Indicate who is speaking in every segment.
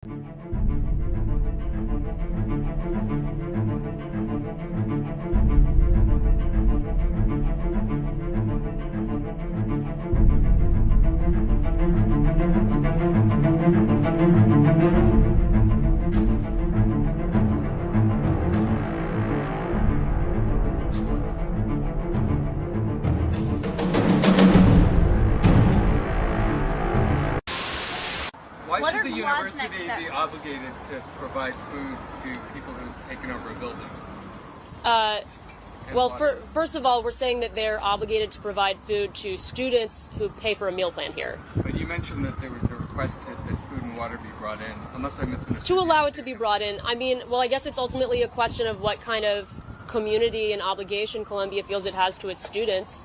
Speaker 1: Why should the university be obligated to provide food to people who've taken over a building?
Speaker 2: Well, first of all, we're saying that they're obligated to provide food to students who pay for a meal plan here.
Speaker 1: But you mentioned that there was a request that food and water be brought in, unless I misunderstood.
Speaker 2: To allow it to be brought in. I mean, well, I guess it's ultimately a question of what kind of community and obligation Columbia feels it has to its students.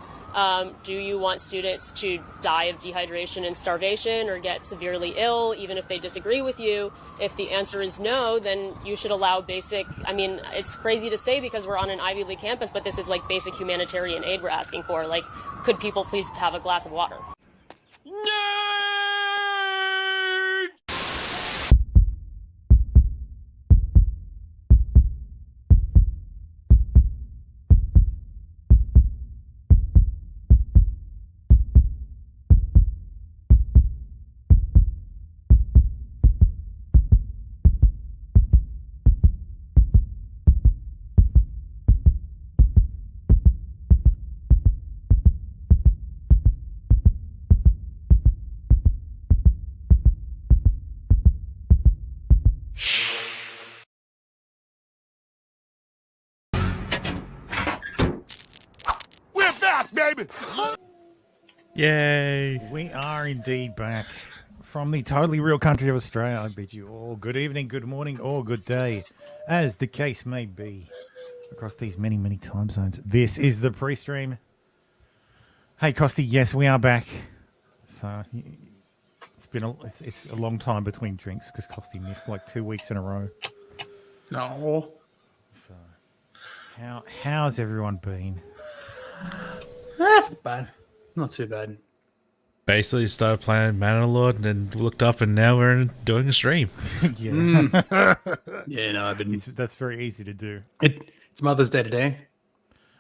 Speaker 2: Do you want students to die of dehydration and starvation or get severely ill, even if they disagree with you? If the answer is no, then you should allow basic, I mean, it's crazy to say because we're on an Ivy League campus, but this is like basic humanitarian aid we're asking for. Like, could people please have a glass of water?
Speaker 3: Baby.
Speaker 4: Yay! We are indeed back from the totally real country of Australia. I bid you all good evening, good morning, or good day, as the case may be, across these many, many time zones. This is the pre-stream. Hey, Costy, yes, we are back. So it's been it's a long time between drinks because Costy missed like 2 weeks in a row.
Speaker 3: No.
Speaker 4: So how's everyone been?
Speaker 3: That's not bad. Not too bad.
Speaker 5: Basically started playing Manalord and then looked up and now we're doing a stream.
Speaker 4: Yeah.
Speaker 3: Yeah, no, I've been...
Speaker 4: That's very easy to do.
Speaker 3: It's Mother's Day today.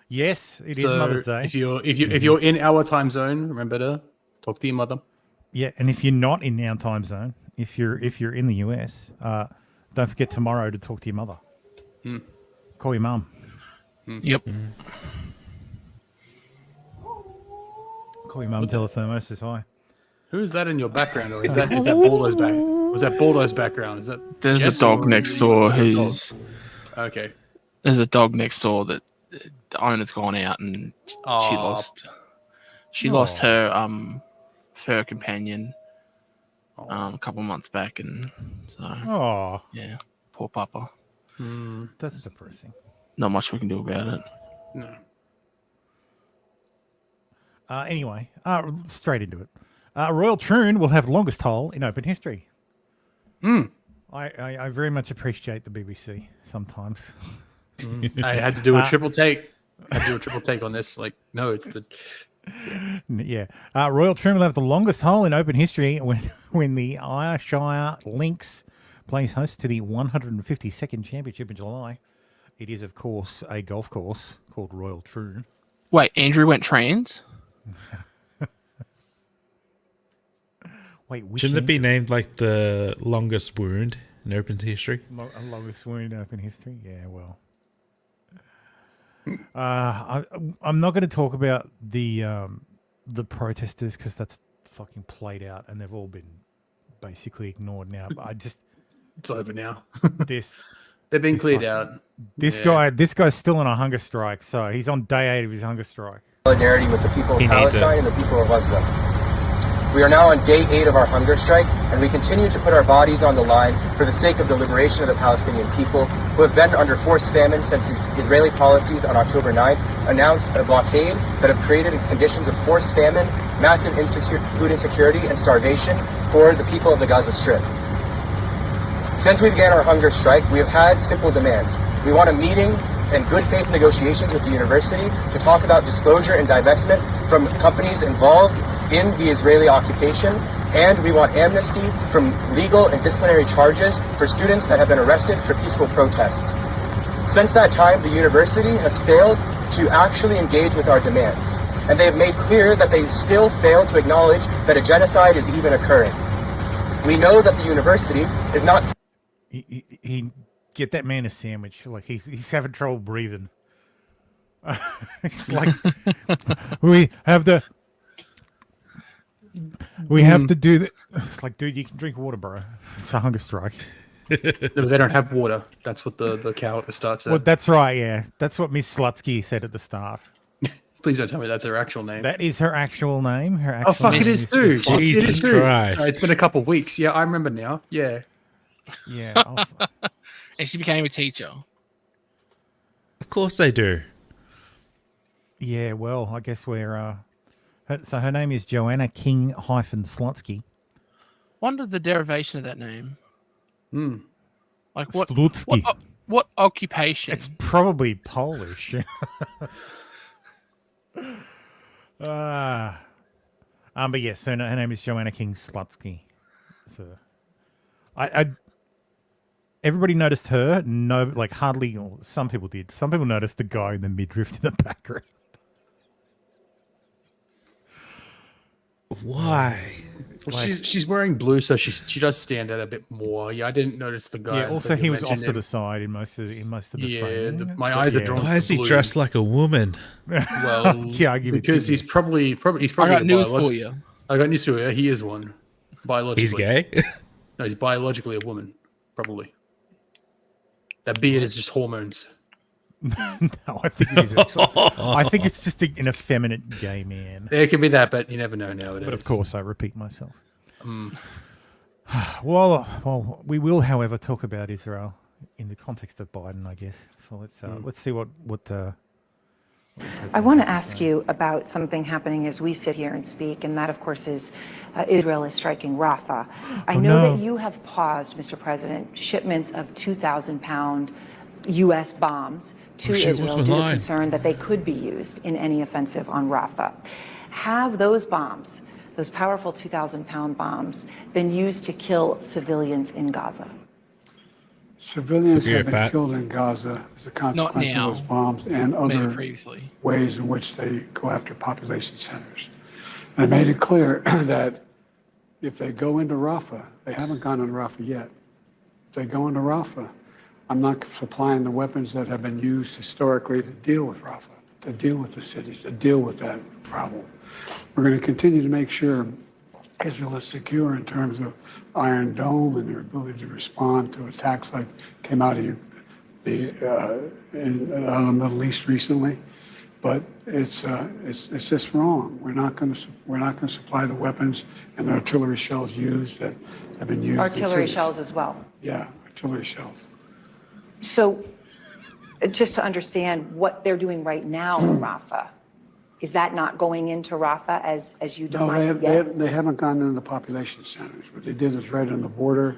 Speaker 4: Yes, it is Mother's Day.
Speaker 3: If you're in our time zone, remember to talk to your mother.
Speaker 4: Yeah, and if you're not in our time zone, if you're in the US, don't forget tomorrow to talk to your mother. Call your mum.
Speaker 3: Yep.
Speaker 4: Call your mum, tell her Thermo says hi.
Speaker 3: Who is that in your background? Or is that Baldo's back? Was that Baldo's background? Is that
Speaker 6: there's
Speaker 3: Jess
Speaker 6: a dog next door
Speaker 3: who's okay?
Speaker 6: There's a dog next door that the owner's gone out and she lost her fur companion a couple months back, and so yeah, poor Papa.
Speaker 4: That's depressing.
Speaker 6: Not much we can do about it.
Speaker 3: No.
Speaker 4: Anyway, straight into it. Royal Troon will have longest hole in open history. I very much appreciate the BBC sometimes.
Speaker 3: I had to do a triple take. I had to do a triple take on this. Like, no, it's the...
Speaker 4: Yeah. Royal Troon will have the longest hole in open history when the Ayrshire Lynx plays host to the 152nd Championship in July. It is, of course, a golf course called Royal Troon.
Speaker 6: Wait, Andrew went trans?
Speaker 4: Wait,
Speaker 5: shouldn't it be named like the longest wound in open history?
Speaker 4: Longest wound in open history? Yeah, well. I'm not going to talk about the protesters because that's fucking played out and they've all been basically ignored now. But
Speaker 3: it's over now.
Speaker 4: They've
Speaker 3: been cleared out.
Speaker 4: This guy's still on a hunger strike, so he's on day 8 of his hunger strike.
Speaker 7: Solidarity with the people of Palestine and the people of Gaza. We are now on day 8 of our hunger strike, and we continue to put our bodies on the line for the sake of the liberation of the Palestinian people, who have been under forced famine since Israeli policies on October 9th announced a blockade that have created conditions of forced famine, massive food insecurity, and starvation for the people of the Gaza Strip. Since we began our hunger strike, we have had simple demands. We want a meeting and good faith negotiations with the university to talk about disclosure and divestment from companies involved in the Israeli occupation And we want amnesty from legal and disciplinary charges for students that have been arrested for peaceful protests. Since that time, the university has failed to actually engage with our demands, and they have made clear that they still fail to acknowledge that a genocide is even occurring. We know that the university is not...
Speaker 4: He get that man a sandwich. Like, he's having trouble breathing. It's like, we have to do that. It's like, dude, you can drink water, bro. It's a hunger strike.
Speaker 3: No, they don't have water. That's what the cow at the start said.
Speaker 4: Well, that's right, yeah. That's what Miss Slutsky said at the start.
Speaker 3: Please don't tell me that's her actual name.
Speaker 4: That is her actual name. Her actual
Speaker 3: fuck,
Speaker 4: name
Speaker 3: it is too.
Speaker 5: Jesus Christ.
Speaker 3: It's been a couple of weeks. Yeah, I remember now. Yeah.
Speaker 4: Yeah.
Speaker 6: And she became a teacher.
Speaker 5: Of course they do.
Speaker 4: Yeah, well, I guess we're... so her name is Joanna King-Slutsky.
Speaker 6: Wonder the derivation of that name. Like what?
Speaker 4: Slutsky.
Speaker 6: What occupation?
Speaker 4: It's probably Polish. But yes, her name is Joanna King-Slutsky. So, everybody noticed her. No, like hardly. Some people did. Some people noticed the guy in the midriff in the background.
Speaker 5: Why?
Speaker 3: Well, she's wearing blue, so she does stand out a bit more. Yeah, I didn't notice the guy.
Speaker 4: Yeah, also he was off to the side in most of the framing.
Speaker 3: My eyes are drawn.
Speaker 5: Why is he dressed like a woman?
Speaker 3: Well,
Speaker 4: yeah, I give it
Speaker 3: because
Speaker 4: to you.
Speaker 3: he's probably.
Speaker 6: I got news for you.
Speaker 3: I got news for you. He is one. Biologically,
Speaker 5: He's gay.
Speaker 3: No, he's biologically a woman. Probably. That beard is just hormones.
Speaker 4: No, I think it is. I think it's just an effeminate gay man.
Speaker 3: It could be that, but you never know nowadays.
Speaker 4: But of course, I repeat myself. Well, we will, however, talk about Israel in the context of Biden, I guess. So let's see what
Speaker 8: I want to ask you about something happening as we sit here and speak, and that, of course, is Israel is striking Rafah. I know that you have paused, Mr. President, shipments of 2,000-pound U.S. bombs to Israel due to concern that they could be used in any offensive on Rafah. Have those bombs, those powerful 2,000-pound bombs, been used to kill civilians in Gaza?
Speaker 9: Civilians have been killed in Gaza as a consequence of those bombs and other ways in which they go after population centers. And I made it clear that if they go into Rafah, they haven't gone into Rafah yet. If they go into Rafah, I'm not supplying the weapons that have been used historically to deal with Rafah, to deal with the cities, to deal with that problem. We're going to continue to make sure Israel is secure in terms of Iron Dome and their ability to respond to attacks like came out of the Middle East recently. But it's just wrong. We're not going to supply the weapons and the artillery shells used that have been used.
Speaker 8: Artillery shells as well.
Speaker 9: Yeah, artillery shells.
Speaker 8: So, just to understand what they're doing right now in Rafah, is that not going into Rafah as you define it yet?
Speaker 9: They haven't gone into the population centers. What they did is right on the border,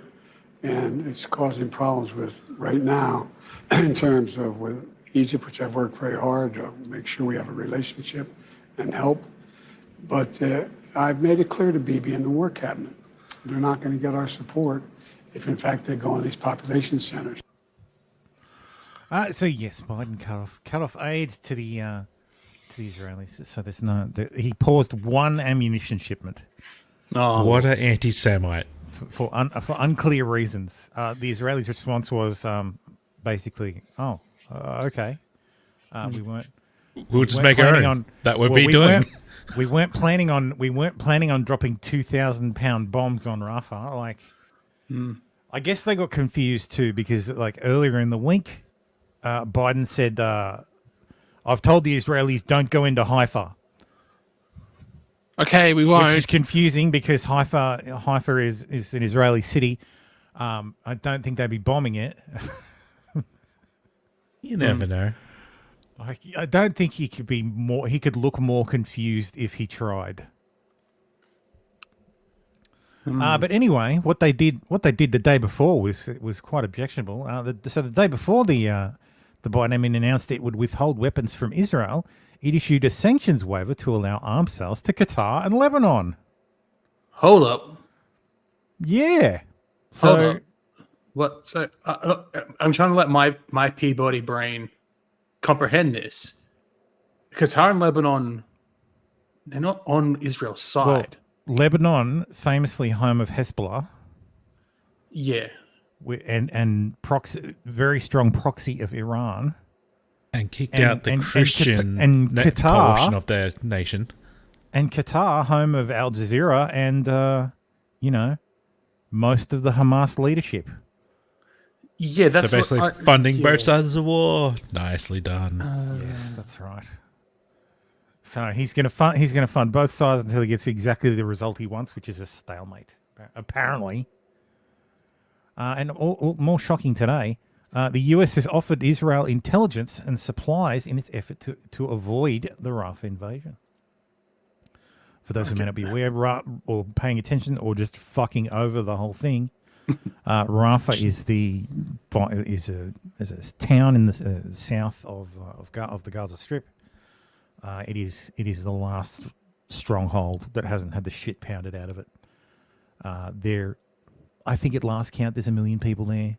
Speaker 9: and it's causing problems with right now in terms of with Egypt, which I've worked very hard to make sure we have a relationship and help. But I've made it clear to Bibi and the War Cabinet, they're not going to get our support if in fact they go in these population centers.
Speaker 4: So yes, Biden cut off aid to the Israelis. So there's he paused one ammunition shipment.
Speaker 5: Oh, what an anti-Semite!
Speaker 4: For unclear reasons. The Israelis' response was basically, okay. We
Speaker 5: we'll just make our own. That would be doing.
Speaker 4: We weren't planning on dropping 2,000-pound bombs on Rafah. I guess they got confused too because earlier in the week, Biden said, "I've told the Israelis don't go into Haifa."
Speaker 6: Okay, we won't.
Speaker 4: Which is confusing because Haifa is an Israeli city. I don't think they'd be bombing it.
Speaker 5: You never know.
Speaker 4: I don't think he could be more. He could look more confused if he tried. But anyway, what they did the day before was quite objectionable. So the day before the Biden admin announced it would withhold weapons from Israel, it issued a sanctions waiver to allow arms sales to Qatar and Lebanon.
Speaker 3: Hold up.
Speaker 4: Yeah.
Speaker 3: Hold
Speaker 4: So
Speaker 3: up. What? So I'm trying to let my Peabody brain comprehend this, because how in Lebanon, they're not on Israel's side.
Speaker 4: Well, Lebanon, famously home of Hezbollah.
Speaker 3: Yeah.
Speaker 4: And very strong proxy of Iran.
Speaker 5: And kicked out the Christian
Speaker 4: Qatar,
Speaker 5: portion of their nation.
Speaker 4: And Qatar, home of Al Jazeera and, most of the Hamas leadership.
Speaker 3: Yeah, that's
Speaker 5: so basically funding both sides of the war. Nicely done.
Speaker 4: Yes, that's right. So he's going to fund both sides until he gets exactly the result he wants, which is a stalemate, apparently. And more shocking today, the US has offered Israel intelligence and supplies in its effort to avoid the Rafah invasion. For those who may not be aware or paying attention or just fucking over the whole thing, Rafah is a town in the south of the Gaza Strip. It is the last stronghold that hasn't had the shit pounded out of it. I think at last count, there's 1 million people there.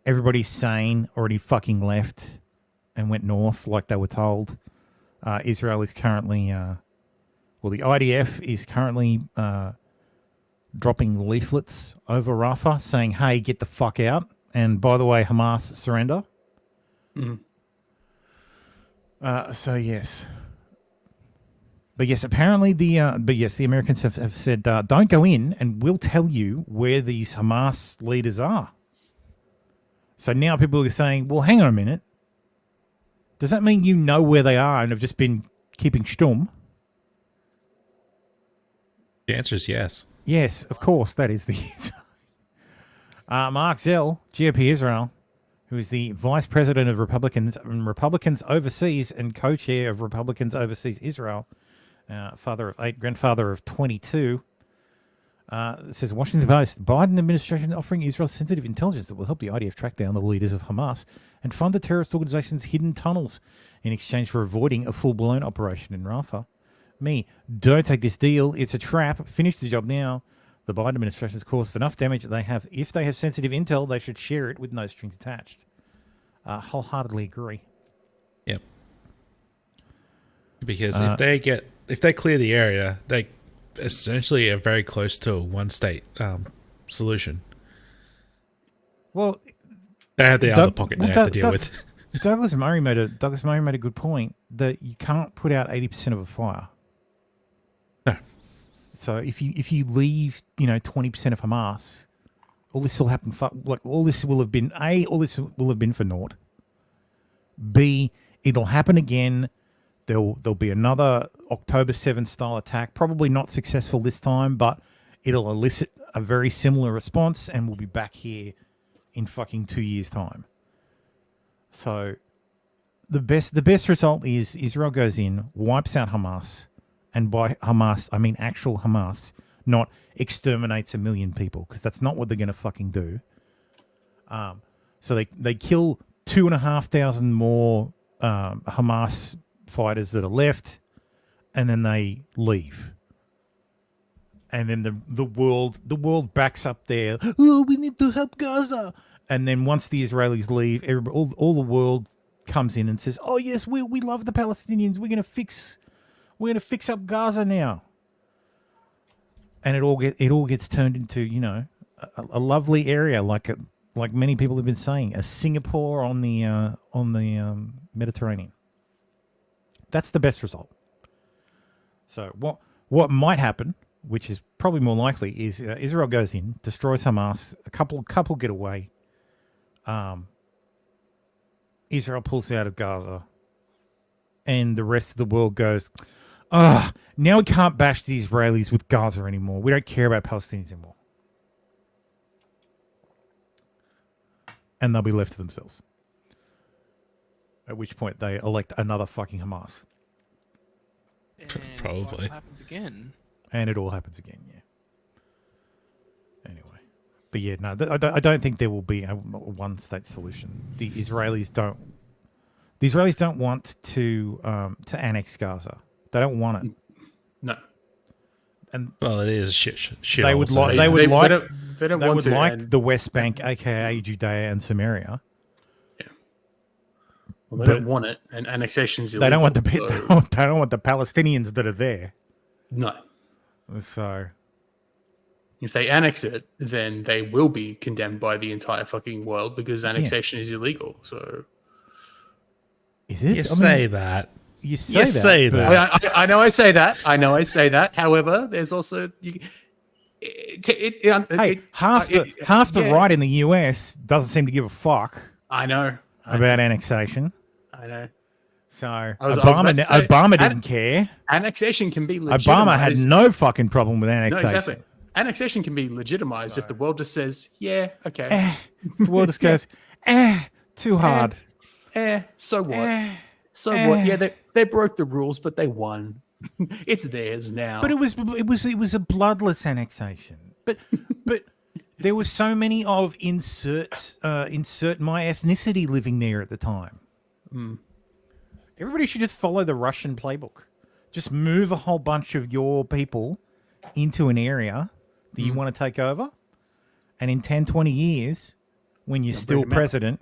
Speaker 4: Everybody's sane already fucking left and went north like they were told. Israel is currently, the IDF is currently dropping leaflets over Rafah saying, hey, get the fuck out. And by the way, Hamas, surrender.
Speaker 3: Mm-hmm.
Speaker 4: So yes. But yes, apparently the Americans have said, don't go in and we'll tell you where these Hamas leaders are. So now people are saying, well, hang on a minute. Does that mean you know where they are and have just been keeping stum?
Speaker 5: The answer is yes.
Speaker 4: Yes, of course, that is the answer. Mark Zell, GOP Israel, who is the Vice President of Republicans Overseas and co-chair of Republicans Overseas Israel, father of 8, grandfather of 22, says Washington Post, Biden administration offering Israel sensitive intelligence that will help the IDF track down the leaders of Hamas and fund the terrorist organization's hidden tunnels in exchange for avoiding a full-blown operation in Rafah. Don't take this deal. It's a trap. Finish the job now. The Biden administration has caused enough damage that they have. If they have sensitive intel, they should share it with no strings attached. Wholeheartedly agree.
Speaker 5: Yep. Because if they clear the area, they essentially are very close to a one-state solution.
Speaker 4: Well,
Speaker 5: they have the other pocket they have to deal with.
Speaker 4: Douglas Murray made a good point that you can't put out 80% of a fire.
Speaker 5: No.
Speaker 4: So if you leave 20% of Hamas, all this will happen. All this will have been all this will have been for naught. B, it'll happen again. There'll be another October 7 style attack. Probably not successful this time, but it'll elicit a very similar response, and we'll be back here in fucking 2 years' time. So the best result is Israel goes in, wipes out Hamas, and by Hamas I mean actual Hamas, not exterminates 1 million people, because that's not what they're going to fucking do. So they kill 2,500 more Hamas fighters that are left, and then they leave. And then the world backs up there. Oh, we need to help Gaza. And then once the Israelis leave, all the world comes in and says, "Oh yes, we love the Palestinians. We're gonna fix up Gaza now." And it all gets turned into a lovely area, like many people have been saying, a Singapore on the Mediterranean. That's the best result. So what might happen, which is probably more likely, is Israel goes in, destroys Hamas, a couple get away. Israel pulls out of Gaza, and the rest of the world goes, now we can't bash the Israelis with Gaza anymore. We don't care about Palestinians anymore. And they'll be left to themselves. At which point they elect another fucking Hamas.
Speaker 6: And
Speaker 5: probably.
Speaker 6: It happens again.
Speaker 4: And it all happens again, yeah. Anyway. But yeah, no, I don't think there will be a one-state solution. The Israelis don't want to annex Gaza. They don't want it.
Speaker 3: No.
Speaker 4: And
Speaker 5: well, it is shit.
Speaker 4: They would like
Speaker 3: they don't
Speaker 4: they
Speaker 3: want
Speaker 4: would
Speaker 3: to,
Speaker 4: like
Speaker 3: and-
Speaker 4: the West Bank, aka Judea and Samaria.
Speaker 3: Well, they
Speaker 4: But
Speaker 3: don't want it, and annexation's illegal.
Speaker 4: They don't want the
Speaker 3: so-
Speaker 4: they don't want the Palestinians that are there.
Speaker 3: No.
Speaker 4: So
Speaker 3: If they annex it, then they will be condemned by the entire fucking world because annexation is illegal. So
Speaker 4: is it?
Speaker 5: You say that.
Speaker 4: You say
Speaker 5: You
Speaker 4: that.
Speaker 5: say
Speaker 4: but-
Speaker 5: that.
Speaker 3: I know I say that. I know I say that. However, there's also
Speaker 4: half the right in the US doesn't seem to give a fuck.
Speaker 3: I know
Speaker 4: about annexation.
Speaker 3: I know.
Speaker 4: So
Speaker 3: I was about to say,
Speaker 4: Obama didn't care.
Speaker 3: Annexation can be legitimized.
Speaker 4: Obama had no fucking problem with annexation.
Speaker 3: No, exactly. Annexation can be legitimized if the world just says, "Yeah, okay."
Speaker 4: The world just goes, too hard.
Speaker 3: So what? So what? Yeah, they broke the rules, but they won. It's theirs now.
Speaker 4: But it was a bloodless annexation. But there were so many of insert my ethnicity living there at the time. Everybody should just follow the Russian playbook. Just move a whole bunch of your people into an area that you want to take over. And in 10, 20 years, when you're still president,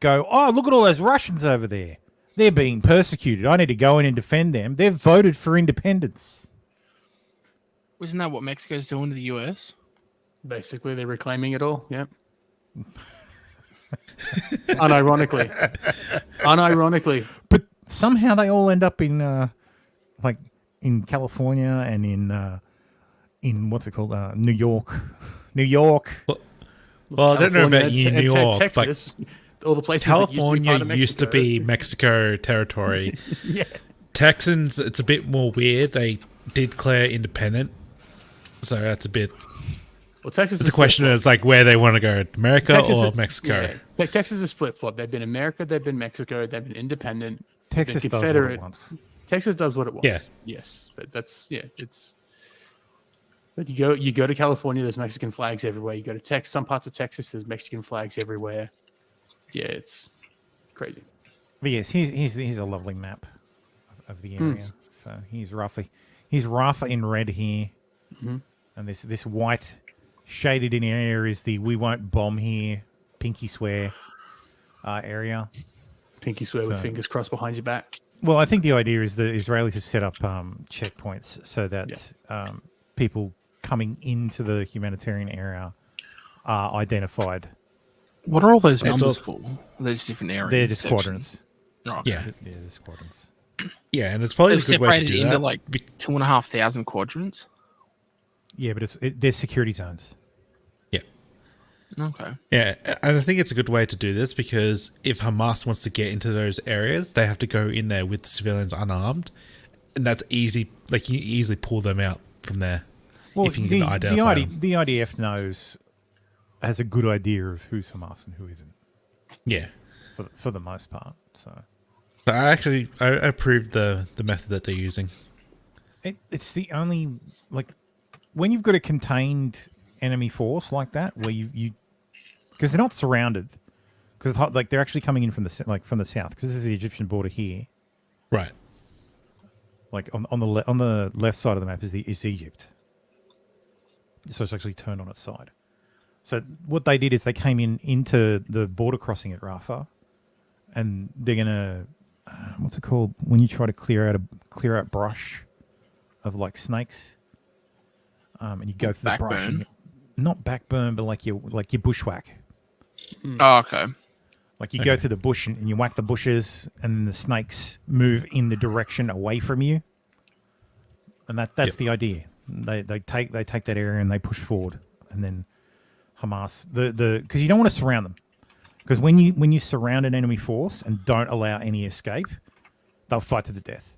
Speaker 4: go, oh, look at all those Russians over there. They're being persecuted. I need to go in and defend them. They've voted for independence.
Speaker 6: Isn't that what Mexico's doing to the US?
Speaker 3: Basically, they're reclaiming it all. Yep. Unironically.
Speaker 4: But somehow they all end up in in California and in what's it called? New York.
Speaker 5: Well, I don't know about you, New York,
Speaker 3: Texas, all the places
Speaker 5: California
Speaker 3: that
Speaker 5: used to be Mexico territory.
Speaker 3: Yeah.
Speaker 5: Texans, it's a bit more weird. They did declare independent, so that's a bit.
Speaker 3: Well, Texas.
Speaker 5: It's a question of like where they want to go, America or Mexico.
Speaker 3: Yeah. Texas is flip flop. They've been America, they've been Mexico, they've been independent.
Speaker 4: Texas does what it wants.
Speaker 3: Texas does what it wants.
Speaker 5: Yeah.
Speaker 3: Yes, but it's. But you go to California, there's Mexican flags everywhere. You go to some parts of Texas, there's Mexican flags everywhere. Yeah, it's crazy.
Speaker 4: But yes, here's a lovely map of the area. So he's rough in red here, and this white shaded in area is the we won't bomb here, pinky swear area.
Speaker 3: Pinky swear with fingers crossed behind your back.
Speaker 4: Well, I think the idea is the Israelis have set up checkpoints so that people coming into the humanitarian area are identified.
Speaker 6: What are all those numbers for? They're just different areas.
Speaker 4: They're just squadrons.
Speaker 6: Oh, okay.
Speaker 5: Yeah.
Speaker 4: Yeah, they're squadrons.
Speaker 5: Yeah, and it's probably a good way to do
Speaker 6: into
Speaker 5: that.
Speaker 6: like 2,500 quadrants.
Speaker 4: Yeah, but there's security zones.
Speaker 5: Yeah.
Speaker 6: Okay.
Speaker 5: Yeah, and I think it's a good way to do this because if Hamas wants to get into those areas, they have to go in there with the civilians unarmed, and that's easy. Like you easily pull them out from there.
Speaker 4: Well,
Speaker 5: if you can identify them.
Speaker 4: the IDF has a good idea of who's Hamas and who isn't.
Speaker 5: Yeah,
Speaker 4: for the most part. So,
Speaker 5: but I approve the method that they're using.
Speaker 4: It's the only when you've got a contained enemy force like that, where you because they're not surrounded, because they're actually coming in from the south, because this is the Egyptian border here,
Speaker 5: right?
Speaker 4: Like on the left side of the map is Egypt, so it's actually turned on its side. So what they did is they came into the border crossing at Rafah, and they're gonna what's it called when you try to clear out brush of like snakes, and you go through the brush. And not backburn, but like your bushwhack.
Speaker 6: Oh, okay.
Speaker 4: Like you go through the bush and you whack the bushes, and then the snakes move in the direction away from you, and that's the idea. They take that area and they push forward, and then Hamas because you don't want to surround them, because when you surround an enemy force and don't allow any escape, they'll fight to the death.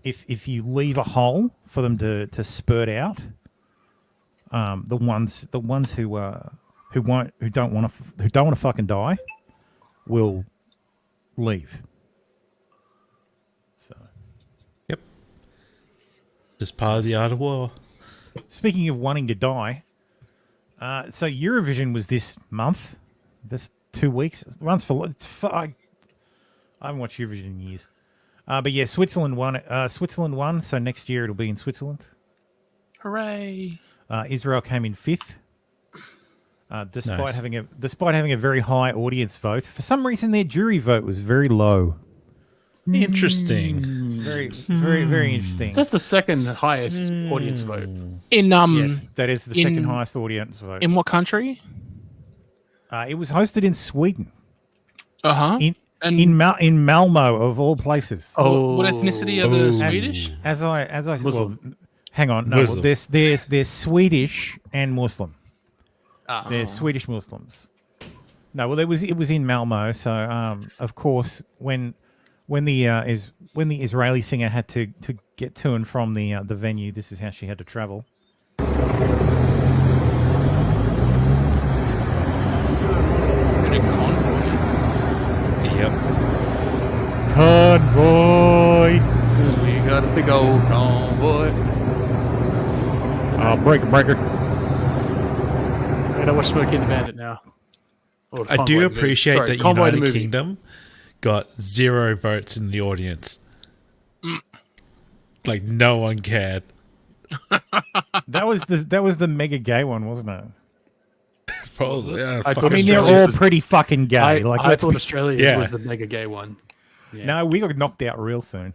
Speaker 4: If you leave a hole for them to spurt out, the ones who don't want to fucking die will leave. So,
Speaker 5: yep, just part of the art of war.
Speaker 4: Speaking of wanting to die, so Eurovision was this month, this 2 weeks. It runs for I haven't watched Eurovision in years, but yeah, Switzerland won. So next year it'll be in Switzerland.
Speaker 6: Hooray!
Speaker 4: Israel came in 5th, despite
Speaker 5: Nice.
Speaker 4: having a very high audience vote. For some reason, their jury vote was very low.
Speaker 5: Interesting.
Speaker 4: Very, very interesting.
Speaker 3: That's the second highest audience vote.
Speaker 4: Yes, that is the second highest audience vote.
Speaker 6: In what country?
Speaker 4: It was hosted in Sweden.
Speaker 6: And
Speaker 4: In Malmo, of all places.
Speaker 6: what ethnicity are the Swedish?
Speaker 4: As I said,
Speaker 3: Muslim.
Speaker 4: well, hang on, no,
Speaker 5: Muslim.
Speaker 4: there's Swedish and Muslim. There's Swedish Muslims. No, well, it was in Malmo, so of course when the Israeli singer had to get to and from the venue, this is how she had to travel.
Speaker 5: Yep.
Speaker 4: Convoy.
Speaker 3: Because we got a big old convoy.
Speaker 4: Breaker.
Speaker 3: I watch Smokey and the Bandit now. Or
Speaker 5: I
Speaker 3: Convoy
Speaker 5: do
Speaker 3: the movie.
Speaker 5: appreciate
Speaker 3: Sorry,
Speaker 5: that
Speaker 3: Convoy the
Speaker 5: United
Speaker 3: movie.
Speaker 5: Kingdom got 0 votes in the audience. Like no one cared.
Speaker 4: That was the mega gay one, wasn't it?
Speaker 5: Probably. Yeah,
Speaker 3: I
Speaker 5: fuck
Speaker 3: thought
Speaker 4: I mean,
Speaker 5: it.
Speaker 4: they're
Speaker 3: Australia's
Speaker 4: all
Speaker 3: was-
Speaker 4: pretty fucking gay.
Speaker 3: I
Speaker 4: let's
Speaker 3: thought
Speaker 4: be-
Speaker 3: Australia's
Speaker 5: Yeah.
Speaker 3: was the mega gay one. Yeah.
Speaker 4: No, we got knocked out real soon.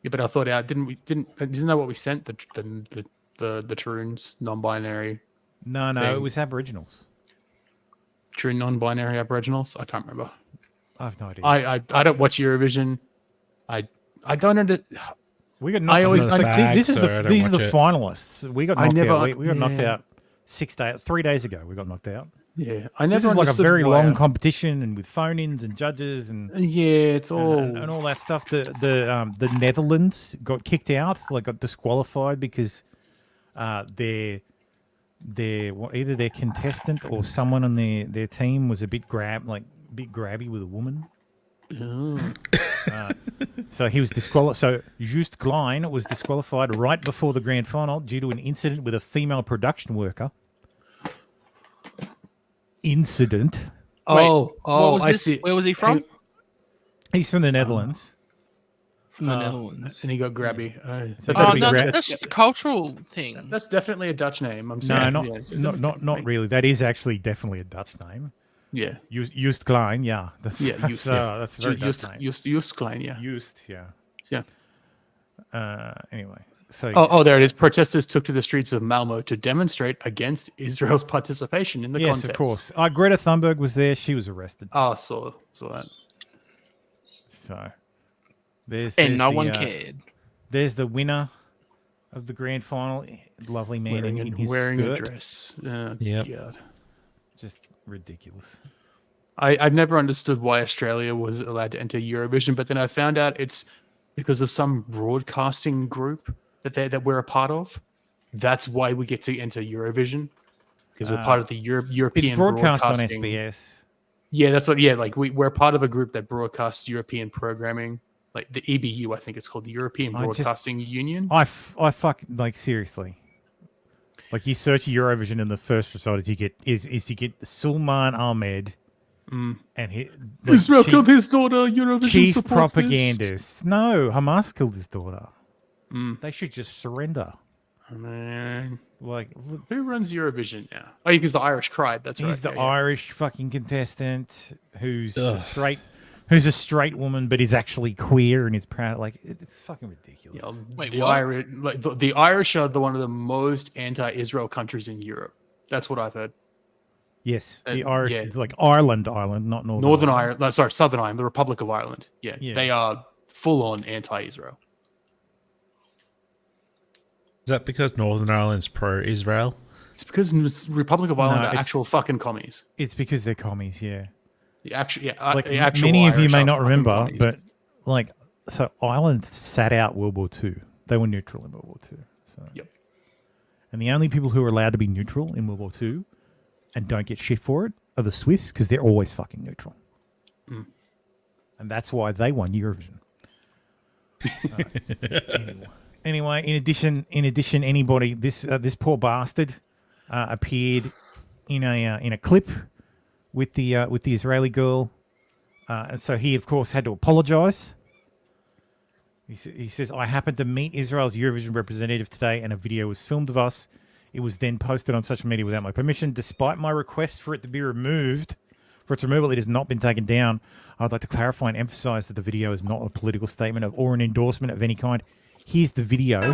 Speaker 3: Yeah, but I thought out isn't that what we sent the Troons non-binary
Speaker 4: No,
Speaker 3: thing.
Speaker 4: it was Aboriginals.
Speaker 3: Troon non-binary Aboriginals? I can't remember.
Speaker 4: I have no idea.
Speaker 3: I don't watch Eurovision. I don't under.
Speaker 4: We got knocked
Speaker 3: I always-
Speaker 4: out.
Speaker 5: I-
Speaker 4: These are
Speaker 5: Facts,
Speaker 4: these are
Speaker 5: I don't
Speaker 4: the
Speaker 5: watch
Speaker 4: finalists. We got
Speaker 3: I
Speaker 4: knocked
Speaker 3: never-
Speaker 4: out. We got knocked
Speaker 3: yeah.
Speaker 4: out 3 days ago. We got knocked out.
Speaker 3: Yeah, I
Speaker 4: This
Speaker 3: never.
Speaker 4: is like a
Speaker 3: understood
Speaker 4: very
Speaker 3: why-
Speaker 4: long competition, and with phone-ins and judges and
Speaker 3: Yeah, it's all.
Speaker 4: and all that stuff. The Netherlands got kicked out, like got disqualified because either their contestant or someone on their team was a bit grabby with a woman. So he was disqualified. So Just Klein was disqualified right before the grand final due to an incident with a female production worker.
Speaker 6: Wait,
Speaker 3: Oh,
Speaker 6: what was
Speaker 3: I
Speaker 6: this?
Speaker 3: see.
Speaker 6: Where was he from?
Speaker 4: He's from the Netherlands.
Speaker 6: From the Netherlands.
Speaker 3: And he got grabby.
Speaker 4: So
Speaker 6: Oh,
Speaker 4: that's
Speaker 6: no,
Speaker 4: gra-
Speaker 6: that's just a cultural thing.
Speaker 3: That's definitely a Dutch name. I'm
Speaker 4: No,
Speaker 3: saying.
Speaker 4: not
Speaker 3: Yeah, it's
Speaker 4: not really. That is actually definitely a Dutch name.
Speaker 3: Yeah,
Speaker 4: Just Klein, yeah. That's
Speaker 3: yeah.
Speaker 4: that's, that's a very Dutch name.
Speaker 3: Just Klein. Yeah,
Speaker 4: Just, yeah.
Speaker 3: yeah.
Speaker 4: Anyway, so
Speaker 3: Oh, there it is. Protesters took to the streets of Malmo to demonstrate against Israel's participation in the
Speaker 4: yes,
Speaker 3: contest.
Speaker 4: of course. Greta Thunberg was there. She was arrested.
Speaker 3: Oh, saw that.
Speaker 4: So there's
Speaker 6: And no
Speaker 4: the,
Speaker 6: one cared.
Speaker 4: There's the winner of the grand final. Lovely man in his
Speaker 3: wearing
Speaker 4: skirt.
Speaker 3: a dress.
Speaker 5: Yep.
Speaker 3: God.
Speaker 4: Just ridiculous.
Speaker 3: I've never understood why Australia was allowed to enter Eurovision, but then I found out it's because of some broadcasting group that we're a part of. That's why we get to enter Eurovision, because we're part of the European
Speaker 4: It's broadcast on
Speaker 3: broadcasting.
Speaker 4: SBS.
Speaker 3: Yeah, that's what. Yeah, like we're part of a group that broadcasts European programming, like the EBU. I think it's called the European Broadcasting Union.
Speaker 4: I fuck like seriously. Like you search Eurovision and the first result is you get Sulman Ahmed and
Speaker 3: Israel killed his daughter. Eurovision
Speaker 4: chief
Speaker 3: supports this.
Speaker 4: propagandist. No, Hamas killed his daughter. They should just surrender.
Speaker 3: Oh, man,
Speaker 4: Like
Speaker 3: who runs Eurovision now? Oh, because the Irish cried. That's right.
Speaker 4: he's the
Speaker 3: yeah, yeah.
Speaker 4: Irish fucking contestant who's a straight woman, but is actually queer and is proud. Like it's fucking ridiculous.
Speaker 3: Yeah,
Speaker 6: Wait,
Speaker 3: the
Speaker 6: what?
Speaker 3: Irish, like the Irish are one of the most anti-Israel countries in Europe. That's what I've heard.
Speaker 4: Yes, the Irish,
Speaker 3: yeah.
Speaker 4: like Ireland, not
Speaker 3: Northern Ireland. No, sorry, Southern Ireland, the Republic of Ireland. Yeah,
Speaker 4: Yeah.
Speaker 3: they are full-on anti-Israel.
Speaker 5: Is that because Northern Ireland's pro-Israel?
Speaker 3: It's because the Republic of Ireland
Speaker 4: No,
Speaker 3: are
Speaker 4: it's-
Speaker 3: actual fucking commies.
Speaker 4: It's because they're commies. Yeah.
Speaker 3: The actual, yeah,
Speaker 4: Like
Speaker 3: the actual
Speaker 4: many of you
Speaker 3: Irish
Speaker 4: may
Speaker 3: are
Speaker 4: not
Speaker 3: fucking
Speaker 4: remember,
Speaker 3: commies.
Speaker 4: but like so Ireland sat out World War II. They were neutral in World War II. So.
Speaker 3: Yep.
Speaker 4: And the only people who are allowed to be neutral in World War II and don't get shit for it are the Swiss because they're always fucking neutral. And that's why they won Eurovision. Anyway, in addition, anybody this poor bastard appeared in a clip with the Israeli girl, and so he of course had to apologize. He says, "I happened to meet Israel's Eurovision representative today, and a video was filmed of us. It was then posted on social media without my permission. Despite my request for it to be removed, for its removal, it has not been taken down. I'd like to clarify and emphasize that the video is not a political statement or an endorsement of any kind. Here's the video.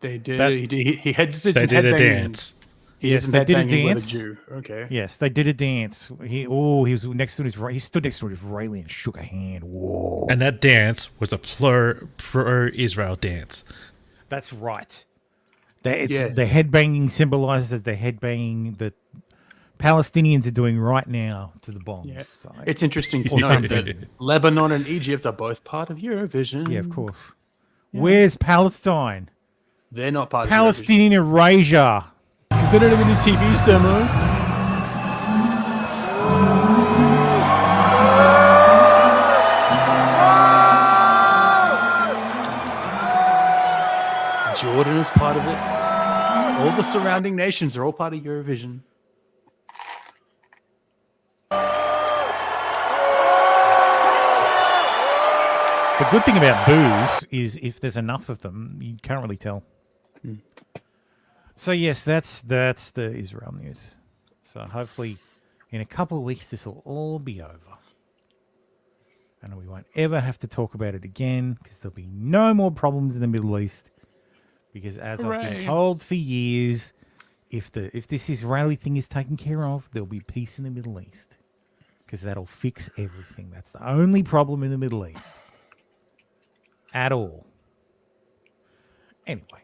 Speaker 3: They did. He had to
Speaker 5: They did a dance.
Speaker 4: Yes, they did a dance.
Speaker 3: Jew. Okay.
Speaker 4: Yes, they did a dance. He was next to his. He stood next to Israeli and shook a hand. Whoa!
Speaker 5: And that dance was a pro-Israel dance.
Speaker 4: That's right. The headbanging symbolizes the headbanging that Palestinians are doing right now to the bombs.
Speaker 3: Yeah.
Speaker 4: So,
Speaker 3: it's interesting to note that Lebanon and Egypt are both part of Eurovision.
Speaker 4: Yeah, of course. Yeah. Where's Palestine?
Speaker 3: They're not part
Speaker 4: Palestinian
Speaker 3: of
Speaker 4: erasure.
Speaker 3: Because they don't have any TVs there, man. Jordan is part of it. All the surrounding nations are all part of Eurovision.
Speaker 4: The good thing about booze is if there's enough of them, you can't really tell. So yes, that's the Israel news. So hopefully in a couple of weeks this will all be over. And we won't ever have to talk about it again because there'll be no more problems in the Middle East. Because as I've been told for years, if this Israeli thing is taken care of, there'll be peace in the Middle East. Because that'll fix everything. That's the only problem in the Middle East. At all. Anyway.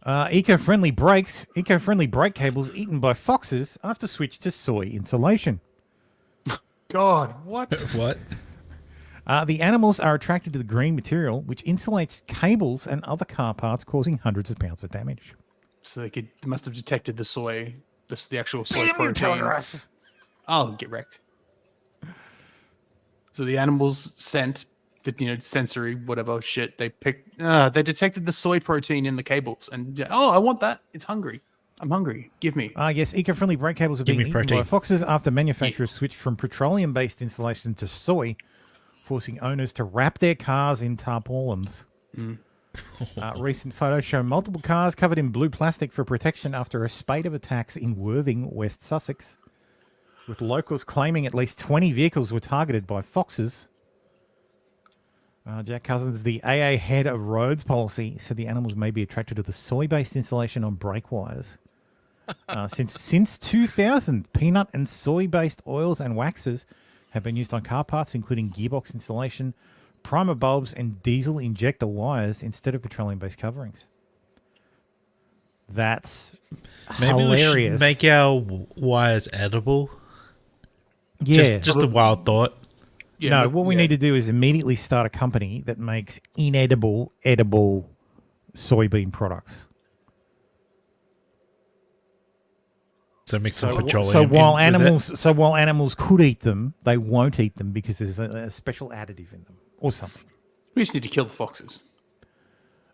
Speaker 4: Eco-friendly brake cables eaten by foxes after switch to soy insulation.
Speaker 3: God, what?
Speaker 5: What?
Speaker 4: The animals are attracted to the green material, which insulates cables and other car parts, causing hundreds of pounds of damage.
Speaker 3: So they must have detected the soy, the actual soy protein. I'll get wrecked. So the animals sent the sensory whatever shit they picked. They detected the soy protein in the cables, and I want that. It's hungry. I'm hungry. Give me.
Speaker 4: Yes, eco-friendly brake cables are being eaten by foxes after manufacturers switched from petroleum-based insulation to soy, forcing owners to wrap their cars in tarpaulins. Recent photos show multiple cars covered in blue plastic for protection after a spate of attacks in Worthing, West Sussex, with locals claiming at least 20 vehicles were targeted by foxes. Jack Cousins, the AA head of roads policy, said the animals may be attracted to the soy-based insulation on brake wires. Since 2000, peanut and soy-based oils and waxes have been used on car parts, including gearbox insulation, primer bulbs, and diesel injector wires instead of petroleum-based coverings. That's hilarious.
Speaker 5: Maybe we should make our wires edible.
Speaker 4: Yeah.
Speaker 5: Just a wild thought.
Speaker 4: Yeah, no, what we need to do is immediately start a company that makes edible soybean products.
Speaker 5: So mix some petroleum.
Speaker 4: So while animals could eat them, they won't eat them because there's a special additive in them or something.
Speaker 3: We just need to kill the foxes.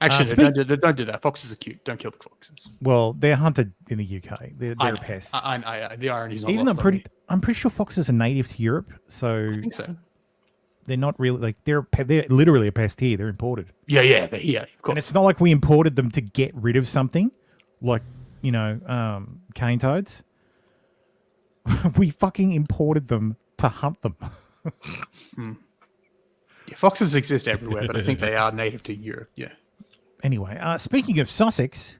Speaker 3: Actually, don't do that. Foxes are cute. Don't kill the foxes.
Speaker 4: Well, they're hunted in the UK. They're a pest.
Speaker 3: The irony's not
Speaker 4: Even
Speaker 3: lost on me.
Speaker 4: I'm pretty sure foxes are native to Europe, so
Speaker 3: I think so.
Speaker 4: They're not really they're literally a pest here. They're imported.
Speaker 3: Yeah, of course.
Speaker 4: And it's not like we imported them to get rid of something, like cane toads. We fucking imported them to hunt them.
Speaker 3: Yeah, foxes exist everywhere, but I think they are native to Europe. Yeah.
Speaker 4: Anyway, speaking of Sussex,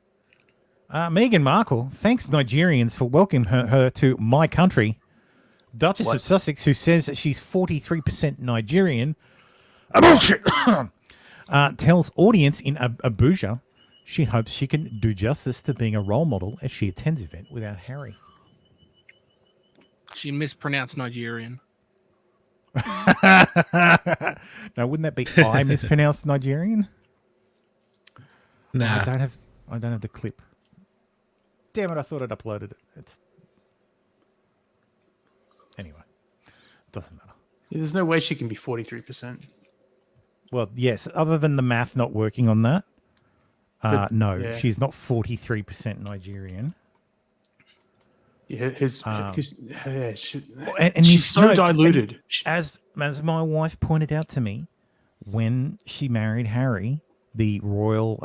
Speaker 4: Meghan Markle thanks Nigerians for welcoming her to my country. Duchess of Sussex, who says that she's 43% Nigerian, tells audience in Abuja she hopes she can do justice to being a role model as she attends event without Harry.
Speaker 6: She mispronounced Nigerian.
Speaker 4: Now, wouldn't that be I mispronounced Nigerian?
Speaker 5: Nah.
Speaker 4: I don't have the clip. Damn it, I thought I'd uploaded it. Anyway, it doesn't matter.
Speaker 3: Yeah, there's no way she can be 43%.
Speaker 4: Well, yes, other than the math not working on that. No, she's not 43% Nigerian.
Speaker 3: Yeah,
Speaker 4: and
Speaker 3: she's so diluted.
Speaker 4: As my wife pointed out to me, when she married Harry, the royal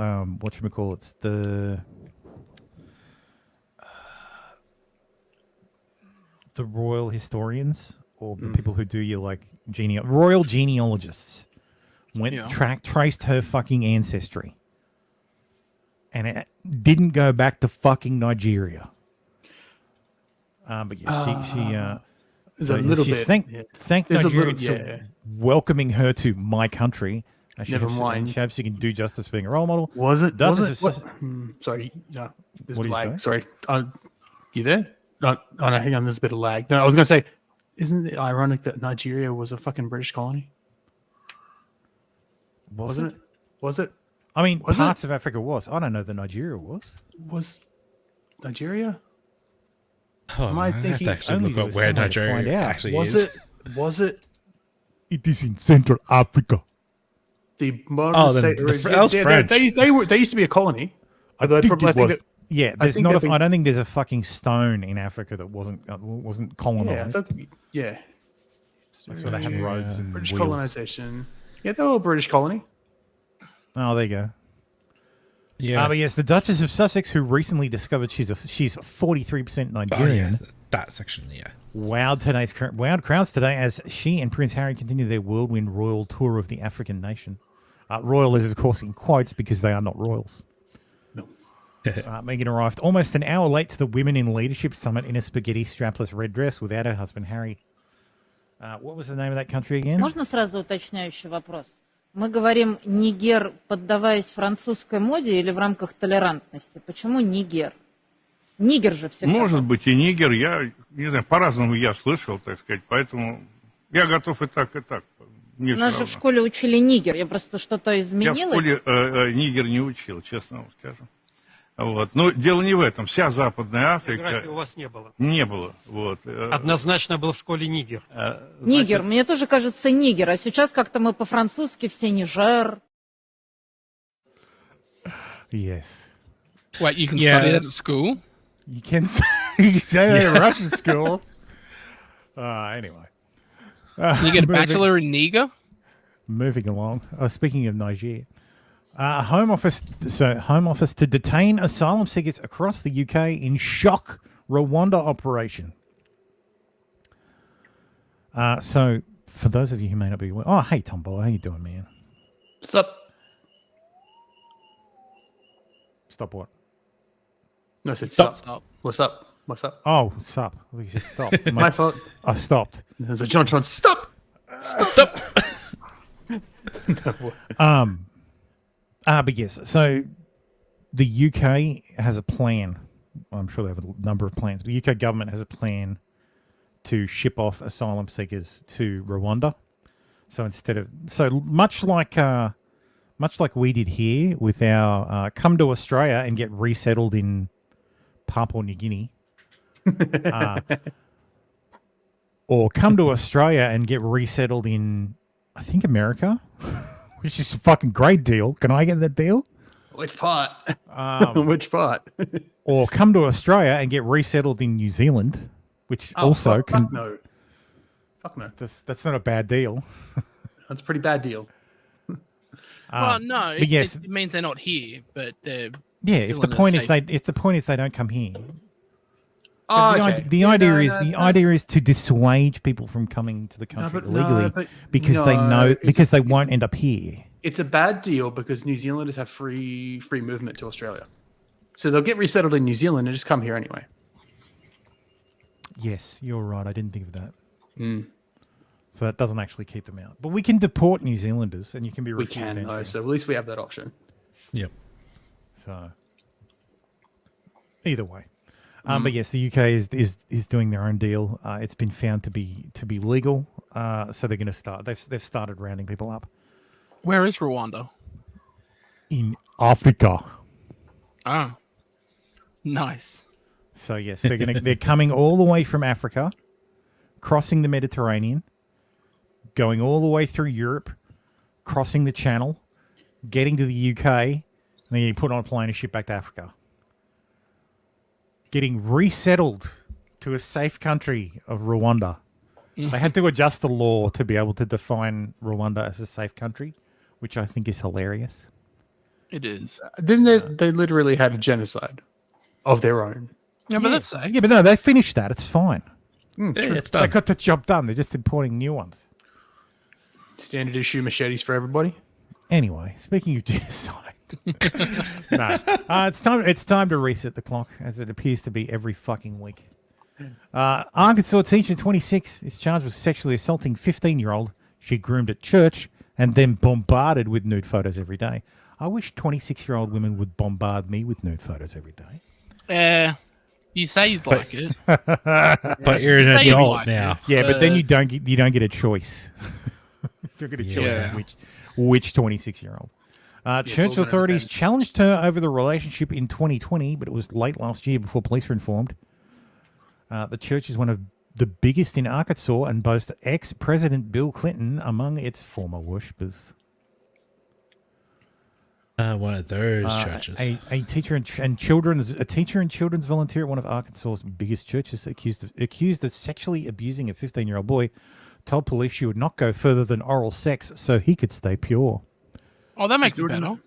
Speaker 4: the royal historians or the people who do your royal genealogists traced her fucking ancestry, and it didn't go back to fucking Nigeria. But yeah,
Speaker 3: there's a little bit.
Speaker 4: Thank Nigeria for welcoming her to my country.
Speaker 3: Never mind.
Speaker 4: She hopes she can do justice being a role model.
Speaker 3: Was it? Sorry, there's
Speaker 4: what
Speaker 3: lag.
Speaker 4: Say?
Speaker 3: Sorry, you there? No, hang on. There's a bit of lag. No, I was going to say, isn't it ironic that Nigeria was a fucking British colony? Wasn't it? Was it?
Speaker 4: I mean, parts of Africa was. I don't know that Nigeria was.
Speaker 3: Was Nigeria?
Speaker 5: Oh, I have to actually look up where Nigeria actually is.
Speaker 3: Was it?
Speaker 4: It is in Central Africa.
Speaker 3: The modern state.
Speaker 5: That was French.
Speaker 3: They used to be a colony.
Speaker 4: I think it was. Yeah, I don't think there's a fucking stone in Africa that wasn't colonized.
Speaker 3: Yeah,
Speaker 4: that's where they have roads and
Speaker 3: British
Speaker 4: wheels.
Speaker 3: colonization. Yeah, they were a British colony.
Speaker 4: Oh, there you go.
Speaker 5: Yeah,
Speaker 4: but yes, the Duchess of Sussex, who recently discovered she's 43% Nigerian.
Speaker 5: Oh, yeah, that section, yeah.
Speaker 4: Wowed crowds today as she and Prince Harry continue their whirlwind royal tour of the African nation. Royal is, of course, in quotes because they are not royals.
Speaker 3: No.
Speaker 4: Meghan arrived almost an hour late to the Women in Leadership Summit in a spaghetti strapless red dress without her husband Harry. What was the name of that country again?
Speaker 10: Можно сразу уточняющий вопрос? Мы говорим Нигер, поддаваясь французской моде или в рамках толерантности? Почему Нигер? Нигер же всегда.
Speaker 11: Может быть и Нигер, я не знаю, по-разному я слышал, так сказать, поэтому я готов и так, и так.
Speaker 10: Мне нас же в школе учили Нигер, я просто что-то изменилось.
Speaker 11: Я в школе Нигер не учил, честно вам скажу. Вот. Но дело не в этом. Вся Западная Африка...
Speaker 12: Географии у вас не было.
Speaker 11: Не было. Вот.
Speaker 12: Однозначно был в школе Нигер.
Speaker 10: Нигер, мне тоже кажется Нигер, а сейчас как-то мы по-французски все Нижер.
Speaker 4: Yes.
Speaker 6: Wait, you can study that at school?
Speaker 4: You can say that at Russian school. Anyway.
Speaker 6: You get a bachelor in Niger?
Speaker 4: Moving along. Speaking of Niger. Home Office to detain asylum seekers across the UK in shock Rwanda operation. So, for those of you who may not be aware... Oh, hey, Tom Bolo. How you doing, man?
Speaker 3: Stop.
Speaker 4: Stop what?
Speaker 3: No, I said stop. What's up? What's up?
Speaker 4: Oh, what's up? I think you said stop.
Speaker 3: My fault.
Speaker 4: I stopped.
Speaker 3: There's a John Tron. Stop!
Speaker 5: Stop!
Speaker 4: But yes, so the UK has a plan. I'm sure they have a number of plans, but the UK government has a plan to ship off asylum seekers to Rwanda. So much like we did here with our come to Australia and get resettled in Papua New Guinea, or come to Australia and get resettled in, I think, America. Which is a fucking great deal. Can I get that deal?
Speaker 3: Which part? Which part?
Speaker 4: Or come to Australia and get resettled in New Zealand, which also can.
Speaker 3: Fuck no. Fuck no.
Speaker 4: That's not a bad deal.
Speaker 3: That's a pretty bad deal.
Speaker 6: Well, no. It means they're not here, but they're.
Speaker 4: Yeah, if the point is they don't come here.
Speaker 3: Oh, okay.
Speaker 4: The idea is to dissuade people from coming to the country illegally because they won't end up here.
Speaker 3: It's a bad deal because New Zealanders have free movement to Australia, so they'll get resettled in New Zealand and just come here anyway.
Speaker 4: Yes, you're right. I didn't think of that. So that doesn't actually keep them out, but we can deport New Zealanders, and you can be.
Speaker 3: We can though, so at least we have that option.
Speaker 5: Yep.
Speaker 4: So either way. But yes, the UK is doing their own deal. It's been found to be legal, so they're going to start. They've started rounding people up.
Speaker 6: Where is Rwanda?
Speaker 4: In Africa.
Speaker 6: Ah, nice.
Speaker 4: So yes, they're coming all the way from Africa, crossing the Mediterranean, going all the way through Europe, crossing the Channel, getting to the UK, and then you put on a plane and ship back to Africa. Getting resettled to a safe country of Rwanda. They had to adjust the law to be able to define Rwanda as a safe country, which I think is hilarious.
Speaker 6: It is.
Speaker 3: Didn't they literally had a genocide of their own?
Speaker 6: Yeah, but that's safe.
Speaker 4: Yeah, but no, they finished that. It's fine.
Speaker 5: It's done.
Speaker 4: They got the job done. They're just importing new ones.
Speaker 3: Standard issue machetes for everybody.
Speaker 4: Anyway, speaking of genocide, no, it's time to reset the clock, as it appears to be every fucking week. Arkansas teacher, 26, is charged with sexually assaulting 15-year-old she groomed at church and then bombarded with nude photos every day. I wish 26-year-old women would bombard me with nude photos every day.
Speaker 6: You say you'd like it,
Speaker 5: but you're an adult now.
Speaker 4: Yeah, but then you don't get a choice. You don't get a choice on which 26-year-old. Church authorities challenged her over the relationship in 2020, but it was late last year before police were informed. The church is one of the biggest in Arkansas and boasts ex-President Bill Clinton among its former worshippers.
Speaker 5: One of those churches.
Speaker 4: A teacher and children's volunteer at one of Arkansas's biggest churches, accused of sexually abusing a 15-year-old boy, told police she would not go further than oral sex so he could stay pure.
Speaker 6: Oh, that makes it better.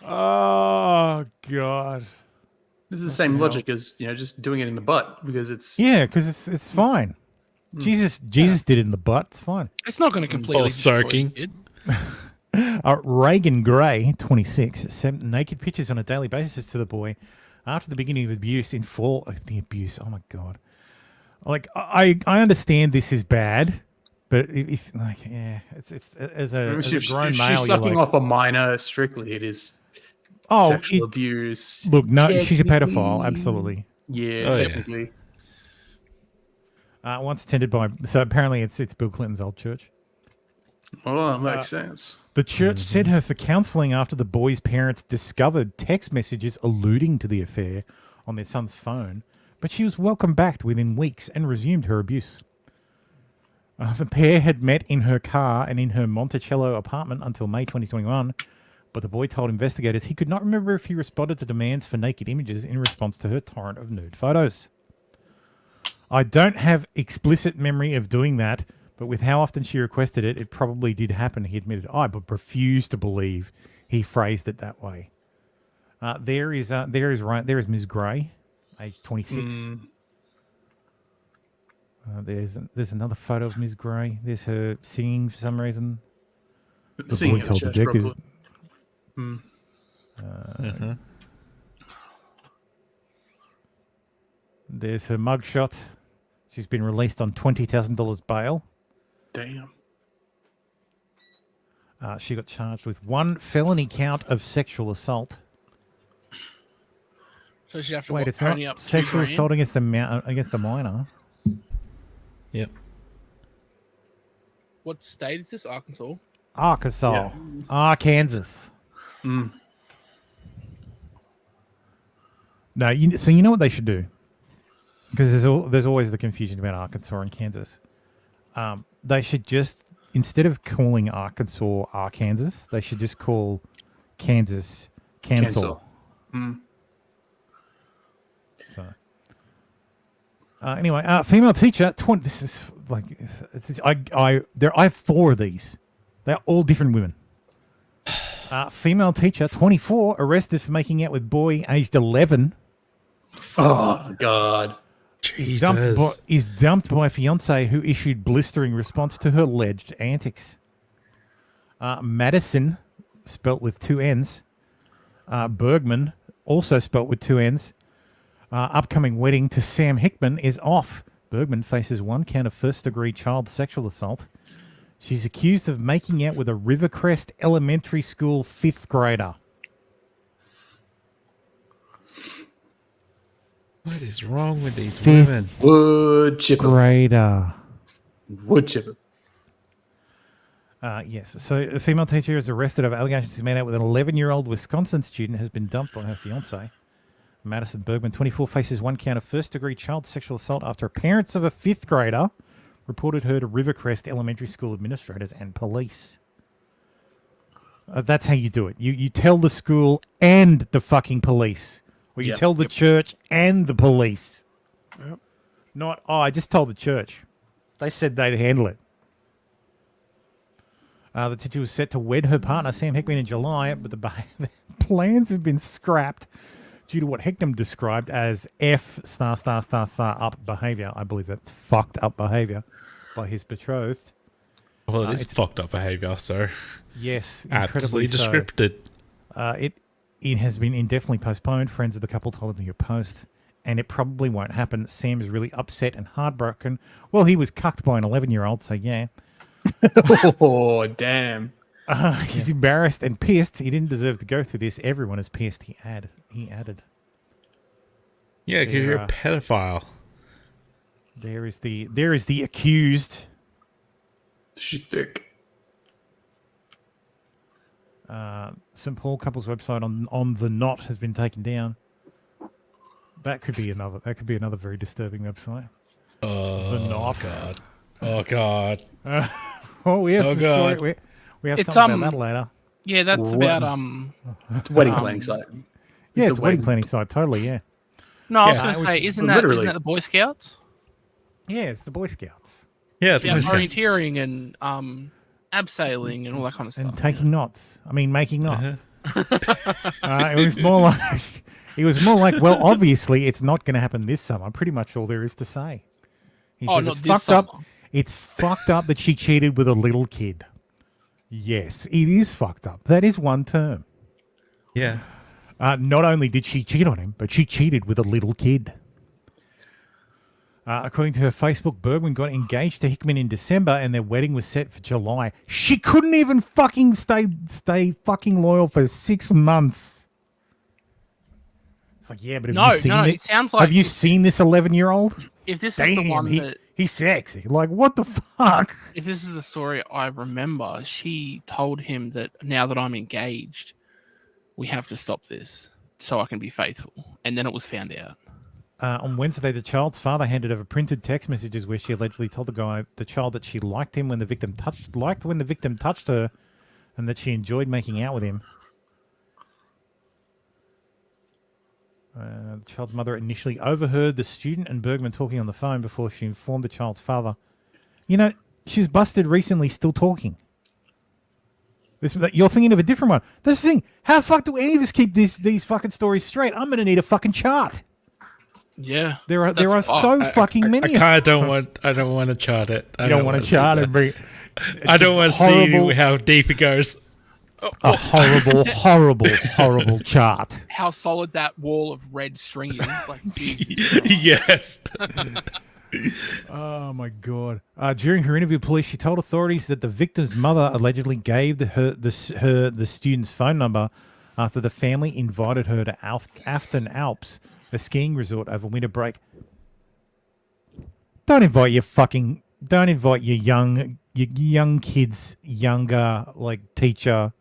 Speaker 4: Oh, God.
Speaker 3: This is the same logic as just doing it in the butt because it's
Speaker 4: because it's fine. Jesus did it in the butt. It's fine.
Speaker 6: It's not going to completely
Speaker 5: soaking.
Speaker 4: Reagan Gray, 26, sent naked pictures on a daily basis to the boy after the beginning of abuse in fall. The abuse. Oh my God! Like I understand this is bad, but if it's as a grown male,
Speaker 3: she's sucking off a minor. Strictly, it is sexual abuse.
Speaker 4: Look, no, she's a pedophile. Absolutely.
Speaker 3: Yeah, technically.
Speaker 4: Once attended by, so apparently it's Bill Clinton's old church.
Speaker 3: Well, that makes sense.
Speaker 4: The church sent her for counseling after the boy's parents discovered text messages alluding to the affair on their son's phone, but she was welcomed back within weeks and resumed her abuse. The pair had met in her car and in her Monticello apartment until May 2021, but the boy told investigators he could not remember if he responded to demands for naked images in response to her torrent of nude photos. I don't have explicit memory of doing that, but with how often she requested it, it probably did happen, he admitted. I refuse to believe he phrased it that way. There is Ms. Gray, age 26. There's another photo of Ms. Gray. There's her singing for some reason. The boy told detectives. There's her mugshot. She's been released on $20,000 bail.
Speaker 3: Damn.
Speaker 4: She got charged with one felony count of sexual assault.
Speaker 6: So she have to
Speaker 4: it's not sexual assault against the minor.
Speaker 5: Yep.
Speaker 6: What state is this? Arkansas.
Speaker 4: Arkansas. Arkansas. No, so you know what they should do? Because there's always the confusion about Arkansas and Kansas. They should just, instead of calling Arkansas Arkansas, they should just call Kansas Kansas. So, anyway, female teacher. This is like, I have 4 of these. They're all different women. Female teacher, 24, arrested for making out with boy aged 11.
Speaker 3: Oh God.
Speaker 4: Is dumped by fiance who issued blistering response to her alleged antics. Madison, spelt with 2 N's. Bergman, also spelt with 2 N's. Upcoming wedding to Sam Hickman is off. Bergman faces 1 count of first-degree child sexual assault. She's accused of making out with a Rivercrest Elementary School 5th grader.
Speaker 5: What is wrong with these women?
Speaker 3: Wood chipper.
Speaker 4: Grader.
Speaker 3: Wood chipper.
Speaker 4: Yes. So a female teacher is arrested over allegations she's made out with an 11-year-old Wisconsin student has been dumped by her fiance. Madison Bergman, 24, faces 1 count of first-degree child sexual assault after parents of a 5th grader reported her to Rivercrest Elementary School administrators and police. That's how you do it. You tell the school and the fucking police. Or you tell the church and the police.
Speaker 6: Yep.
Speaker 4: Not, I just told the church. They said they'd handle it. The teacher was set to wed her partner, Sam Hickman, in July, but the plans have been scrapped due to what Hickman described as F *** up behaviour. I believe that's fucked up behaviour by his betrothed.
Speaker 5: Well, it's fucked up behaviour, so...
Speaker 4: Yes,
Speaker 5: aptly
Speaker 4: incredibly
Speaker 5: descripted.
Speaker 4: So. It has been indefinitely postponed, friends of the couple told me a post, and it probably won't happen. Sam is really upset and heartbroken. Well, he was cucked by an 11-year-old, so yeah.
Speaker 3: Oh, damn.
Speaker 4: He's embarrassed and pissed. He didn't deserve to go through this. Everyone is pissed, he added.
Speaker 5: Yeah, because you're a pedophile.
Speaker 4: There is the accused.
Speaker 3: She's thick.
Speaker 4: St. Paul couple's website on the Knot has been taken down. That could be another very disturbing website.
Speaker 5: Oh,
Speaker 4: the Knot.
Speaker 5: God. Oh, God.
Speaker 4: We have some
Speaker 5: God.
Speaker 4: story. We have something about that later.
Speaker 6: Yeah, that's about
Speaker 3: It's a wedding planning site.
Speaker 4: Yeah, it's a wedding planning site. Totally, yeah.
Speaker 6: No, I was going to say, isn't that the Boy Scouts?
Speaker 4: Yeah, it's the Boy Scouts.
Speaker 5: Yeah,
Speaker 6: it's about volunteering and abseiling and all that kind of stuff.
Speaker 4: And taking knots. I mean, making knots. It was more like, well, obviously, it's not going to happen this summer. Pretty much all there is to say.
Speaker 6: Not this summer.
Speaker 4: It's fucked up that she cheated with a little kid. Yes, it is fucked up. That is one term.
Speaker 5: Yeah.
Speaker 4: Not only did she cheat on him, but she cheated with a little kid. According to her Facebook, Bergman got engaged to Hickman in December and their wedding was set for July. She couldn't even fucking stay fucking loyal for 6 months. It's like, yeah, but
Speaker 6: it sounds like...
Speaker 4: Have you seen this 11-year-old?
Speaker 6: If this is the one that...
Speaker 4: He's sexy. Like, what the fuck?
Speaker 6: If this is the story I remember, she told him that now that I'm engaged, we have to stop this so I can be faithful. And then it was found out.
Speaker 4: On Wednesday, the child's father handed over printed text messages where she allegedly told the child that she liked him when the victim touched her, and that she enjoyed making out with him. The child's mother initially overheard the student and Bergman talking on the phone before she informed the child's father. You know, she was busted recently, still talking. You're thinking of a different one. This thing, how fuck do any of us keep these fucking stories straight? I'm going to need a fucking chart.
Speaker 6: Yeah,
Speaker 4: there are so fucking many.
Speaker 5: I don't want to chart it.
Speaker 4: I don't want to chart it.
Speaker 5: I don't want to see how deep it goes.
Speaker 4: A horrible chart.
Speaker 6: How solid that wall of red string is. Like,
Speaker 5: yes.
Speaker 4: Oh my god! During her interview with police, she told authorities that the victim's mother allegedly gave the student's phone number after the family invited her to Afton Alps, a skiing resort, over winter break. Don't invite your young kids, younger teacher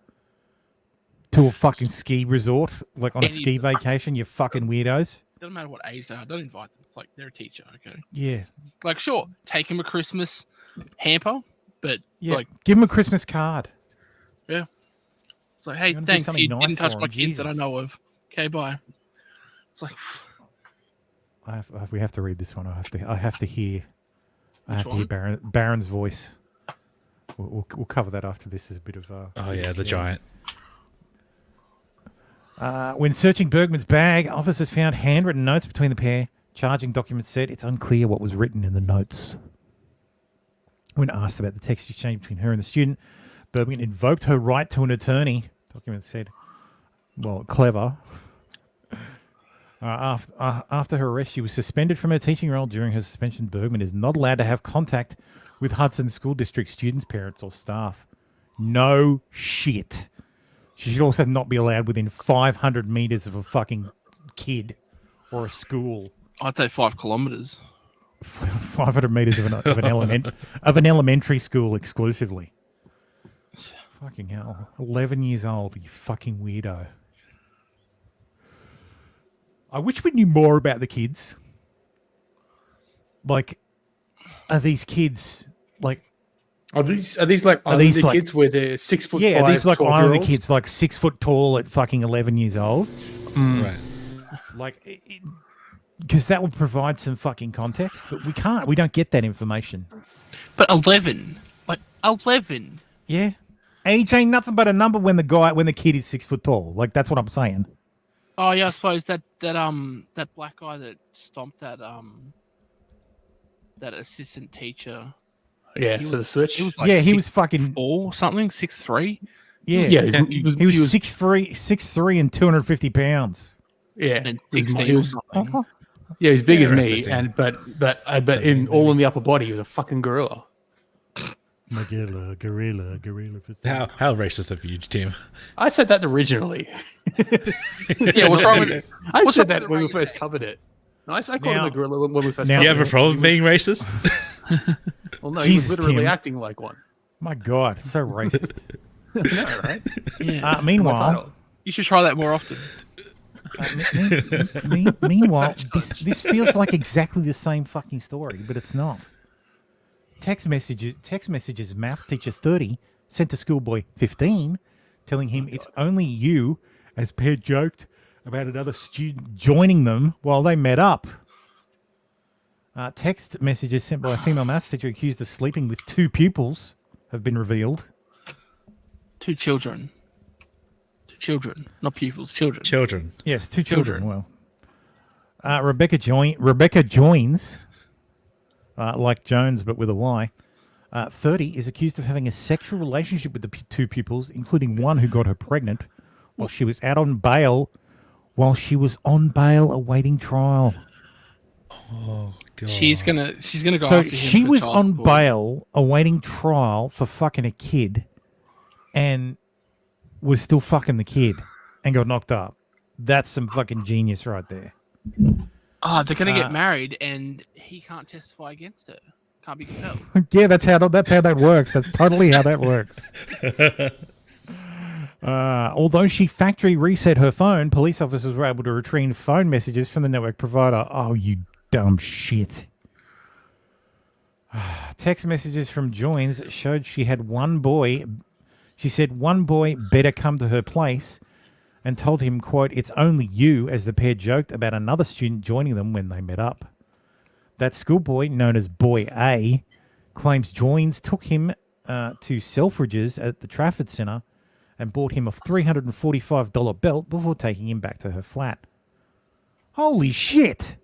Speaker 4: to a fucking ski resort, like on a ski vacation. You fucking weirdos.
Speaker 6: Doesn't matter what age they are. Don't invite them. It's like they're a teacher, okay?
Speaker 4: Yeah.
Speaker 6: Like, sure, take him a Christmas hamper, but
Speaker 4: give him a Christmas card.
Speaker 6: Yeah. It's like, hey, thanks. You didn't touch my kids that I know of. Okay, bye. It's like,
Speaker 4: we have to read this one. I have to hear Baron's voice. We'll cover that after this as a bit of.
Speaker 5: The giant.
Speaker 4: When searching Bergman's bag, officers found handwritten notes between the pair. Charging documents said it's unclear what was written in the notes. When asked about the text exchange between her and the student, Bergman invoked her right to an attorney. Documents said, well, clever. After her arrest, she was suspended from her teaching role. During her suspension, Bergman is not allowed to have contact with Hudson School District students, parents, or staff. No shit. She should also not be allowed within 500 meters of a fucking kid or a school.
Speaker 6: I'd say 5 kilometers.
Speaker 4: 500 meters of an elementary school exclusively. Fucking hell. 11 years old, you fucking weirdo. I wish we knew more about the kids. Like, are these kids, like...
Speaker 3: Are these like kids where they're 6 foot?
Speaker 4: Yeah,
Speaker 3: five,
Speaker 4: these like Islander
Speaker 3: 12-year-olds?
Speaker 4: kids, like 6 foot tall at fucking 11 years old.
Speaker 5: Right.
Speaker 4: Like, because that would provide some fucking context, but we can't. We don't get that information.
Speaker 6: But 11, like 11.
Speaker 4: Yeah, age ain't nothing but a number when the kid is 6 foot tall. Like that's what I'm saying.
Speaker 6: Oh yeah, I suppose that black guy that stomped that assistant teacher.
Speaker 3: Yeah, for the switch.
Speaker 6: He was like
Speaker 4: he was fucking
Speaker 6: 4 something, 6'3".
Speaker 4: Yeah,
Speaker 3: he was
Speaker 4: 6'3" and 250 pounds.
Speaker 3: Yeah,
Speaker 6: And 16 or something.
Speaker 3: Yeah, he's big as me,
Speaker 5: 16.
Speaker 3: and but in the upper body, he was a fucking gorilla.
Speaker 4: Gorilla.
Speaker 5: How racist of you, Tim?
Speaker 3: I said that originally.
Speaker 6: Yeah, what's wrong with it?
Speaker 3: I said that when we first covered it. I called him a gorilla when we first.
Speaker 4: Now-
Speaker 3: covered
Speaker 5: You have a
Speaker 3: it.
Speaker 5: problem being racist?
Speaker 3: Well, no,
Speaker 4: Jesus,
Speaker 3: he was literally
Speaker 4: Tim.
Speaker 3: acting like one.
Speaker 4: My God, so racist.
Speaker 3: No, right?
Speaker 6: Yeah.
Speaker 4: Meanwhile,
Speaker 6: You should try that more often.
Speaker 4: meanwhile, this feels like exactly the same fucking story, but it's not. Text messages. Math teacher 30 sent to schoolboy 15, telling him it's only you, as pair joked about another student joining them while they met up. Text messages sent by a female maths teacher accused of sleeping with 2 pupils have been revealed.
Speaker 6: 2 children. 2 children, not pupils. Children.
Speaker 5: Children.
Speaker 4: Yes, 2 children. Well, Rebecca joins, like Jones but with a Y. 30 is accused of having a sexual relationship with the 2 pupils, including one who got her pregnant while she was out on bail. While she was on bail awaiting trial.
Speaker 5: Oh God.
Speaker 6: She's gonna go
Speaker 4: So
Speaker 6: after him.
Speaker 4: she
Speaker 6: for
Speaker 4: was
Speaker 6: child
Speaker 4: on
Speaker 6: support.
Speaker 4: bail awaiting trial for fucking a kid, and was still fucking the kid and got knocked up. That's some fucking genius right there.
Speaker 6: Oh, they're gonna get married, and he can't testify against her. Can't be compelled.
Speaker 4: Yeah, that's how that works. That's totally how that works. Although she factory reset her phone, police officers were able to retrieve phone messages from the network provider. Oh, you dumb shit. Text messages from Joins showed she had one boy. She said one boy better come to her place and told him, quote, "It's only you," as the pair joked about another student joining them when they met up. That schoolboy, known as Boy A, claims Joins took him to Selfridges at the Trafford Centre and bought him a $345 belt before taking him back to her flat. Holy shit!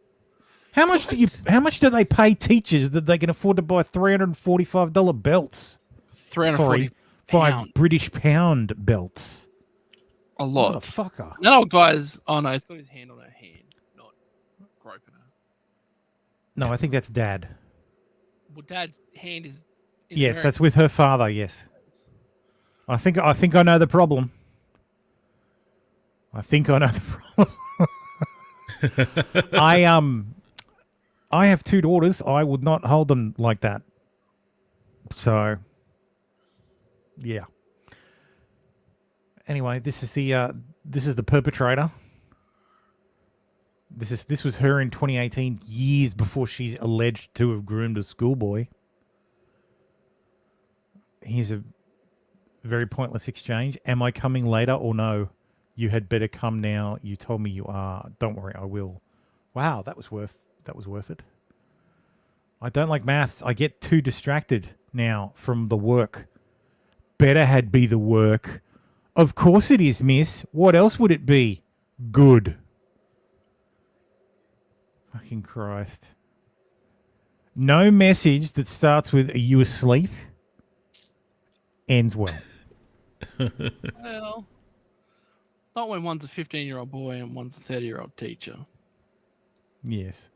Speaker 4: How much do they pay teachers that they can afford to buy $345 belts?
Speaker 6: 340
Speaker 4: 5 British pound belts.
Speaker 6: A lot.
Speaker 4: Motherfucker.
Speaker 6: That old guy's. Oh no, he's got his hand on her hand, not groping her.
Speaker 4: No, I think that's Dad.
Speaker 6: Well, Dad's hand is.
Speaker 4: Yes, that's with her father. Yes. I think I know the problem. I have 2 daughters. I would not hold them like that. So, yeah. Anyway, this is the perpetrator. This was her in 2018, years before she's alleged to have groomed a schoolboy. Here's a very pointless exchange. Am I coming later or no? You had better come now. You told me you are. Don't worry, I will. Wow, that was worth it. I don't like maths. I get too distracted now from the work. Better had be the work. Of course it is, miss. What else would it be? Good. Fucking Christ. No message that starts with, "Are you asleep?" ends well.
Speaker 6: Well, not when one's a 15-year-old boy and one's a 30-year-old teacher.
Speaker 4: Yes.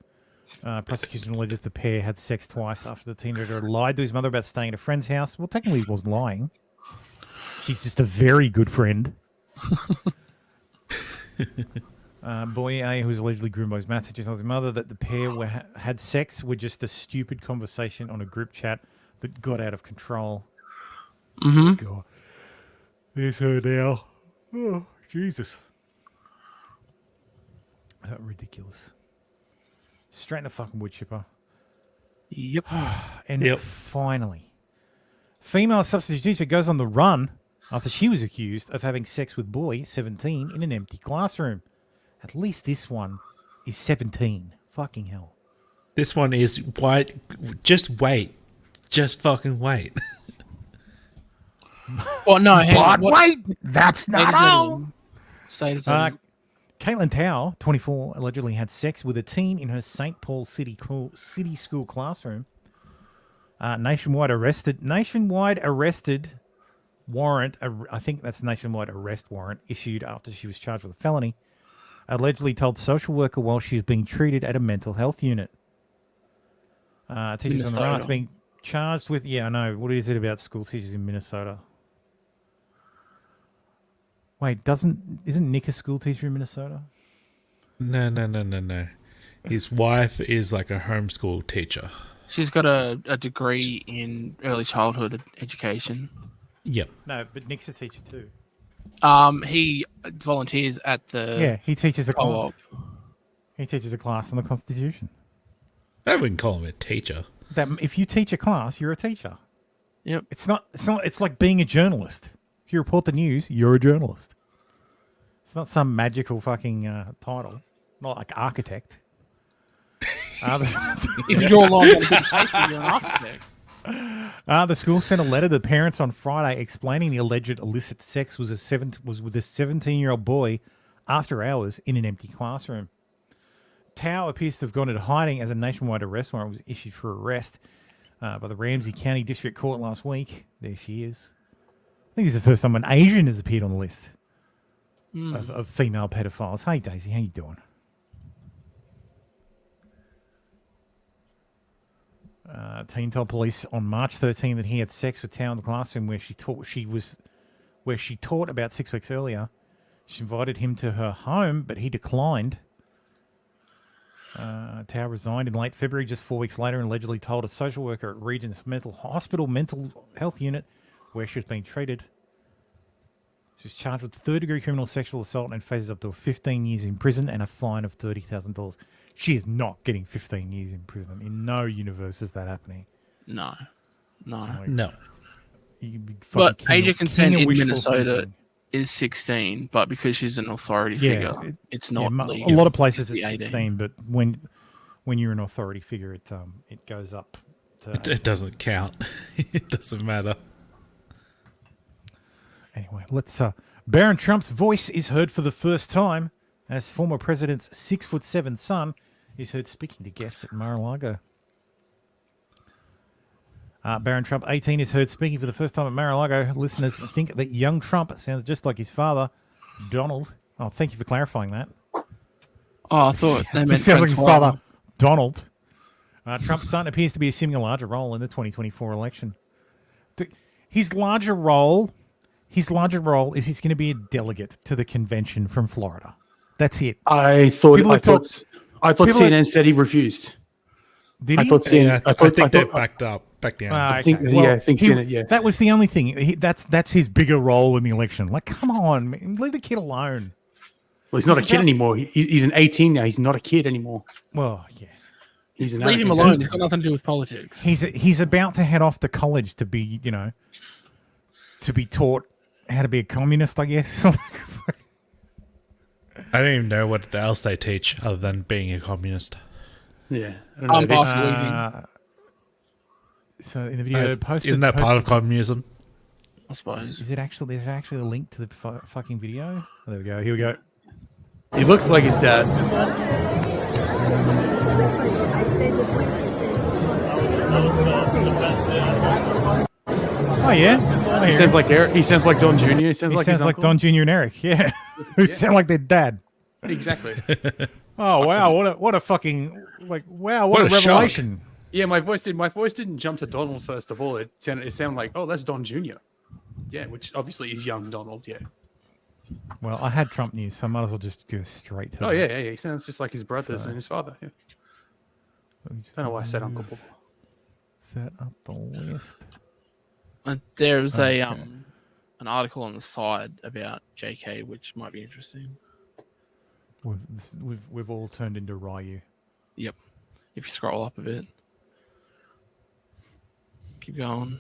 Speaker 4: Prosecution alleges the pair had sex twice after the teenager lied to his mother about staying at a friend's house. Well, technically he wasn't lying. She's just a very good friend. Boy A, who was allegedly groomed by his math teacher, tells his mother that the pair had sex with just a stupid conversation on a group chat that got out of control.
Speaker 6: Mm-hmm.
Speaker 4: God. There's her now. Oh, Jesus. Ridiculous. Straight in the fucking wood chipper.
Speaker 6: Yep.
Speaker 4: And finally, Female substitute teacher goes on the run after she was accused of having sex with boy 17 in an empty classroom. At least this one is 17. Fucking hell.
Speaker 5: This one is white. Just wait. Just fucking wait.
Speaker 6: Well, no, hang on.
Speaker 4: Wait, that's not all.
Speaker 6: Say this again.
Speaker 4: Caitlin Tao, 24, allegedly had sex with a teen in her St. Paul City School classroom. Nationwide arrested warrant. I think that's nationwide arrest warrant issued after she was charged with a felony. Allegedly told social worker while she was being treated at a mental health unit. Teachers on the run being charged with. Yeah, I know. What is it about school teachers in Minnesota? Wait, isn't Nick a school teacher in Minnesota?
Speaker 5: No. His wife is like a homeschool teacher.
Speaker 6: She's got a degree in early childhood education.
Speaker 5: Yep.
Speaker 4: No, but Nick's a teacher too.
Speaker 6: He volunteers at the.
Speaker 4: Yeah, he teaches a
Speaker 6: co-op.
Speaker 4: class. He teaches a class on the Constitution.
Speaker 5: I wouldn't call him a teacher.
Speaker 4: That if you teach a class, you're a teacher.
Speaker 6: Yep.
Speaker 4: It's not. It's like being a journalist. If you report the news, you're a journalist. It's not some magical fucking title. Not like architect.
Speaker 6: If you draw a line on a big paper, you're an architect.
Speaker 4: The school sent a letter to the parents on Friday explaining the alleged illicit sex was with a 17-year-old boy after hours in an empty classroom. Tao appears to have gone into hiding as a nationwide arrest warrant was issued for arrest by the Ramsey County District Court last week. There she is. I think this is the first time an Asian has appeared on the list of female pedophiles. Hey, Daisy, how you doing? Teen told police on March 13 that he had sex with Tao in the classroom where she taught about 6 weeks earlier. She invited him to her home, but he declined. Tao resigned in late February, just 4 weeks later, and allegedly told a social worker at Regent's Mental Health Unit where she was being treated. She was charged with third-degree criminal sexual assault and faces up to 15 years in prison and a fine of $30,000. She is not getting 15 years in prison. In no universe is that happening.
Speaker 6: No.
Speaker 4: But
Speaker 6: age of consent in Minnesota is 16, but because she's an authority figure, it's not legal.
Speaker 4: A lot of places it's 16, but when you're an authority figure, it goes up to...
Speaker 5: It doesn't count. It doesn't matter.
Speaker 4: Anyway, let's... Barron Trump's voice is heard for the first time as former president's 6'7" son is heard speaking to guests at Mar-a-Lago. Barron Trump, 18, is heard speaking for the first time at Mar-a-Lago. Listeners think that young Trump sounds just like his father, Donald. Oh, thank you for clarifying that.
Speaker 6: Oh, I thought they meant
Speaker 4: sounds like his father, Donald. Trump's son appears to be assuming a larger role in the 2024 election. His larger role is he's going to be a delegate to the convention from Florida. That's it.
Speaker 3: I thought CNN said he refused.
Speaker 4: Did he?
Speaker 5: I think they backed down.
Speaker 3: I think CNN. Yeah,
Speaker 4: that was the only thing. That's his bigger role in the election. Like, come on, man, leave the kid alone.
Speaker 3: Well, he's not a kid anymore. He's an 18 now. He's not a kid anymore.
Speaker 4: Well, yeah.
Speaker 6: Leave him alone. He's got nothing to do with politics.
Speaker 4: He's about to head off to college to be, to be taught how to be a communist, I guess.
Speaker 5: I don't even know what else they teach other than being a communist.
Speaker 3: Yeah. I don't know.
Speaker 4: So in the video,
Speaker 5: isn't that part of communism?
Speaker 6: I suppose.
Speaker 4: Is it actually? There's actually a link to the fucking video. Oh, there we go. Here we go.
Speaker 3: He looks like his dad.
Speaker 4: Oh yeah.
Speaker 3: He sounds like Eric. He sounds like Don Jr. He sounds
Speaker 4: like Don Jr. and Eric. Yeah. Who sound like their dad.
Speaker 3: Exactly.
Speaker 4: Oh wow! What a fucking what a revelation!
Speaker 3: Shock. Yeah, my voice didn't jump to Donald first of all. It sounded like, oh, that's Don Jr. Yeah, which obviously is young Donald. Yeah.
Speaker 4: Well, I had Trump news, so I might as well just go straight to.
Speaker 3: Oh yeah. He sounds just like his brothers and his father. Yeah. Don't know why I said Uncle Bob.
Speaker 4: Set up the list.
Speaker 6: There's an article on the side about JK, which might be interesting.
Speaker 4: We've all turned into Ryu.
Speaker 6: Yep. If you scroll up a bit. Keep going.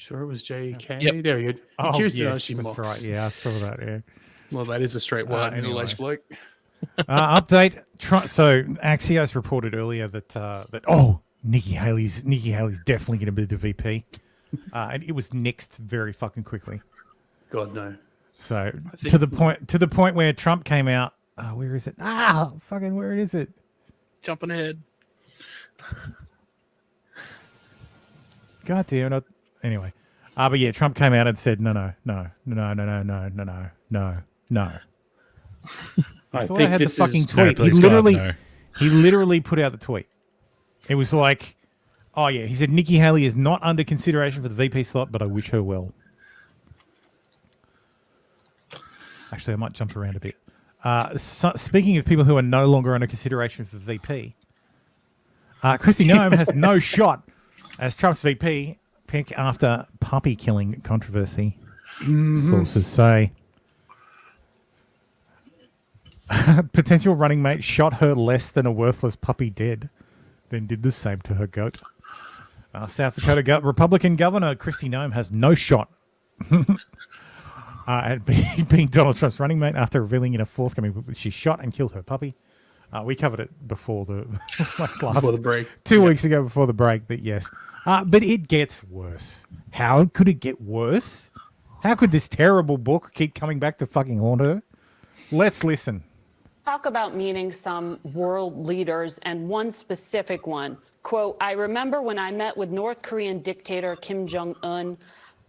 Speaker 3: Sure, it was JK.
Speaker 6: Yep.
Speaker 3: There you go.
Speaker 4: Oh,
Speaker 3: Accused
Speaker 4: yes,
Speaker 3: she
Speaker 4: that's
Speaker 3: mocks.
Speaker 4: right. Yeah, I saw that. Yeah.
Speaker 3: Well, that is a straight white middle-aged bloke.
Speaker 4: Update. So Axios reported earlier that Nikki Haley's definitely going to be the VP, and it was nixed very fucking quickly.
Speaker 3: God no.
Speaker 4: So to the point where Trump came out. Where is it? Where is it?
Speaker 6: Jumping ahead.
Speaker 4: God damn it. Anyway. But yeah, Trump came out and said, no. I thought I had the fucking tweet. He literally put out the tweet. It was like, oh yeah, he said Nikki Haley is not under consideration for the VP slot, but I wish her well. Actually, I might jump around a bit. Speaking of people who are no longer under consideration for VP, Kristi Noem has no shot as Trump's VP pick after puppy killing controversy. Sources say. Potential running mate shot her less than a worthless puppy dead, then did the same to her goat. South Dakota Republican Governor Kristi Noem has no shot at being Donald Trump's running mate after revealing in a forthcoming book that she shot and killed her puppy. We covered it before the
Speaker 3: before the break.
Speaker 4: 2 weeks ago before the break. That yes, but it gets worse. How could it get worse? How could this terrible book keep coming back to fucking haunt her? Let's listen.
Speaker 13: Talk about meeting some world leaders, and one specific one. Quote, I remember when I met with North Korean dictator Kim Jong-un,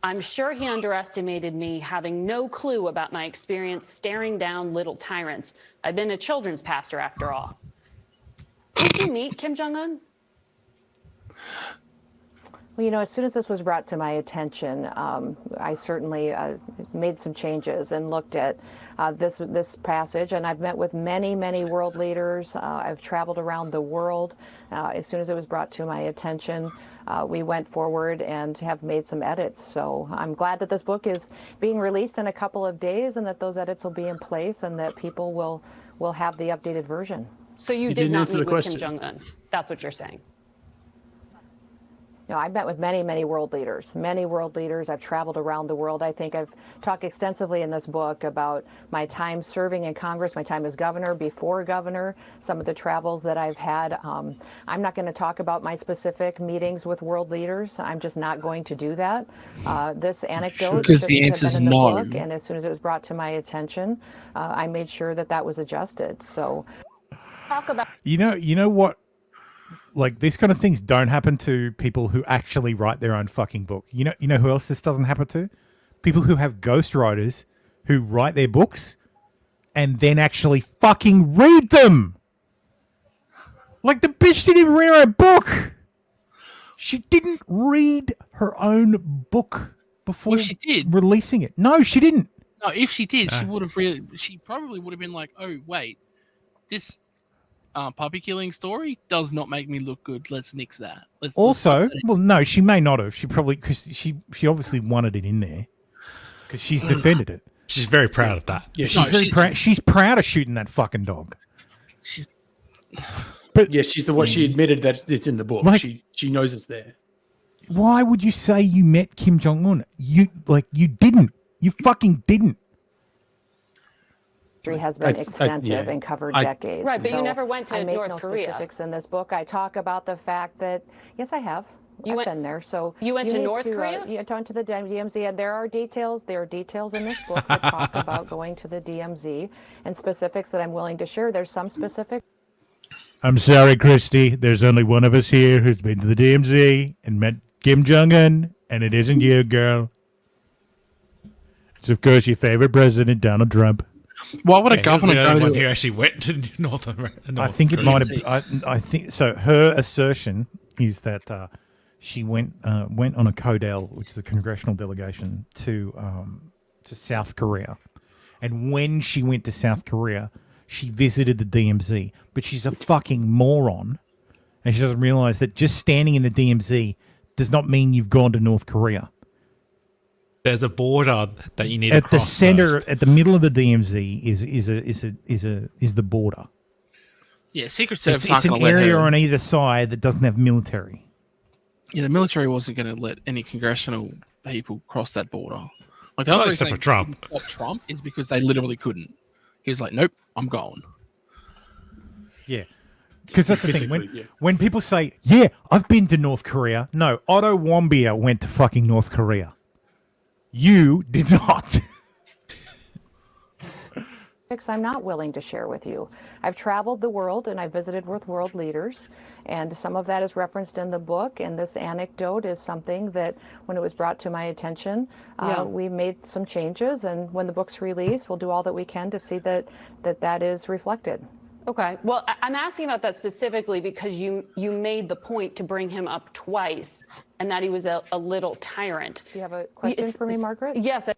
Speaker 13: I'm sure he underestimated me, having no clue about my experience staring down little tyrants. I've been a children's pastor after all. Did you meet Kim Jong-un?
Speaker 8: Well, as soon as this was brought to my attention, I certainly made some changes and looked at this passage. And I've met with many, many world leaders. I've traveled around the world. As soon as it was brought to my attention, we went forward and have made some edits. So I'm glad that this book is being released in a couple of days and that those edits will be in place and that people will have the updated version.
Speaker 13: So you did not meet with Kim Jong-un. That's what you're saying.
Speaker 8: I've met with many, many world leaders. I've traveled around the world. I think I've talked extensively in this book about my time serving in Congress, my time as governor, before governor, some of the travels that I've had. I'm not going to talk about my specific meetings with world leaders. I'm just not going to do that. This anecdote
Speaker 6: because the answer is no.
Speaker 8: Book, and as soon as it was brought to my attention, I made sure that was adjusted. So,
Speaker 13: talk about.
Speaker 4: You know what? Like, these kind of things don't happen to people who actually write their own fucking book. You know who else this doesn't happen to? People who have ghostwriters who write their books and then actually fucking read them. Like, the bitch didn't even read her own book. She didn't read her own book before
Speaker 6: she did.
Speaker 4: Releasing it. No, she didn't.
Speaker 6: No, if she did, she probably would have been like, oh, wait, this puppy killing story does not make me look good. Let's nix that. No, she may not have. She probably, because she obviously wanted it in there because she's defended it.
Speaker 5: She's very proud of that.
Speaker 4: Yeah, she's proud of shooting that fucking dog.
Speaker 3: But yeah, she's the one. She admitted that it's in the book. Like, she knows it's there.
Speaker 4: Why would you say you met Kim Jong-un? You didn't. You fucking didn't.
Speaker 8: Has been extensive and covered decades.
Speaker 13: Right, but you never went to North Korea.
Speaker 8: Specifics in this book. I talk about the fact that, yes, I have. I've been there. So
Speaker 13: you went to North Korea?
Speaker 8: You went to the DMZ, and there are details in this book that talk about going to the DMZ and specifics that I'm willing to share. There's some specific.
Speaker 4: I'm sorry, Kristi. There's only one of us here who's been to the DMZ and met Kim Jong-un, and it isn't you, girl. It's, of course, your favorite president, Donald Trump.
Speaker 6: Why would a governor go to?
Speaker 5: One who actually went to North America.
Speaker 4: I think it might have. I think so. Her assertion is that she went on a CODEL, which is a congressional delegation, to South Korea, and when she went to South Korea, she visited the DMZ. But she's a fucking moron, and she doesn't realize that just standing in the DMZ does not mean you've gone to North Korea.
Speaker 5: There's a border that you need
Speaker 4: at
Speaker 5: to cross
Speaker 4: the center,
Speaker 5: first.
Speaker 4: at the middle of the DMZ is the border.
Speaker 6: Yeah, Secret Service.
Speaker 4: It's an area on either side that doesn't have military.
Speaker 6: Yeah, the military wasn't going to let any congressional people cross that border. Like the only reason
Speaker 5: except for Trump.
Speaker 6: Stop Trump is because they literally couldn't. He was like, "Nope, I'm going."
Speaker 4: Yeah. Because that's the thing. When people say, "Yeah, I've been to North Korea," no, Otto Warmbier went to fucking North Korea. You did not.
Speaker 14: I'm not willing to share with you. I've traveled the world and I've visited with world leaders, and some of that is referenced in the book, and this anecdote is something that when it was brought to my attention, we made some changes, and when the book's released, we'll do all that we can to see that is reflected.
Speaker 13: Okay. Well, I'm asking about that specifically because you made the point to bring him up twice and that he was a little tyrant.
Speaker 14: Do you have a question for me, Margaret?
Speaker 13: Yes.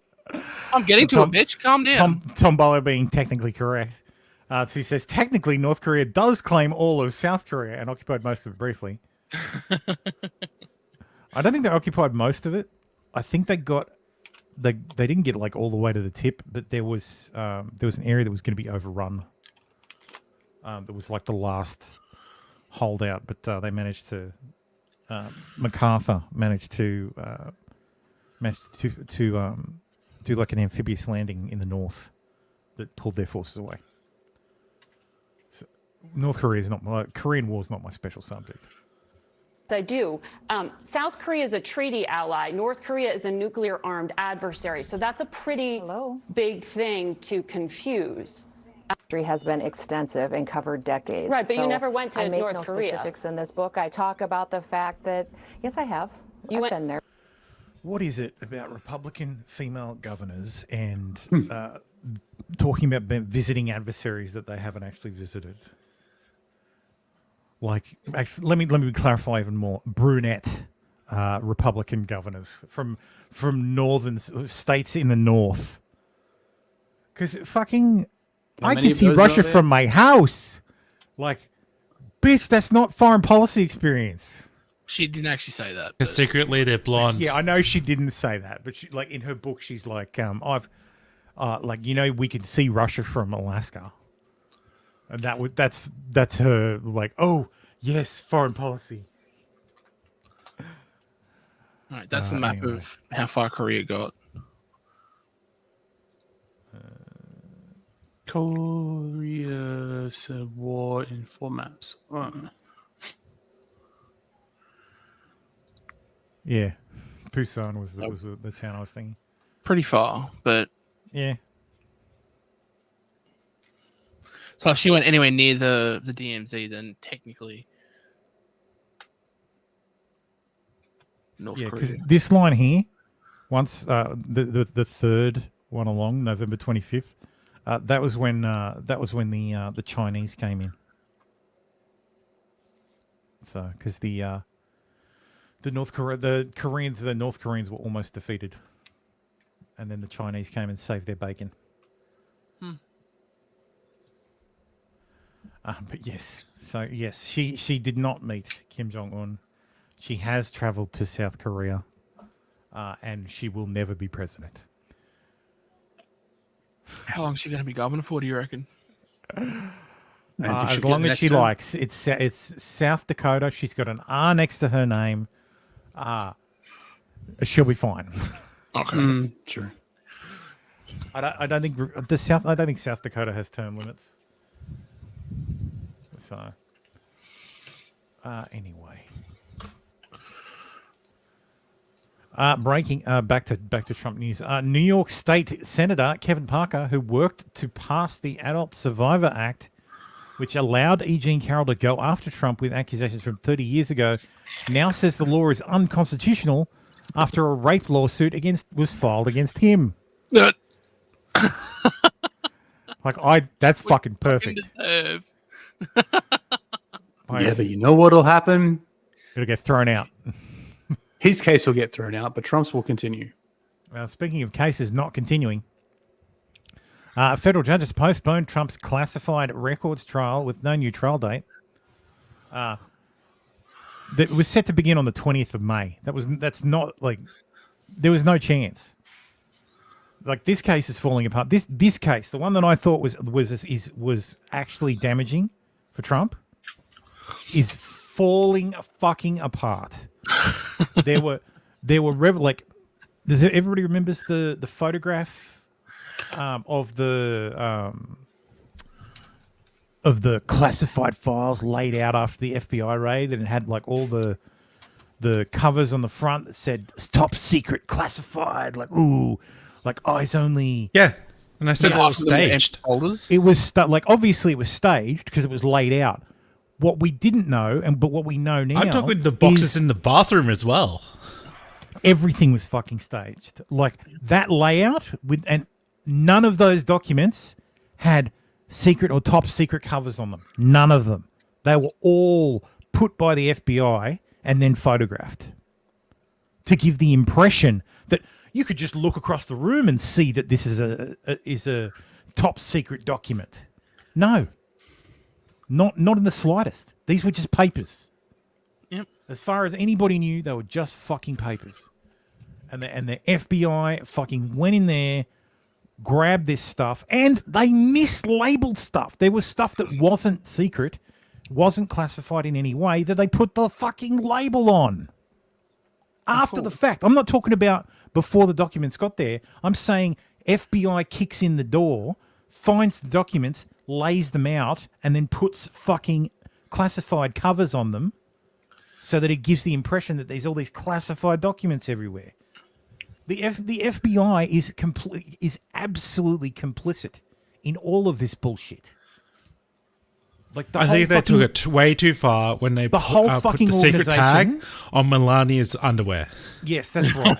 Speaker 6: I'm getting to a bitch. Calm down.
Speaker 4: Tom Bolo being technically correct. So he says, technically, North Korea does claim all of South Korea and occupied most of it briefly. I don't think they occupied most of it. I think they didn't get like all the way to the tip, but there was an area that was going to be overrun. That was like the last holdout, but they managed to. MacArthur managed to do like an amphibious landing in the north that pulled their forces away. So North Korea is not Korean War is not my special subject.
Speaker 13: I do. South Korea is a treaty ally. North Korea is a nuclear armed adversary. So that's a pretty big thing to confuse.
Speaker 14: History has been extensive and covered decades.
Speaker 13: Right, but you never went to North Korea.
Speaker 14: Specifics in this book. I talk about the fact that, yes, I have. I've been there.
Speaker 4: What is it about Republican female governors and talking about visiting adversaries that they haven't actually visited? Like, actually, let me clarify even more. Brunette Republican governors from northern states in the north. Because fucking, I can see Russia from my house. Like, bitch, that's not foreign policy experience.
Speaker 6: She didn't actually say that.
Speaker 5: Because secretly they're blonde.
Speaker 4: Yeah, I know she didn't say that, but she, like in her book, she's like, we can see Russia from Alaska, and that's her like, oh yes, foreign policy.
Speaker 6: All right, that's the map of how far Korea got.
Speaker 3: Korea war in 4 maps.
Speaker 4: Yeah, Busan was the town I was thinking.
Speaker 6: Pretty far, but
Speaker 4: yeah.
Speaker 6: So if she went anywhere near the DMZ, then technically North Korea.
Speaker 4: Because this line here, once the third one along November 25th, that was when the Chinese came in. So because the North Koreans were almost defeated, and then the Chinese came and saved their bacon. But yes, so yes, she did not meet Kim Jong-un. She has traveled to South Korea, and she will never be president.
Speaker 6: How long is she going to be governor for, do you reckon?
Speaker 4: As long as she likes. It's South Dakota. She's got an R next to her name. She'll be fine.
Speaker 6: Okay,
Speaker 3: sure.
Speaker 4: I don't think South Dakota has term limits. So, anyway, breaking back to Trump news. New York State Senator Kevin Parker, who worked to pass the Adult Survivor Act, which allowed E. Jean Carroll to go after Trump with accusations from 30 years ago, now says the law is unconstitutional after a rape lawsuit was filed against him. That's fucking perfect.
Speaker 3: Yeah, but you know what'll happen?
Speaker 4: It'll get thrown out.
Speaker 3: His case will get thrown out, but Trump's will continue.
Speaker 4: Speaking of cases not continuing, a federal judge has postponed Trump's classified records trial with no new trial date. That was set to begin on the 20th of May. That's not like there was no chance. Like this case is falling apart. This case, the one that I thought was actually damaging for Trump, is falling fucking apart. There were Does everybody remembers the photograph of the classified files laid out after the FBI raid, and it had like all the covers on the front that said top secret classified, like ooh, like eyes only.
Speaker 5: Yeah, and I said that was staged.
Speaker 4: It was like obviously it was staged because it was laid out. What we didn't know, but what we know now,
Speaker 5: I'm talking the boxes in the bathroom as well.
Speaker 4: Everything was fucking staged. Like that layout and none of those documents had secret or top secret covers on them. None of them. They were all put by the FBI and then photographed to give the impression that you could just look across the room and see that this is a top secret document. No, not in the slightest. These were just papers.
Speaker 6: Yep.
Speaker 4: As far as anybody knew, they were just fucking papers. And the FBI fucking went in there, grabbed this stuff, and they mislabeled stuff. There was stuff that wasn't secret, wasn't classified in any way, that they put the fucking label on. After the fact. I'm not talking about before the documents got there. I'm saying FBI kicks in the door, finds the documents, lays them out, and then puts fucking classified covers on them so that it gives the impression that there's all these classified documents everywhere. The FBI is absolutely complicit in all of this bullshit. Like
Speaker 5: I think they took it way too far when they put the secret tag on Melania's underwear.
Speaker 4: Yes, that's right.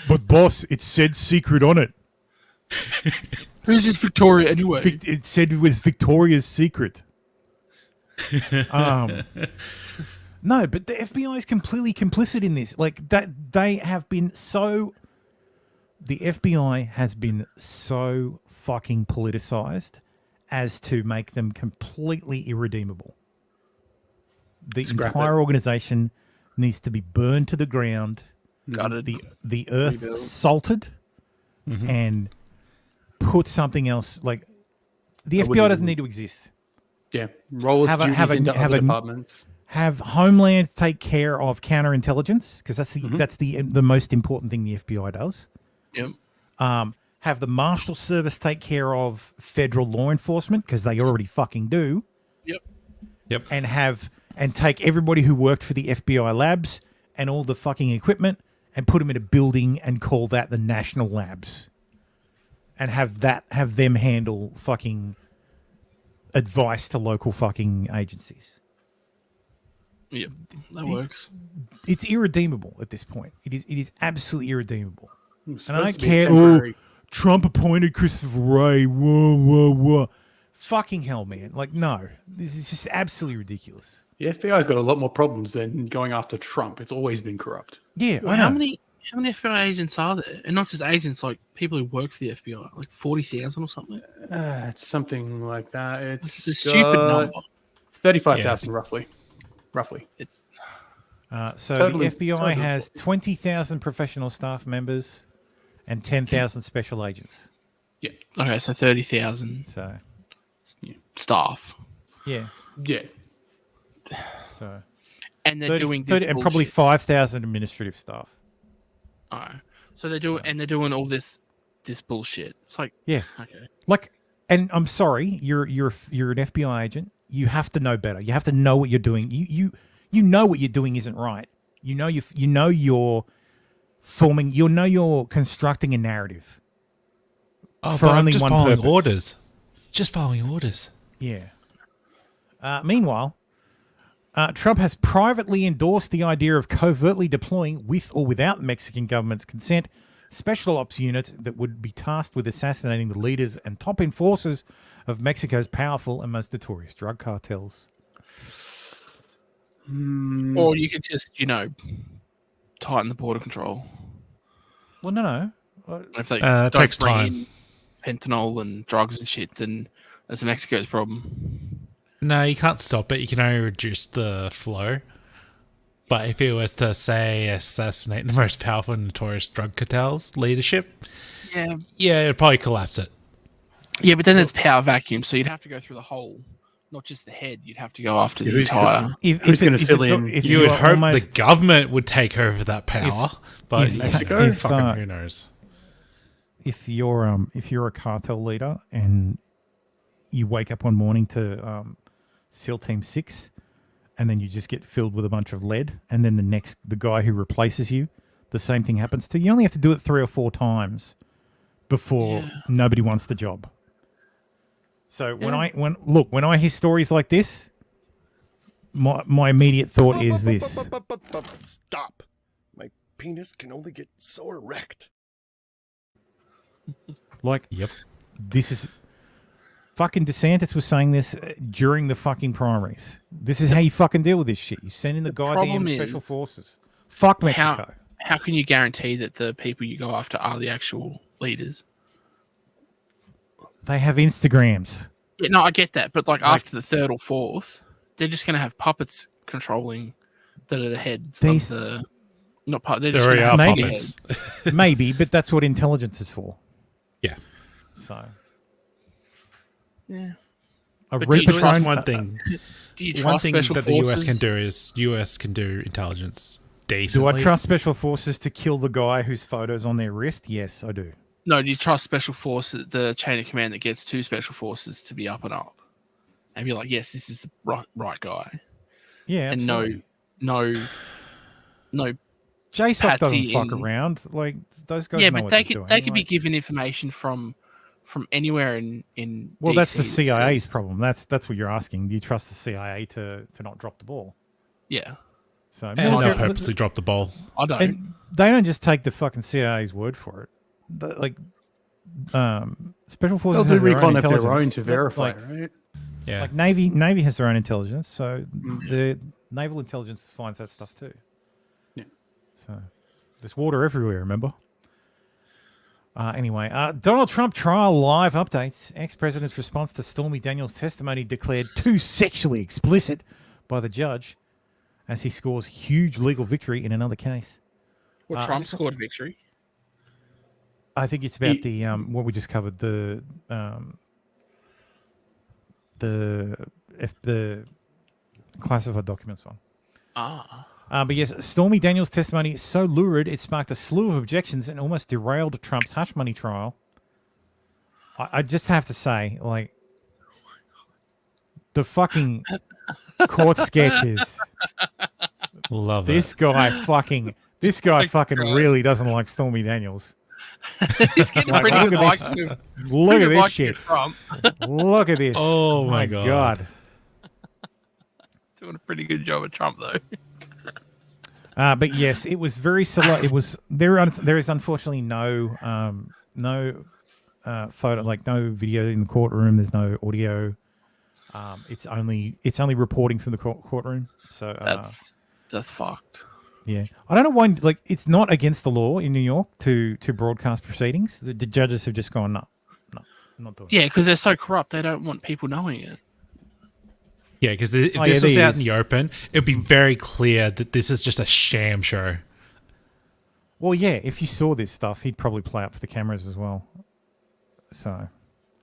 Speaker 4: But boss, it said secret on it.
Speaker 6: Who's this Victoria anyway?
Speaker 4: It said it was Victoria's secret. No, but the FBI is completely complicit in this. Like that, the FBI has been so fucking politicized as to make them completely irredeemable. The entire organization needs to be burned to the ground. The earth salted and put something else. Like the FBI doesn't need to exist.
Speaker 3: Yeah, roll its duties into other departments.
Speaker 4: Have Homeland take care of counterintelligence because that's the most important thing the FBI does.
Speaker 6: Yep.
Speaker 4: Have the Marshal Service take care of federal law enforcement because they already fucking do.
Speaker 6: Yep.
Speaker 4: And take everybody who worked for the FBI labs and all the fucking equipment and put them in a building and call that the National Labs. And have them handle fucking advice to local fucking agencies.
Speaker 6: Yep, that works.
Speaker 4: It's irredeemable at this point. It is absolutely irredeemable. And I don't
Speaker 3: care.
Speaker 4: Trump appointed Christopher Wray. Whoa. Fucking hell, man. Like, no. This is just absolutely ridiculous.
Speaker 3: The FBI's got a lot more problems than going after Trump. It's always been corrupt.
Speaker 4: Yeah,
Speaker 6: well,
Speaker 4: I know.
Speaker 6: How many FBI agents are there? And not just agents, like people who work for the FBI, like 40,000 or something?
Speaker 3: It's something like that. It's
Speaker 6: a stupid number.
Speaker 3: 35,000 roughly.
Speaker 4: So
Speaker 3: Totally-
Speaker 4: the FBI has 20,000 professional staff members and 10,000 special agents.
Speaker 3: Yeah.
Speaker 6: Okay, so 30,000
Speaker 4: So,
Speaker 6: staff.
Speaker 4: yeah.
Speaker 3: Yeah.
Speaker 4: So,
Speaker 6: And they're doing this
Speaker 4: and probably
Speaker 6: bullshit.
Speaker 4: 5,000 administrative staff.
Speaker 6: Alright. So they're doing all this bullshit. It's like,
Speaker 4: Yeah.
Speaker 6: okay.
Speaker 4: Like, and I'm sorry, you're an FBI agent. You have to know better. You have to know what you're doing. You know what you're doing isn't right. You know you're constructing a narrative.
Speaker 5: Oh,
Speaker 4: for
Speaker 5: but
Speaker 4: only
Speaker 5: I'm just
Speaker 4: one
Speaker 5: following
Speaker 4: purpose.
Speaker 5: orders. Just following orders.
Speaker 4: Yeah. Meanwhile, Trump has privately endorsed the idea of covertly deploying, with or without the Mexican government's consent, special ops units that would be tasked with assassinating the leaders and top enforcers of Mexico's powerful and most notorious drug cartels.
Speaker 6: Or you could just, tighten the border control.
Speaker 4: Well, no.
Speaker 6: If they
Speaker 5: it
Speaker 6: don't
Speaker 5: takes
Speaker 6: bring
Speaker 5: time.
Speaker 6: in fentanyl and drugs and shit, then that's Mexico's problem.
Speaker 5: No, you can't stop it. You can only reduce the flow. But if it was to, say, assassinate the most powerful and notorious drug cartels leadership,
Speaker 6: Yeah,
Speaker 5: it'd probably collapse it.
Speaker 6: Yeah, but then there's power vacuum, so you'd have to go through the whole not just the head. You'd have to go after the
Speaker 3: Who's
Speaker 6: entire.
Speaker 3: Who's going to fill in?
Speaker 5: You would hope the government would take over that power, but
Speaker 3: Mexico,
Speaker 5: who knows?
Speaker 4: If you're a cartel leader and you wake up one morning to SEAL Team 6, and then you just get filled with a bunch of lead, and then the guy who replaces you, the same thing happens to you. You only have to do it 3 or 4 times before nobody wants the job. So when I hear stories like this, my immediate thought is this:
Speaker 15: stop! My penis can only get so erect.
Speaker 4: This is fucking DeSantis was saying this during the fucking primaries. This is how you fucking deal with this shit. You send in the goddamn special forces. Fuck Mexico.
Speaker 6: How can you guarantee that the people you go after are the actual leaders?
Speaker 4: They have Instagrams.
Speaker 6: Yeah, no, I get that, but after the 3rd or 4th, they're just going to have puppets controlling that are the heads of the. Not puppets. They're just going to have puppets.
Speaker 4: Maybe, but that's what intelligence is for.
Speaker 5: Yeah.
Speaker 4: So.
Speaker 6: Yeah.
Speaker 5: One thing.
Speaker 6: Do you trust special
Speaker 5: that
Speaker 6: forces?
Speaker 5: the US can do is US can do intelligence decently.
Speaker 4: Do I trust special forces to kill the guy whose photo's on their wrist? Yes, I do.
Speaker 6: No, do you trust special forces, the chain of command that gets to special forces to be up and up? And be like, yes, this is the right guy.
Speaker 4: Yeah, absolutely.
Speaker 6: And no
Speaker 4: JSOC doesn't fuck around. Like, those guys know what they're doing.
Speaker 6: They could be given information from anywhere in
Speaker 4: Well,
Speaker 6: DC,
Speaker 4: that's the CIA's problem. That's what you're asking. Do you trust the CIA to not drop the ball?
Speaker 6: Yeah.
Speaker 4: So
Speaker 5: and they'll purposely drop the ball.
Speaker 6: I don't.
Speaker 4: And they don't just take the fucking CIA's word for it. Special forces
Speaker 3: they'll do
Speaker 4: has
Speaker 3: recon of
Speaker 4: their
Speaker 3: their own to verify, right?
Speaker 5: Yeah.
Speaker 4: Like Navy has their own intelligence, so the naval intelligence finds that stuff too.
Speaker 3: Yeah.
Speaker 4: So there's water everywhere. Remember. Anyway, Donald Trump trial live updates. Ex-president's response to Stormy Daniels' testimony declared too sexually explicit by the judge, as he scores huge legal victory in another case.
Speaker 6: Well, Trump scored victory.
Speaker 4: I think it's about the what we just covered, the classified documents one. But yes, Stormy Daniels' testimony is so lurid, it sparked a slew of objections and almost derailed Trump's hush money trial. I just have to say, like, the fucking court sketches.
Speaker 5: Love
Speaker 4: this
Speaker 5: it.
Speaker 4: This guy fucking really doesn't like Stormy Daniels.
Speaker 6: He's getting pretty good like to.
Speaker 4: Look at this shit. Look at this.
Speaker 5: Oh my god.
Speaker 6: Doing a pretty good job at Trump though.
Speaker 4: But yes, it was very select. It was there is unfortunately no photo, like no video in the courtroom. There's no audio. It's only reporting from the courtroom. So
Speaker 6: that's fucked.
Speaker 4: Yeah, I don't know why. Like, it's not against the law in New York to broadcast proceedings. The judges have just gone, no, I'm not doing it.
Speaker 6: Yeah, because they're so corrupt, they don't want people knowing it.
Speaker 5: Yeah, because if this was out in the open, it'd be very clear that this is just a sham show.
Speaker 4: Well, yeah, if you saw this stuff, he'd probably play up for the cameras as well. So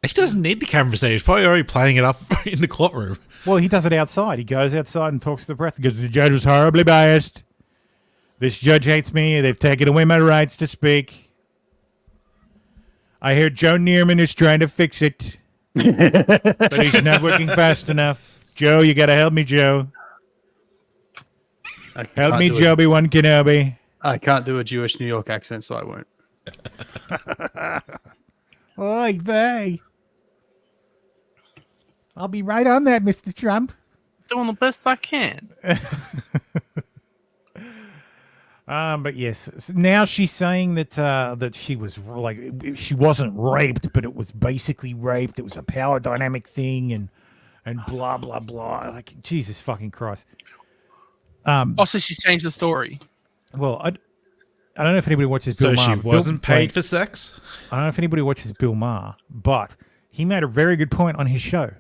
Speaker 5: he doesn't need the cameras there. He's probably already playing it up in the courtroom.
Speaker 4: Well, he does it outside. He goes outside and talks to the press because the judge was horribly biased. This judge hates me. They've taken away my rights to speak. I hear Joe Neerman is trying to fix it, but he's not working fast enough. Joe, you got to help me, Joe. Help me, Joby-Wan Kenobi.
Speaker 3: I can't do a Jewish New York accent, so I won't.
Speaker 4: Oy vey. I'll be right on that, Mr. Trump.
Speaker 6: Doing the best I can.
Speaker 4: But yes, now she's saying that she was like, she wasn't raped, but it was basically raped. It was a power dynamic thing, and blah blah blah. Like, Jesus fucking Christ.
Speaker 6: Also, she's changed the story.
Speaker 4: Well, I don't know if anybody watches Bill Maher.
Speaker 5: So she wasn't paid for sex?
Speaker 4: I don't know if anybody watches Bill Maher, but he made a very good point on his show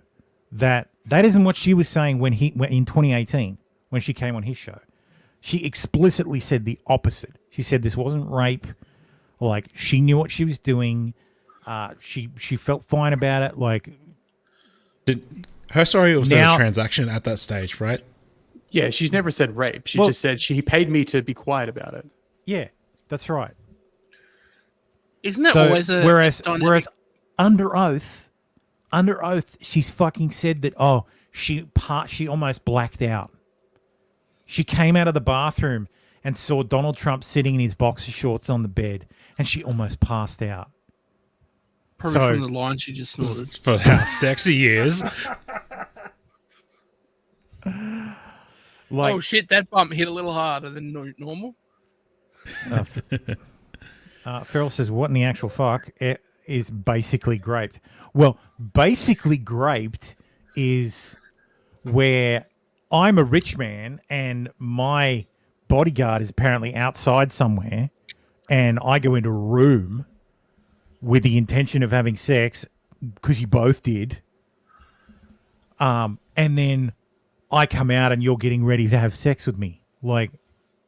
Speaker 4: that isn't what she was saying when in 2018 when she came on his show. She explicitly said the opposite. She said this wasn't rape. Like, she knew what she was doing. She felt fine about it. Like,
Speaker 5: Her story was
Speaker 4: Now-
Speaker 5: a transaction at that stage, right?
Speaker 3: Yeah, she's never said rape. She just said she paid me to be quiet about it.
Speaker 4: Yeah, that's right.
Speaker 6: Isn't that always a
Speaker 4: whereas
Speaker 6: dynamic?
Speaker 4: under oath, she's fucking said that she almost blacked out. She came out of the bathroom and saw Donald Trump sitting in his boxer shorts on the bed, and she almost passed out.
Speaker 6: Probably from the line she just snorted.
Speaker 5: For how sexy he is.
Speaker 6: Oh shit, that bump hit a little harder than normal.
Speaker 4: Ferrell says, what in the actual fuck is basically graped? Well, basically graped is where I'm a rich man and my bodyguard is apparently outside somewhere, and I go into a room with the intention of having sex because you both did, and then I come out and you're getting ready to have sex with me. Like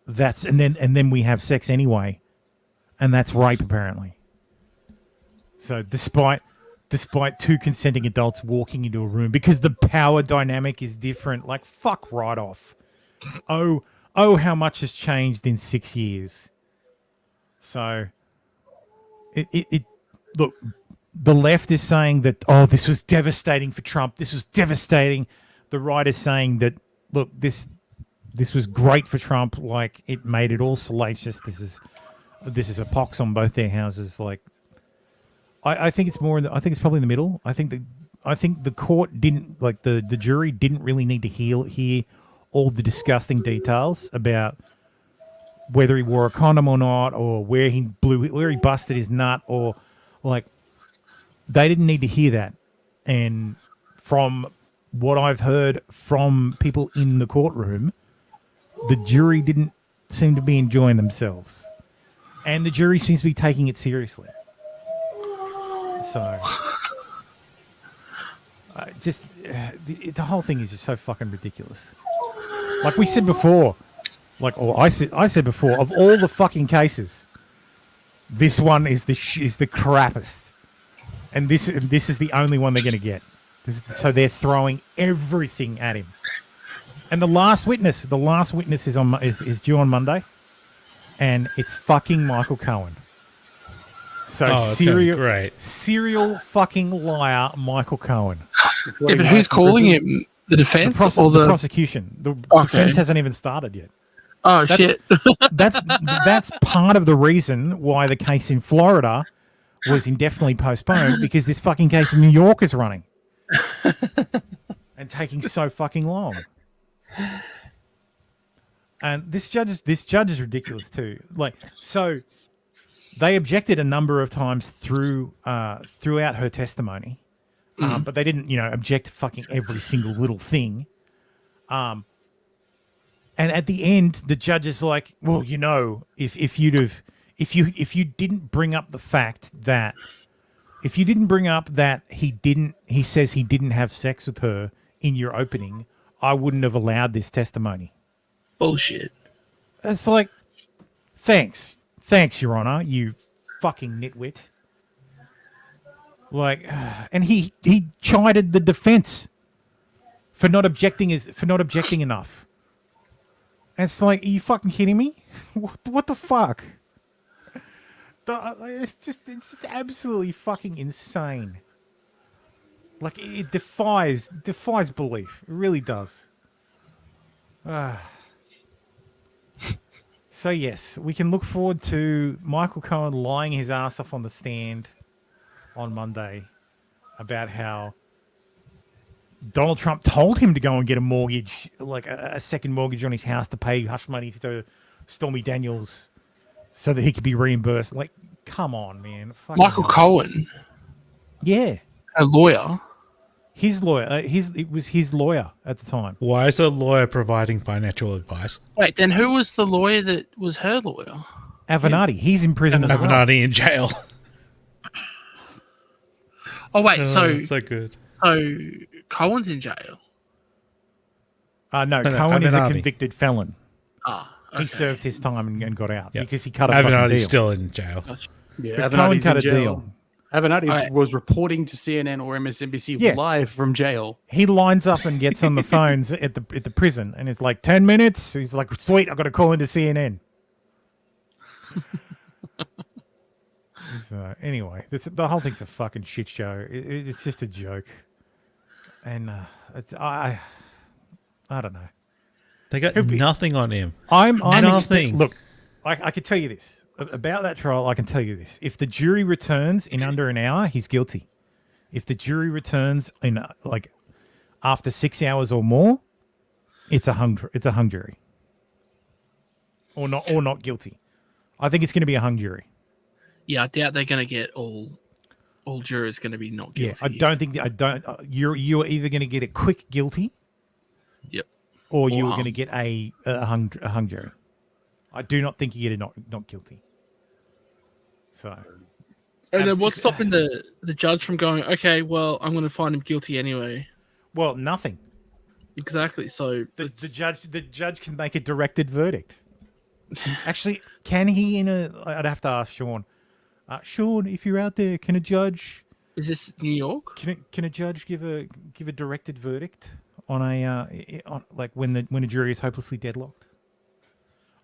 Speaker 4: that's and then we have sex anyway, and that's rape apparently. So despite two consenting adults walking into a room, because the power dynamic is different, like fuck right off. Oh, how much has changed in 6 years. So it look, the left is saying that, this was devastating for Trump. This was devastating. The right is saying that, look, this was great for Trump. Like, it made it all salacious. This is a pox on both their houses. Like, I think it's more. I think it's probably in the middle. I think the court didn't, like, the jury didn't really need to hear all the disgusting details about whether he wore a condom or not, or where he busted his nut, or like, they didn't need to hear that. And from what I've heard from people in the courtroom, the jury didn't seem to be enjoying themselves, and the jury seems to be taking it seriously. So, the whole thing is just so fucking ridiculous. Like we said before, I said before, of all the fucking cases, this one is the crappest, and this is the only one they're going to get. So they're throwing everything at him. And the last witness is due on Monday, and it's fucking Michael Cohen. So serial fucking liar, Michael Cohen.
Speaker 6: Yeah, but who's calling him? The defense or the
Speaker 4: prosecution? The defense hasn't even started yet.
Speaker 6: Oh, shit.
Speaker 4: That's part of the reason why the case in Florida was indefinitely postponed, because this fucking case in New York is running and taking so fucking long. And this judge is ridiculous too. Like, so they objected a number of times throughout her testimony, but they didn't, object to fucking every single little thing. And at the end, the judge is like, well, if you didn't bring up the fact that, if you didn't bring up that he says he didn't have sex with her in your opening, I wouldn't have allowed this testimony.
Speaker 6: Bullshit.
Speaker 4: It's like, thanks, Your Honor, you fucking nitwit. Like, and he chided the defense for not objecting enough. And it's like, are you fucking kidding me? What the fuck? It's just absolutely fucking insane. Like, it defies belief. It really does. So yes, we can look forward to Michael Cohen lying his ass off on the stand on Monday about how Donald Trump told him to go and get a mortgage, like a second mortgage on his house, to pay hush money to Stormy Daniels so that he could be reimbursed. Like, come on, man.
Speaker 6: Michael Cohen?
Speaker 4: Yeah.
Speaker 6: A lawyer?
Speaker 4: His lawyer. It was his lawyer at the time.
Speaker 5: Why is a lawyer providing financial advice?
Speaker 6: Wait, then who was the lawyer that was her lawyer?
Speaker 4: Avenatti. He's in prison.
Speaker 5: Avenatti in jail.
Speaker 6: Oh, wait, so
Speaker 5: good.
Speaker 6: So Cohen's in jail?
Speaker 4: No, Cohen is a convicted felon.
Speaker 6: Okay.
Speaker 4: He served his time and got out because he cut a
Speaker 5: Avenatti's
Speaker 4: fucking deal.
Speaker 5: Still in jail.
Speaker 3: Yeah,
Speaker 4: Cohen cut a deal.
Speaker 3: Avenatti was reporting to CNN or MSNBC live from jail.
Speaker 4: He lines up and gets on the phones at the prison, and it's like 10 minutes. He's like, "Sweet, I've got to call into CNN." So anyway, the whole thing's a fucking shit show. It's just a joke, and I don't know.
Speaker 5: They got nothing on him.
Speaker 4: I'm
Speaker 5: nothing.
Speaker 4: Look, I can tell you this about that trial. I can tell you this: if the jury returns in under an hour, he's guilty. If the jury returns in after 6 hours or more, it's a hung jury, or not guilty. I think it's going to be a hung jury.
Speaker 6: Yeah, I doubt they're going to get all jurors going to be not guilty.
Speaker 4: Yeah, You're either going to get a quick guilty.
Speaker 6: Yep.
Speaker 4: Or you were going to get a hung jury. I do not think you get a not guilty. So.
Speaker 6: And then what's stopping the judge from going, okay, well, I'm going to find him guilty anyway?
Speaker 4: Well, nothing.
Speaker 6: Exactly. So
Speaker 4: the judge can make a directed verdict. Actually, can he? I'd have to ask Sean. Sean, if you're out there, can a judge?
Speaker 6: Is this New York?
Speaker 4: Can a judge give a directed verdict on when a jury is hopelessly deadlocked?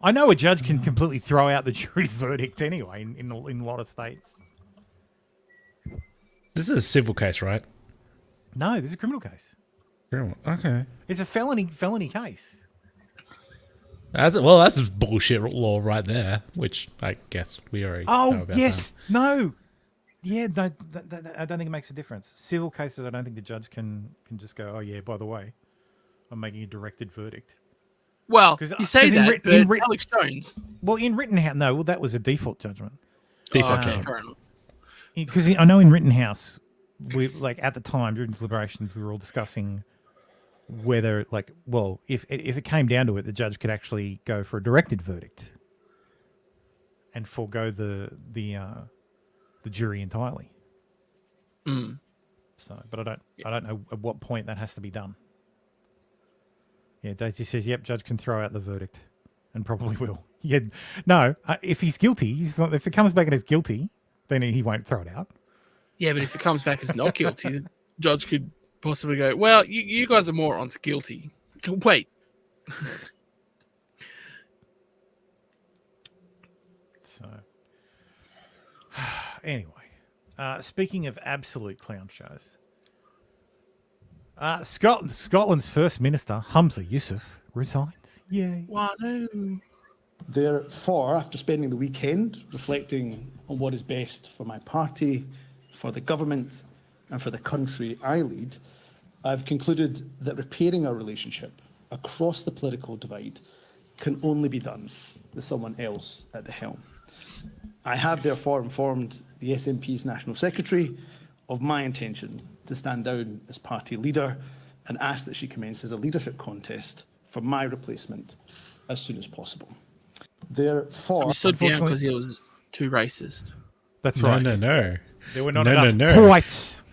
Speaker 4: I know a judge can completely throw out the jury's verdict anyway in a lot of states.
Speaker 5: This is a civil case, right?
Speaker 4: No, this is a criminal case.
Speaker 5: Criminal. Okay.
Speaker 4: It's a felony case.
Speaker 5: That's bullshit law right there, which I guess we already know about.
Speaker 4: Yes. That. No. Yeah, no, I don't think it makes a difference. Civil cases, I don't think the judge can just go, oh, yeah, by the way, I'm making a directed verdict.
Speaker 6: Well, you say that, but Alex Jones.
Speaker 4: Well, in Rittenhouse, no, well, that was a default judgment.
Speaker 6: Okay, fair enough.
Speaker 4: Because I know in Rittenhouse, at the time, during deliberations, we were all discussing whether, if it came down to it, the judge could actually go for a directed verdict and forego the jury entirely. So, but I don't know at what point that has to be done. Yeah, Daisy says, "Yep, judge can throw out the verdict, and probably will." Yeah, no, if he's guilty, if it comes back as guilty, then he won't throw it out.
Speaker 6: Yeah, but if it comes back as not guilty, the judge could possibly go, "Well, you guys are morons, guilty." Wait.
Speaker 4: So, anyway, speaking of absolute clown shows, Scotland's First Minister, Humza Yousaf, resigns. Yay.
Speaker 6: Wow.
Speaker 16: Therefore, after spending the weekend reflecting on what is best for my party, for the government, and for the country I lead, I've concluded that repairing our relationship across the political divide can only be done with someone else at the helm. I have therefore informed the SNP's National Secretary of my intention to stand down as party leader and ask that she commences a leadership contest for my replacement as soon as possible. Therefore,
Speaker 6: he stood down because he was too racist.
Speaker 4: That's right.
Speaker 5: No.
Speaker 4: There were not enough whites.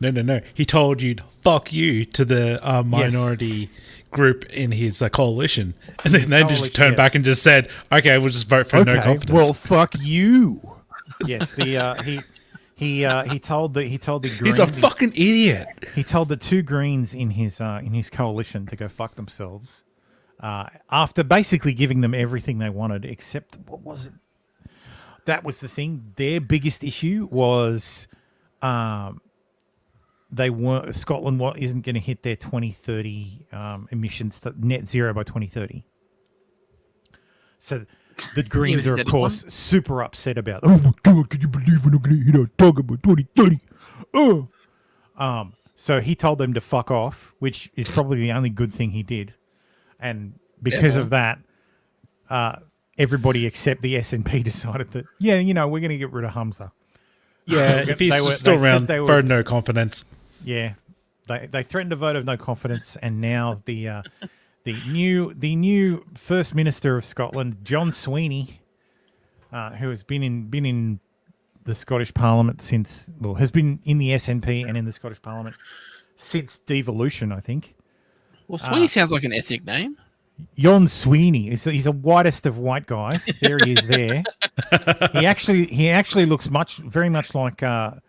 Speaker 5: No. He told you, fuck you, to the minority group in his coalition. And then they just turned back and just said, okay, we'll just vote for no confidence.
Speaker 4: Well, fuck you. Yes, he told the Greens.
Speaker 5: He's a fucking idiot.
Speaker 4: He told the two Greens in his coalition to go fuck themselves. After basically giving them everything they wanted, except, what was it? That was the thing. Their biggest issue was Scotland isn't going to hit their 2030 emissions net zero by 2030. So the Greens are, of course, super upset about, oh my God, can you believe we're not going to hit our target by 2030? So he told them to fuck off, which is probably the only good thing he did. And because of that, everybody except the SNP decided that, we're going to get rid of Humza.
Speaker 5: Yeah, if he's still around, vote no confidence.
Speaker 4: Yeah, they threatened a vote of no confidence, and now the new First Minister of Scotland, John Sweeney, who has been in the Scottish Parliament has been in the SNP and in the Scottish Parliament since devolution, I think.
Speaker 6: Well, Sweeney sounds like an ethnic name.
Speaker 4: Jon Sweeney he's the whitest of white guys. There he is. There, he actually looks very much like a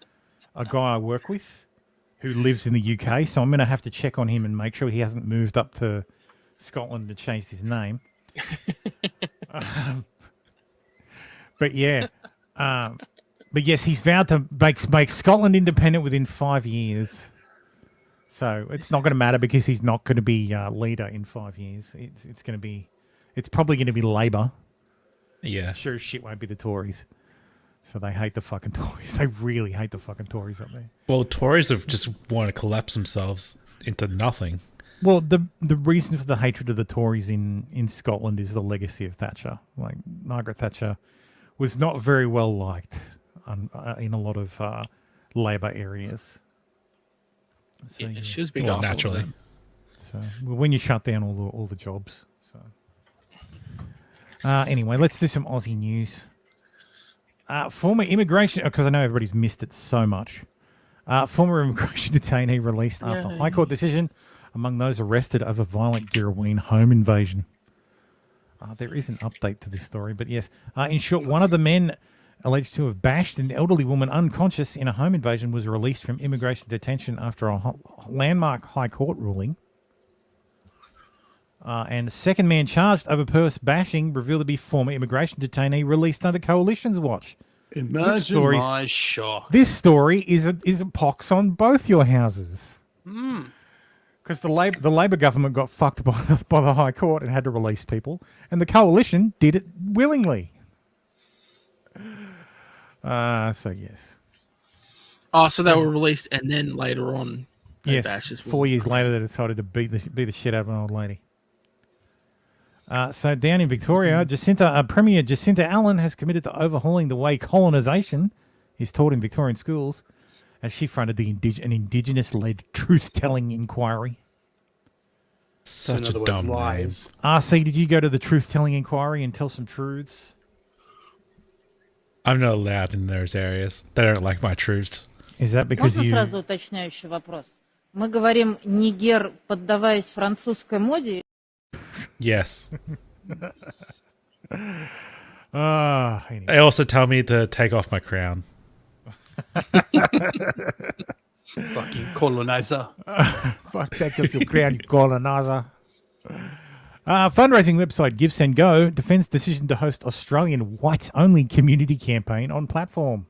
Speaker 4: guy I work with who lives in the UK. So I'm going to have to check on him and make sure he hasn't moved up to Scotland to change his name. But yeah, but yes, he's vowed to make Scotland independent within 5 years. So it's not going to matter because he's not going to be leader in 5 years. It's probably going to be Labour.
Speaker 5: Yeah.
Speaker 4: Sure as shit won't be the Tories. So they hate the fucking Tories. They really hate the fucking Tories up there.
Speaker 5: Well, Tories have just want to collapse themselves into nothing.
Speaker 4: Well, the reason for the hatred of the Tories in Scotland is the legacy of Thatcher. Like Margaret Thatcher was not very well liked in a lot of Labour areas. So,
Speaker 6: yeah, she was big naturally.
Speaker 4: So when you shut down all the jobs. So anyway, let's do some Aussie news. Former immigration, because I know everybody's missed it so much. Former immigration detainee released after High Court decision among those arrested over violent Girraween home invasion. There is an update to this story, but yes. In short, one of the men alleged to have bashed an elderly woman unconscious in a home invasion was released from immigration detention after a landmark High Court ruling. And the second man charged over purse bashing revealed to be former immigration detainee released under Coalition's watch.
Speaker 3: Imagine my shock.
Speaker 4: This story is a pox on both your houses. Because the Labor government got fucked by the High Court and had to release people, and the Coalition did it willingly. So yes.
Speaker 6: Oh, so they were released, and then later on,
Speaker 4: yes,
Speaker 6: bashes
Speaker 4: 4 years later, they decided to beat the shit out of an old lady. So down in Victoria, Premier Jacinta Allen has committed to overhauling the way colonisation is taught in Victorian schools, as she fronted an Indigenous-led truth-telling inquiry.
Speaker 5: Such a dumb name.
Speaker 4: RC, did you go to the truth-telling inquiry and tell some truths?
Speaker 5: I'm not allowed in those areas. They don't like my truths.
Speaker 4: Is that because
Speaker 10: Можно сразу уточняющий вопрос? Мы говорим «нигер», поддаваясь французской моде?
Speaker 5: Yes.
Speaker 4: Anyway.
Speaker 5: They also tell me to take off my crown.
Speaker 3: Fucking colonizer.
Speaker 4: Fuck, take off your crown, you colonizer. Fundraising website Give Send Go defends decision to host Australian whites-only community campaign on platform.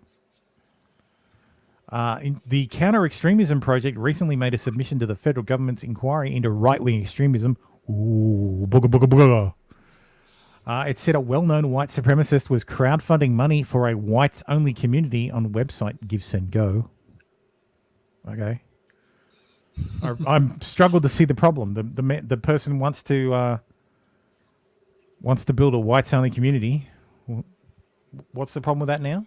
Speaker 4: The Counter-Extremism Project recently made a submission to the federal government's inquiry into right-wing extremism. Ooh, booga, booga, booga. It said a well-known white supremacist was crowdfunding money for a whites-only community on website Give Send Go. Okay. I'm struggled to see the problem. The person wants to build a whites-only community. What's the problem with that now?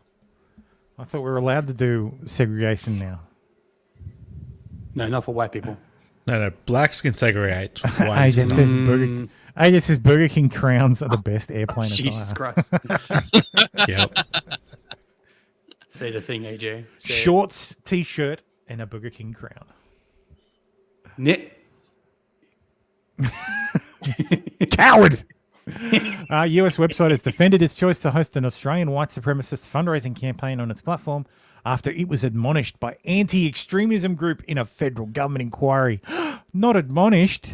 Speaker 4: I thought we were allowed to do segregation now.
Speaker 3: No, not for white people.
Speaker 5: No, blacks can segregate.
Speaker 4: Whites AJ says Burger King crowns are the best airplane attire.
Speaker 3: Jesus Christ.
Speaker 5: Yep.
Speaker 3: Say the thing, AJ. Say
Speaker 4: Shorts, t-shirt, and a Burger King crown.
Speaker 3: Knit.
Speaker 4: Coward! US website has defended its choice to host an Australian white supremacist fundraising campaign on its platform after it was admonished by anti-extremism group in a federal government inquiry. Not admonished.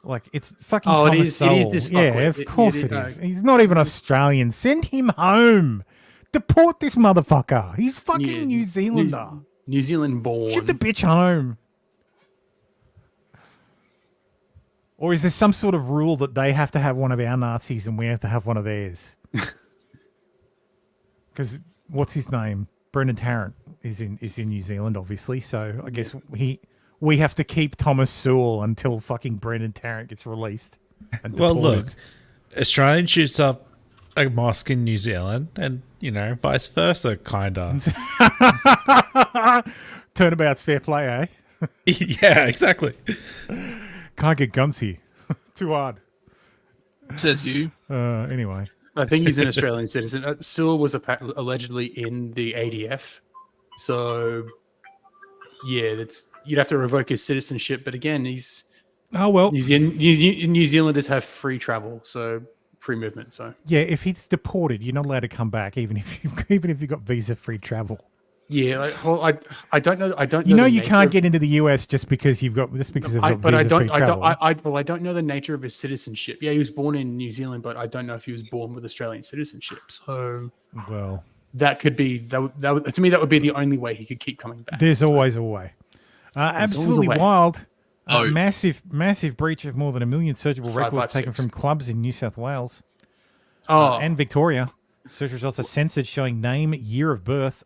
Speaker 4: Like, it's fucking Thomas Sowell.
Speaker 3: It is this
Speaker 4: yeah,
Speaker 3: fuckwit.
Speaker 4: of course it is. He's not even Australian. Send him home. Deport this motherfucker. He's fucking New Zealander.
Speaker 3: New Zealand born.
Speaker 4: Ship the bitch home. Or is there some sort of rule that they have to have one of our Nazis and we have to have one of theirs? Because what's his name? Brendan Tarrant is in New Zealand, obviously. So I guess we have to keep Thomas Sewell until fucking Brendan Tarrant gets released. And
Speaker 5: well,
Speaker 4: deported.
Speaker 5: look, Australian shoots up a mosque in New Zealand, and vice versa, kinda.
Speaker 4: Turnabout's fair play, eh?
Speaker 5: Yeah, exactly.
Speaker 4: Can't get guns here. Too hard.
Speaker 6: Says you.
Speaker 4: Anyway.
Speaker 3: I think he's an Australian citizen. Sewell was allegedly in the ADF. So, yeah, you'd have to revoke his citizenship. But again, he's
Speaker 4: Oh, well.
Speaker 3: New Zealanders have free travel, so free movement. So
Speaker 4: yeah, if he's deported, you're not allowed to come back, even if you've got visa-free travel.
Speaker 3: Yeah, I don't know. I don't.
Speaker 4: You know
Speaker 3: the
Speaker 4: you
Speaker 3: nature
Speaker 4: can't
Speaker 3: of-
Speaker 4: get into the US just because they've got visa-free travel.
Speaker 3: I don't know the nature of his citizenship. Yeah, he was born in New Zealand, but I don't know if he was born with Australian citizenship. So,
Speaker 4: well,
Speaker 3: that could be that to me that would be the only way he could keep coming back.
Speaker 4: There's always a way. Absolutely
Speaker 3: always a way.
Speaker 4: wild. Massive breach of more than 1 million searchable records taken
Speaker 3: 556.
Speaker 4: from clubs in New South Wales
Speaker 3: Oh.
Speaker 4: and Victoria. Search results are censored, showing name, year of birth,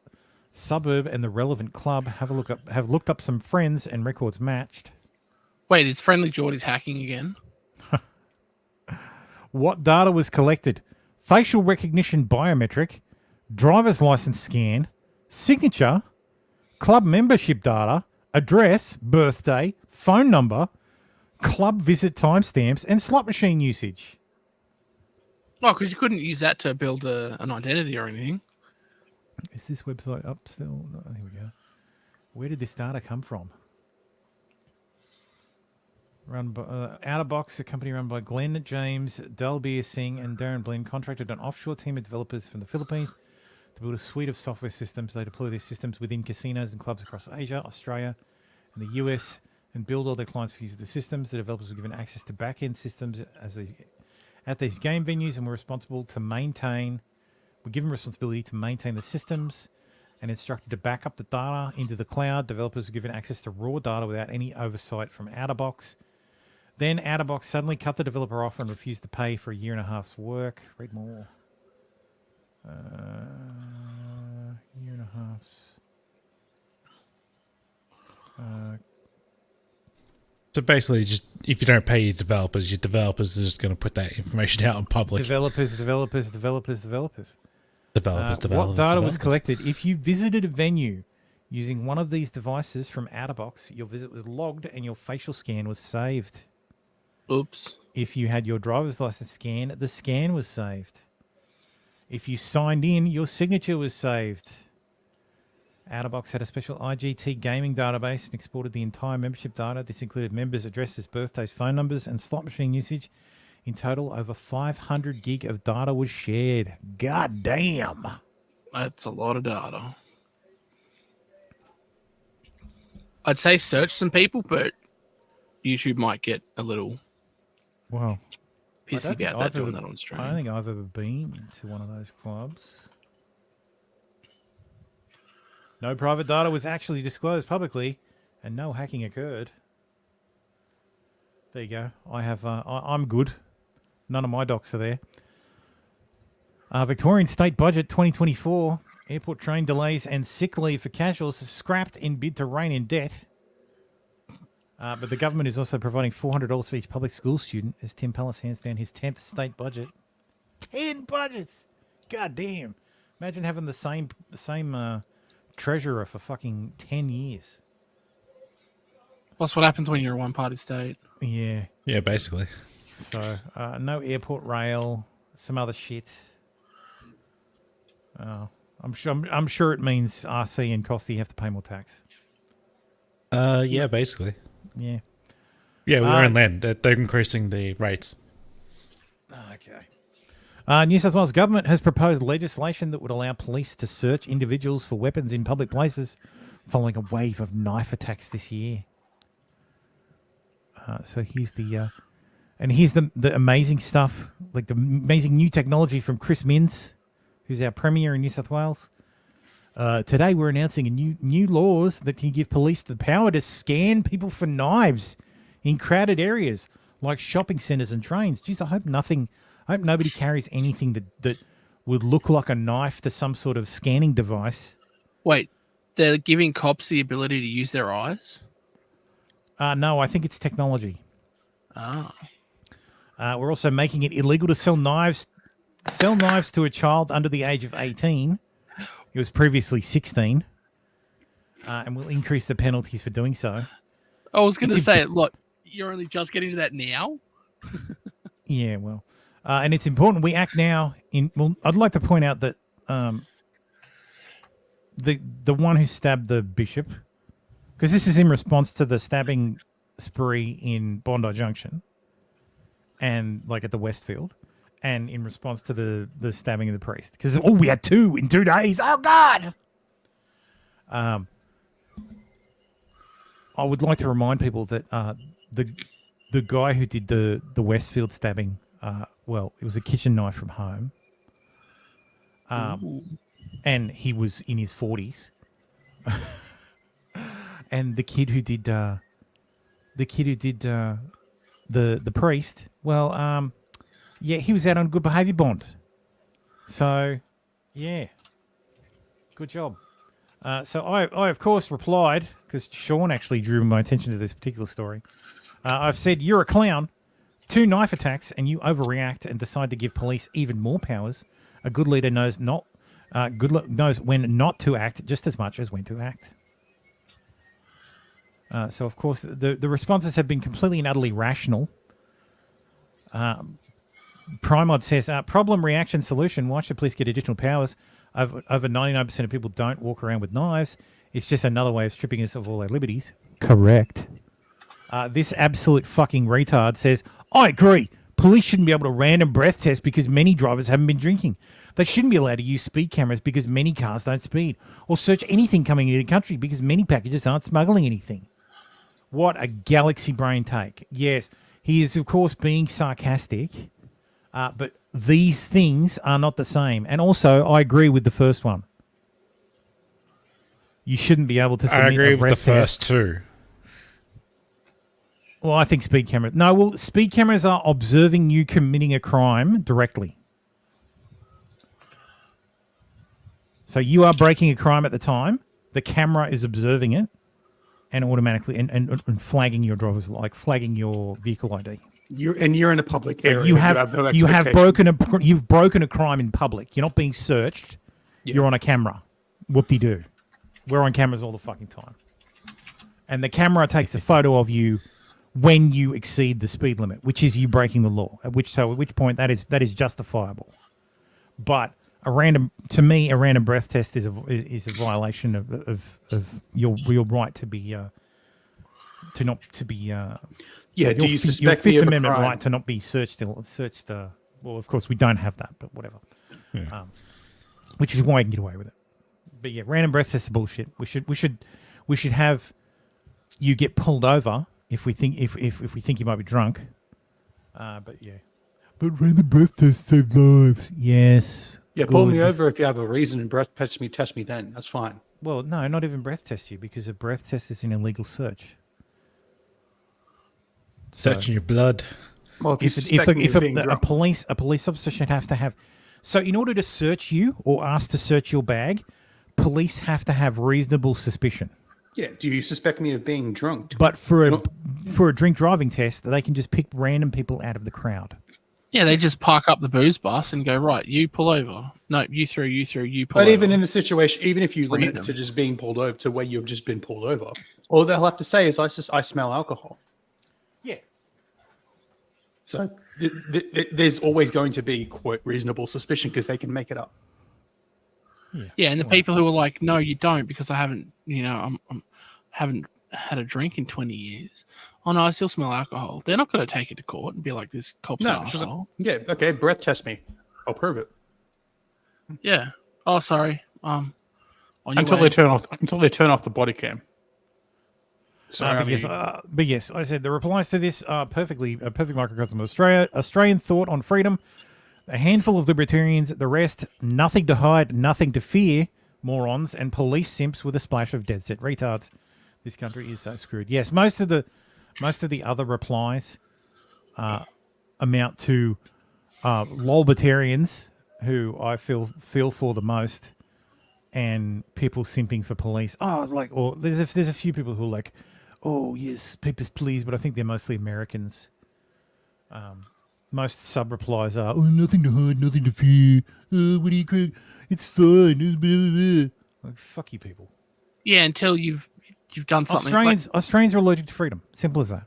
Speaker 4: suburb, and the relevant club. Have looked up some friends and records matched.
Speaker 6: Wait, is Friendly Geordie's hacking again?
Speaker 4: What data was collected? Facial recognition biometric, driver's license scan, signature, club membership data, address, birthday, phone number, club visit timestamps, and slot machine usage.
Speaker 6: Oh, because you couldn't use that to build an identity or anything.
Speaker 4: Is this website up still? No, here we go. Where did this data come from? Run by Outerbox, a company run by Glenn James, Dalbir Singh, and Darren Blinn, contracted an offshore team of developers from the Philippines to build a suite of software systems. They deploy these systems within casinos and clubs across Asia, Australia, and the US, and build all their clients for use of the systems. The developers were given access to back-end systems at these game venues, and were given responsibility to maintain the systems and instructed to back up the data into the cloud. Developers were given access to raw data without any oversight from Outerbox. Then Outerbox suddenly cut the developer off and refused to pay for 1.5 years' work. Read more. 1.5 years.
Speaker 5: So basically, just if you don't pay your developers are just going to put that information out in public.
Speaker 4: Developers. What data was collected? If you visited a venue using one of these devices from Outerbox, your visit was logged and your facial scan was saved.
Speaker 6: Oops.
Speaker 4: If you had your driver's license scan, the scan was saved. If you signed in, your signature was saved. Outerbox had a special IGT gaming database and exported the entire membership data. This included members' addresses, birthdays, phone numbers, and slot machine usage. In total, over 500 gig of data was shared. God damn.
Speaker 6: That's a lot of data. I'd say search some people, but YouTube might get a little pissy about that doing that on stream.
Speaker 4: I don't think I've ever been to one of those clubs. No private data was actually disclosed publicly, and no hacking occurred. There you go. I'm good. None of my docs are there. Victorian state budget 2024. Airport train delays and sick leave for casuals scrapped in bid to rein in debt. But the government is also providing $400 for each public school student as Tim Pallas hands down his 10th state budget. 10 budgets! God damn. Imagine having the same treasurer for fucking 10 years.
Speaker 6: What's what happens when you're a one-party state?
Speaker 4: Yeah.
Speaker 5: Yeah, basically.
Speaker 4: So, no airport rail, some other shit. I'm sure it means RC and Costi have to pay more tax.
Speaker 5: Yeah, basically.
Speaker 4: Yeah.
Speaker 5: Yeah, we're in land. They're increasing the rates.
Speaker 4: Okay. New South Wales government has proposed legislation that would allow police to search individuals for weapons in public places following a wave of knife attacks this year. So here's the amazing stuff, like the amazing new technology from Chris Minns, who's our Premier in New South Wales. Today we're announcing a new laws that can give police the power to scan people for knives in crowded areas like shopping centres and trains. Jeez, I hope nobody carries anything that would look like a knife to some sort of scanning device.
Speaker 6: Wait, they're giving cops the ability to use their eyes?
Speaker 4: No, I think it's technology.
Speaker 6: Ah.
Speaker 4: We're also making it illegal to sell knives to a child under the age of 18. It was previously 16. And we'll increase the penalties for doing so.
Speaker 6: I was going to say, look, you're only just getting to that now?
Speaker 4: Yeah, well. And it's important we act now. I'd like to point out that the one who stabbed the bishop, because this is in response to the stabbing spree in Bondi Junction, and like at the Westfield, and in response to the stabbing of the priest, because we had 2 in 2 days. Oh God! I would like to remind people that the guy who did the Westfield stabbing, well, it was a kitchen knife from home, and he was in his 40s. And the kid who did the priest, well, yeah, he was out on good behaviour bond. So, yeah, good job. So I of course replied, because Sean actually drew my attention to this particular story. I've said, you're a clown. 2 knife attacks and you overreact and decide to give police even more powers. A good leader knows knows when not to act just as much as when to act. So, of course, the responses have been completely and utterly rational. Primod says, problem, reaction, solution. Why should police get additional powers? Over 99% of people don't walk around with knives. It's just another way of stripping us of all our liberties. Correct. This absolute fucking retard says, I agree. Police shouldn't be able to random breath test because many drivers haven't been drinking. They shouldn't be allowed to use speed cameras because many cars don't speed. Or search anything coming into the country because many packages aren't smuggling anything. What a galaxy brain take. Yes, he is, of course, being sarcastic, but these things are not the same. And also, I agree with the first one. You shouldn't be able to submit
Speaker 5: I agree
Speaker 4: a breath
Speaker 5: with the first
Speaker 4: test.
Speaker 5: 2.
Speaker 4: Well, I think speed cameras... No, well, speed cameras are observing you committing a crime directly. So you are breaking a crime at the time. The camera is observing it and automatically and flagging your driver's, like flagging your vehicle ID.
Speaker 17: You're in a public area.
Speaker 4: You've broken a crime in public. You're not being searched. Yeah. You're on a camera. Whoop-de-doo. We're on cameras all the fucking time. And the camera takes a photo of you when you exceed the speed limit, which is you breaking the law. At which point that is justifiable. But a random breath test is a violation of your right to be do you suspect your Fifth Amendment right to not be searched? Well, of course we don't have that, but whatever. Yeah. Which is why you can get away with it. But yeah, random breath test is bullshit. We should have you get pulled over if we think you might be drunk. But yeah, but random breath tests save lives. Yes.
Speaker 17: Yeah, pull me over if you have a reason and breath test me then. That's fine.
Speaker 4: Well, no, not even breath test you, because a breath test is an illegal search.
Speaker 5: Searching your blood.
Speaker 17: Well,
Speaker 4: a police officer should have to have... So in order to search you or ask to search your bag, police have to have reasonable suspicion.
Speaker 17: Yeah, do you suspect me of being drunk?
Speaker 4: But for a drink driving test, they can just pick random people out of the crowd.
Speaker 6: Yeah, they just park up the booze bus and go, right, you pull over. No, you through, you pull
Speaker 17: over. But even in the situation, even if you limit it to just being pulled over to where you've just been pulled over, all they'll have to say is, I smell alcohol.
Speaker 4: Yeah.
Speaker 17: So there's always going to be, quote, reasonable suspicion because they can make it up.
Speaker 6: Yeah, and the people who are like, no, you don't, because I haven't, haven't had a drink in 20 years. Oh, no, I still smell alcohol. They're not going to take it to court and be like, this cop's an asshole.
Speaker 17: Yeah, okay, breath test me. I'll prove it.
Speaker 6: Yeah. Oh, sorry.
Speaker 17: Until they turn off the body cam.
Speaker 4: Sorry, but yes, I said the replies to this are a perfect microcosm of Australia. Australian thought on freedom. A handful of libertarians, the rest, nothing to hide, nothing to fear, morons, and police simps with a splash of dead set retards. This country is so screwed. Yes, most of the other replies amount to lolbertarians, who I feel for the most, and people simping for police. Or there's a few people who are like, oh yes, papers please, but I think they're mostly Americans. Most sub replies are, oh, nothing to hide, nothing to fear. What do you? It's fine. Like, fuck you, people.
Speaker 6: Yeah, until you've done something.
Speaker 4: Australians are allergic to freedom. Simple as that.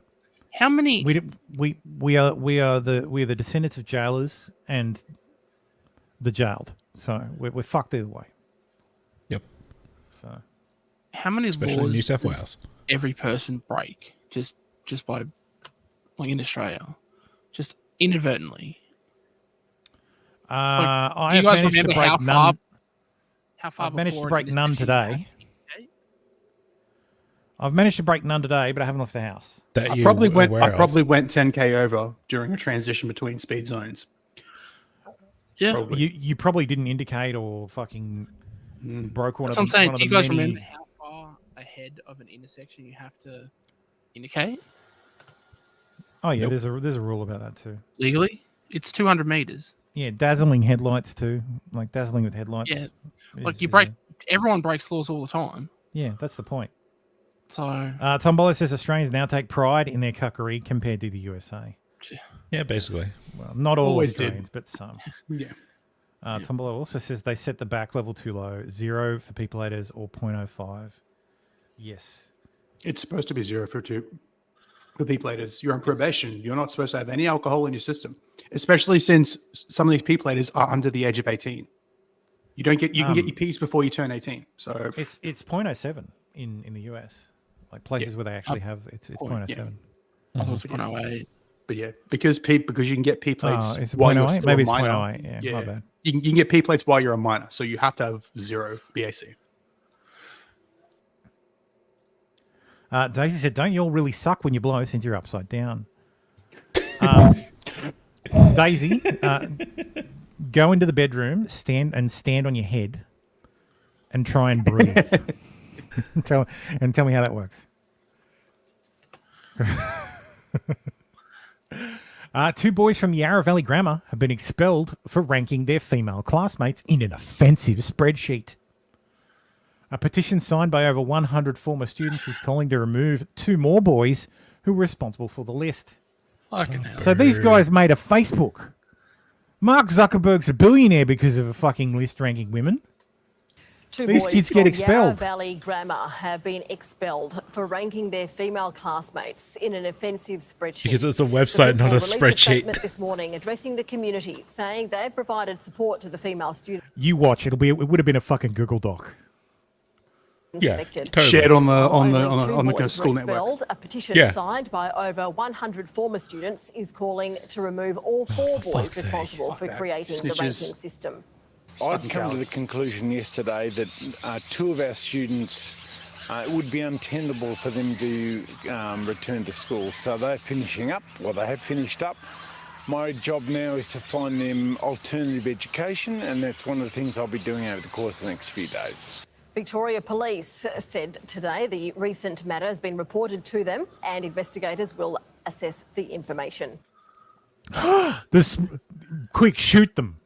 Speaker 6: How many?
Speaker 4: We are the descendants of jailers and the jailed. So we're fucked either way.
Speaker 5: Yep.
Speaker 4: So
Speaker 6: how many
Speaker 5: especially
Speaker 6: laws
Speaker 5: in New South
Speaker 6: does
Speaker 5: Wales
Speaker 6: every person break? Just just by, like in Australia, just inadvertently.
Speaker 4: I
Speaker 6: do you guys
Speaker 4: managed to
Speaker 6: remember
Speaker 4: break
Speaker 6: how
Speaker 4: none.
Speaker 6: far
Speaker 4: I've managed to
Speaker 6: before
Speaker 4: break
Speaker 6: an
Speaker 4: none
Speaker 6: intersection
Speaker 4: today. I've managed to break none today, but I haven't left the house.
Speaker 3: I probably went 10k over during a transition between speed zones.
Speaker 6: Yeah,
Speaker 3: Probably.
Speaker 4: You probably didn't indicate or fucking broke one
Speaker 6: That's
Speaker 4: of
Speaker 6: what
Speaker 4: them.
Speaker 6: I'm saying.
Speaker 4: one of
Speaker 6: Do you
Speaker 4: the
Speaker 6: guys
Speaker 4: many-
Speaker 6: remember how far ahead of an intersection you have to indicate
Speaker 4: Oh yeah, there's a rule about that too.
Speaker 6: legally? It's 200 meters.
Speaker 4: Yeah, dazzling headlights too, like dazzling with headlights.
Speaker 6: Yeah, like
Speaker 4: is-
Speaker 6: you
Speaker 4: is
Speaker 6: break. Everyone breaks laws all the time.
Speaker 4: Yeah, that's the point.
Speaker 6: So
Speaker 4: Tom Boller says Australians now take pride in their cuckery compared to the USA.
Speaker 5: Yeah, basically.
Speaker 4: Well, not all
Speaker 3: Always did.
Speaker 4: Australians, but some.
Speaker 3: Yeah.
Speaker 4: Tom Boller also says they set the back level too low, 0 for people eaters or 0.05. Yes.
Speaker 3: It's supposed to be 0 for people eaters. You're on probation. You're not supposed to have any alcohol in your system, especially since some of these people eaters are under the age of 18. You can get your P's before you turn 18. So
Speaker 4: It's 0.07 in the US, like places where they actually have it's 0.07.
Speaker 6: I thought it was 0.08.
Speaker 3: But yeah, because you can get P plates
Speaker 4: it's
Speaker 3: while you're
Speaker 4: 0.08?
Speaker 3: still
Speaker 4: Maybe
Speaker 3: a
Speaker 4: it's
Speaker 3: minor.
Speaker 4: 0.08, yeah, my bad.
Speaker 3: You can get P plates while you're a minor, so you have to have 0 BAC.
Speaker 4: Daisy said, "Don't you all really suck when you blow since you're upside down?" Daisy, go into the bedroom, stand on your head, and try and breathe. tell me how that works. Two boys from Yarra Valley Grammar have been expelled for ranking their female classmates in an offensive spreadsheet. A petition signed by over 100 former students is calling to remove 2 more boys who were responsible for the list. So these guys made a Facebook. Mark Zuckerberg's a billionaire because of a fucking list ranking women. These kids get
Speaker 18: Yarra
Speaker 4: expelled.
Speaker 18: Valley Grammar have been expelled for ranking their female classmates in an offensive spreadsheet.
Speaker 5: Because it's a website, not a
Speaker 18: released
Speaker 5: spreadsheet.
Speaker 18: statement this morning addressing the community, saying they provided support to the female students.
Speaker 4: You watch, it would have been a fucking Google Doc.
Speaker 18: Selected.
Speaker 3: Shared on the
Speaker 18: Only 2 boys
Speaker 3: school
Speaker 18: were
Speaker 3: network.
Speaker 18: expelled. A petition signed by over 100 former students is calling to remove all 4 boys responsible for creating the ranking system.
Speaker 19: I'd come to the conclusion yesterday that 2 of our students, it would be untenable for them to return to school. So they're finishing up, they have finished up. My job now is to find them alternative education, and that's one of the things I'll be doing over the course of the next few days.
Speaker 18: Victoria Police said today the recent matter has been reported to them and investigators will assess the information.
Speaker 4: Quick, shoot them.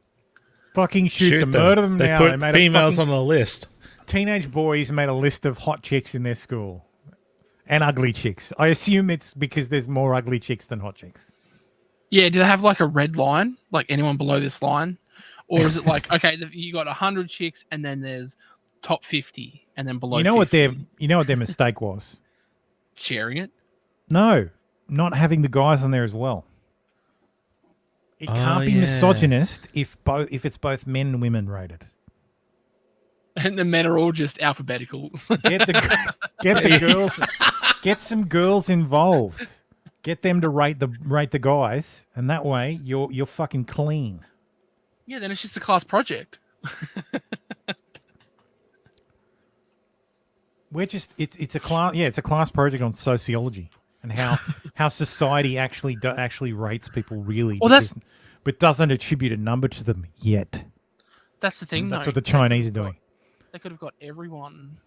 Speaker 4: Fucking shoot them. Murder them
Speaker 5: they
Speaker 4: now.
Speaker 5: Put
Speaker 4: They made
Speaker 5: females on a list.
Speaker 4: Teenage boys made a list of hot chicks in their school. And ugly chicks. I assume it's because there's more ugly chicks than hot chicks.
Speaker 6: Yeah, do they have like a red line, like anyone below this line, or is it like okay, you got 100 chicks and then there's top 50 and then below?
Speaker 4: You know
Speaker 6: 50.
Speaker 4: what their mistake was?
Speaker 6: Sharing it?
Speaker 4: No, not having the guys on there as well. It can't be misogynist if it's both men and women rated.
Speaker 6: And the men are all just alphabetical.
Speaker 4: Get the girls. Get some girls involved. Get them to rate the guys, and that way you're fucking clean.
Speaker 6: Yeah, then it's just a class project.
Speaker 4: It's a class project on sociology and how society actually rates people really.
Speaker 6: Well,
Speaker 4: but doesn't attribute a number to them yet.
Speaker 6: That's the thing.
Speaker 4: And that's
Speaker 6: though.
Speaker 4: what the Chinese are doing.
Speaker 6: They could have got everyone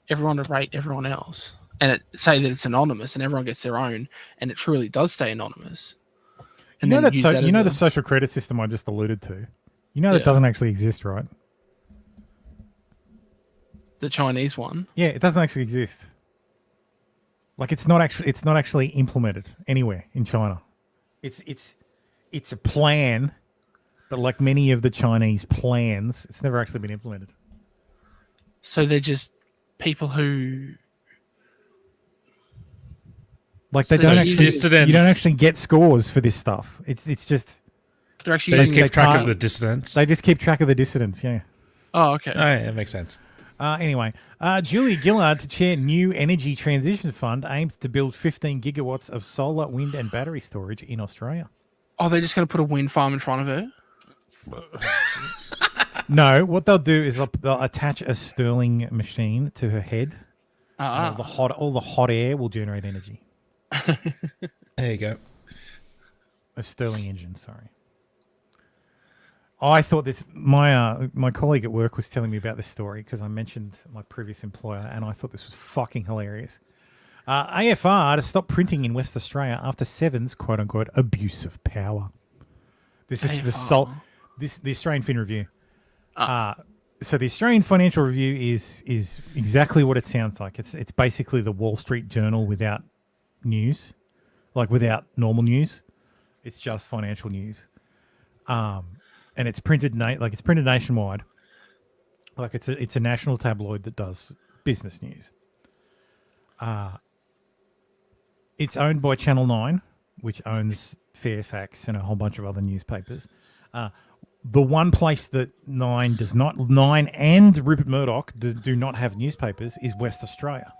Speaker 6: to rate everyone else, and say that it's anonymous, and everyone gets their own, and it truly does stay anonymous. And
Speaker 4: the social credit system I just alluded to. You know that doesn't actually exist, right?
Speaker 6: The Chinese one.
Speaker 4: Yeah, it doesn't actually exist. Like it's not actually implemented anywhere in China. It's a plan, but like many of the Chinese plans, it's never actually been implemented.
Speaker 6: So they're just people who
Speaker 4: like they don't actually. Dissidents. You don't actually get scores for this stuff. It's just
Speaker 6: they're actually
Speaker 5: they just keep track of the dissidents.
Speaker 4: They just keep track of the dissidents. Yeah.
Speaker 6: Oh, okay.
Speaker 5: Oh, yeah, that makes sense.
Speaker 4: Anyway, Julia Gillard to chair new energy transition fund aims to build 15 gigawatts of solar, wind, and battery storage in Australia.
Speaker 6: Oh, they're just going to put a wind farm in front of her?
Speaker 4: No, what they'll do is they'll attach a Stirling machine to her head. All the hot air will generate energy.
Speaker 5: There you go.
Speaker 4: A Stirling engine, sorry. I thought this. My colleague at work was telling me about this story because I mentioned my previous employer, and I thought this was fucking hilarious. AFR to stop printing in West Australia after Seven's quote unquote abuse of power. This is the Australian Fin Review. So the Australian Financial Review is exactly what it sounds like. It's basically the Wall Street Journal without news, like without normal news. It's just financial news. And it's printed nationwide. Like it's a national tabloid that does business news. It's owned by Channel 9, which owns Fairfax and a whole bunch of other newspapers. The one place that Nine and Rupert Murdoch do not have newspapers is West Australia,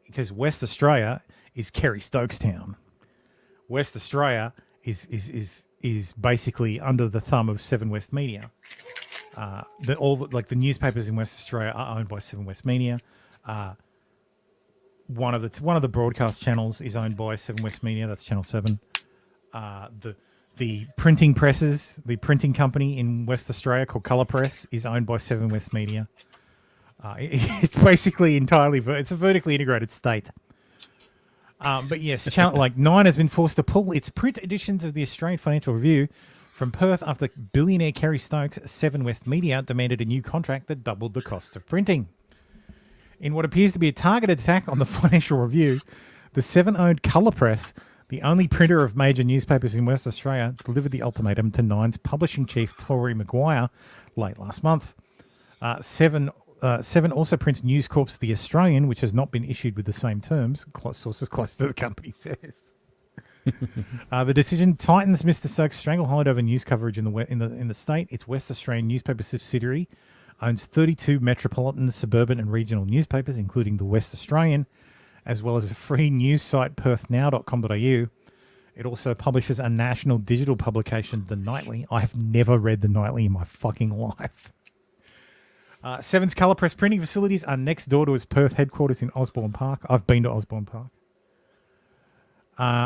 Speaker 4: because West Australia is Kerry Stokes Town. West Australia is basically under the thumb of Seven West Media. The newspapers in West Australia are owned by Seven West Media. One of the broadcast channels is owned by Seven West Media. That's Channel 7. The printing presses, the printing company in West Australia called Colour Press is owned by Seven West Media. It's basically it's a vertically integrated state. But yes, Nine has been forced to pull its print editions of the Australian Financial Review from Perth after billionaire Kerry Stokes' Seven West Media demanded a new contract that doubled the cost of printing. In what appears to be a targeted attack on the Financial Review, the Seven-owned Colour Press, the only printer of major newspapers in West Australia, delivered the ultimatum to Nine's publishing chief, Tory Maguire, late last month. Seven also prints News Corp's The Australian, which has not been issued with the same terms, sources close to the company says. The decision tightens Mr. Stokes' stranglehold over news coverage in the state. Its West Australian newspaper subsidiary owns 32 metropolitan, suburban and regional newspapers, including the West Australian, as well as a free news site, perthnow.com.au. It also publishes a national digital publication, The Nightly. I have never read The Nightly in my fucking life. Seven's Colour Press printing facilities are next door to its Perth headquarters in Osborne Park. I've been to Osborne Park.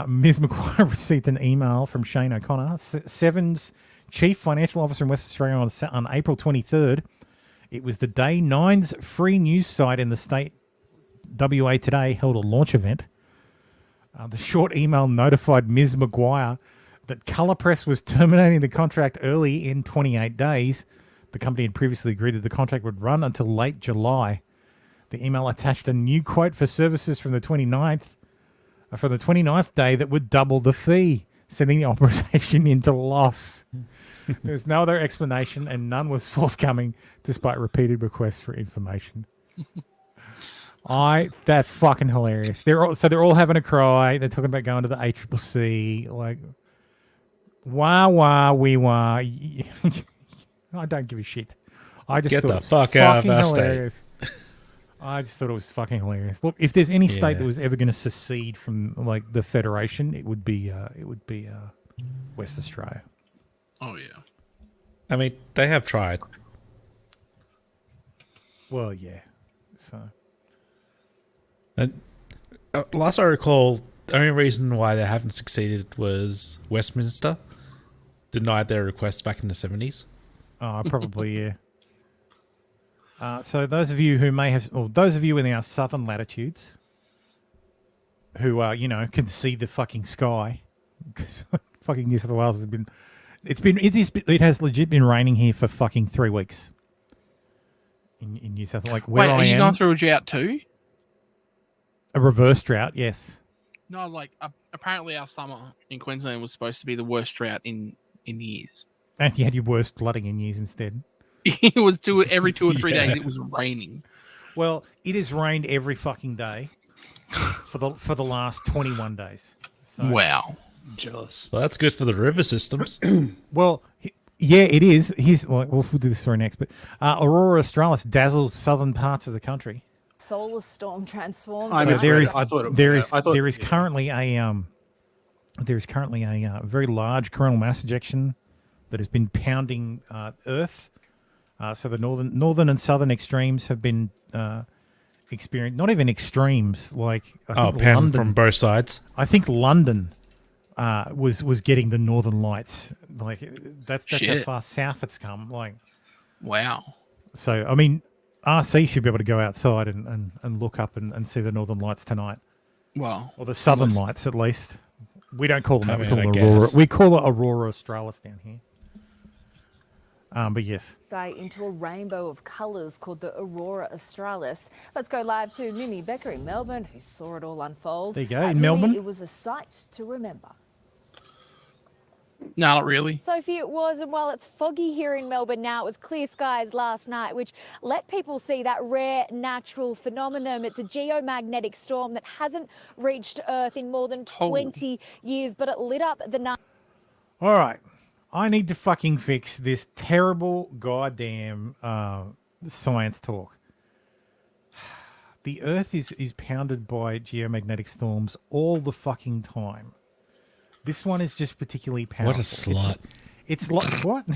Speaker 4: Ms. Maguire received an email from Shane O'Connor, Seven's chief financial officer in West Australia, on April 23rd. It was the day Nine's free news site in the state, WA Today, held a launch event. The short email notified Ms. Maguire that Colour Press was terminating the contract early in 28 days. The company had previously agreed that the contract would run until late July. The email attached a new quote for services from the 29th day that would double the fee, sending the operation into loss. There was no other explanation, and none was forthcoming, despite repeated requests for information. That's fucking hilarious. They're all having a cry. They're talking about going to the ACCC. Like, wee wah. I don't give a shit. I just
Speaker 5: get
Speaker 4: thought
Speaker 5: the fuck out of our state.
Speaker 4: I just thought it was fucking hilarious. Look, if there's any state that was ever going to secede from like the federation, it would be West Australia.
Speaker 6: Oh yeah.
Speaker 5: I mean, they have tried.
Speaker 4: Well, yeah. So,
Speaker 5: and last I recall, the only reason why they haven't succeeded was Westminster denied their request back in the 70s.
Speaker 4: Oh, probably, yeah. So those of you who may have, or those of you in our southern latitudes who can see the fucking sky, because fucking New South Wales it has legit been raining here for fucking 3 weeks. In New South Wales, like where
Speaker 6: Wait, are you going through a drought too?
Speaker 4: A reverse drought, yes.
Speaker 6: No, apparently our summer in Queensland was supposed to be the worst drought in years.
Speaker 4: And you had your worst flooding in years instead.
Speaker 6: It was every 2 or 3 days. It was raining.
Speaker 4: Well, it has rained every fucking day for the last 21 days. So,
Speaker 6: wow,
Speaker 17: jealous.
Speaker 5: Well, that's good for the river systems.
Speaker 4: Well, Yeah, it is. Here's we'll do this story next, but Aurora Australis dazzles southern parts of the country.
Speaker 18: Solar storm transformed.
Speaker 4: There is currently a very large coronal mass ejection that has been pounding Earth. So the northern and southern extremes have been experienced. Not even extremes, like
Speaker 5: pound
Speaker 4: London,
Speaker 5: from both sides.
Speaker 4: I think London was getting the northern lights. Like that's how far south it's come. Like,
Speaker 6: wow.
Speaker 4: So I mean, RC should be able to go outside and look up and see the northern lights tonight.
Speaker 6: Wow.
Speaker 4: Or the southern lights, at least. We don't call them that. We call
Speaker 5: I
Speaker 4: them Aurora.
Speaker 5: guess.
Speaker 4: We call it Aurora Australis down here. But yes.
Speaker 18: Sky into a rainbow of colours called the Aurora Australis. Let's go live to Mimi Becker in Melbourne, who saw it all unfold.
Speaker 4: There you go, in
Speaker 18: Mimi,
Speaker 4: Melbourne.
Speaker 18: it was a sight to remember.
Speaker 6: No, not really.
Speaker 20: Sophie, it was, and while it's foggy here in Melbourne now, it was clear skies last night, which let people see that rare natural phenomenon. It's a geomagnetic storm that hasn't reached Earth in more than 20 years, but it lit up the night.
Speaker 4: All right. I need to fucking fix this terrible goddamn science talk. The Earth is pounded by geomagnetic storms all the fucking time. This one is just particularly powerful.
Speaker 5: What a slut.
Speaker 4: It's like, what?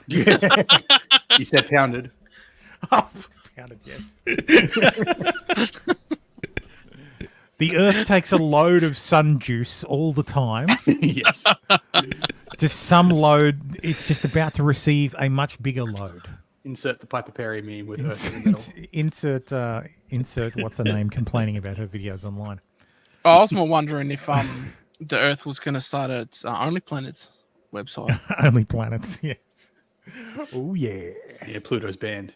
Speaker 17: You said pounded.
Speaker 4: Oh, pounded, yes. The Earth takes a load of sun juice all the time.
Speaker 17: Yes.
Speaker 4: Just some load. It's just about to receive a much bigger load.
Speaker 17: Insert the Piper Perry meme with Earth in the middle.
Speaker 4: Insert what's her name complaining about her videos online.
Speaker 6: I was more wondering if the Earth was going to start its Only Planets website.
Speaker 4: Only Planets, yes. Oh, yeah.
Speaker 17: Yeah, Pluto's banned.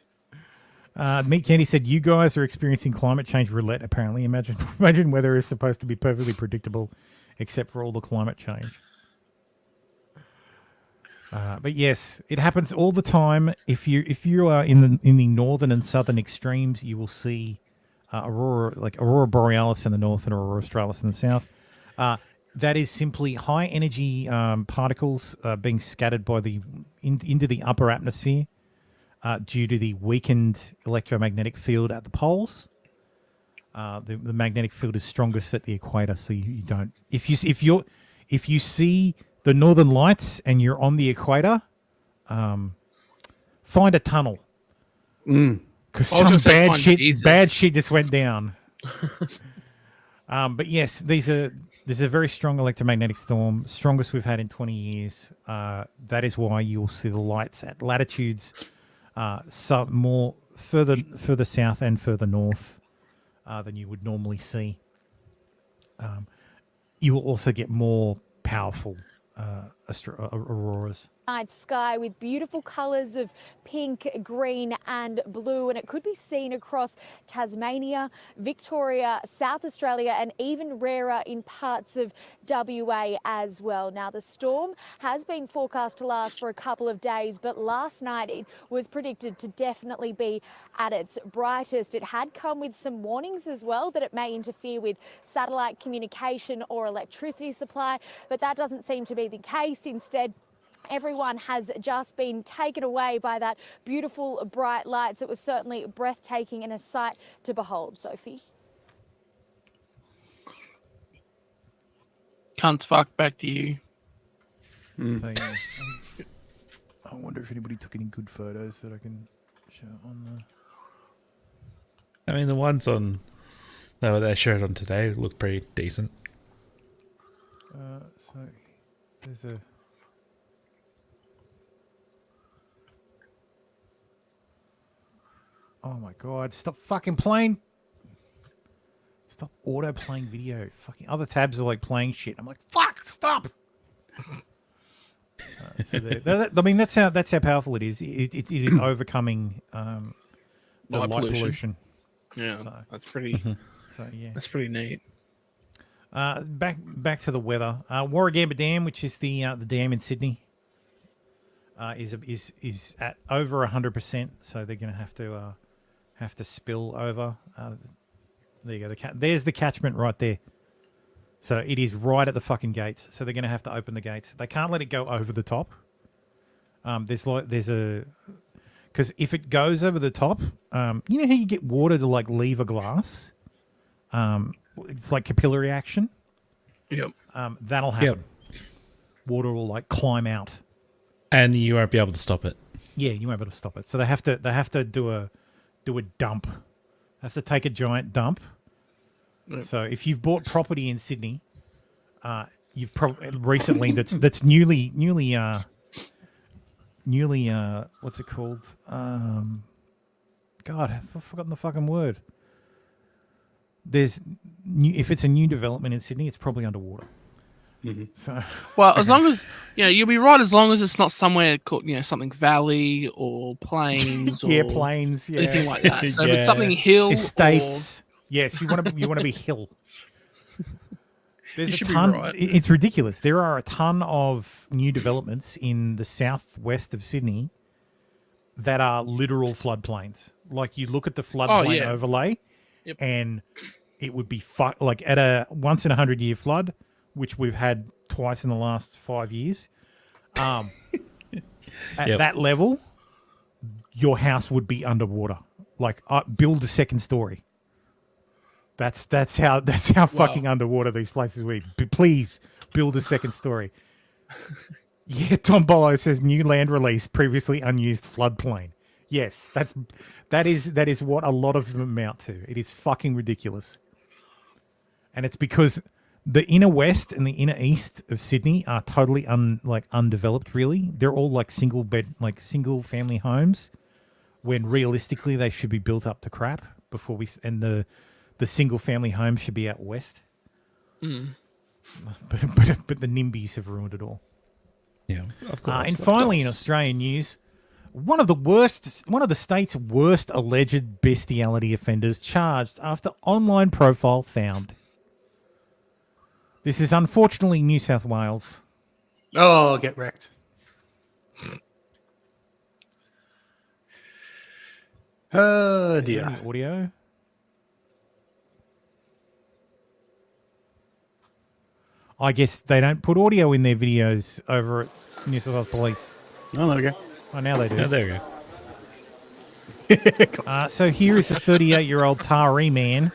Speaker 4: Meat Candy said, you guys are experiencing climate change roulette, apparently. Imagine weather is supposed to be perfectly predictable, except for all the climate change. But yes, it happens all the time. If you are in the northern and southern extremes, you will see Aurora Borealis in the north and Aurora Australis in the south. That is simply high energy particles being scattered into the upper atmosphere due to the weakened electromagnetic field at the poles. The magnetic field is strongest at the equator, so you don't. If you see the northern lights and you're on the equator, find a tunnel. Because some bad shit just went down. But yes, this is a very strong electromagnetic storm, strongest we've had in 20 years. That is why you will see the lights at latitudes more further south and further north than you would normally see. You will also get more powerful auroras.
Speaker 20: Night sky with beautiful colours of pink, green and blue, and it could be seen across Tasmania, Victoria, South Australia and even rarer in parts of WA as well. Now the storm has been forecast to last for a couple of days, but last night it was predicted to definitely be at its brightest. It had come with some warnings as well that it may interfere with satellite communication or electricity supply, but that doesn't seem to be the case. Instead, everyone has just been taken away by that beautiful bright lights. It was certainly breathtaking and a sight to behold, Sophie.
Speaker 6: Cunts fuck, back to you.
Speaker 4: So, yeah, I wonder if anybody took any good photos that I can show on the...
Speaker 5: I mean, the ones on that they showed on today look pretty decent.
Speaker 4: So there's a... Oh my god, stop fucking playing. Stop auto playing video. Fucking other tabs are like playing shit. I'm like, fuck, stop. I mean, that's how powerful it is. It is overcoming the light pollution.
Speaker 6: Yeah,
Speaker 4: so,
Speaker 6: that's pretty.
Speaker 4: So yeah,
Speaker 6: that's pretty neat.
Speaker 4: Back to the weather. Warragamba Dam, which is the dam in Sydney, is at over 100%. So they're going to have to spill over. There you go. There's the catchment right there. So it is right at the fucking gates. So they're going to have to open the gates. They can't let it go over the top. Because if it goes over the top, you know how you get water to like leave a glass? It's like capillary action.
Speaker 6: Yep.
Speaker 4: That'll happen. Water will like climb out,
Speaker 5: and you won't be able to stop it.
Speaker 4: Yeah, you won't be able to stop it. So they have to do a dump. They have to take a giant dump.
Speaker 6: Yep.
Speaker 4: So if you've bought property in Sydney, you've probably recently that's newly what's it called? God, I've forgotten the fucking word. If it's a new development in Sydney, it's probably underwater.
Speaker 3: Mm-hmm.
Speaker 4: So,
Speaker 6: well, as long as you'll be right. As long as it's not somewhere called something valley or plains, or
Speaker 4: plains,
Speaker 6: anything like that. So if it's something hill,
Speaker 4: estates, yes, you want to be hill. There's
Speaker 6: You
Speaker 4: a
Speaker 6: should be
Speaker 4: ton.
Speaker 6: right.
Speaker 4: It's ridiculous. There are a ton of new developments in the southwest of Sydney that are literal floodplains. Like you look at the floodplain overlay, and it would be like at a once in 100-year flood, which we've had twice in the last 5 years. At that level, your house would be underwater. Like build a second story. That's how fucking underwater these places will be. Please build a second story. Yeah, Tom Bolo says new land release, previously unused floodplain. Yes, that is what a lot of them amount to. It is fucking ridiculous. And it's because the inner west and the inner east of Sydney are totally undeveloped. Really, they're all like single family homes, when realistically they should be built up to crap before and the single family homes should be out west.
Speaker 6: Mm.
Speaker 4: But the NIMBYs have ruined it all.
Speaker 5: Yeah, of course.
Speaker 4: And finally, in Australian news, one of the state's worst alleged bestiality offenders charged after online profile found. This is unfortunately New South Wales.
Speaker 17: Oh, get wrecked. Oh, dear.
Speaker 4: Audio? I guess they don't put audio in their videos over at New South Wales Police.
Speaker 17: Oh, there we go.
Speaker 4: Oh, now they do.
Speaker 5: Oh, there
Speaker 4: we go. So here is a 38-year-old Taree man.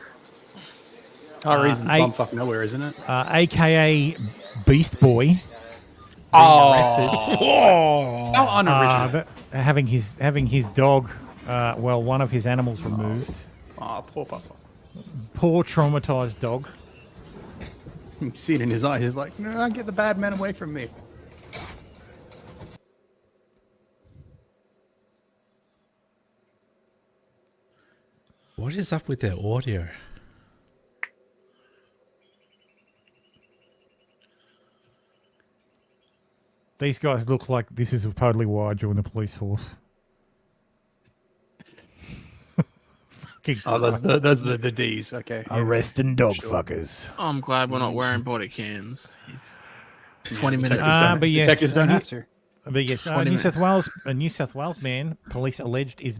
Speaker 17: Taree's in bumfuck nowhere, isn't it?
Speaker 4: AKA Beast Boy.
Speaker 17: Oh, how unoriginal.
Speaker 4: Having his dog, one of his animals removed.
Speaker 17: Oh, poor papa.
Speaker 4: Poor traumatized dog.
Speaker 17: You see it in his eyes. He's like, no, get the bad men away from me.
Speaker 5: What is up with their audio?
Speaker 4: These guys look like this is totally why I joined the police force.
Speaker 17: Oh, those are the D's. Okay.
Speaker 4: Arresting dog fuckers.
Speaker 6: I'm glad we're not wearing body cams. He's 20 minutes.
Speaker 17: Detectives don't have to.
Speaker 4: But yes, a New South Wales man, police alleged is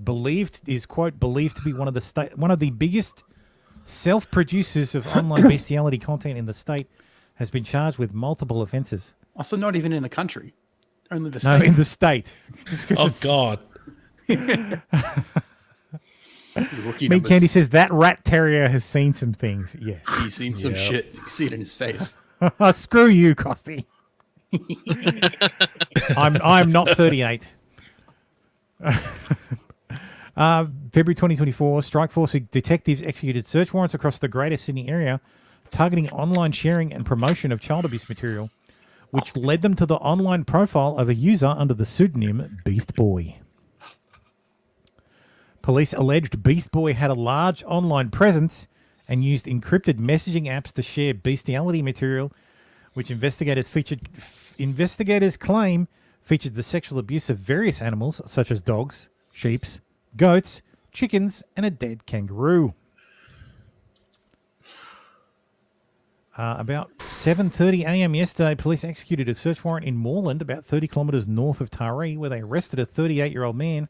Speaker 4: quote believed to be one of the biggest self-producers of online bestiality content in the state, has been charged with multiple offences.
Speaker 17: Also, not even in the country, only the state.
Speaker 4: No, in the state.
Speaker 5: Oh God.
Speaker 4: Meat Candy says that rat terrier has seen some things. Yes,
Speaker 17: he's seen some shit. You see it in his face.
Speaker 4: Screw you, Costy. I'm not 38. February 2024, Strikeforce detectives executed search warrants across the Greater Sydney area, targeting online sharing and promotion of child abuse material, which led them to the online profile of a user under the pseudonym Beast Boy. Police alleged Beast Boy had a large online presence and used encrypted messaging apps to share bestiality material, which investigators claim featured the sexual abuse of various animals such as dogs, sheep, goats, chickens, and a dead kangaroo. About 7:30 a.m. yesterday, police executed a search warrant in Moreland, about 30 kilometres north of Taree, where they arrested a 38-year-old man.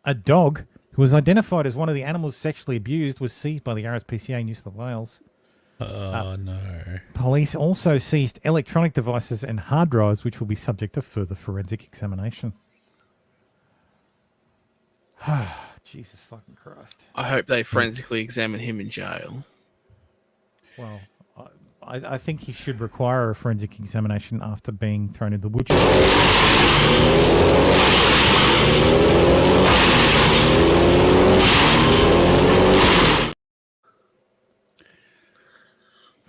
Speaker 4: A dog, who was identified as one of the animals sexually abused, was seized by the RSPCA New South Wales.
Speaker 5: Oh, no.
Speaker 4: Police also seized electronic devices and hard drives, which will be subject to further forensic examination. Jesus fucking Christ.
Speaker 6: I hope they forensically examine him in jail.
Speaker 4: Well, I think he should require a forensic examination after being thrown in the woodshed.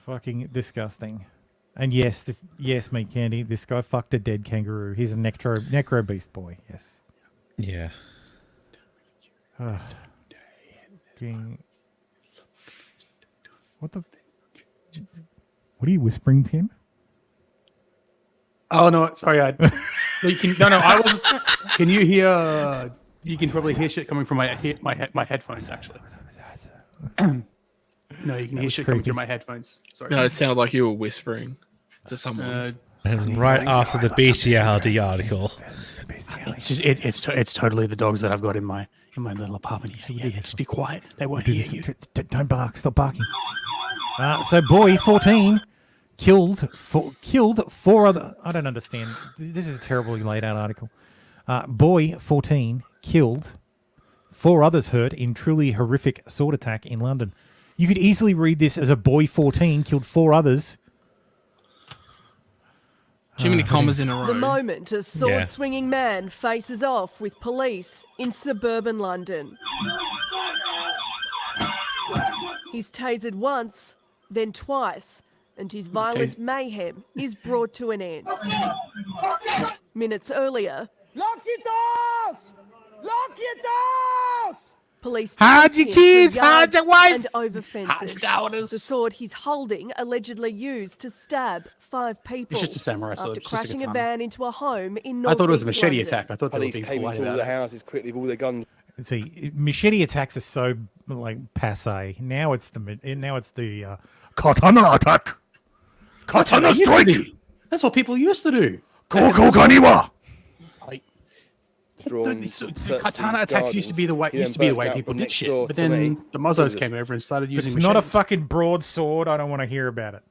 Speaker 4: Fucking disgusting. And yes, yes, meat candy. This guy fucked a dead kangaroo. He's a necro beast boy. Yes.
Speaker 5: Yeah.
Speaker 4: What the? What are you whispering, Tim?
Speaker 17: Oh no, sorry. I was. Can you hear? You can probably hear shit coming from my headphones. Actually, no, you can hear shit coming through my headphones. Sorry.
Speaker 6: No, it sounded like you were whispering to someone.
Speaker 5: And right after the bestiality article,
Speaker 17: it's just it's totally the dogs that I've got in my little apartment here. Yeah, just be quiet. They won't hear you.
Speaker 4: Don't bark. Stop barking. So boy 14 killed four other. I don't understand. This is a terribly laid out article. Boy 14 killed, 4 others hurt in truly horrific sword attack in London. You could easily read this as a boy 14 killed 4 others.
Speaker 6: Too many commas in a row.
Speaker 21: The moment a sword-swinging man faces off with police in suburban London. He's tasered once, then twice, and his violent mayhem is brought to an end. Minutes earlier,
Speaker 22: Lock your doors! Lock your doors!
Speaker 21: Police
Speaker 22: Hide your kids, hide your wife,
Speaker 21: and over fences. The sword he's holding allegedly used to stab 5 people.
Speaker 17: It's just a samurai sword.
Speaker 21: After crashing a van into a home in
Speaker 17: I thought it was a
Speaker 21: northeast
Speaker 17: machete
Speaker 21: London.
Speaker 17: attack. I thought they were
Speaker 22: Police
Speaker 17: being
Speaker 22: came
Speaker 17: polite
Speaker 22: into all
Speaker 17: about
Speaker 22: the
Speaker 17: it.
Speaker 22: houses quickly with all their guns.
Speaker 4: See, machete attacks are so passe. Now it's the katana attack. Katana strike.
Speaker 17: That's what people used to do.
Speaker 4: Koko Kaniwa.
Speaker 17: Katana attacks used to be the way people did shit. But then the Mozos came over and started using.
Speaker 4: It's not a fucking broadsword. I don't want to hear about it.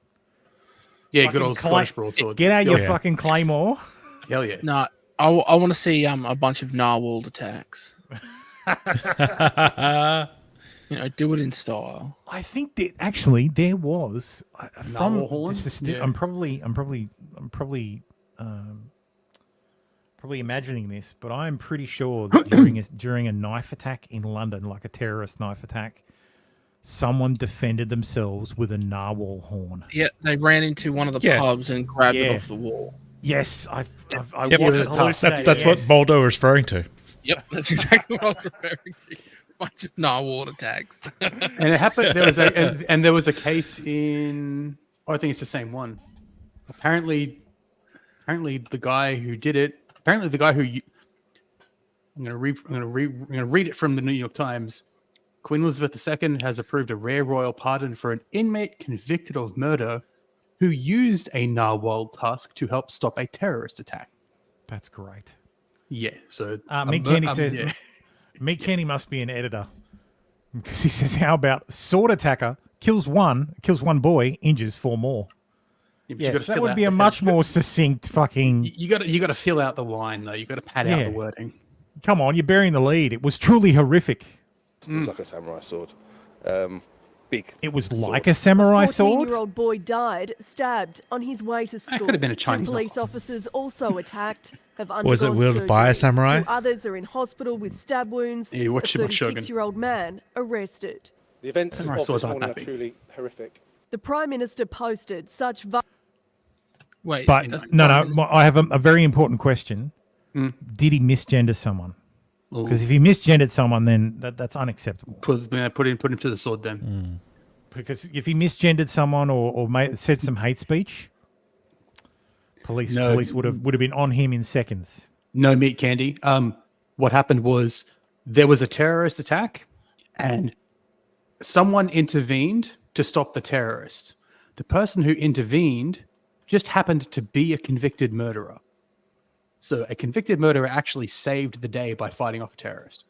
Speaker 17: Yeah, good old Scottish broadsword.
Speaker 4: Get out your fucking claymore.
Speaker 17: Hell yeah.
Speaker 6: No, I want to see a bunch of narwhal attacks. Do it in style.
Speaker 4: I think that actually there was
Speaker 17: Narwhal horn?
Speaker 4: I'm probably imagining this, but I'm pretty sure that during a knife attack in London, like a terrorist knife attack, someone defended themselves with a narwhal horn.
Speaker 6: Yeah, they ran into one of the pubs and grabbed it off the wall.
Speaker 4: Yes, I
Speaker 5: that's what Boldo was referring to.
Speaker 6: Yep, that's exactly what I was referring to. Bunch of narwhal attacks.
Speaker 17: And it happened. There was a case in. Oh, I think it's the same one. Apparently, the guy who did it. Apparently, the guy who. I'm going to read it from the New York Times. Queen Elizabeth II has approved a rare royal pardon for an inmate convicted of murder who used a narwhal tusk to help stop a terrorist attack.
Speaker 4: That's great.
Speaker 17: Yeah. So
Speaker 4: Mick Kenny says Mick Kenny must be an editor because he says, "How about sword attacker kills one boy, injures 4 more." Yes, that would be a much more succinct fucking.
Speaker 17: You got to fill out the line though. You got to pad out the wording.
Speaker 4: Come on, you're burying the lead. It was truly horrific.
Speaker 22: It was like a samurai sword. Big.
Speaker 4: It was like a samurai sword.
Speaker 21: 14-year-old boy died, stabbed on his way to school.
Speaker 17: That could have been a Chinese.
Speaker 21: 2 police officers also attacked. Have
Speaker 5: Was it wielded by a samurai?
Speaker 21: 2 others are in hospital with stab wounds.
Speaker 17: Yeah, watch
Speaker 21: a
Speaker 17: your Shogun.
Speaker 21: 36-year-old man arrested.
Speaker 22: The events
Speaker 17: Samurai
Speaker 22: of
Speaker 17: swords
Speaker 22: this
Speaker 17: aren't
Speaker 22: morning
Speaker 17: that
Speaker 22: are
Speaker 17: big.
Speaker 22: truly horrific.
Speaker 21: The Prime Minister posted such.
Speaker 6: Wait,
Speaker 4: But no, I have a very important question. Did he misgender someone? Because if he misgendered someone, then that's unacceptable.
Speaker 17: Put him to the sword then.
Speaker 4: Because if he misgendered someone or said some hate speech, police would have been on him in seconds.
Speaker 17: No meat candy. What happened was there was a terrorist attack, and someone intervened to stop the terrorist. The person who intervened just happened to be a convicted murderer. So a convicted murderer actually saved the day by fighting off a terrorist.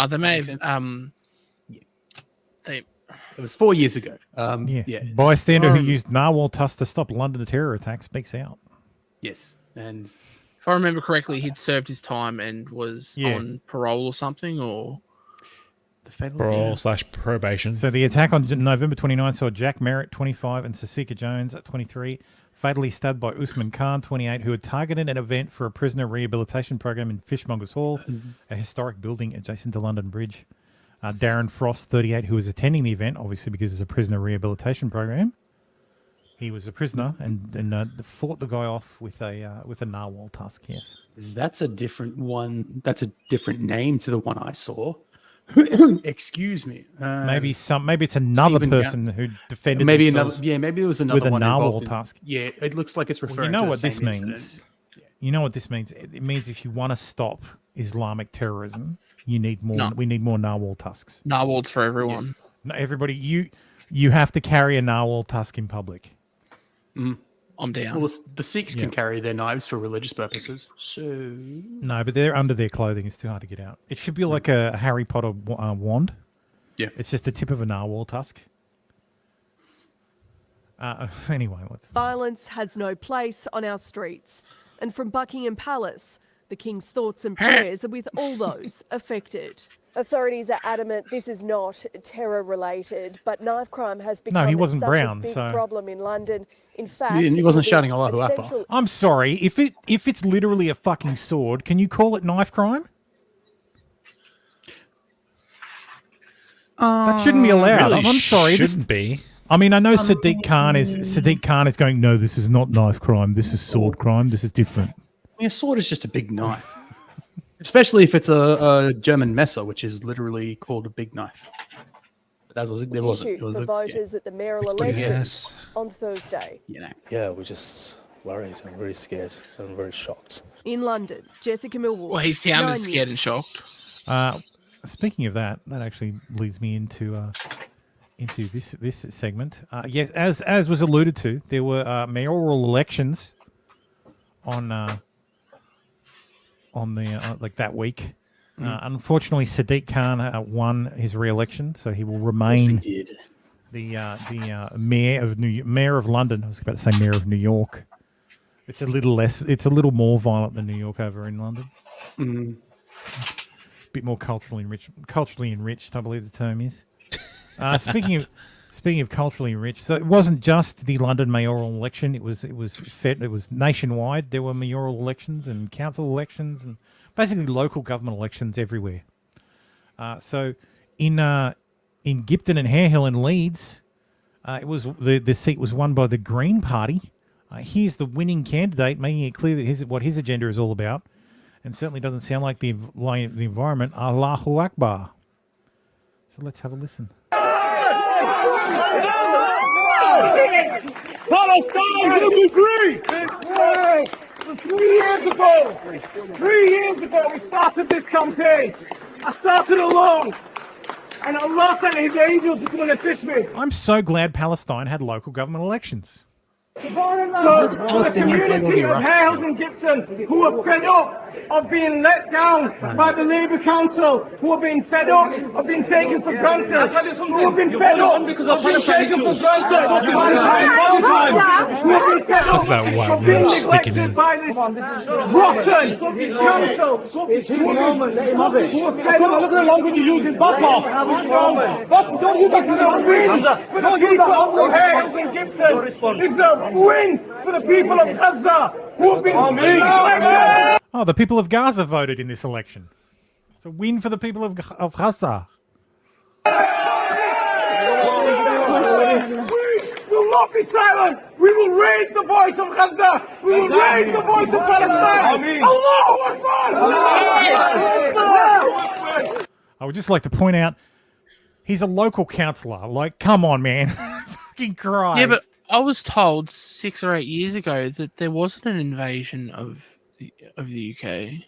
Speaker 6: They may have.
Speaker 17: It was 4 years ago.
Speaker 4: Bystander who used narwhal tusk to stop London terror attack speaks out.
Speaker 17: Yes, and
Speaker 6: If I remember correctly, he'd served his time and was on parole or something, or
Speaker 5: Parole/probation.
Speaker 4: So the attack on November 29 saw Jack Merritt, 25, and Sasika Jones, 23, fatally stabbed by Usman Khan, 28, who had targeted an event for a prisoner rehabilitation program in Fishmongers Hall, a historic building adjacent to London Bridge. Darren Frost, 38, who was attending the event, obviously because it's a prisoner rehabilitation program. He was a prisoner and fought the guy off with a narwhal tusk. Yes,
Speaker 3: that's a different one. That's a different name to the one I saw. Excuse me.
Speaker 4: Maybe it's another person who defended.
Speaker 3: Maybe another. Yeah, maybe it was another
Speaker 4: with a
Speaker 3: one
Speaker 4: narwhal tusk.
Speaker 3: Yeah, it looks like it's referring.
Speaker 4: You know
Speaker 3: to
Speaker 4: what
Speaker 3: the
Speaker 4: this
Speaker 3: same
Speaker 4: means?
Speaker 3: incident.
Speaker 4: You know what this means? It means if you want to stop Islamic terrorism, you need more.
Speaker 6: No.
Speaker 4: We need more narwhal tusks.
Speaker 6: Narwhals for everyone.
Speaker 4: No, everybody, you have to carry a narwhal tusk in public.
Speaker 6: I'm down.
Speaker 3: Well, the Sikhs can carry their knives for religious purposes. So
Speaker 4: No, but they're under their clothing. It's too hard to get out. It should be like a Harry Potter wand.
Speaker 3: Yeah,
Speaker 4: it's just the tip of a narwhal tusk. Anyway,
Speaker 21: Violence has no place on our streets. And from Buckingham Palace, the King's thoughts and prayers are with all those affected. Authorities are adamant this is not terror-related, but knife crime has become
Speaker 4: he wasn't
Speaker 21: such
Speaker 4: brown,
Speaker 21: a big
Speaker 4: so-
Speaker 21: problem in London. In fact,
Speaker 3: he wasn't shouting Allahu Akbar.
Speaker 4: I'm sorry. If it's literally a fucking sword, can you call it knife crime? That shouldn't be allowed.
Speaker 5: Really
Speaker 4: I'm sorry.
Speaker 5: Shouldn't be.
Speaker 4: I mean, I know Sadiq Khan is going, no, this is not knife crime. This is sword crime. This is different.
Speaker 3: I mean, a sword is just a big knife, especially if it's a German Messer, which is literally called a big knife. But that was there wasn't. It was
Speaker 21: for voters at the mayoral elections on Thursday.
Speaker 1: Yeah, we're just worried and very scared and very shocked.
Speaker 21: In London, Jessica Millwall.
Speaker 6: Well, he sounded
Speaker 21: 9
Speaker 6: scared and
Speaker 21: News.
Speaker 6: shocked.
Speaker 4: Speaking of that actually leads me into this segment. Yes, as was alluded to, there were mayoral elections on the like that week. Unfortunately, Sadiq Khan won his re-election, so he will remain the mayor of London. I was about to say mayor of New York. It's a little more violent than New York over in London. Bit more culturally enriched, I believe the term is. Speaking of culturally enriched, so it wasn't just the London mayoral election. It was nationwide. There were mayoral elections and council elections and basically local government elections everywhere. So in Gipton and Harehill and Leeds, it was the seat was won by the Green Party. Here's the winning candidate, making it clear that what his agenda is all about. And certainly doesn't sound like the environment. Allahu Akbar. So let's have a listen.
Speaker 22: Palestine will be free! 3 years ago, we started this campaign. I started alone. And Allah sent his angels to come and assist me.
Speaker 4: I'm so glad Palestine had local government elections.
Speaker 22: The community of Hales and Gibson who are fed up of being let down by the Labour Council, who have been fed up of being taken for granted, who have been fed up of being taken for granted, who have been fed up of being neglected by this rotten council, who are fed up. Look at the language you use in back off. Don't use that as a win for the people of Hales and Gibson. It's a win for the people of Gaza who have been
Speaker 4: Oh, the people of Gaza voted in this election. It's a win for the people of Gaza.
Speaker 22: We will not be silent. We will raise the voice of Gaza. We will raise the voice of Palestine. Allahu Akbar!
Speaker 4: I would just like to point out, he's a local councillor. Like, come on, man. Fucking Christ.
Speaker 6: Yeah, but I was told 6 or 8 years ago that there wasn't an invasion of the UK.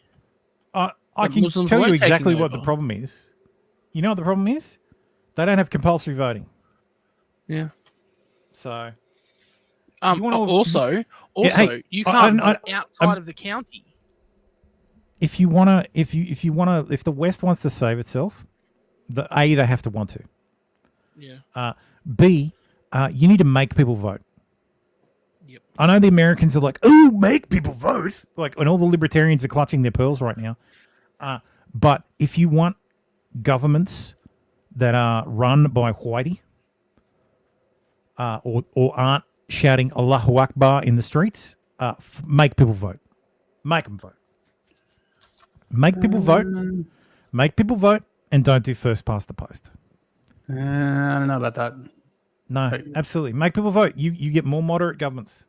Speaker 4: I can tell you exactly what the problem is. You know what the problem is? They don't have compulsory voting.
Speaker 6: Yeah.
Speaker 4: So.
Speaker 6: Also, you can't vote outside of the county.
Speaker 4: If the West wants to save itself, they have to want to.
Speaker 6: Yeah.
Speaker 4: B, you need to make people vote. I know the Americans are like, oh, make people vote. Like, and all the libertarians are clutching their pearls right now. But if you want governments that are run by whitey or aren't shouting Allahu Akbar in the streets, make people vote. Make them vote. Make people vote. Make people vote and don't do first past the post.
Speaker 17: I don't know about that.
Speaker 4: No, absolutely. Make people vote. You get more moderate governments.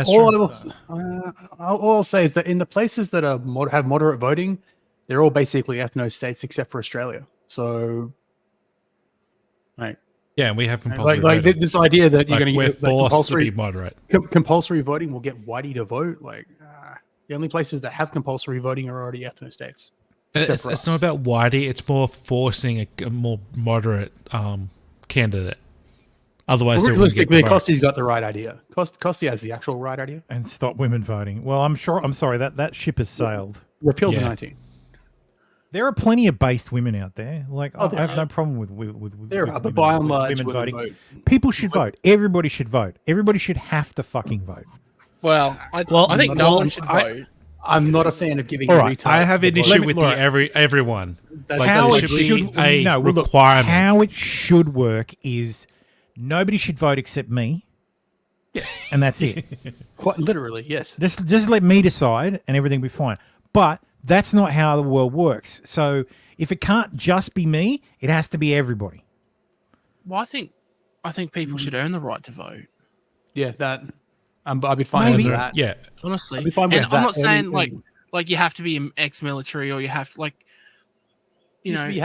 Speaker 17: All I'll say is that in the places that are have moderate voting, they're all basically ethno states except for Australia. So, like,
Speaker 5: yeah, we have compulsory
Speaker 17: like this idea that you're going to
Speaker 5: we're
Speaker 17: get
Speaker 5: forced to be moderate.
Speaker 17: Compulsory voting will get whitey to vote. Like, the only places that have compulsory voting are already ethno states.
Speaker 5: It's not about whitey. It's more forcing a more moderate candidate. Otherwise,
Speaker 17: realistically, Costy's got the right idea. Costy has the actual right idea.
Speaker 4: And stop women voting. Well, I'm sorry that ship has sailed.
Speaker 17: Repeal the 19.
Speaker 4: There are plenty of based women out there. Like, I have no problem with
Speaker 17: but by and large,
Speaker 4: women voting.
Speaker 17: vote.
Speaker 4: People should vote. Everybody should vote. Everybody should have to fucking vote.
Speaker 6: Well, I think no one should vote.
Speaker 17: I'm not a fan of giving.
Speaker 4: All right,
Speaker 5: I have an issue with everyone.
Speaker 4: Like, how it should be a requirement. How it should work is nobody should vote except me.
Speaker 17: Yeah,
Speaker 4: and that's it.
Speaker 17: Quite literally, yes.
Speaker 4: Just let me decide, and everything will be fine. But that's not how the world works. So if it can't just be me, it has to be everybody.
Speaker 6: Well, I think people should earn the right to vote.
Speaker 17: Yeah, that. I'd be fine with that.
Speaker 5: Yeah,
Speaker 6: honestly,
Speaker 17: I'd be fine with
Speaker 6: and
Speaker 17: that.
Speaker 6: I'm not saying like you have to be ex-military or you have to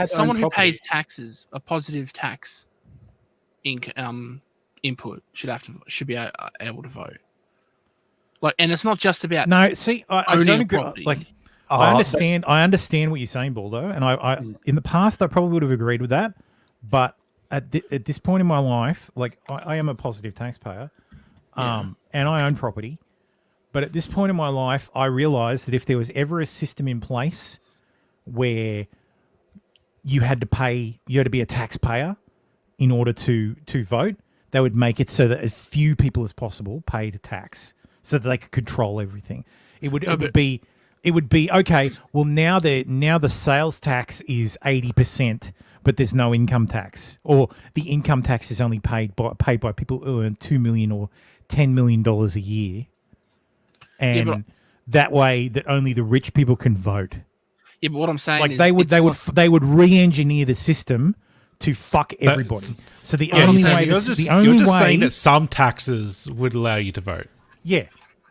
Speaker 6: someone who pays taxes, a positive tax input should be able to vote. Like, and it's not just about
Speaker 4: I don't agree.
Speaker 6: Property.
Speaker 4: Like, I understand what you're saying, Baldo, and I in the past I probably would have agreed with that, but at this point in my life, like I am a positive taxpayer, and I own property, but at this point in my life, I realised that if there was ever a system in place where you had to be a taxpayer in order to vote, they would make it so that as few people as possible paid tax, so that they could control everything. It would be okay. Well, now the sales tax is 80%, but there's no income tax, or the income tax is only paid by people who earn $2 million or $10 million a year, and that way that only the rich people can vote.
Speaker 6: Yeah, but what I'm saying is
Speaker 4: they would re-engineer the system to fuck everybody. So the only way
Speaker 5: you're just saying that some taxes would allow you to vote.
Speaker 4: Yeah,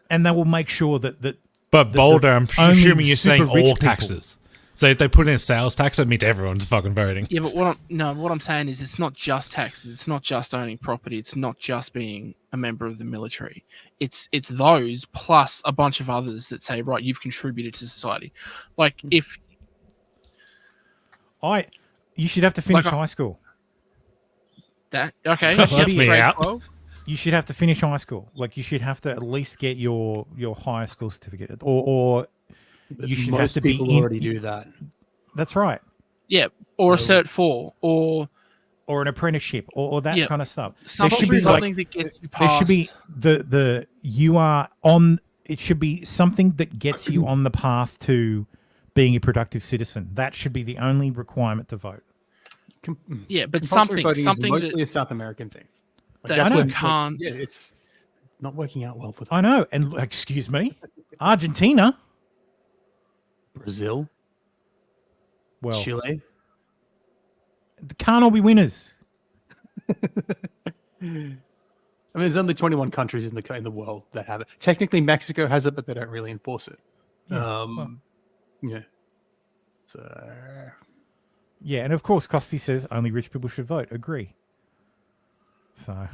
Speaker 4: and they will make sure that.
Speaker 5: But Boulder, I'm assuming you're saying all
Speaker 4: people.
Speaker 5: taxes. So if they put in a sales tax, that means everyone's fucking voting.
Speaker 6: Yeah, but what I'm saying is it's not just taxes. It's not just owning property. It's not just being a member of the military. It's those plus a bunch of others that say, right, you've contributed to society. Like if
Speaker 4: you should have to finish high school.
Speaker 5: That's me out.
Speaker 6: 12?
Speaker 4: You should have to finish high school. Like, you should have to at least get your higher school certificate, or you should have to be
Speaker 17: already do that.
Speaker 4: That's right.
Speaker 6: Yeah, or a Cert 4, or
Speaker 4: an apprenticeship, or that kind of stuff.
Speaker 6: There should be something that gets you past.
Speaker 4: There should be it should be something that gets you on the path to being a productive citizen. That should be the only requirement to vote.
Speaker 6: Yeah, but
Speaker 17: Compulsory voting
Speaker 6: something
Speaker 17: is mostly a South American thing.
Speaker 6: It's
Speaker 17: not working out well for them.
Speaker 4: I know, and excuse me, Argentina,
Speaker 17: Brazil, Chile,
Speaker 4: they can't all be winners.
Speaker 17: I mean, there's only 21 countries in the world that have it. Technically, Mexico has it, but they don't really enforce it. Yeah. So.
Speaker 4: Yeah, and of course, Costi says only rich people should vote. Agree. So.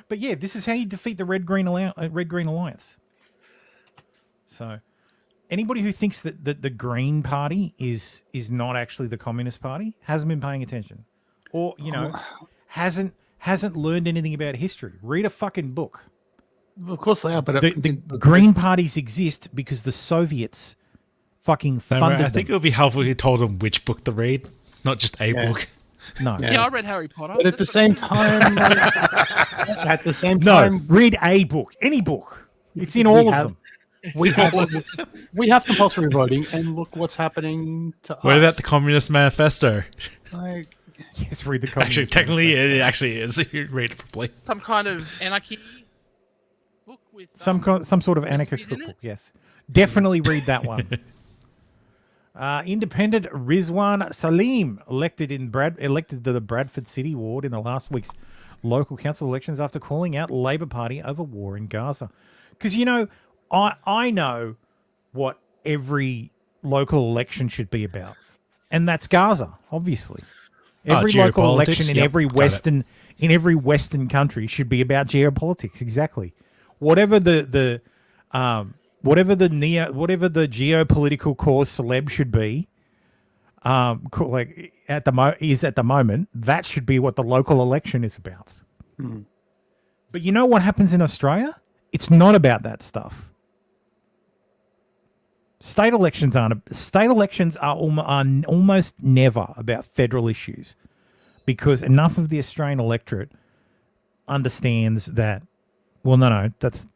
Speaker 4: But yeah, this is how you defeat the Red Green Alliance. So, anybody who thinks that the Green Party is not actually the Communist Party hasn't been paying attention, or hasn't learned anything about history. Read a fucking book.
Speaker 17: Well, of course they are, but
Speaker 4: the Green parties exist because the Soviets fucking funded them.
Speaker 5: I think it would be helpful if you told them which book to read, not just a book.
Speaker 4: No.
Speaker 6: Yeah, I read Harry Potter.
Speaker 17: But at the same time,
Speaker 4: No, read a book, any book. It's in all of them.
Speaker 17: We have compulsory voting, and look what's happening to us.
Speaker 5: What about the Communist Manifesto?
Speaker 17: Like,
Speaker 4: yes, read the Communist
Speaker 5: Actually, technically, it actually is. You read it properly.
Speaker 6: Some kind of anarchy book with
Speaker 4: some sort of anarchist book. Yes, definitely read that one. Independent Rizwan Salim elected to the Bradford City ward in the last week's local council elections after calling out Labor Party over war in Gaza. Because, you know, I know what every local election should be about, and that's Gaza, obviously. Every local election in every Western country should be about geopolitics, exactly. Whatever the geopolitical cause celeb should be, like at the moment, that should be what the local election is about.
Speaker 17: Mm.
Speaker 4: But you know what happens in Australia? It's not about that stuff. State elections are almost never about federal issues, because enough of the Australian electorate understands that. Well, no, that's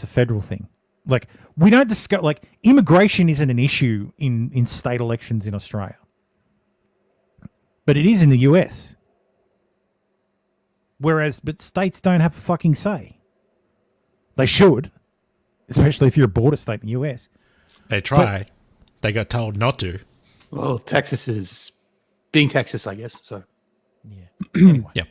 Speaker 4: a federal thing. Like, we don't discuss, like, immigration isn't an issue in state elections in Australia, but it is in the US. But states don't have a fucking say. They should, especially if you're a border state in the US.
Speaker 5: They try. They got told not to.
Speaker 17: Well, Texas is being Texas, I guess. So,
Speaker 4: yeah. Anyway.
Speaker 5: Yep.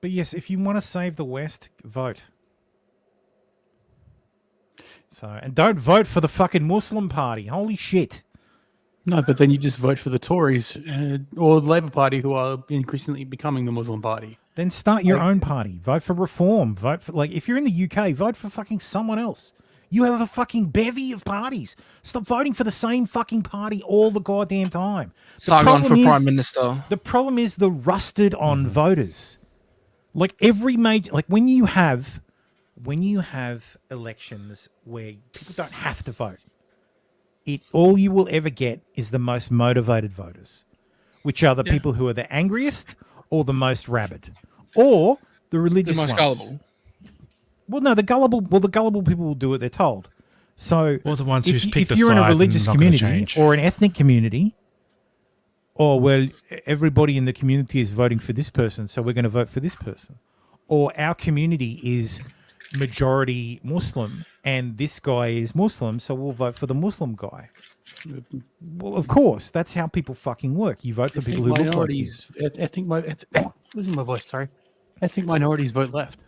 Speaker 4: But yes, if you want to save the West, vote. So, and don't vote for the fucking Muslim party. Holy shit.
Speaker 17: no, but then you just vote for the Tories or the Labor Party, who are increasingly becoming the Muslim party.
Speaker 4: Then start your own party. Vote for reform. Vote for, like, if you're in the UK, vote for fucking someone else. You have a fucking bevy of parties. Stop voting for the same fucking party all the goddamn time.
Speaker 6: Sargon for Prime Minister.
Speaker 4: The problem is the rusted on voters. Like, every major, like, when you have elections where people don't have to vote, all you will ever get is the most motivated voters, which are the people who are the angriest or the most rabid, or the religious ones.
Speaker 6: The most gullible.
Speaker 4: Well, no, the gullible people will do what they're told. So,
Speaker 5: Or the ones who pick the
Speaker 4: if you're in a
Speaker 5: side and
Speaker 4: religious
Speaker 5: not gonna
Speaker 4: community
Speaker 5: change.
Speaker 4: or an ethnic community, or, well, everybody in the community is voting for this person, so we're going to vote for this person. Or our community is majority Muslim, and this guy is Muslim, so we'll vote for the Muslim guy. Well, of course, that's how people fucking work. You vote for people who look like you.
Speaker 17: Losing my voice, sorry. Ethnic minorities vote left,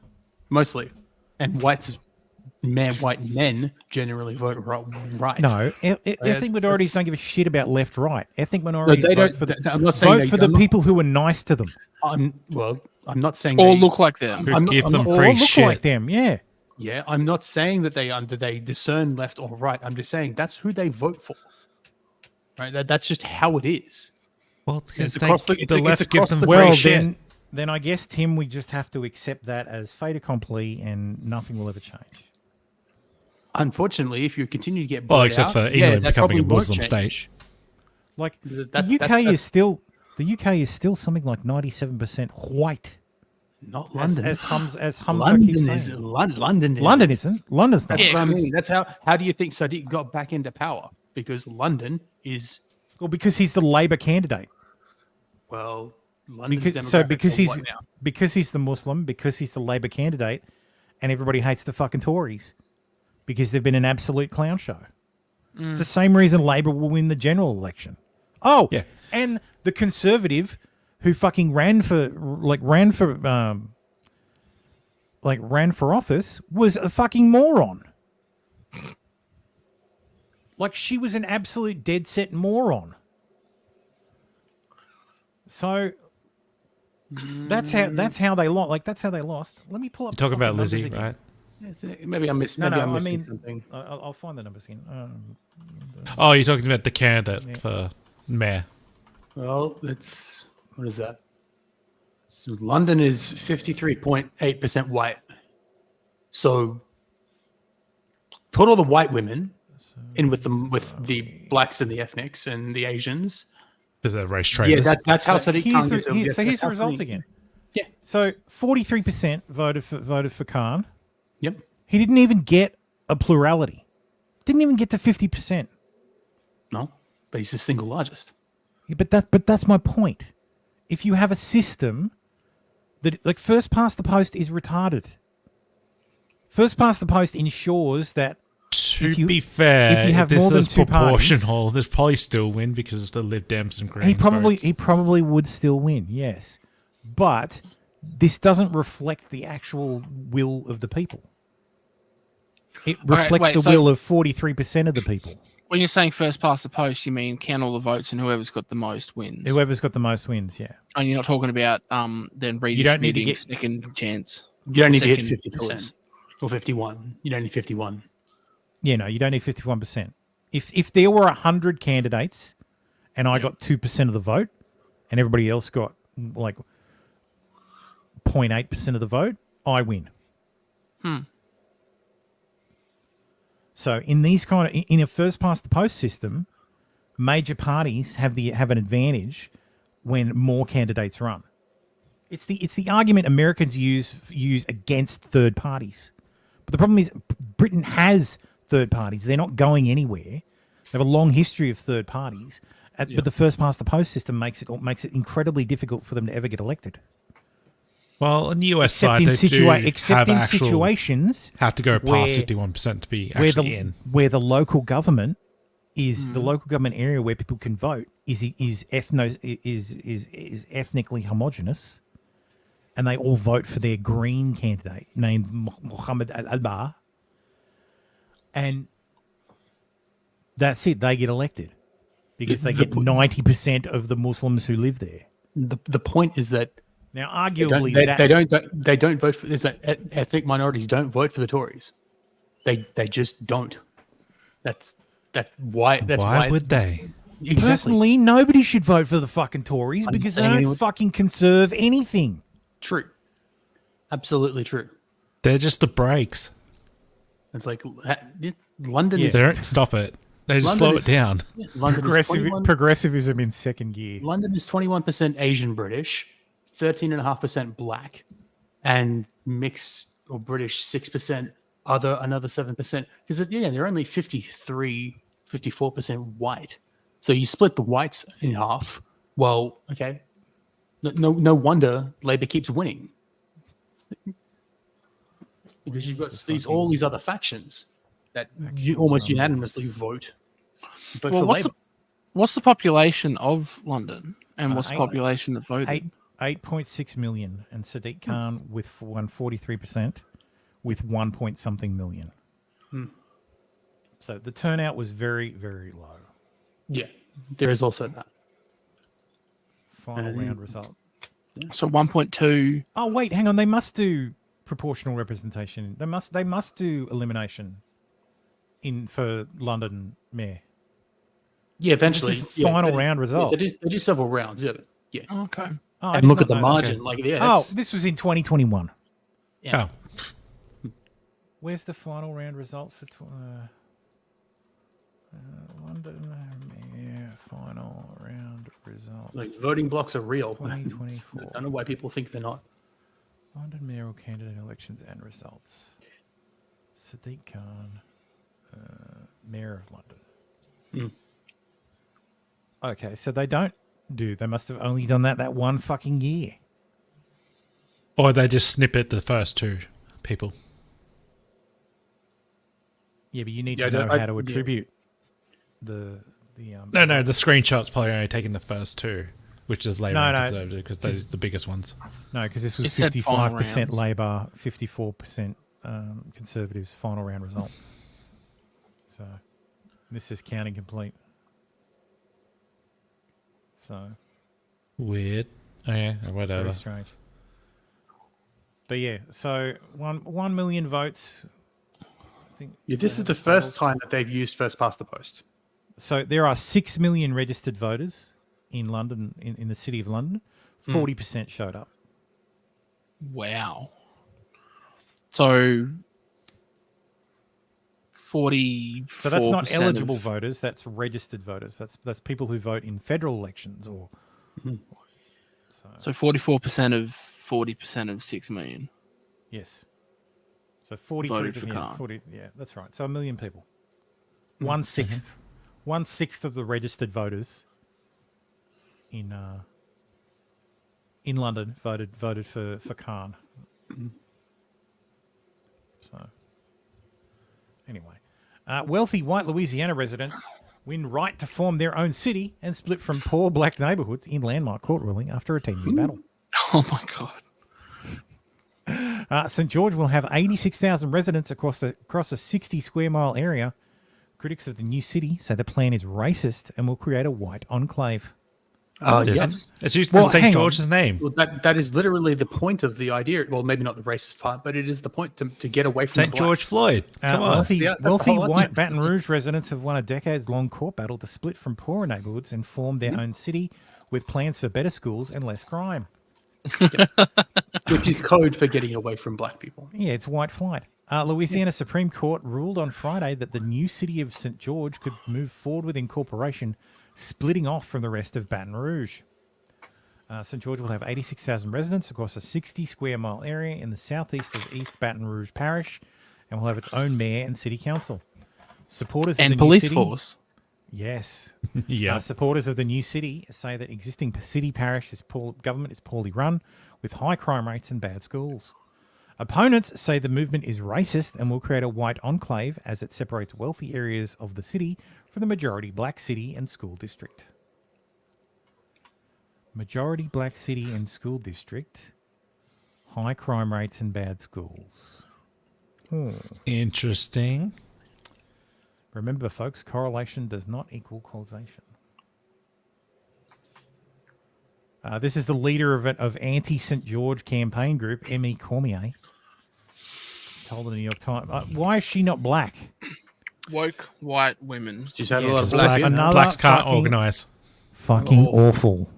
Speaker 17: mostly. And white men generally vote right.
Speaker 4: No, ethnic minorities don't give a shit about left, right. Ethnic minorities vote for
Speaker 17: I'm not saying
Speaker 4: vote for the people who are nice to them.
Speaker 17: I'm not saying
Speaker 6: Or look like them.
Speaker 5: Who give them
Speaker 4: Or
Speaker 5: free
Speaker 4: look
Speaker 5: shit.
Speaker 4: like them, yeah.
Speaker 17: Yeah, I'm not saying that they discern left or right. I'm just saying that's who they vote for. Right? That's just how it is.
Speaker 5: Well, because
Speaker 17: the
Speaker 5: left give them free
Speaker 4: Well,
Speaker 5: shit.
Speaker 4: then I guess, Tim, we just have to accept that as fait accompli, and nothing will ever change.
Speaker 17: Unfortunately, if you continue to get
Speaker 5: Well,
Speaker 17: bought
Speaker 5: except
Speaker 17: out,
Speaker 5: for England
Speaker 17: that
Speaker 5: becoming a
Speaker 17: probably won't
Speaker 5: Muslim
Speaker 17: change.
Speaker 5: state.
Speaker 4: Like,
Speaker 17: That-
Speaker 4: the UK
Speaker 17: that's-
Speaker 4: is still 97% white.
Speaker 17: Not London.
Speaker 4: As Hamza
Speaker 17: London
Speaker 4: keeps
Speaker 17: is
Speaker 4: saying.
Speaker 17: London.
Speaker 4: London isn't. London's not.
Speaker 17: That's what I mean. That's how do you think Sadiq got back into power? Because London is
Speaker 4: because he's the Labour candidate.
Speaker 17: well, London's
Speaker 4: Because
Speaker 17: demographics
Speaker 4: he's
Speaker 17: are what now?
Speaker 4: because he's the Muslim, because he's the Labour candidate, and everybody hates the fucking Tories because they've been an absolute clown show. It's the same reason Labour will win the general election. Oh, yeah, and the Conservative who fucking ran for office was a fucking moron. Like, she was an absolute dead set moron. So that's how they lost. Like, that's how they lost. Let me pull up.
Speaker 5: You're talking
Speaker 4: the
Speaker 5: about
Speaker 4: numbers
Speaker 5: Lizzie,
Speaker 4: again.
Speaker 5: right?
Speaker 17: Maybe I'm missing. Maybe I'm missing something.
Speaker 4: I'll find the numbers again.
Speaker 5: Oh, you're talking about the candidate for mayor.
Speaker 17: Well, what is that? So London is 53.8% white. So put all the white women in with the blacks and the ethnics and the Asians.
Speaker 5: Because they're race traders.
Speaker 17: Yeah, that's how Sadiq Khan
Speaker 4: So here's the results again.
Speaker 17: Yeah.
Speaker 4: So 43% voted for Khan.
Speaker 17: Yep.
Speaker 4: He didn't even get a plurality. Didn't even get to 50%.
Speaker 17: No, but he's the single largest.
Speaker 4: Yeah, but that's my point. If you have a system that, like, first past the post is retarded. First past the post ensures that
Speaker 5: to be fair,
Speaker 4: if you have
Speaker 5: this
Speaker 4: more than
Speaker 5: is
Speaker 4: two
Speaker 5: proportional.
Speaker 4: parties,
Speaker 5: There's probably still win because of the Lib Dems and Greens.
Speaker 4: he probably would still win, yes. But this doesn't reflect the actual will of the people. It reflects the will of 43% of the people.
Speaker 6: When you're saying first past the post, you mean count all the votes and whoever's got the most wins.
Speaker 4: Whoever's got the most wins, yeah.
Speaker 6: And you're not talking about then redistributing second chance.
Speaker 17: You don't need to hit 50% or 51. You don't need 51.
Speaker 4: Yeah, no, you don't need 51%. If there were 100 candidates and I got 2% of the vote and everybody else got like 0.8% of the vote, I win. So in a first past the post system, major parties have an advantage when more candidates run. It's the argument Americans use against third parties. But the problem is Britain has third parties. They're not going anywhere. They have a long history of third parties. But the first past the post system makes it incredibly difficult for them to ever get elected.
Speaker 5: Well, on the US side, they
Speaker 4: situations
Speaker 5: have to go past 51% to be actually in.
Speaker 4: Where the local government is the local government area where people can vote is ethnically homogenous, and they all vote for their Green candidate named Mohammed Al-Alba, and that's it. They get elected because they get 90% of the Muslims who live there.
Speaker 17: The point is that.
Speaker 4: Now, arguably,
Speaker 17: they don't vote for this. Ethnic minorities don't vote for the Tories. They just don't. That's why.
Speaker 5: Why would they?
Speaker 17: Exactly.
Speaker 4: Personally, nobody should vote for the fucking Tories because they don't fucking conserve anything.
Speaker 17: True. Absolutely true.
Speaker 5: They're just the brakes.
Speaker 17: It's like London is.
Speaker 5: They don't stop it. They just slow it down.
Speaker 4: Progressivism in second gear.
Speaker 17: London is 21% Asian British. 13.5% black, and mixed or British 6%, other another 7%. Because they're only 54% white. So you split the whites in half. Well, okay, no wonder Labour keeps winning because you've got all these other factions that you almost unanimously vote for Labour.
Speaker 6: What's the population of London, and what's the population that voted?
Speaker 4: 8.6 million, and Sadiq Khan won 43% with 1 point something million. So the turnout was very, very low.
Speaker 17: Yeah, there is also that.
Speaker 4: Final round result.
Speaker 6: So 1.2.
Speaker 4: Oh wait, hang on. They must do proportional representation. They must do elimination for London mayor.
Speaker 17: Yeah, eventually.
Speaker 4: This is final round result.
Speaker 17: Yeah, they do several rounds. Yeah.
Speaker 6: Okay.
Speaker 4: Oh,
Speaker 17: and look at the margin.
Speaker 4: Okay. This was in 2021.
Speaker 17: Yeah.
Speaker 5: Oh.
Speaker 4: Where's the final round result for London Mayor final round result?
Speaker 17: Like voting blocks are real.
Speaker 4: 2024.
Speaker 17: I don't know why people think they're not.
Speaker 4: London mayoral candidate elections and results. Sadiq Khan, Mayor of London. Okay, so they don't. They must have only done that one fucking year.
Speaker 5: Or they just snippet the first two people.
Speaker 4: Yeah, but you need to know how to attribute the
Speaker 5: No, the screenshot's probably only taking the first two, which is Labour and Conservative, because those are the biggest ones.
Speaker 4: No, because this was 55% Labour, 54% Conservatives final round result. So this is counting complete. So
Speaker 5: weird. Oh, yeah, whatever.
Speaker 4: Very strange. But yeah, so 1 million votes. I think
Speaker 17: this is the first time that they've used first past the post.
Speaker 4: So there are 6 million registered voters in London, in the city of London. 40% showed up.
Speaker 6: Wow. So 40.
Speaker 4: So that's not eligible voters. That's registered voters. That's people who vote in federal elections or.
Speaker 6: So 44% of 40% of 6 million.
Speaker 4: Yes. So 43%.
Speaker 6: Voted for Khan.
Speaker 4: 40, yeah, that's right. So 1 million people. 1/6. 1/6 of the registered voters in London voted for Khan. So anyway, wealthy white Louisiana residents win right to form their own city and split from poor black neighborhoods in landmark court ruling after a 10-year battle.
Speaker 6: Oh my God.
Speaker 4: St. George will have 86,000 residents across a 60 square mile area. Critics of the new city say the plan is racist and will create a white enclave.
Speaker 17: Yes.
Speaker 5: It's using St. George's name.
Speaker 17: Well, that is literally the point of the idea. Well, maybe not the racist part, but it is the point to get away from
Speaker 5: St. George Floyd. Come on.
Speaker 4: Wealthy white Baton Rouge residents have won a decades-long court battle to split from poorer neighborhoods and form their own city with plans for better schools and less crime.
Speaker 17: Which is code for getting away from black people.
Speaker 4: Yeah, it's white flight. Louisiana Supreme Court ruled on Friday that the new city of St. George could move forward with incorporation, splitting off from the rest of Baton Rouge. St. George will have 86,000 residents across a 60 square mile area in the southeast of East Baton Rouge Parish and will have its own mayor and city council. Supporters
Speaker 6: and
Speaker 4: of the
Speaker 6: police
Speaker 4: new city,
Speaker 6: force.
Speaker 4: Yes.
Speaker 5: Yeah.
Speaker 4: Supporters of the new city say that existing city parish government is poorly run with high crime rates and bad schools. Opponents say the movement is racist and will create a white enclave as it separates wealthy areas of the city from the majority black city and school district. Majority black city and school district, high crime rates and bad schools.
Speaker 5: Interesting.
Speaker 4: Remember, folks, correlation does not equal causation. This is the leader of anti-St. George campaign group, M.E. Cormier. Told the New York Times. Why is she not black?
Speaker 6: Woke white women.
Speaker 17: She's had a lot of black.
Speaker 5: Blacks can't organise.
Speaker 4: Fucking awful.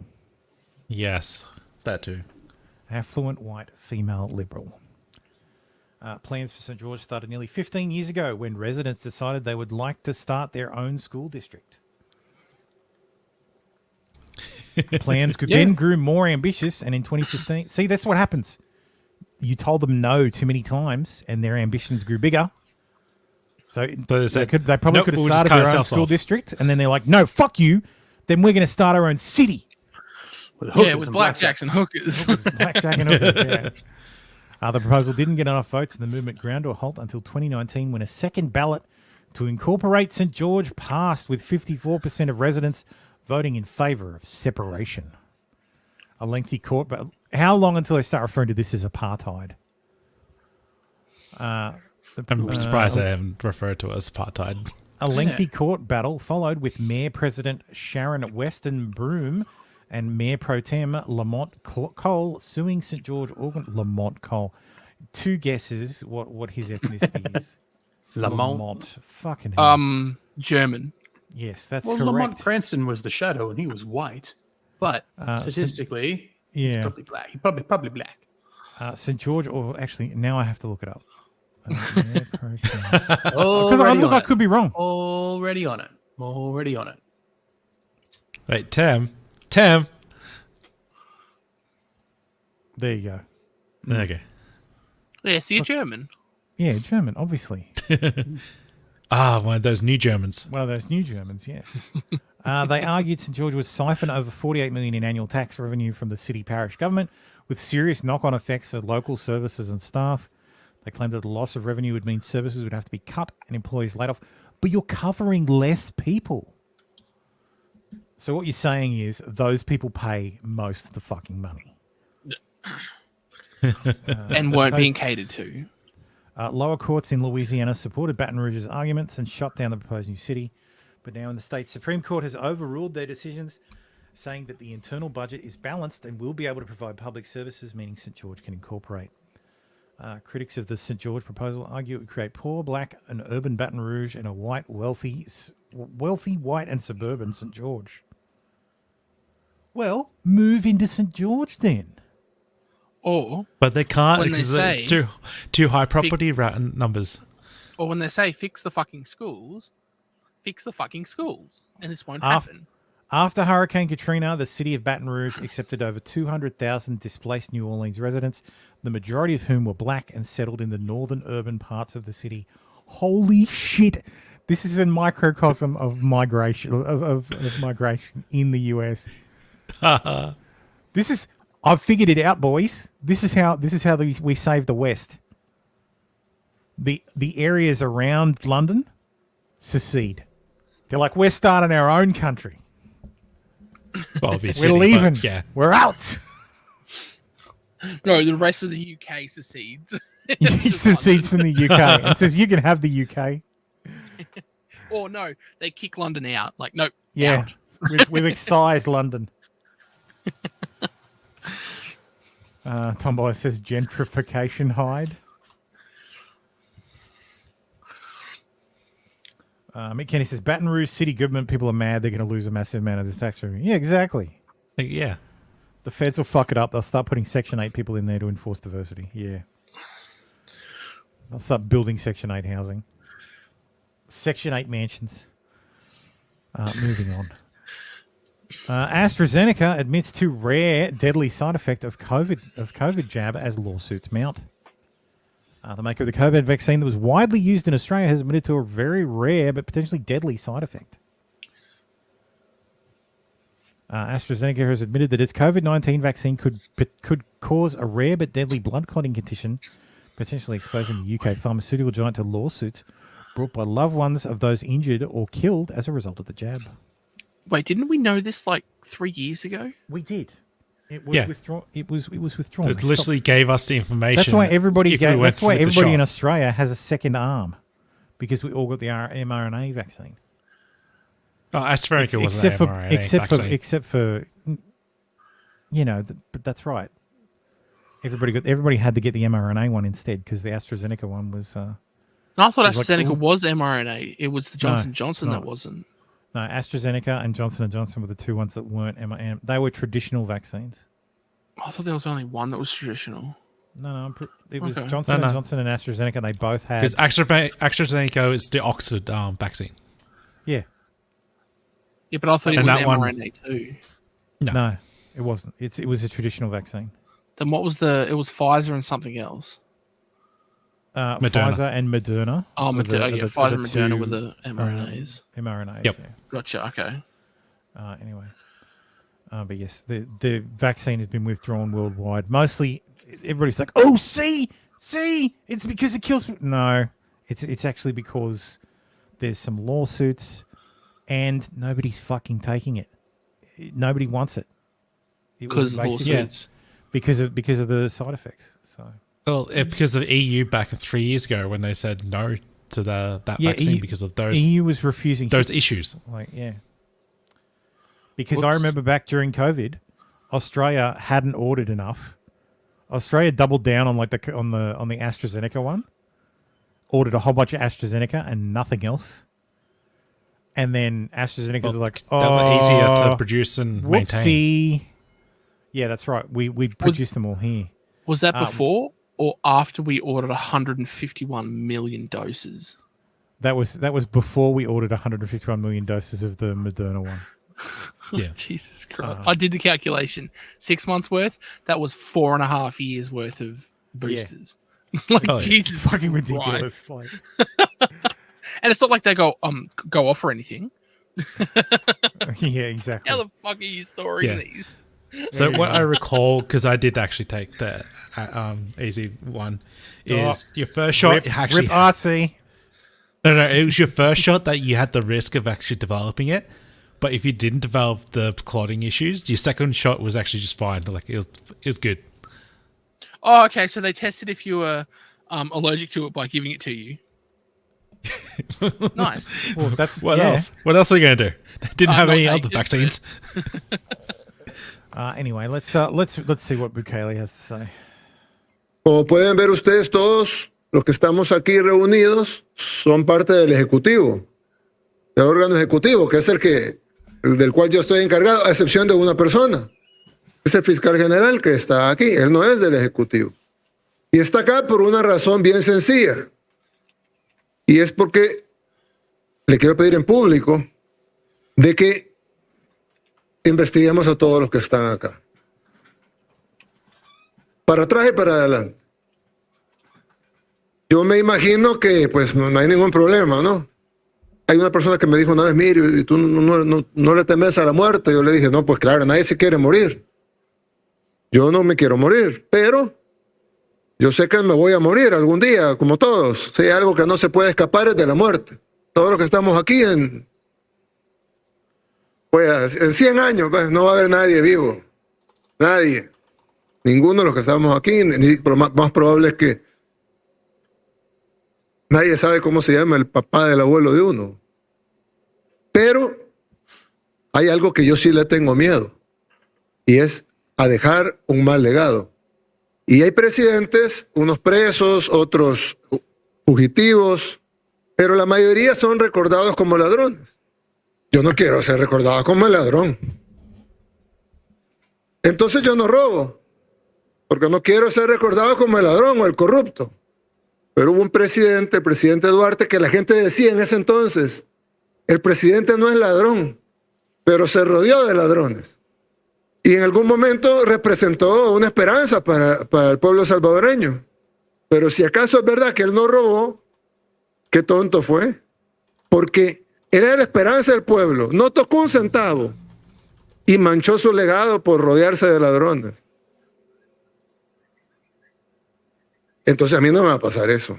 Speaker 5: Yes, that too.
Speaker 4: Affluent white female liberal. Plans for St. George started nearly 15 years ago when residents decided they would like to start their own school district. Plans then grew more ambitious, and in 2015... See, that's what happens. You told them no too many times, and their ambitions grew bigger. So they probably could have started their own school district, and then they're like, no, fuck you. Then we're going to start our own city.
Speaker 6: With blackjacks and hookers.
Speaker 4: Blackjack and hookers, yeah. The proposal didn't get enough votes, and the movement ground to a halt until 2019 when a second ballot to incorporate St. George passed with 54% of residents voting in favour of separation. A lengthy court, but how long until they start referring to this as apartheid?
Speaker 5: I'm surprised they haven't referred to it as apartheid.
Speaker 4: A lengthy court battle followed with Mayor President Sharon Weston Broome and Mayor Pro Tem Lamont Cole suing St. George Lamont Cole. Two guesses what his ethnicity is.
Speaker 17: Lamont.
Speaker 4: Fucking hell.
Speaker 6: German.
Speaker 4: Yes, that's
Speaker 17: correct.
Speaker 4: Lamont
Speaker 17: Cranston was the shadow and he was white. But statistically, he's probably black. He's probably black.
Speaker 4: St. George, or actually, now I have to look it up. Because I could be wrong.
Speaker 17: Already on it.
Speaker 5: Wait, Tam.
Speaker 4: There you go.
Speaker 5: Okay.
Speaker 6: Yeah, so you're German.
Speaker 4: Yeah, German, obviously.
Speaker 5: One of those new Germans.
Speaker 4: One of those new Germans, yes. They argued St. George would siphon over $48 million in annual tax revenue from the city parish government, with serious knock-on effects for local services and staff. They claimed that the loss of revenue would mean services would have to be cut and employees laid off. But you're covering less people. So what you're saying is those people pay most of the fucking money.
Speaker 6: And weren't being catered to.
Speaker 4: Lower courts in Louisiana supported Baton Rouge's arguments and shot down the proposed new city. But now in the state Supreme Court has overruled their decisions, saying that the internal budget is balanced and will be able to provide public services, meaning St. George can incorporate. Critics of the St. George proposal argue it would create poor, black, and urban Baton Rouge and a white, wealthy, white, and suburban St. George. Well, move into St. George then.
Speaker 5: But they can't because it's too high property numbers.
Speaker 6: Or when they say fix the fucking schools, and this won't happen.
Speaker 4: After Hurricane Katrina, the city of Baton Rouge accepted over 200,000 displaced New Orleans residents, the majority of whom were black and settled in the northern urban parts of the city. Holy shit! This is a microcosm of migration of migration in the US. I've figured it out, boys. This is how we save the West. The areas around London secede. They're like, we're starting our own country.
Speaker 5: Obviously,
Speaker 4: we're leaving.
Speaker 5: Yeah.
Speaker 4: We're out.
Speaker 6: No, the rest of the UK secedes.
Speaker 4: Secedes from the UK and says you can have the UK.
Speaker 6: Or no, they kick London out. Like, nope.
Speaker 4: Yeah,
Speaker 6: out.
Speaker 4: we've excised London. Tombola says gentrification hide. Mick Kenny says Baton Rouge city government people are mad they're going to lose a massive amount of this tax revenue. Yeah, exactly.
Speaker 5: Yeah.
Speaker 4: The feds will fuck it up. They'll start putting Section 8 people in there to enforce diversity. Yeah. They'll start building Section 8 housing. Section 8 mansions. Moving on. AstraZeneca admits to rare deadly side effect of COVID jab as lawsuits mount. The maker of the COVID vaccine that was widely used in Australia has admitted to a very rare but potentially deadly side effect. AstraZeneca has admitted that its COVID-19 vaccine could cause a rare but deadly blood clotting condition, potentially exposing the UK pharmaceutical giant to lawsuits brought by loved ones of those injured or killed as a result of the jab.
Speaker 6: Wait, didn't we know this like 3 years ago?
Speaker 4: We did. It was withdrawn. It was withdrawn.
Speaker 5: It literally gave us the information.
Speaker 4: That's why everybody in Australia has a second arm, because we all got the mRNA vaccine.
Speaker 5: Oh, AstraZeneca wasn't an mRNA vaccine.
Speaker 4: Except for, but that's right. Everybody had to get the mRNA one instead because the AstraZeneca one was.
Speaker 6: No, I thought AstraZeneca was mRNA. It was the Johnson Johnson that wasn't.
Speaker 4: No, AstraZeneca and Johnson & Johnson were the two ones that weren't mRNA. They were traditional vaccines.
Speaker 6: I thought there was only one that was traditional.
Speaker 4: No, it was Johnson & Johnson and AstraZeneca. They both had...
Speaker 5: Because AstraZeneca is the Oxford vaccine.
Speaker 4: Yeah.
Speaker 6: Yeah, but I thought it was mRNA too.
Speaker 4: No, it wasn't. It was a traditional vaccine.
Speaker 6: Then what was it was Pfizer and something else.
Speaker 4: Moderna. Pfizer and Moderna.
Speaker 6: Oh, Pfizer and Moderna were the mRNAs.
Speaker 4: mRNAs,
Speaker 6: yep.
Speaker 4: Yeah.
Speaker 6: Gotcha, okay.
Speaker 4: Anyway. But yes, the vaccine has been withdrawn worldwide. Mostly, everybody's like, oh, see, it's because it kills people. No, it's actually because there's some lawsuits and nobody's fucking taking it. Nobody wants it.
Speaker 6: Because lawsuits?
Speaker 4: Because of the side effects, so...
Speaker 5: Well, because of EU back 3 years ago when they said no to that vaccine because of those
Speaker 4: EU was refusing
Speaker 5: those issues.
Speaker 4: Because I remember back during COVID, Australia hadn't ordered enough. Australia doubled down on the AstraZeneca one, ordered a whole bunch of AstraZeneca and nothing else. And then AstraZeneca was like,
Speaker 5: they were easier to produce and maintain.
Speaker 4: Yeah, that's right. We produced them all here.
Speaker 6: Was that before or after we ordered 151 million doses?
Speaker 4: That was before we ordered 151 million doses of the Moderna one.
Speaker 5: Yeah.
Speaker 6: Jesus Christ. I did the calculation. 6 months worth, that was 4.5 years worth of boosters. Yeah. Jesus.
Speaker 4: Fucking ridiculous.
Speaker 6: And it's not like they go off or anything.
Speaker 4: Yeah, exactly.
Speaker 6: How the fuck are you storing these?
Speaker 5: So what I recall, because I did actually take the easy one, is your first shot actually...
Speaker 4: Rip RC.
Speaker 5: No, it was your first shot that you had the risk of actually developing it. But if you didn't develop the clotting issues, your second shot was actually just fine. Like it was good.
Speaker 6: Oh, okay. So they tested if you were allergic to it by giving it to you. Nice.
Speaker 4: Well, that's
Speaker 5: what else? What else are they going to do? They didn't have any other vaccines.
Speaker 4: Anyway, let's see what Bukele has to say.
Speaker 2: Como pueden ver ustedes, todos los que estamos aquí reunidos son parte del Ejecutivo, del órgano ejecutivo, que es el del cual yo estoy encargado, a excepción de una persona. Es el fiscal general que está aquí. Él no es del Ejecutivo. Y está acá por una razón bien sencilla. Y es porque le quiero pedir en público de que investiguemos a todos los que están acá. Para atrás y para adelante. Yo me imagino que pues no hay ningún problema, ¿no? Hay una persona que me dijo una vez, mire, ¿y tú no le temes a la muerte? Yo le dije, no, pues claro, nadie se quiere morir. Yo no me quiero morir, pero yo sé que me voy a morir algún día, como todos. Si hay algo que no se puede escapar es de la muerte. Todos los que estamos aquí pues, en 100 años pues, no va a haber nadie vivo. Nadie. Ninguno de los que estamos aquí, lo más probable es que nadie sabe cómo se llama el papá del abuelo de uno. Pero hay algo que yo sí le tengo miedo, y es a dejar un mal legado. Y hay presidentes, unos presos, otros fugitivos, pero la mayoría son recordados como ladrones. Yo no quiero ser recordado como el ladrón. Entonces yo no robo, porque no quiero ser recordado como el ladrón o el corrupto. Pero hubo un presidente, el presidente Duarte, que la gente decía en ese entonces, el presidente no es ladrón, pero se rodeó de ladrones. Y en algún momento representó una esperanza para el pueblo salvadoreño. Pero si acaso es verdad que él no robó, qué tonto fue. Porque él era la esperanza del pueblo, no tocó un centavo y manchó su legado por rodearse de ladrones. Entonces a mí no me va a pasar eso.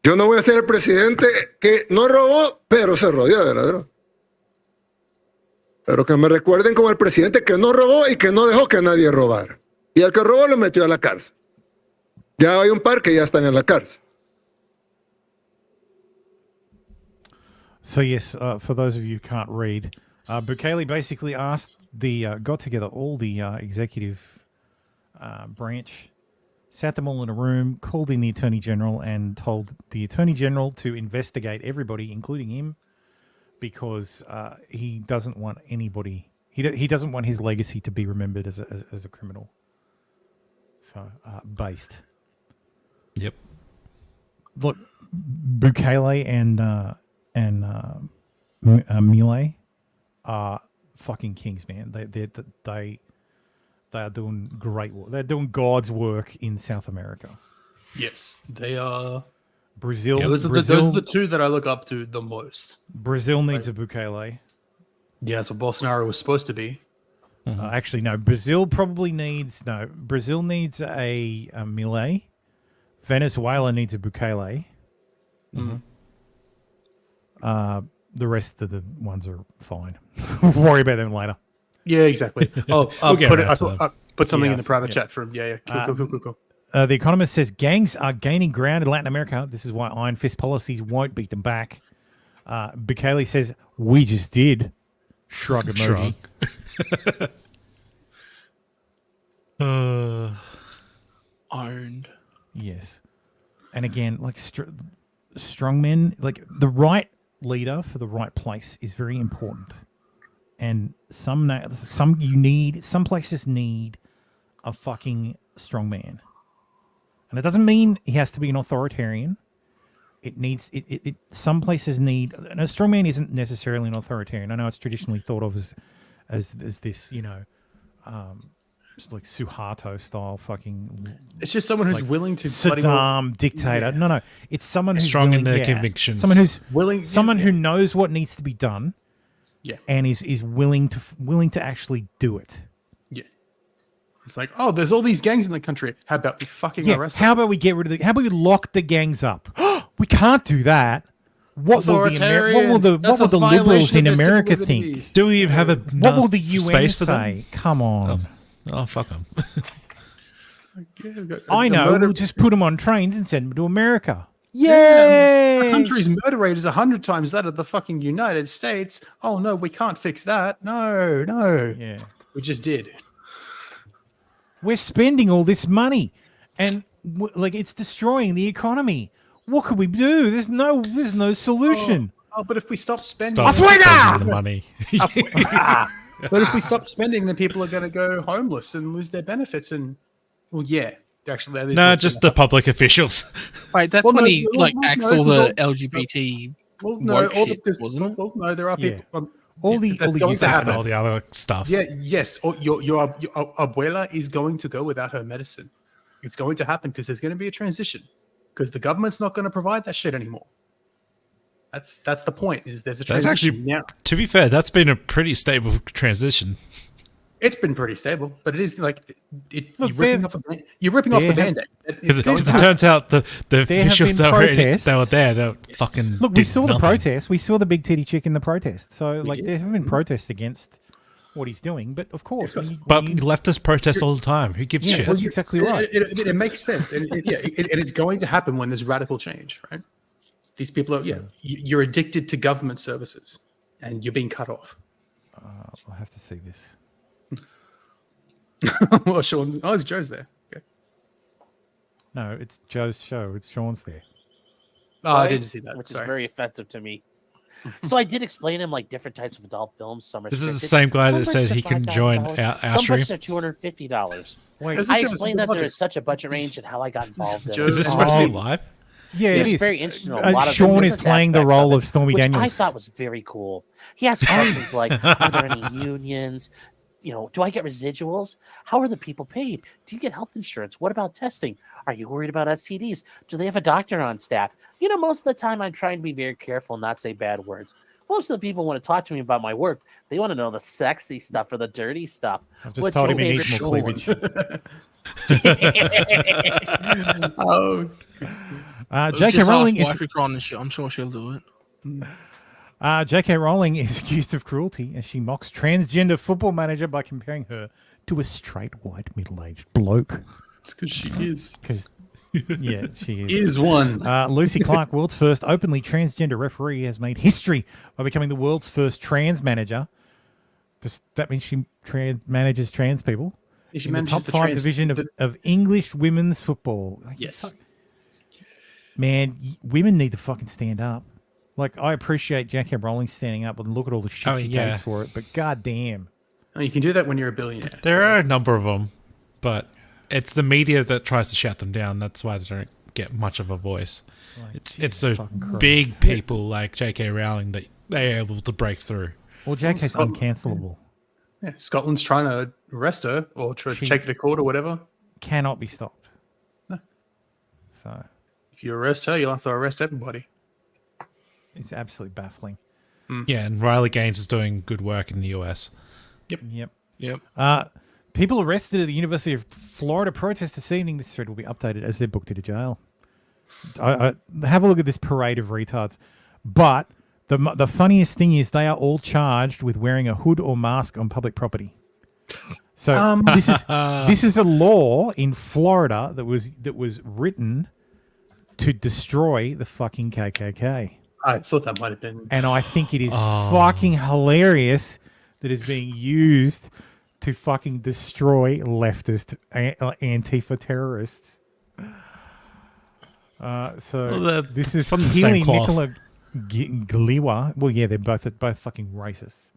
Speaker 2: Yo no voy a ser el presidente que no robó, pero se rodeó de ladrones. Pero que me recuerden como el presidente que no robó y que no dejó que nadie robara. Y al que robó lo metió a la cárcel. Ya hay un par que ya están en la cárcel.
Speaker 4: So yes, for those of you who can't read, Bukele basically asked got together all the executive branch, sat them all in a room, called in the Attorney General and told the Attorney General to investigate everybody, including him, because he doesn't want anybody, he doesn't want his legacy to be remembered as a criminal. So, based.
Speaker 5: Yep.
Speaker 4: Look, Bukele and Milei are fucking kings, man. They are doing great work. They're doing God's work in South America.
Speaker 3: Yes, they are.
Speaker 4: Brazil.
Speaker 3: Yeah, those are the two that I look up to the most.
Speaker 4: Brazil needs a Bukele.
Speaker 3: Yeah, that's what Bolsonaro was supposed to be.
Speaker 4: Actually, no. Brazil needs a Milei. Venezuela needs a Bukele. The rest of the ones are fine. We'll worry about them later.
Speaker 3: Yeah, exactly. Oh,
Speaker 4: We'll
Speaker 3: put something in the private chat for him. Yeah. Cool.
Speaker 4: The Economist says gangs are gaining ground in Latin America. This is why Iron Fist policies won't beat them back. Bukele says, we just did. Shrug emoji.
Speaker 6: Owned.
Speaker 4: Yes. And again, like strong men, like the right leader for the right place is very important. And some places need a fucking strong man. And it doesn't mean he has to be an authoritarian. Some places need, and a strong man isn't necessarily an authoritarian. I know it's traditionally thought of as this, like Suharto style fucking.
Speaker 3: It's just someone who's willing to
Speaker 4: Saddam dictator. Yeah. No, it's someone who's
Speaker 5: strong
Speaker 4: willing,
Speaker 5: in their convictions.
Speaker 4: Someone who's willing. Someone who knows what needs to be done.
Speaker 3: Yeah,
Speaker 4: and is willing to actually do it.
Speaker 3: Yeah, it's like, oh, there's all these gangs in the country. How about we fucking arrest them?
Speaker 4: How about we get rid of how about we lock the gangs up? We can't do that. What will the liberals in America think?
Speaker 5: Do we have
Speaker 4: what will the UN say? Come on.
Speaker 5: Oh, fuck them.
Speaker 4: I know. We'll just put them on trains and send them to America.
Speaker 3: Yay! The country's murder rate is 100 times that of the fucking United States. Oh no, we can't fix that. No.
Speaker 4: Yeah,
Speaker 3: we just did.
Speaker 4: we're spending all this money, and like it's destroying the economy. What could we do? There's no solution.
Speaker 17: Oh, but if we stop spending,
Speaker 5: the money.
Speaker 17: But if we stop spending, then people are going to go homeless and lose their benefits. And well, yeah, actually, that is
Speaker 5: No, just the public officials.
Speaker 6: Wait, that's when he axed all the LGBT.
Speaker 17: Well, no,
Speaker 6: woke
Speaker 17: all
Speaker 6: shit,
Speaker 17: the,
Speaker 6: wasn't it?
Speaker 17: well, no, there are people.
Speaker 4: All the
Speaker 17: that's
Speaker 4: all the
Speaker 17: going
Speaker 4: useless
Speaker 17: to happen.
Speaker 5: All the other stuff.
Speaker 17: Yeah, yes. Or your abuela is going to go without her medicine. It's going to happen because there's going to be a transition because the government's not going to provide that shit anymore. That's the point. Is there's a
Speaker 5: That's
Speaker 17: transition
Speaker 5: actually,
Speaker 17: now.
Speaker 5: to be fair, that's been a pretty stable transition.
Speaker 17: It's been pretty stable, but it is like
Speaker 4: Look,
Speaker 17: you're ripping off the band-aid.
Speaker 5: Because it turns out the officials that were there, they fucking
Speaker 4: Look, we
Speaker 5: did
Speaker 4: saw the
Speaker 5: nothing.
Speaker 4: protest. We saw the big titty chick in the protest. So, like, there have been protests against what he's doing. But of course,
Speaker 5: But leftists protest all the time. Who gives shit?
Speaker 4: That's exactly right.
Speaker 17: It makes sense, and it's going to happen when there's radical change, right? These people are you're addicted to government services, and you're being cut off.
Speaker 4: I'll have to see this.
Speaker 17: Well, Sean, it's Joe's there. Okay.
Speaker 4: No, it's Joe's show. It's Sean's there.
Speaker 17: Oh, I didn't see that.
Speaker 7: Which
Speaker 17: Sorry.
Speaker 7: is very offensive to me. So I did explain him like different types of adult films. Some are
Speaker 5: This is the
Speaker 7: scripted.
Speaker 5: same guy
Speaker 7: Some
Speaker 5: that said
Speaker 7: books are
Speaker 5: he can
Speaker 7: $5,000.
Speaker 5: join our
Speaker 7: Some
Speaker 5: stream.
Speaker 7: books are $250.
Speaker 4: Wait,
Speaker 7: I explained that there is such a budget range and how I got involved in it.
Speaker 5: Is this supposed to be live?
Speaker 4: Yeah, it
Speaker 7: It's
Speaker 4: is.
Speaker 7: very interesting. A lot of
Speaker 4: Sean
Speaker 7: the
Speaker 4: is
Speaker 7: business
Speaker 4: playing the
Speaker 7: aspects
Speaker 4: role
Speaker 7: it,
Speaker 4: of Stormy
Speaker 7: which
Speaker 4: Daniels.
Speaker 7: I thought was very cool. He asked questions like, "Are there any unions? You know, do I get residuals? How are the people paid? Do you get health insurance? What about testing? Are you worried about STDs? Do they have a doctor on staff?" You know, most of the time I'm trying to be very careful and not say bad words. Most of the people want to talk to me about my work. They want to know the sexy stuff or the dirty stuff.
Speaker 4: I've just
Speaker 7: What's
Speaker 4: told
Speaker 7: your
Speaker 4: him he needs more
Speaker 7: favorite
Speaker 4: cleavage.
Speaker 17: Oh,
Speaker 4: J.K. Rowling is
Speaker 6: on the show. I'm sure she'll do it.
Speaker 4: J.K. Rowling is accused of cruelty as she mocks transgender football manager by comparing her to a straight white middle-aged bloke.
Speaker 17: It's because she is.
Speaker 4: Yeah, she is.
Speaker 17: Is one.
Speaker 4: Lucy Clark, world's first openly transgender referee, has made history by becoming the world's first trans manager. That means she manages trans people.
Speaker 17: Yeah, she
Speaker 4: in the
Speaker 17: manages
Speaker 4: top
Speaker 17: the
Speaker 4: 5
Speaker 17: trans-
Speaker 4: division of English women's football. Like,
Speaker 17: Yes.
Speaker 4: man, women need to fucking stand up. Like, I appreciate J.K. Rowling standing up and look at all the shit she pays for it, but goddamn.
Speaker 17: Oh, you can do that when you're a billionaire.
Speaker 5: There are a number of them, but it's the media that tries to shut them down. That's why they don't get much of a voice. It's those big people like J.K. Rowling that they're able to break through.
Speaker 4: Well, J.K.'s uncancelable.
Speaker 17: Yeah, Scotland's trying to arrest her or take her to court or whatever.
Speaker 4: Cannot be stopped.
Speaker 17: No.
Speaker 4: So
Speaker 17: if you arrest her, you'll have to arrest everybody.
Speaker 4: It's absolutely baffling.
Speaker 5: Yeah, and Riley Gaines is doing good work in the US.
Speaker 4: Yep. People arrested at the University of Florida protest this evening. This thread will be updated as they're booked into jail. I have a look at this parade of retards. But the funniest thing is they are all charged with wearing a hood or mask on public property. So this is a law in Florida that was written to destroy the fucking KKK.
Speaker 17: I thought that might have been.
Speaker 4: And I think it is fucking hilarious that is being used to fucking destroy leftist Antifa terrorists. This is
Speaker 5: from the same
Speaker 4: Keely
Speaker 5: cloth.
Speaker 4: Nicola Gliwa. Well, yeah, they're both fucking racist.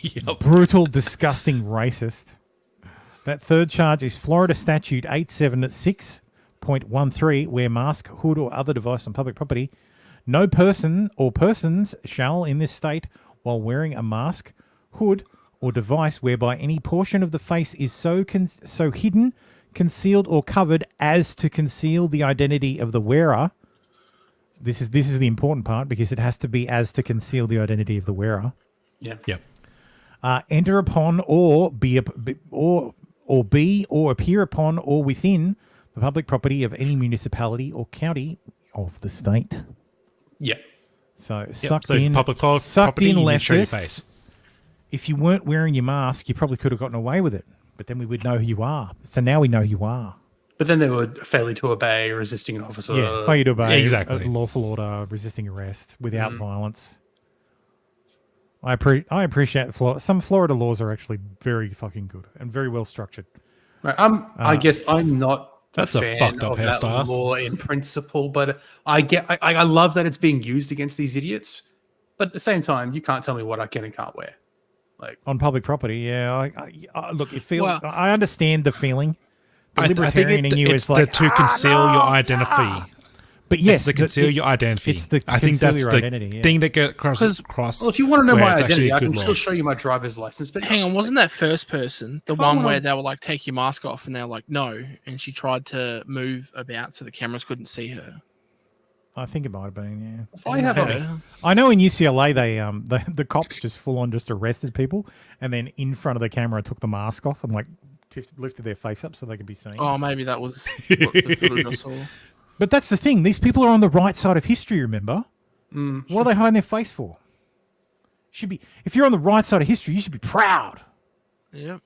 Speaker 5: Yep.
Speaker 4: Brutal, disgusting racist. That third charge is Florida Statute 876.13, wear mask, hood, or other device on public property. No person or persons shall in this state, while wearing a mask, hood, or device whereby any portion of the face is so hidden, concealed, or covered as to conceal the identity of the wearer. This is the important part because it has to be as to conceal the identity of the wearer.
Speaker 17: Yeah.
Speaker 5: Yep.
Speaker 4: Enter upon or be or appear upon or within the public property of any municipality or county of the state.
Speaker 17: Yeah.
Speaker 4: So
Speaker 5: Yep.
Speaker 4: sucked
Speaker 5: So
Speaker 4: in,
Speaker 5: public
Speaker 4: sucked
Speaker 5: property,
Speaker 4: in
Speaker 5: you need to show your
Speaker 4: leftist.
Speaker 5: face.
Speaker 4: If you weren't wearing your mask, you probably could have gotten away with it, but then we would know who you are. So now we know who you are.
Speaker 17: But then they were failure to obey, resisting an officer.
Speaker 4: Yeah, failure to obey,
Speaker 5: exactly.
Speaker 4: lawful order, resisting arrest without violence. I appreciate some Florida laws are actually very fucking good and very well structured.
Speaker 17: Right, I guess I'm not.
Speaker 5: That's a
Speaker 17: fan
Speaker 5: fucked up
Speaker 17: of that
Speaker 5: hairstyle.
Speaker 17: law in principle, but I love that it's being used against these idiots. But at the same time, you can't tell me what I can and can't wear. Like
Speaker 4: on public property, yeah. Look, it feels.
Speaker 17: Well-
Speaker 4: I understand the feeling. The
Speaker 5: I think
Speaker 4: libertarian in you
Speaker 5: it's
Speaker 4: is like
Speaker 5: to conceal your identity.
Speaker 4: But yes,
Speaker 5: it's to conceal your identity.
Speaker 4: It's the
Speaker 5: I think that's
Speaker 4: your
Speaker 5: the
Speaker 4: identity, yeah.
Speaker 5: thing that gets across.
Speaker 17: Well, if you want to know
Speaker 5: where
Speaker 17: my
Speaker 5: it's actually
Speaker 17: identity,
Speaker 5: a
Speaker 17: I
Speaker 5: good
Speaker 17: can
Speaker 5: law.
Speaker 17: still show you my driver's license. But
Speaker 6: Hang on, wasn't that first person the
Speaker 17: If I
Speaker 6: one
Speaker 17: wanna-
Speaker 6: where they were like, take your mask off, and they were like, no, and she tried to move about so the cameras couldn't see her?
Speaker 4: I think it might have been, yeah.
Speaker 17: If I have
Speaker 4: I know in UCLA they the cops just full on just arrested people and then in front of the camera took the mask off and like lifted their face up so they could be seen.
Speaker 6: Oh, maybe that was what the footage I saw.
Speaker 4: But that's the thing. These people are on the right side of history, remember? What are they hiding their face for? Should be if you're on the right side of history, you should be proud.
Speaker 6: Yep.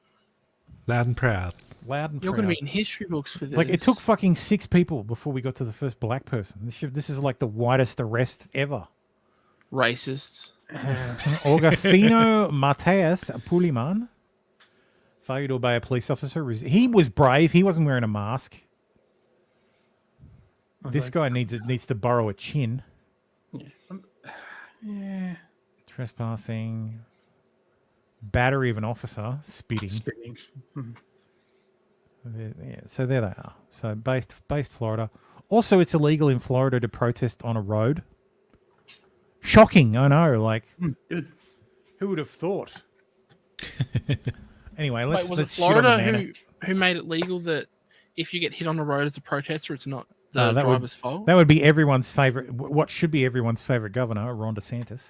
Speaker 5: Loud and proud.
Speaker 4: Loud and
Speaker 6: You're
Speaker 4: proud.
Speaker 6: going to be in history books for this.
Speaker 4: Like it took fucking 6 people before we got to the first black person. This is like the whitest arrest ever.
Speaker 6: Racists.
Speaker 4: Augustino Mateus Puliman failed to obey a police officer. He was brave. He wasn't wearing a mask. This guy needs to borrow a chin.
Speaker 17: yeah,
Speaker 4: Trespassing. Battery of an officer. Spitting.
Speaker 17: Mhm.
Speaker 4: Yeah, so there they are. So based Florida. Also, it's illegal in Florida to protest on a road. Shocking, I know. Like,
Speaker 17: good.
Speaker 4: Who would have thought? Anyway, let's
Speaker 6: Wait, was it
Speaker 4: shit on the
Speaker 6: Florida
Speaker 4: man.
Speaker 6: who made it legal that if you get hit on the road as a protester, it's not the
Speaker 4: That
Speaker 6: driver's fault?
Speaker 4: That would be everyone's favorite. What should be everyone's favorite governor, Ron DeSantis.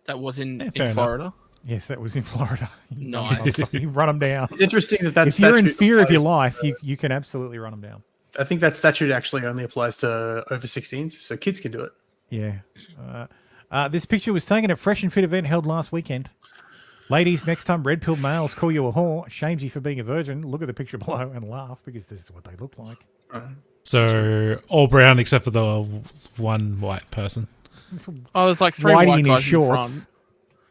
Speaker 6: That was in
Speaker 4: fair enough.
Speaker 6: Florida.
Speaker 4: Yes, that was in Florida.
Speaker 6: Nice.
Speaker 4: You run them down.
Speaker 17: It's interesting that
Speaker 4: if you're in
Speaker 17: statute
Speaker 4: fear of your
Speaker 17: applies-
Speaker 4: life, you can absolutely run them down.
Speaker 17: I think that statute actually only applies to over 16s, so kids can do it.
Speaker 4: Yeah. This picture was taken at Fresh and Fit event held last weekend. Ladies, next time red pill males call you a whore, shames you for being a virgin, look at the picture below and laugh because this is what they look like.
Speaker 5: So all brown except for the one white person.
Speaker 6: Oh, there's like 3
Speaker 4: Whitey
Speaker 6: white
Speaker 4: in
Speaker 6: guys
Speaker 4: his
Speaker 6: in
Speaker 4: shorts.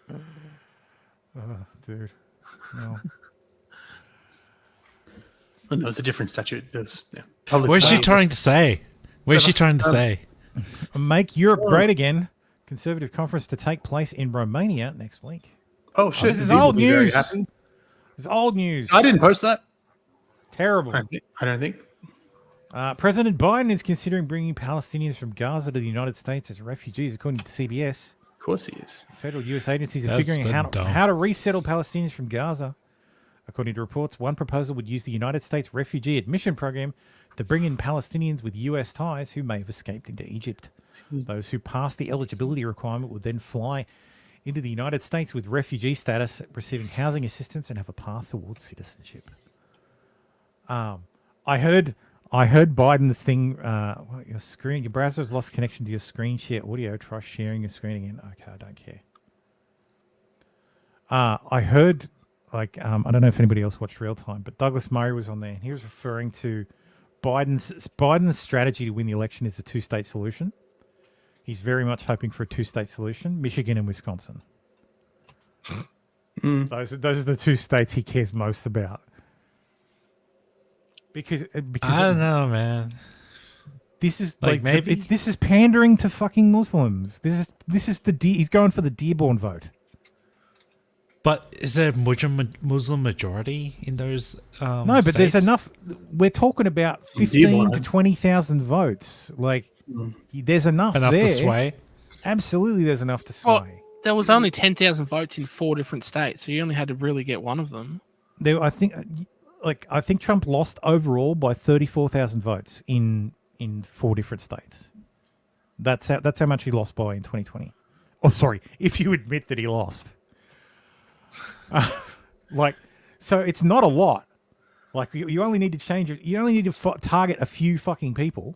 Speaker 6: front.
Speaker 4: Oh, dude. No.
Speaker 17: Oh, no, it's a different statute. There's public
Speaker 5: What is she
Speaker 17: places.
Speaker 5: trying to say? What is she trying to say?
Speaker 4: Make Europe great again. Conservative conference to take place in Romania next week.
Speaker 17: Oh shit!
Speaker 4: This is
Speaker 17: People
Speaker 4: old
Speaker 17: will be very
Speaker 4: news.
Speaker 17: happy.
Speaker 4: It's old news.
Speaker 17: I didn't post that.
Speaker 4: Terrible.
Speaker 17: I don't think.
Speaker 4: President Biden is considering bringing Palestinians from Gaza to the United States as refugees, according to CBS.
Speaker 17: Of course he is.
Speaker 4: Federal U.S. agencies are
Speaker 5: That's
Speaker 4: figuring out
Speaker 5: dumb.
Speaker 4: how to resettle Palestinians from Gaza. According to reports, one proposal would use the United States Refugee Admission Program to bring in Palestinians with U.S. ties who may have escaped into Egypt. Those who pass the eligibility requirement would then fly into the United States with refugee status, receiving housing assistance, and have a path towards citizenship. I heard Biden's thing. Your screen, your browser has lost connection to your screen share audio. Try sharing your screen again. Okay, I don't care. I heard, I don't know if anybody else watched Real Time, but Douglas Murray was on there, and he was referring to Biden's strategy to win the election is a 2-state solution. He's very much hoping for a 2-state solution: Michigan and Wisconsin. Those are the 2 states he cares most about. Because
Speaker 5: I don't know, man.
Speaker 4: This is
Speaker 5: Like, maybe?
Speaker 4: this is pandering to fucking Muslims. This is he's going for the Dearborn vote.
Speaker 5: But is there a Muslim majority in those?
Speaker 4: No, but there's
Speaker 5: states?
Speaker 4: enough. We're talking about 15 to 20,000 votes. Like, there's enough
Speaker 5: Enough
Speaker 4: there.
Speaker 5: to sway?
Speaker 4: Absolutely, there's enough to sway.
Speaker 6: Well, there was only 10,000 votes in 4 different states, so you only had to really get one of them.
Speaker 4: I think Trump lost overall by 34,000 votes in 4 different states. That's how much he lost by in 2020. Oh, sorry, if you admit that he lost. So it's not a lot. Like you only need to change it. You only need to target a few fucking people,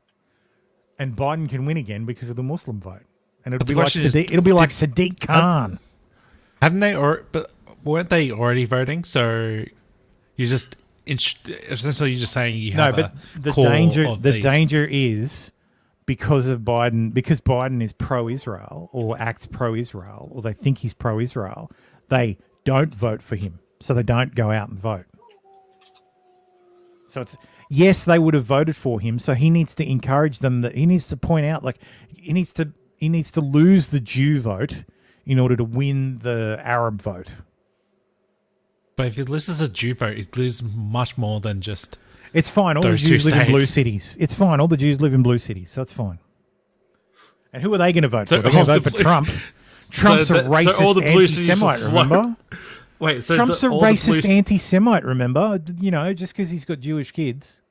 Speaker 4: and Biden can win again because of the Muslim vote. And it'll be like Sadiq Khan.
Speaker 5: Haven't they? But weren't they already voting? So you just essentially you're just saying you have
Speaker 4: the
Speaker 5: core
Speaker 4: danger.
Speaker 5: of
Speaker 4: The
Speaker 5: these.
Speaker 4: danger is because Biden is pro-Israel or acts pro-Israel, or they think he's pro-Israel. They don't vote for him, so they don't go out and vote. So it's yes, they would have voted for him. So he needs to encourage them. That he needs to point out, like he needs to lose the Jew vote in order to win the Arab vote.
Speaker 5: But if he loses a Jew vote, he loses much more than just.
Speaker 4: It's fine. All the Jews live in blue cities. It's fine. All the Jews live in blue cities, so it's fine. And who are they going to vote for? They're going to vote for Trump. Trump's a racist anti-Semite, remember?
Speaker 5: Wait, so
Speaker 4: Trump's a racist anti-Semite, remember? You know, just because he's got Jewish kids.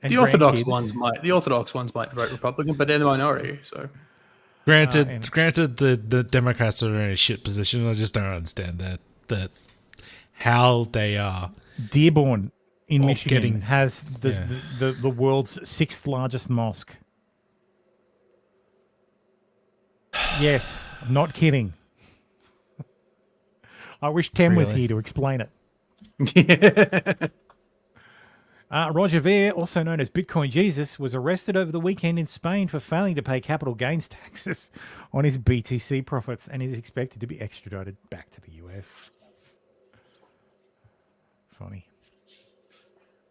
Speaker 17: The Orthodox ones might vote Republican, but they're the minority. So,
Speaker 5: granted, the Democrats are in a shit position. I just don't understand that how they are.
Speaker 4: Dearborn in Michigan has the world's 6th largest mosque. Yes, I'm not kidding. I wish Tem was here to explain it. Roger Ver, also known as Bitcoin Jesus, was arrested over the weekend in Spain for failing to pay capital gains taxes on his BTC profits and is expected to be extradited back to the US.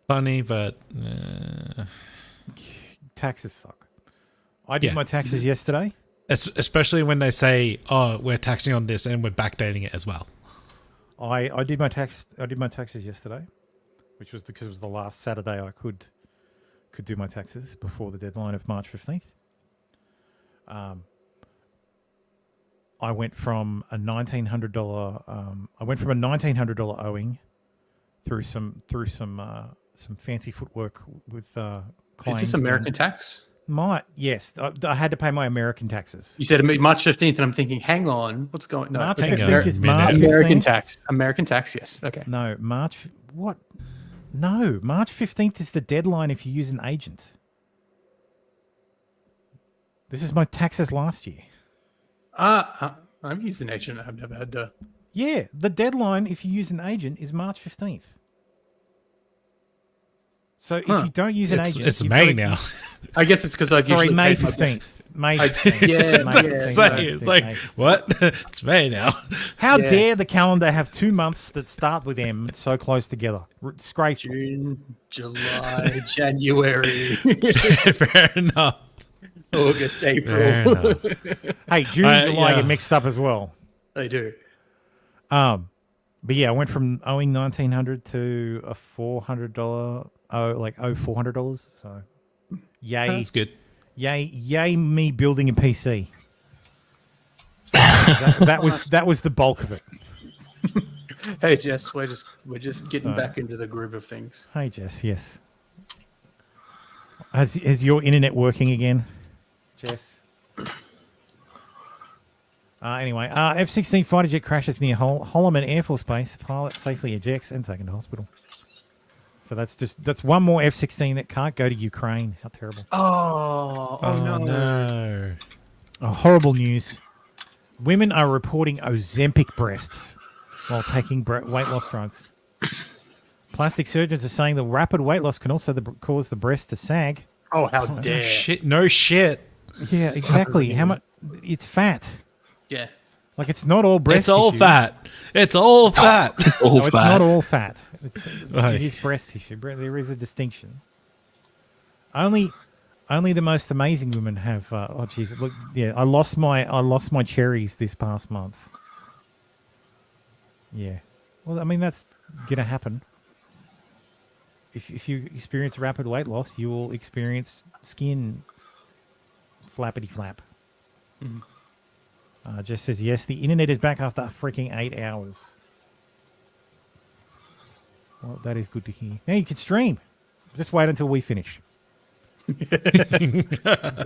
Speaker 5: Funny, but
Speaker 4: taxes suck. I did my taxes yesterday.
Speaker 5: Especially when they say, "Oh, we're taxing on this and we're backdating it as well."
Speaker 4: I did my taxes yesterday, which was because it was the last Saturday I could do my taxes before the deadline of March 15th. I went from a $1,900 owing through some fancy footwork with claims.
Speaker 17: Is this American tax?
Speaker 4: Yes, I had to pay my American taxes.
Speaker 17: You said March 15th, and I'm thinking, hang on, what's going on? No,
Speaker 4: March 15th is March 15th?
Speaker 17: American tax. American tax, yes. Okay.
Speaker 4: No, what? No, March 15th is the deadline if you use an agent. This is my taxes last year.
Speaker 17: I've used an agent. I've never had to.
Speaker 4: Yeah, the deadline if you use an agent is March 15th. So if you don't use an agent...
Speaker 5: It's May now.
Speaker 17: I guess it's because I've usually...
Speaker 4: May 15th. May 15th.
Speaker 5: It's like, what? It's May now.
Speaker 4: How dare the calendar have 2 months that start with M so close together? Disgraceful.
Speaker 17: June, July, January.
Speaker 5: Fair enough.
Speaker 17: August, April.
Speaker 4: Hey, June and July get mixed up as well.
Speaker 17: They do.
Speaker 4: But yeah, I went from owing $1,900 to a $400 $400. So, yay!
Speaker 5: That's good.
Speaker 4: Yay! Me building a PC. that was the bulk of it.
Speaker 17: Hey Jess, we're just getting back into the groove of things.
Speaker 4: Hey Jess, yes. Is your internet working again, Jess? Anyway, F-16 fighter jet crashes near Holloman Air Force Base. Pilot safely ejects and taken to hospital. So that's one more F-16 that can't go to Ukraine. How terrible!
Speaker 17: Oh no!
Speaker 4: Oh, horrible news. Women are reporting Ozempic breasts while taking weight loss drugs. Plastic surgeons are saying the rapid weight loss can also cause the breast to sag.
Speaker 17: Oh, how dare!
Speaker 5: No shit.
Speaker 4: Yeah, exactly. How much? It's fat.
Speaker 17: Yeah.
Speaker 4: Like it's not all breast.
Speaker 5: It's all
Speaker 4: tissue.
Speaker 5: fat. It's all fat.
Speaker 4: It's not all fat. It is breast tissue. There is a distinction. Only the most amazing women have. Oh, jeez! Look, yeah, I lost my cherries this past month. Yeah. Well, I mean that's gonna happen. If you experience rapid weight loss, you will experience skin flappity flap.
Speaker 17: Mm.
Speaker 4: Just says, yes, the internet is back after freaking 8 hours. Well, that is good to hear. Now you can stream. Just wait until we finish.
Speaker 17: You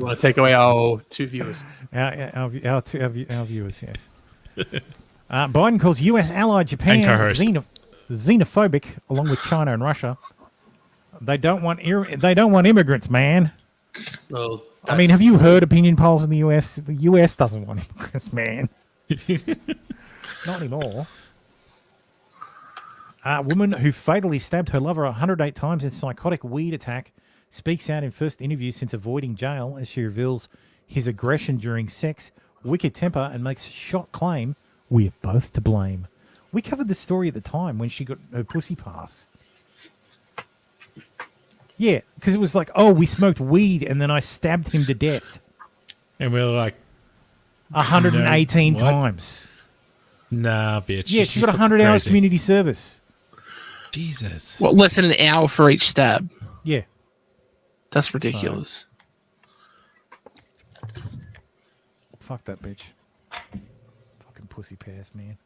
Speaker 17: want to take away our two viewers?
Speaker 4: Our viewers, yes. Biden calls U.S. ally Japan xenophobic, along with China and Russia. They don't want immigrants, man.
Speaker 17: Well,
Speaker 4: I mean, have you heard opinion polls in the U.S.? The U.S. doesn't want immigrants, man. Not anymore. A woman who fatally stabbed her lover 108 times in psychotic weed attack speaks out in first interview since avoiding jail as she reveals his aggression during sex, wicked temper, and makes shock claim, "We're both to blame." We covered this story at the time when she got her pussy pass. Yeah, because it was like, oh, we smoked weed and then I stabbed him to death.
Speaker 5: And we were like,
Speaker 4: 118
Speaker 5: what?
Speaker 4: times.
Speaker 5: Nah, bitch.
Speaker 4: Yeah, she's got 100 hours community service.
Speaker 5: Jesus.
Speaker 6: Well, less than an hour for each stab.
Speaker 4: Yeah.
Speaker 6: That's ridiculous.
Speaker 4: Fuck that bitch. Fucking pussy pass, man.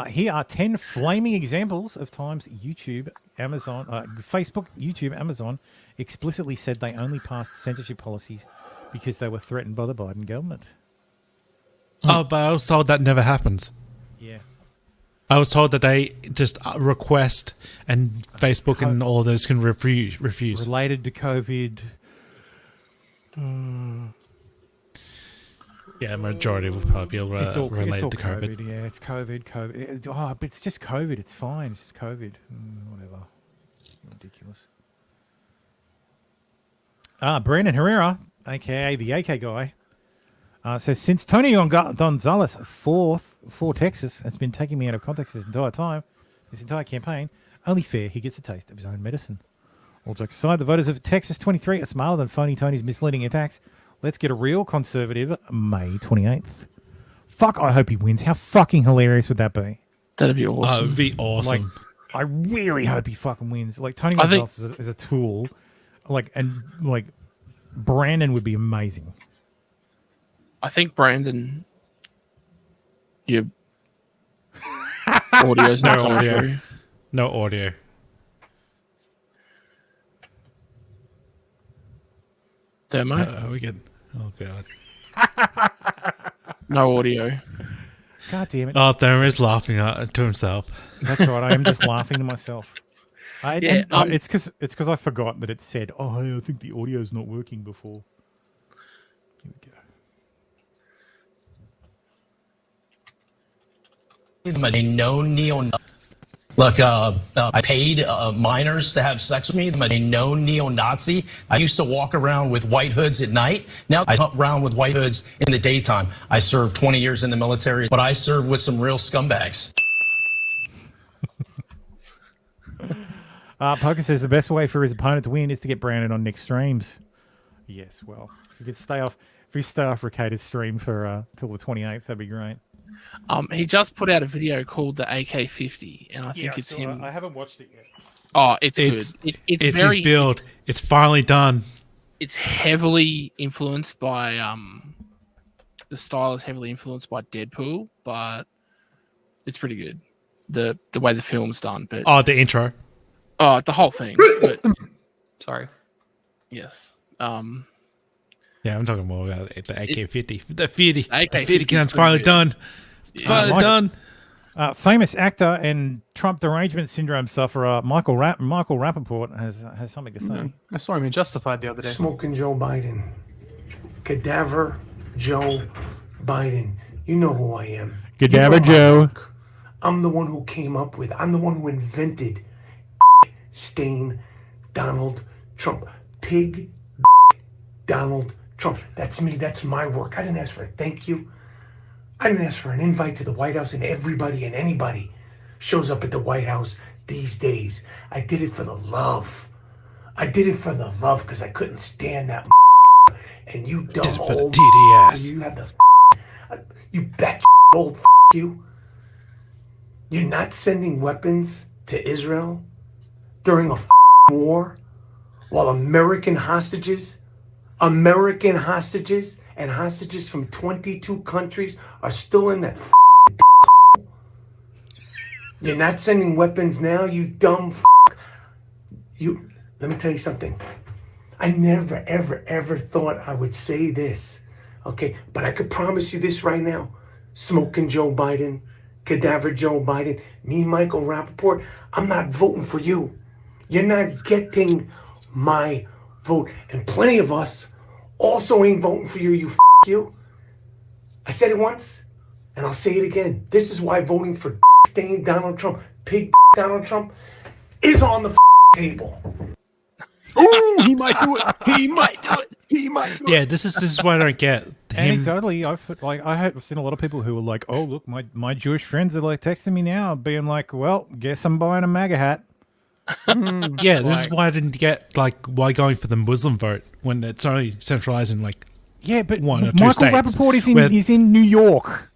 Speaker 4: Here are 10 flaming examples of times YouTube, Amazon, Facebook, YouTube, Amazon explicitly said they only passed censorship policies because they were threatened by the Biden government.
Speaker 5: Oh, but I was told that never happens.
Speaker 4: Yeah.
Speaker 5: I was told that they just request and Facebook and all those can refuse.
Speaker 4: Related to COVID.
Speaker 5: Yeah, majority will probably be related to COVID.
Speaker 4: Yeah, it's COVID. Oh, but it's just COVID. It's fine. It's just COVID. Whatever. Ridiculous. Brandon Herrera, a.k.a. the AK guy, says, since Tony Gonzalez for Texas has been taking me out of context this entire campaign, only fair he gets a taste of his own medicine. All jokes aside, the voters of Texas 23 are smarter than phony Tony's misleading attacks. Let's get a real conservative May 28th. Fuck, I hope he wins. How fucking hilarious would that be?
Speaker 6: That'd be awesome.
Speaker 5: It'd be awesome.
Speaker 4: Like, I really hope he fucking wins. Like, Tony Gonzalez is a tool. And Brandon would be amazing.
Speaker 6: I think Brandon, your audio's not coming through.
Speaker 5: No audio.
Speaker 6: Demo?
Speaker 5: We can. Oh god.
Speaker 6: No audio.
Speaker 4: God damn it.
Speaker 5: Oh, Thermo is laughing to himself.
Speaker 4: That's right. I am just laughing to myself. It's because I forgot that it said, "Oh, I think the audio's not working before." Here we go.
Speaker 9: I'm a known neo. Look, I paid minors to have sex with me. I'm a known neo-Nazi. I used to walk around with white hoods at night. Now I hunt around with white hoods in the daytime. I served 20 years in the military, but I served with some real scumbags.
Speaker 4: Poker says the best way for his opponent to win is to get Brandon on Nick's streams. Yes, well, if we stay off Ricader's stream for till the 28th, that'd be great.
Speaker 6: He just put out a video called the AK-50, and I think it's him.
Speaker 4: I haven't watched it yet.
Speaker 6: Oh, it's good.
Speaker 5: It's his build. It's finally done.
Speaker 6: It's heavily influenced by the style is heavily influenced by Deadpool, but it's pretty good. The way the film's done, but
Speaker 5: the intro.
Speaker 6: The whole thing. But, sorry. Yes.
Speaker 5: Yeah, I'm talking more about the AK-50. The 50.
Speaker 6: The AK-50
Speaker 5: the 50 gun's finally done. It's finally done.
Speaker 4: Famous actor and Trump derangement syndrome sufferer Michael Rappaport has something to say.
Speaker 17: I saw him in Justified the other day.
Speaker 11: Smoking Joe Biden. Cadaver Joe Biden. You know who I am.
Speaker 4: Cadaver Joe.
Speaker 11: I'm the one who came up with, I'm the one who invented stain Donald Trump. Pig Donald Trump. That's me. That's my work. I didn't ask for a thank you. I didn't ask for an invite to the White House, and everybody and anybody shows up at the White House these days. I did it for the love. I did it for the love because I couldn't stand that and you dumb old
Speaker 5: TDS.
Speaker 11: You have the you bat old you. You're not sending weapons to Israel during a war while American hostages and hostages from 22 countries are still in that You're not sending weapons now, you dumb You, let me tell you something. I never, ever, ever thought I would say this, okay? But I could promise you this right now. Smoking Joe Biden, Cadaver Joe Biden, me, Michael Rappaport, I'm not voting for you. You're not getting my vote. And plenty of us also ain't voting for you, you you. I said it once, and I'll say it again. This is why voting for stain Donald Trump, pig Donald Trump, is on the table.
Speaker 17: Ooh, he might do it. He might do it. He might do it.
Speaker 5: Yeah, this is what I don't get.
Speaker 4: Anecdotally, I've seen a lot of people who are like, "Oh, look, my Jewish friends are like texting me now, being like, well, guess I'm buying a MAGA hat."
Speaker 5: Yeah, this is why I didn't get why going for the Muslim vote when it's only centralized in
Speaker 4: but
Speaker 5: one or two
Speaker 4: Michael
Speaker 5: states.
Speaker 4: Rappaport is in New York.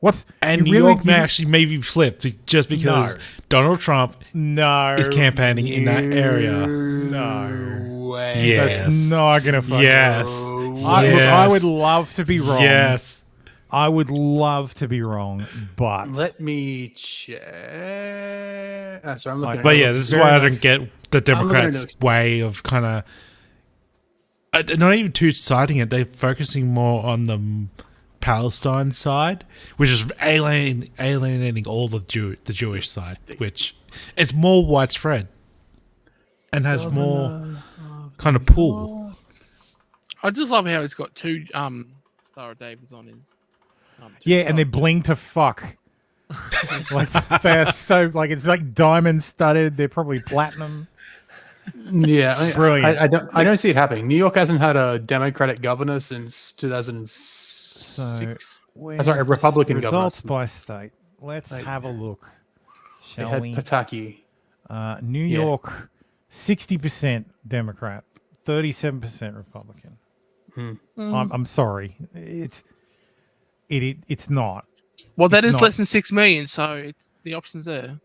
Speaker 5: New York may actually maybe flip just because Donald Trump is campaigning in that area.
Speaker 4: No way.
Speaker 5: Yes.
Speaker 4: That's not gonna fucking
Speaker 5: Yes.
Speaker 4: Look, I would love to be wrong.
Speaker 5: Yes.
Speaker 4: I would love to be wrong, but
Speaker 17: Let me check. Sorry, I'm looking.
Speaker 5: But yeah, this is why I don't get the
Speaker 17: I'm looking at
Speaker 5: Democrats'
Speaker 17: notes.
Speaker 5: way of kind of not even two-siding it. They're focusing more on the Palestine side, which is alienating all the Jewish side, which it's more widespread and has more kind of pull.
Speaker 6: I just love how he's got two Star of Davids on his.
Speaker 4: and they're bling to fuck. They're so it's like diamond studded. They're probably platinum.
Speaker 17: Yeah,
Speaker 4: Brilliant.
Speaker 17: I don't see it happening. New York hasn't had a Democratic governor since 2006. Sorry, a Republican governor.
Speaker 4: Results by state. Let's have a look. Shall we?
Speaker 17: Pataki.
Speaker 4: New York, 60% Democrat, 37% Republican. I'm sorry, it's not.
Speaker 6: Well, that
Speaker 4: It's
Speaker 6: is
Speaker 4: not.
Speaker 6: less than 6 million, so it's the options there.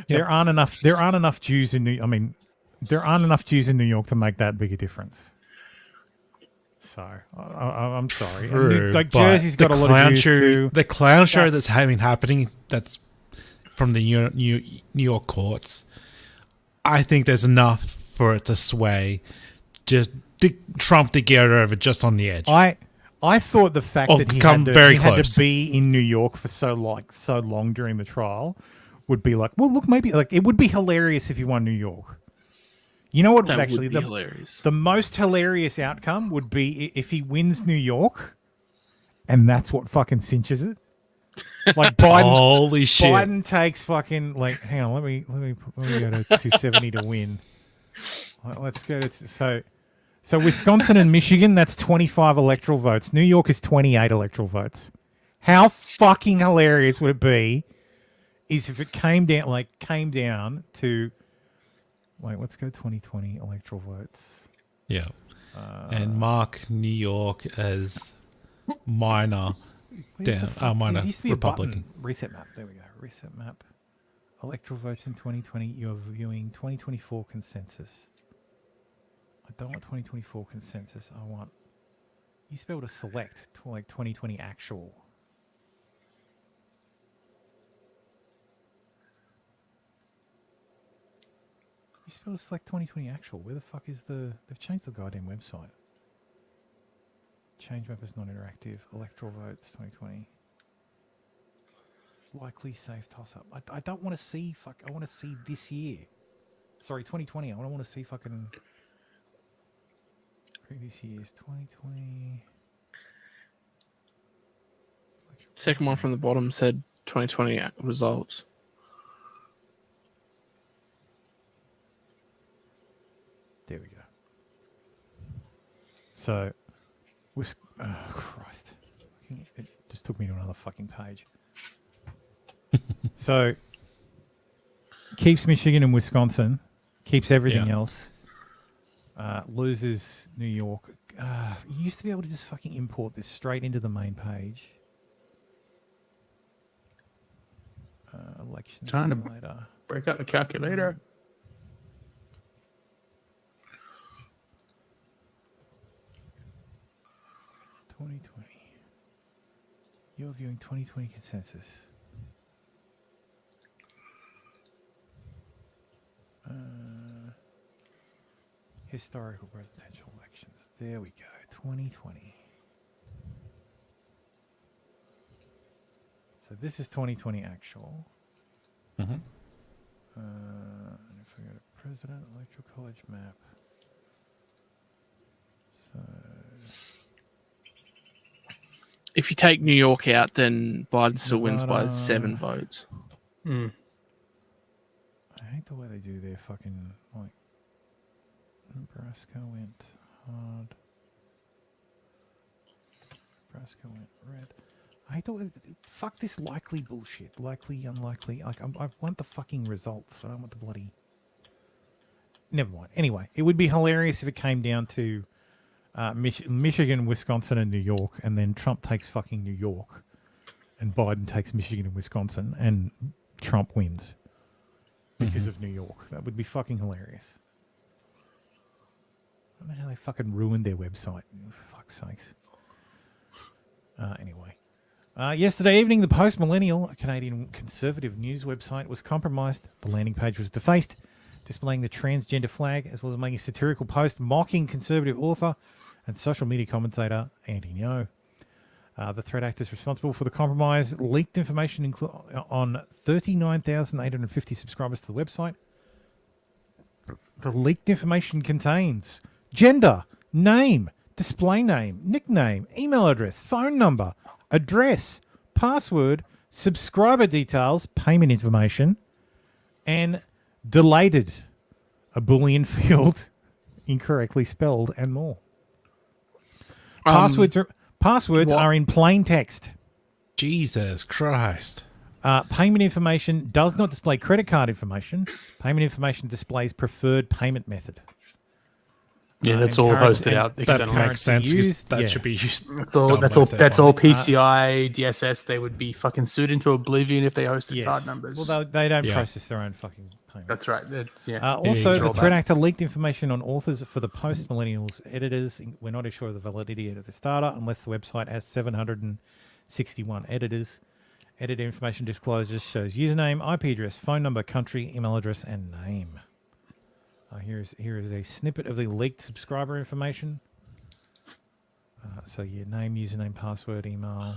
Speaker 4: There aren't enough. There aren't enough Jews in New. I mean, there aren't enough Jews in New York to make that big a difference. So I'm sorry.
Speaker 5: True,
Speaker 4: Like
Speaker 5: but
Speaker 4: Jersey's got a lot of Jews too.
Speaker 5: The clown show that's happening, that's from the New York courts. I think there's enough for it to sway just Trump to get over just on the edge.
Speaker 4: I thought the fact that he had to be in New York for so long during the trial would be like, well, look, maybe it would be hilarious if he won New York. You know what?
Speaker 6: That
Speaker 4: Actually,
Speaker 6: would be hilarious.
Speaker 4: The most hilarious outcome would be if he wins New York, and that's what fucking cinches it. Like Biden,
Speaker 5: holy shit!
Speaker 4: Biden takes fucking hang on, let me go to 270 to win. Let's go to so Wisconsin and Michigan, that's 25 electoral votes. New York is 28 electoral votes. How fucking hilarious would it be? Is if it came down to let's go 2020 electoral votes.
Speaker 5: Yeah. And mark New York as minor minor
Speaker 4: There used to be
Speaker 5: Republican.
Speaker 4: a button. Reset map. There we go. Reset map. Electoral votes in 2020. You're viewing 2024 consensus. I don't want 2024 consensus. I want. You used to be able to select 2020 actual. You used to be able to select 2020 actual. Where the fuck is the? They've changed the goddamn website. Change map is non-interactive. Electoral votes 2020. Likely safe toss-up. I don't want to see I want to see this year. Sorry, 2020. I don't want to see fucking previous years. 2020.
Speaker 6: Second one from the bottom said 2020 results.
Speaker 4: There we go. So, oh Christ! It just took me to another fucking page. So, keeps Michigan and Wisconsin, keeps everything else. Loses New York. You used to be able to just fucking import this straight into the main page. Election
Speaker 17: Trying to
Speaker 4: simulator.
Speaker 17: break out the calculator.
Speaker 4: You're viewing 2020 consensus. Historical presidential elections. There we go. 2020. So this is 2020 actual.
Speaker 5: Mm-hmm.
Speaker 4: And if we go to president electoral college map. So
Speaker 6: If you take New York out, then Biden still wins by 7 votes.
Speaker 4: I hate the way they do their fucking Nebraska went hard. Nebraska went red. I don't. Fuck this likely bullshit. Likely, unlikely. Like, I want the fucking results. I don't want the bloody. Never mind. Anyway, it would be hilarious if it came down to Michigan, Wisconsin, and New York, and then Trump takes fucking New York, and Biden takes Michigan and Wisconsin, and Trump wins because of New York. That would be fucking hilarious. I don't know how they fucking ruined their website. For fuck's sakes. Anyway. Yesterday evening, the Post-Millennial, a Canadian conservative news website, was compromised. The landing page was defaced, displaying the transgender flag, as well as making a satirical post mocking conservative author and social media commentator Andy Ngo. The threat actors responsible for the compromise leaked information on 39,850 subscribers to the website. The leaked information contains gender, name, display name, nickname, email address, phone number, address, password, subscriber details, payment information, and deleted, a Boolean field, incorrectly spelled, and more. Passwords are in plain text.
Speaker 5: Jesus Christ.
Speaker 4: Payment information does not display credit card information. Payment information displays preferred payment method.
Speaker 17: Yeah, that's all posted out externally.
Speaker 5: That makes sense because that should be used.
Speaker 17: That's all PCI, DSS. They would be fucking sued into oblivion if they hosted card numbers.
Speaker 4: Well, they don't process their own fucking payment.
Speaker 17: That's right.
Speaker 4: Also, the threat actor leaked information on authors for the Post-Millennials editors. We're not sure of the validity of the starter unless the website has 761 editors. Editor information disclosures shows username, IP address, phone number, country, email address, and name. Here is a snippet of the leaked subscriber information. So your name, username, password, email.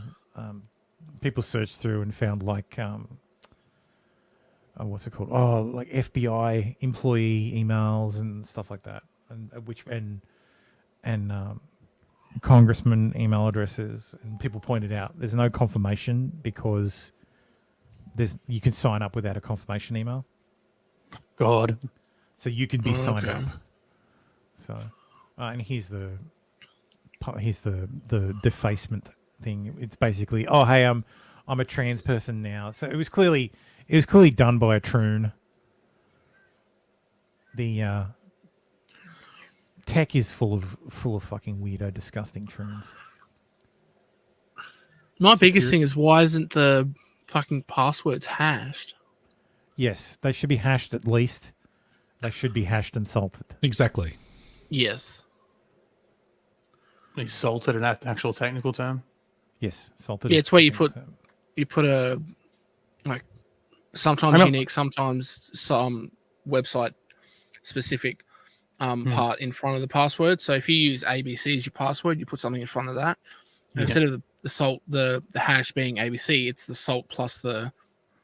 Speaker 4: People searched through and found like what's it called? Oh, like FBI employee emails and stuff like that, and congressman email addresses. And people pointed out there's no confirmation because you can sign up without a confirmation email.
Speaker 17: God.
Speaker 4: So you can be signed up. So, and here's the defacement thing. It's basically, oh hey, I'm a trans person now. So it was clearly done by a troon. The tech is full of fucking weirdo, disgusting troons.
Speaker 6: My biggest thing is, why isn't the fucking passwords hashed?
Speaker 4: Yes, they should be hashed at least. They should be hashed and salted.
Speaker 5: Exactly.
Speaker 6: Yes.
Speaker 17: Is salted an actual technical term?
Speaker 4: Yes, salted.
Speaker 6: Yeah, it's where you put a like sometimes unique, sometimes some website specific part in front of the password. So if you use ABC as your password, you put something in front of that. And instead of the hash being ABC, it's the salt plus the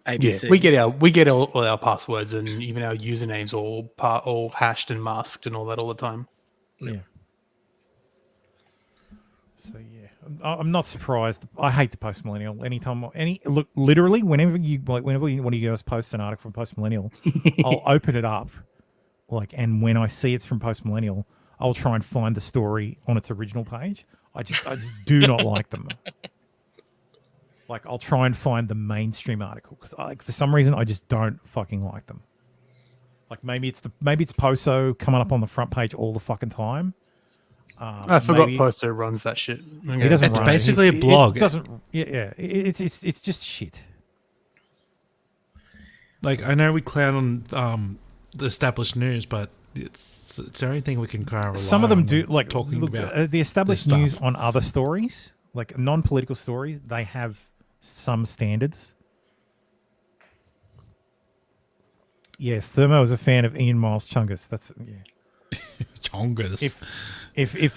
Speaker 6: ABC.
Speaker 17: Yeah, we get all our passwords and even our usernames all hashed and masked and all that all the time.
Speaker 4: Yeah. So yeah, I'm not surprised. I hate the Post-Millennial. Literally, whenever one of you guys posts an article from Post-Millennial, I'll open it up, and when I see it's from Post-Millennial, I'll try and find the story on its original page. I just do not like them. I'll try and find the mainstream article because, for some reason, I just don't fucking like them. Maybe it's Poso coming up on the front page all the fucking time.
Speaker 17: I forgot Poso runs that shit.
Speaker 4: He doesn't
Speaker 5: it's
Speaker 4: run
Speaker 5: basically
Speaker 4: it.
Speaker 5: a blog.
Speaker 4: It doesn't. Yeah. It's just shit.
Speaker 5: I know we clown on the established news, but it's the only thing we can kind of rely
Speaker 4: Some of them
Speaker 5: on
Speaker 4: do
Speaker 5: talking about
Speaker 4: the established news on other stories, like non-political stories. They have some standards. Yes, Thermo is a fan of Ian Miles Chungus. That's
Speaker 5: Chungus.
Speaker 4: If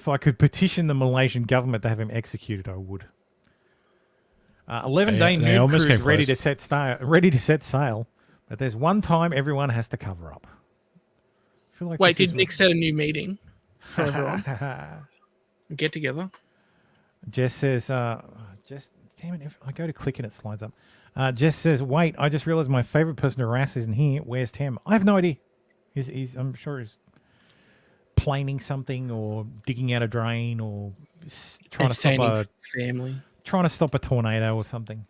Speaker 4: I could petition the Malaysian government to have him executed, I would. 11-day nude cruise ready to set sail, but there's one time everyone has to cover up. I feel like
Speaker 6: Wait, did Nick set a new meeting for everyone? Get together.
Speaker 4: Jess says, damn it, if I go to click and it slides up. Jess says, wait, I just realized my favorite person to harass isn't here. Where's Tim? I have no idea. I'm sure he's planing something or digging out a drain or trying to stop a tornado or something.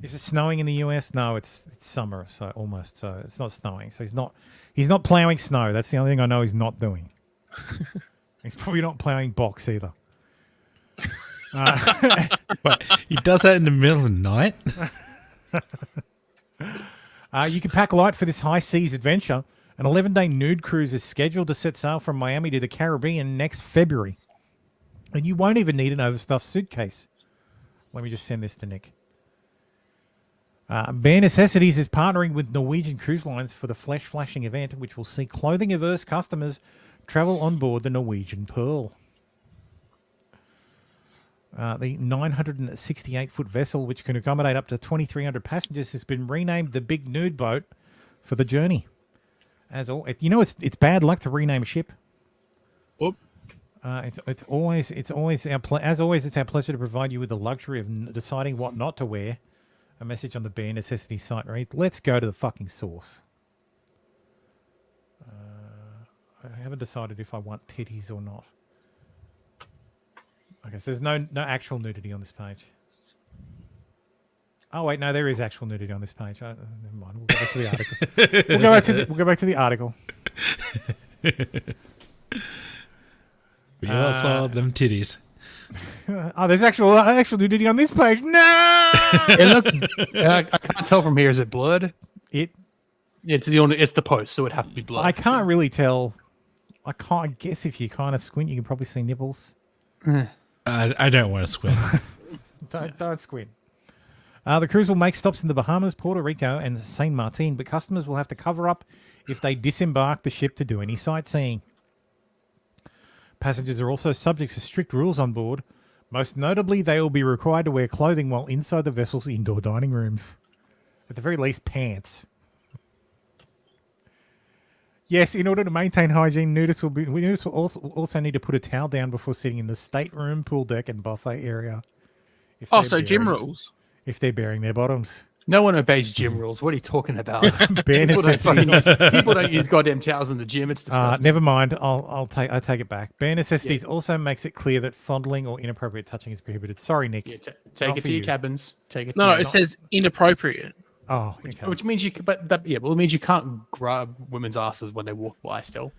Speaker 4: Is it snowing in the US? No, it's summer, so almost. So it's not snowing. So he's not plowing snow. That's the only thing I know he's not doing. He's probably not plowing box either.
Speaker 5: But he does that in the middle of the night.
Speaker 4: You can pack light for this high seas adventure. An 11-day nude cruise is scheduled to set sail from Miami to the Caribbean next February. And you won't even need an overstuffed suitcase. Let me just send this to Nick. Bare Necessities is partnering with Norwegian Cruise Lines for the Flesh Flashing event, which will see clothing-averse customers travel on board the Norwegian Pearl. The 968-foot vessel, which can accommodate up to 2,300 passengers, has been renamed the Big Nude Boat for the journey. It's bad luck to rename a ship.
Speaker 6: Whoop.
Speaker 4: It's always our pleasure to provide you with the luxury of deciding what not to wear. A message on the Bare Necessity site reads, "Let's go to the fucking source." I haven't decided if I want titties or not. Okay, so there's no actual nudity on this page. Oh wait, no, there is actual nudity on this page. Never mind. We'll go back to the article. We'll go back to the article.
Speaker 5: We all saw them titties.
Speaker 4: Oh, there's actual nudity on this page. No,
Speaker 17: it looks. I can't tell from here. Is it blurred? It's the post, so it'd have to be blurred.
Speaker 4: I can't really tell. I guess if you kind of squint, you can probably see nipples.
Speaker 5: I don't want to squint.
Speaker 4: Don't squint. The cruise will make stops in the Bahamas, Puerto Rico, and Saint Martin, but customers will have to cover up if they disembark the ship to do any sightseeing. Passengers are also subject to strict rules on board. Most notably, they will be required to wear clothing while inside the vessel's indoor dining rooms. At the very least, pants. Yes, in order to maintain hygiene, nudists will also need to put a towel down before sitting in the stateroom, pool deck, and buffet area.
Speaker 6: Gym rules.
Speaker 4: If they're baring their bottoms.
Speaker 17: No one obeys gym rules. What are you talking about?
Speaker 4: Bare necessities.
Speaker 17: People don't use goddamn towels in the gym. It's disgusting.
Speaker 4: Never mind. I take it back. Bare necessities also makes it clear that fondling or inappropriate touching is prohibited. Sorry, Nick.
Speaker 17: Yeah, take it to your cabins. Take it.
Speaker 6: No, it says inappropriate.
Speaker 4: Oh, okay.
Speaker 17: Which means it means you can't grab women's asses when they walk by. Still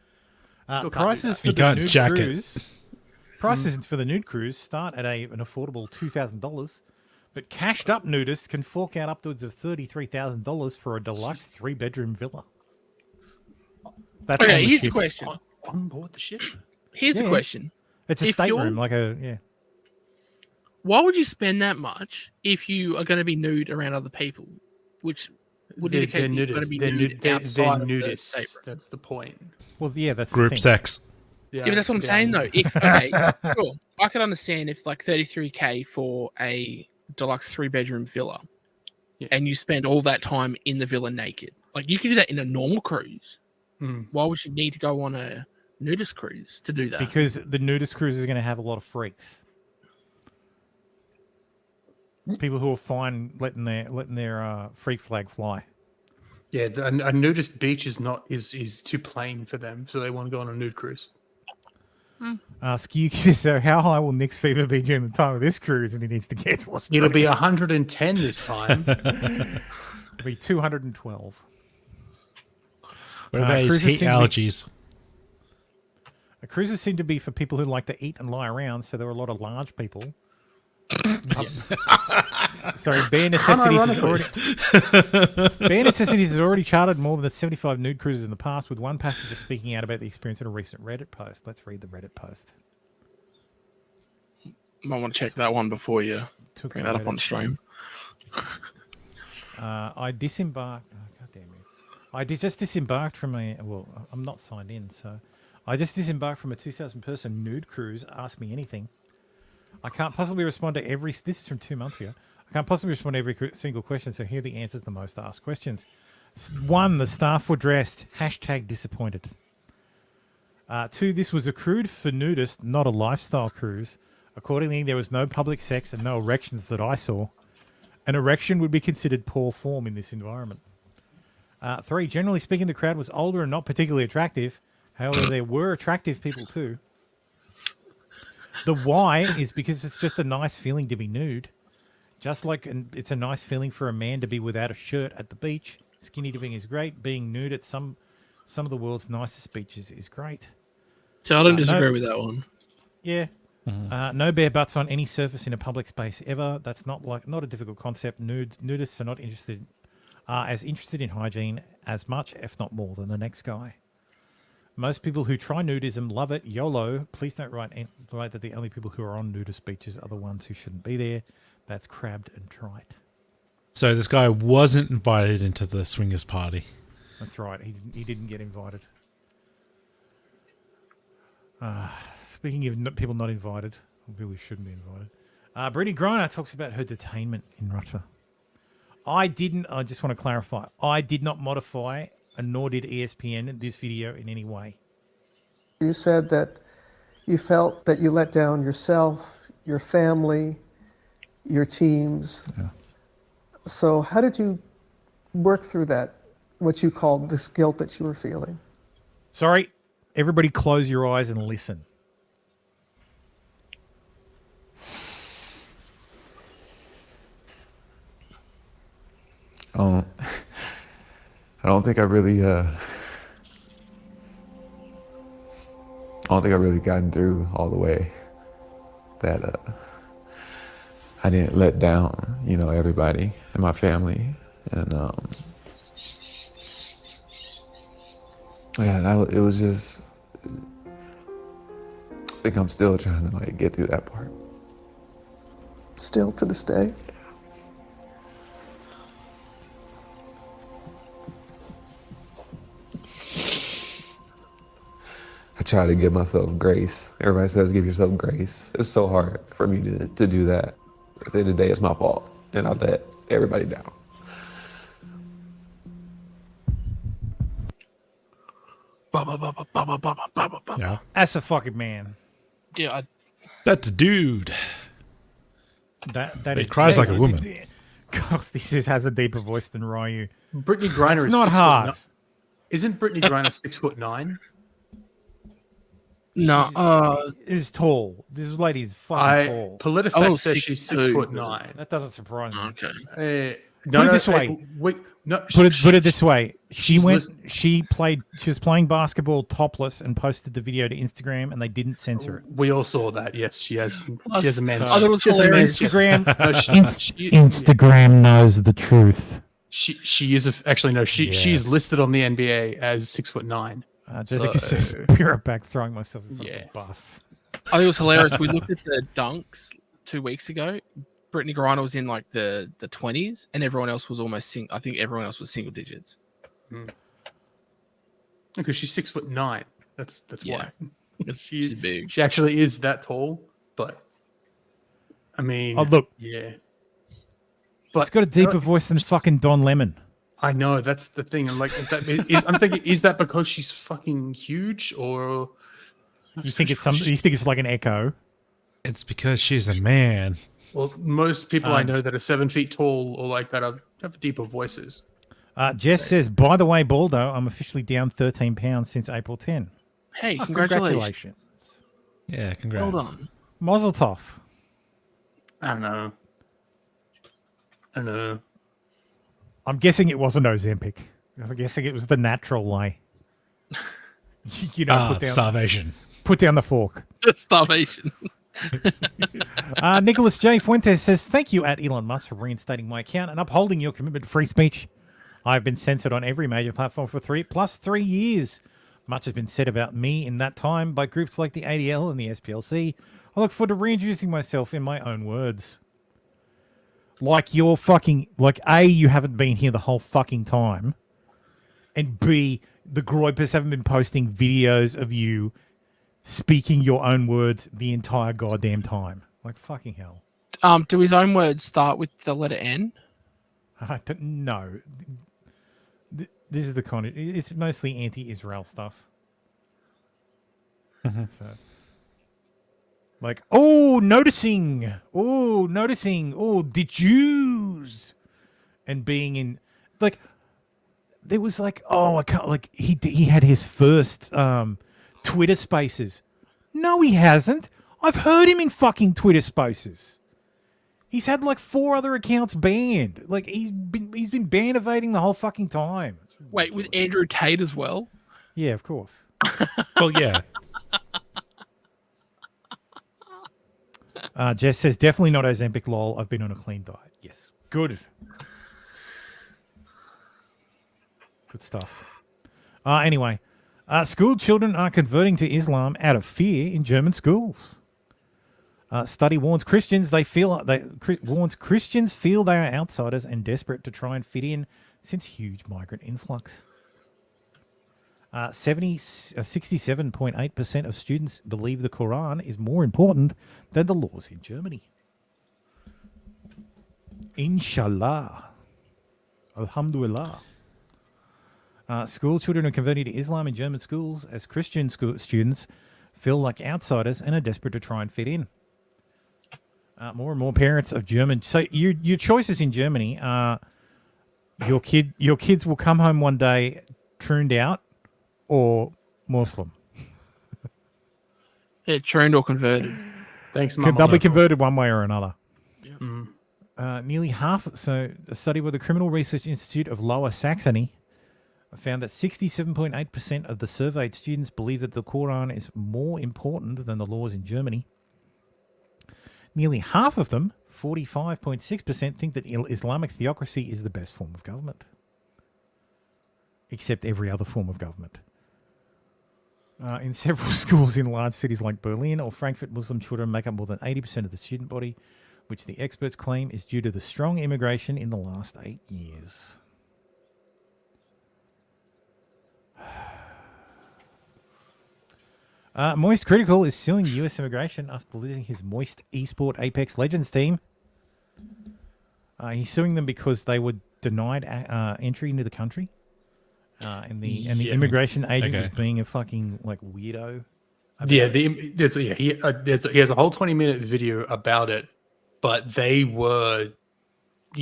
Speaker 4: prices for the nude cruise. Prices for the nude cruise start at an affordable $2,000. But cashed-up nudists can fork out upwards of $33,000 for a deluxe 3-bedroom villa.
Speaker 6: That's okay, here's a question.
Speaker 17: On board the ship?
Speaker 6: Here's a question.
Speaker 4: It's a stateroom,
Speaker 6: Why would you spend that much if you are going to be nude around other people? Which would indicate you're going to be nude outside of the stateroom.
Speaker 17: That's the point.
Speaker 4: Well, yeah, that's
Speaker 5: group
Speaker 4: the thing.
Speaker 5: sex.
Speaker 6: Yeah, but that's what I'm saying, though. Cool. I could understand if like $33K for a deluxe 3-bedroom villa, and you spend all that time in the villa naked. Like you could do that in a normal cruise. Why would you need to go on a nudist cruise to do that?
Speaker 4: Because the nudist cruise is going to have a lot of freaks. People who are fine letting their freak flag fly.
Speaker 17: Yeah, a nudist beach is too plain for them, so they want to go on a nude cruise.
Speaker 4: So how high will Nick's fever be during the time of this cruise? And he needs to cancel Australia.
Speaker 17: It'll be 110 this time.
Speaker 4: It'll be 212.
Speaker 5: What about his heat allergies?
Speaker 4: Cruises seem to be for people who like to eat and lie around, so there are a lot of large people. Sorry, Bare Necessities has already chartered more than 75 nude cruises in the past, with one passenger speaking out about the experience in a recent Reddit post. Let's read the Reddit post.
Speaker 6: Might want to check that one before you bring that up on stream.
Speaker 4: I disembarked. Oh, God damn it! I just disembarked from I'm not signed in, so I just disembarked from a 2,000-person nude cruise. Ask me anything. I can't possibly respond to every... This is from 2 months ago. I can't possibly respond to every single question, so here are the answers to the most asked questions. 1, the staff were dressed. #disappointed. 2, this was a cruise for nudists, not a lifestyle cruise. Accordingly, there was no public sex and no erections that I saw. An erection would be considered poor form in this environment. 3, generally speaking, the crowd was older and not particularly attractive. However, there were attractive people too. The why is because it's just a nice feeling to be nude. Just like it's a nice feeling for a man to be without a shirt at the beach. Skinny dipping is great. Being nude at some of the world's nicest beaches is great.
Speaker 6: So I don't disagree with that one.
Speaker 4: Yeah. No bare butts on any surface in a public space ever. That's not a difficult concept. Nudists are not as interested in hygiene as much, if not more, than the next guy. Most people who try nudism love it. YOLO. Please don't write that the only people who are on nudist beaches are the ones who shouldn't be there. That's crabbed and trite.
Speaker 5: So this guy wasn't invited into the swingers party.
Speaker 4: That's right. He didn't get invited. Speaking of people not invited, people who shouldn't be invited. Brittany Griner talks about her detainment in Russia. I just want to clarify. I did not modify, and nor did ESPN, this video in any way.
Speaker 8: You said that you felt that you let down yourself, your family, your teams.
Speaker 5: Yeah.
Speaker 8: So how did you work through that, what you called this guilt that you were feeling?
Speaker 4: Sorry, everybody close your eyes and listen.
Speaker 12: I don't think I really gotten through all the way that I didn't let down, everybody in my family. And it was just, I think I'm still trying to get through that part.
Speaker 8: Still to this day?
Speaker 12: I try to give myself grace. Everybody says give yourself grace. It's so hard for me to do that. At the end of the day, it's my fault, and I let everybody down.
Speaker 5: Yeah.
Speaker 4: That's a fucking man.
Speaker 6: Yeah.
Speaker 5: That's a dude.
Speaker 4: That
Speaker 5: He cries like a woman.
Speaker 4: God, has a deeper voice than Ryu.
Speaker 17: Brittany Griner
Speaker 4: It's
Speaker 17: is
Speaker 4: not
Speaker 17: 6'9".
Speaker 4: hard.
Speaker 17: Isn't Brittany Griner 6'9"?
Speaker 6: No,
Speaker 4: is tall. This lady is fucking tall.
Speaker 17: PolitiFact says she's 6'9".
Speaker 4: That doesn't surprise me.
Speaker 6: Okay.
Speaker 4: Put it this way. Put it this way. She was playing basketball topless and posted the video to Instagram, and they didn't censor it.
Speaker 17: We all saw that. Yes, she has a man.
Speaker 4: Instagram knows the truth.
Speaker 17: She is she's listed on the NBA as 6'9".
Speaker 4: Jessica says, "Be right back, throwing myself in front of the bus."
Speaker 6: I think it was hilarious. We looked at the dunks 2 weeks ago. Brittany Griner was in the 20s, and everyone else was I think everyone else was single digits.
Speaker 17: Because she's 6'9". That's why.
Speaker 6: She's big.
Speaker 17: She actually is that tall, but I mean,
Speaker 4: look,
Speaker 17: yeah.
Speaker 4: But it's got a deeper voice than fucking Don Lemon.
Speaker 17: I know, that's the thing. I'm I'm thinking, is that because she's fucking huge, or
Speaker 4: you think it's like an echo?
Speaker 5: It's because she's a man.
Speaker 17: Well, most people I know that are 7 feet tall or like that have deeper voices.
Speaker 4: Jess says, by the way, Baldo, I'm officially down 13 pounds since April 10.
Speaker 6: Hey, congratulations.
Speaker 5: Yeah, congrats.
Speaker 6: Hold on.
Speaker 4: Mazel tov.
Speaker 17: I don't know.
Speaker 4: I'm guessing it wasn't Ozempic. I'm guessing it was the natural way. Put down
Speaker 5: starvation.
Speaker 4: Put down the fork.
Speaker 6: Starvation.
Speaker 4: Nicholas J. Fuentes says, thank you at Elon Musk for reinstating my account and upholding your commitment to free speech. I've been censored on every major platform for 3 years. Much has been said about me in that time by groups like the ADL and the SPLC. I look forward to reintroducing myself in my own words. Like you're fucking, like A, you haven't been here the whole fucking time. And B, the Groypers haven't been posting videos of you speaking your own words the entire goddamn time. Like fucking hell.
Speaker 6: Do his own words start with the letter N?
Speaker 4: No. This is the kind of, it's mostly anti-Israel stuff. So, like, noticing, the Jews, and being in, like, there was like, oh, I can't, like he had his first Twitter Spaces. No, he hasn't. I've heard him in fucking Twitter Spaces. He's had like 4 other accounts banned. Like he's been ban evading the whole fucking time.
Speaker 6: Wait, with Andrew Tate as well?
Speaker 4: Yeah, of course.
Speaker 5: Well, yeah.
Speaker 4: Jess says, definitely not Ozempic, lol. I've been on a clean diet. Yes. Good. Good stuff. Anyway, school children are converting to Islam out of fear in German schools. Study warns Christians Christians feel they are outsiders and desperate to try and fit in since huge migrant influx. 67.8% of students believe the Quran is more important than the laws in Germany. Inshallah. Alhamdulillah. School children are converting to Islam in German schools as Christian students feel like outsiders and are desperate to try and fit in. More and more parents of German... So your choices in Germany are your kids will come home one day tuned out or Muslim.
Speaker 6: Yeah, trained or converted.
Speaker 17: Thanks, Mum.
Speaker 4: They'll be converted one way or another.
Speaker 6: Yeah.
Speaker 4: Nearly half... So a study by the Criminal Research Institute of Lower Saxony found that 67.8% of the surveyed students believe that the Quran is more important than the laws in Germany. Nearly half of them, 45.6%, think that Islamic theocracy is the best form of government. Except every other form of government. In several schools in large cities like Berlin or Frankfurt, Muslim children make up more than 80% of the student body, which the experts claim is due to the strong immigration in the last 8 years. Moist Critical is suing US immigration after losing his Moist Esport Apex Legends team. He's suing them because they were denied entry into the country. And the immigration agent was being a fucking like weirdo.
Speaker 17: He has a whole 20-minute video about it, but they were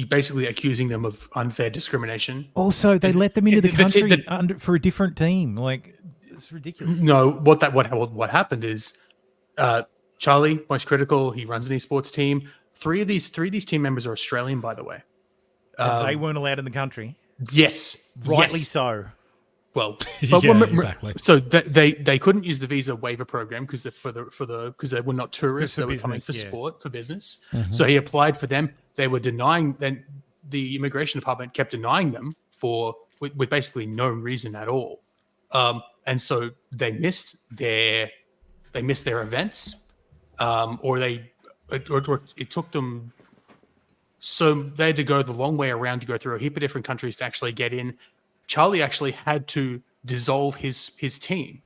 Speaker 17: basically accusing them of unfair discrimination.
Speaker 4: Also, they let them into the country for a different team. Like, it's ridiculous.
Speaker 17: No, what happened is Charlie, Moist Critical, he runs an esports team. Three of these team members are Australian, by the way.
Speaker 4: They weren't allowed in the country.
Speaker 17: Yes,
Speaker 4: rightly so.
Speaker 17: Well,
Speaker 5: exactly.
Speaker 17: So they couldn't use the visa waiver program because they were not tourists. They were coming for sport, for business.
Speaker 4: Mm-hmm.
Speaker 17: So he applied for them. They were denying. Then the immigration department kept denying them with basically no reason at all. And so they missed their events, or it took them. So they had to go the long way around to go through a heap of different countries to actually get in. Charlie actually had to dissolve his team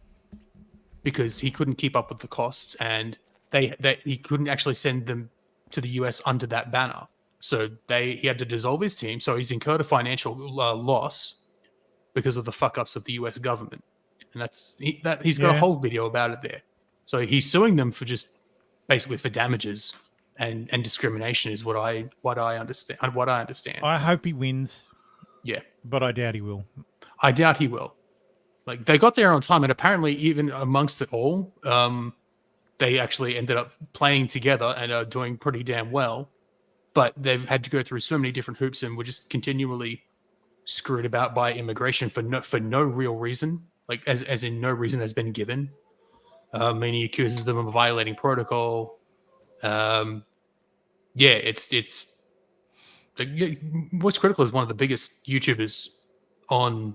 Speaker 17: because he couldn't keep up with the costs, and he couldn't actually send them to the US under that banner. So he had to dissolve his team. So he's incurred a financial loss because of the fuck ups of the US government, and he's got a whole video about it there. So he's suing them for just basically for damages and discrimination is what I understand.
Speaker 4: I hope he wins.
Speaker 17: Yeah,
Speaker 4: but I doubt he will.
Speaker 17: I doubt he will. Like, they got there on time, and apparently, even amongst it all, they actually ended up playing together and are doing pretty damn well. But they've had to go through so many different hoops, and were just continually screwed about by immigration for no real reason. Like, as in no reason has been given. He accuses them of violating protocol. What's Critical is one of the biggest YouTubers on.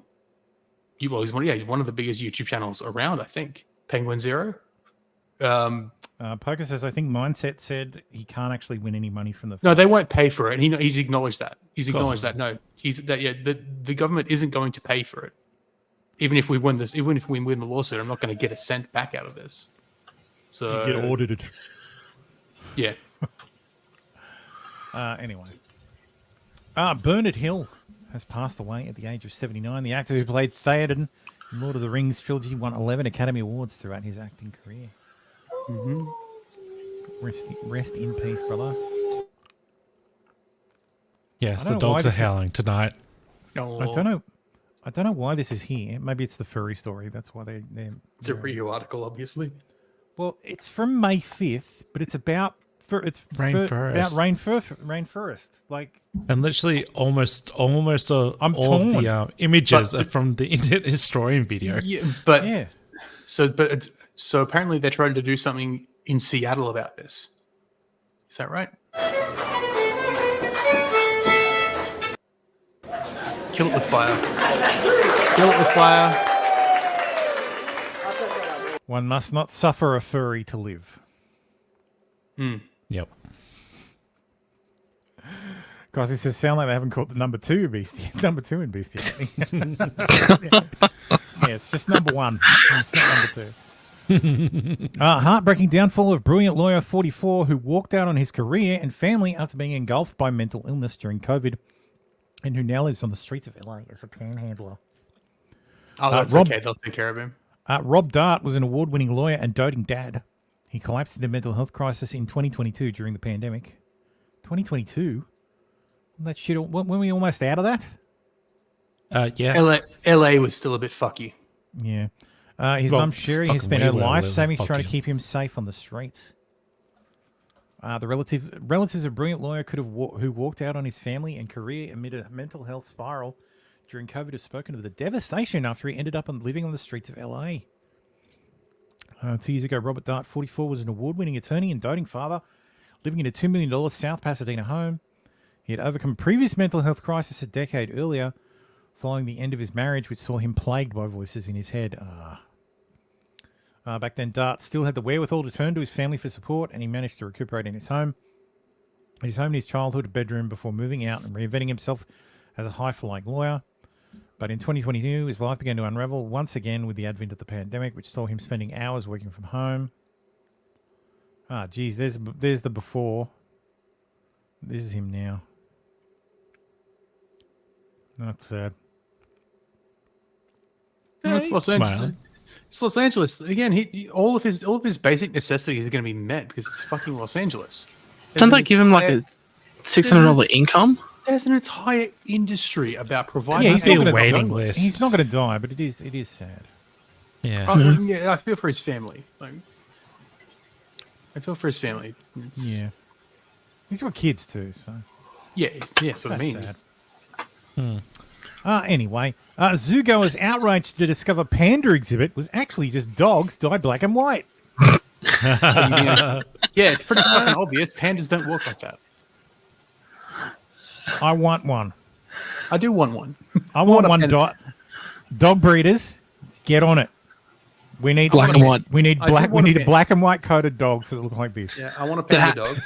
Speaker 17: He's one of the biggest YouTube channels around. I think Penguin Zero.
Speaker 4: Poker says, I think Mindset said he can't actually win any money from the.
Speaker 17: No, they won't pay for it. He's acknowledged that. No, the government isn't going to pay for it. Even if we win this, even if we win the lawsuit, I'm not going to get a cent back out of this. So
Speaker 4: you get audited.
Speaker 17: Yeah.
Speaker 4: Anyway. Bernard Hill has passed away at the age of 79. The actor who played Theoden in Lord of the Rings trilogy won 11 Academy Awards throughout his acting career.
Speaker 17: Mm-hmm.
Speaker 4: Rest in peace, brother.
Speaker 5: Yes, the dogs are howling tonight.
Speaker 4: I don't know. I don't know why this is here. Maybe it's the furry story. That's why they're
Speaker 17: It's a Rio article, obviously.
Speaker 4: Well, it's from May 5th, but it's about rainforest. Like,
Speaker 5: and literally almost all of
Speaker 4: torn.
Speaker 5: the images are from the Internet Historian video.
Speaker 17: Yeah, but so apparently they're trying to do something in Seattle about this. Is that right? Kill it with fire. Kill it with fire.
Speaker 4: One must not suffer a furry to live.
Speaker 5: Yep.
Speaker 4: Guys, this does sound like they haven't caught the number two in bestiality. Yeah, it's just number one. It's not number two. Heartbreaking downfall of brilliant lawyer 44 who walked out on his career and family after being engulfed by mental illness during COVID and who now lives on the streets of LA as a panhandler.
Speaker 17: Oh, that's okay. They'll take care of him.
Speaker 4: Rob Dart was an award-winning lawyer and doting dad. He collapsed into mental health crisis in 2022 during the pandemic. 2022? That shit, weren't we almost out of that?
Speaker 5: Yeah.
Speaker 17: LA was still a bit fucky.
Speaker 4: Yeah. His mum Sherry has spent her life savings trying to keep him safe on the streets. The relatives of brilliant lawyer who walked out on his family and career amid a mental health spiral during COVID have spoken of the devastation after he ended up living on the streets of LA. 2 years ago, Robert Dart, 44, was an award-winning attorney and doting father living in a $2 million South Pasadena home. He had overcome a previous mental health crisis a decade earlier following the end of his marriage, which saw him plagued by voices in his head. Back then, Dart still had the wherewithal to turn to his family for support, and he managed to recuperate in his home. His home in his childhood bedroom before moving out and reinventing himself as a high-flying lawyer. But in 2022, his life began to unravel once again with the advent of the pandemic, which saw him spending hours working from home. Geez, there's the before. This is him now. That's sad.
Speaker 17: It's Los Angeles. It's Los Angeles again. All of his basic necessities are going to be met because it's fucking Los Angeles.
Speaker 6: Don't they give him like a $600 income?
Speaker 17: There's an entire industry about providing.
Speaker 4: Yeah, he's not waiting list. He's not going to die, but it is sad.
Speaker 5: Yeah.
Speaker 17: Yeah, I feel for his family. I feel for his family.
Speaker 4: Yeah. He's got kids too, so.
Speaker 17: Yeah, that's what I mean.
Speaker 4: Anyway, zoogoers outraged to discover panda exhibit was actually just dogs dyed black and white.
Speaker 17: Yeah, it's pretty fucking obvious. Pandas don't walk like that.
Speaker 4: I want one.
Speaker 17: I do want one.
Speaker 4: I want one. Dog breeders, get on it. We need
Speaker 6: black and white.
Speaker 4: We need black. We need a black and white coated dogs that look like this.
Speaker 17: Yeah, I want a panda dog.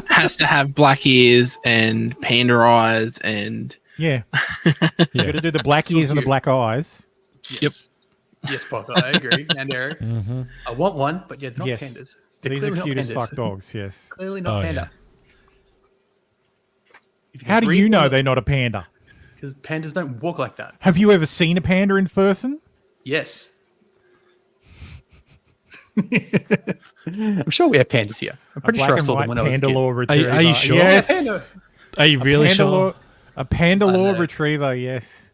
Speaker 6: Has to have black ears and panda eyes and.
Speaker 4: Yeah. You got to do the black ears and the black eyes.
Speaker 17: Yes. Yes, Bob. I agree. And Eric.
Speaker 5: Mm-hmm.
Speaker 17: I want one, but yeah, they're not pandas. They're
Speaker 4: These are cute as fuck dogs, yes.
Speaker 17: Clearly not panda.
Speaker 4: How do you know they're not a panda?
Speaker 17: Because pandas don't walk like that.
Speaker 4: Have you ever seen a panda in person?
Speaker 17: Yes. I'm sure we have pandas here. I'm pretty sure I saw them when I was a kid.
Speaker 4: Retriever.
Speaker 5: Are you sure?
Speaker 4: Yes.
Speaker 5: Are you really sure?
Speaker 4: A panda law retriever, yes.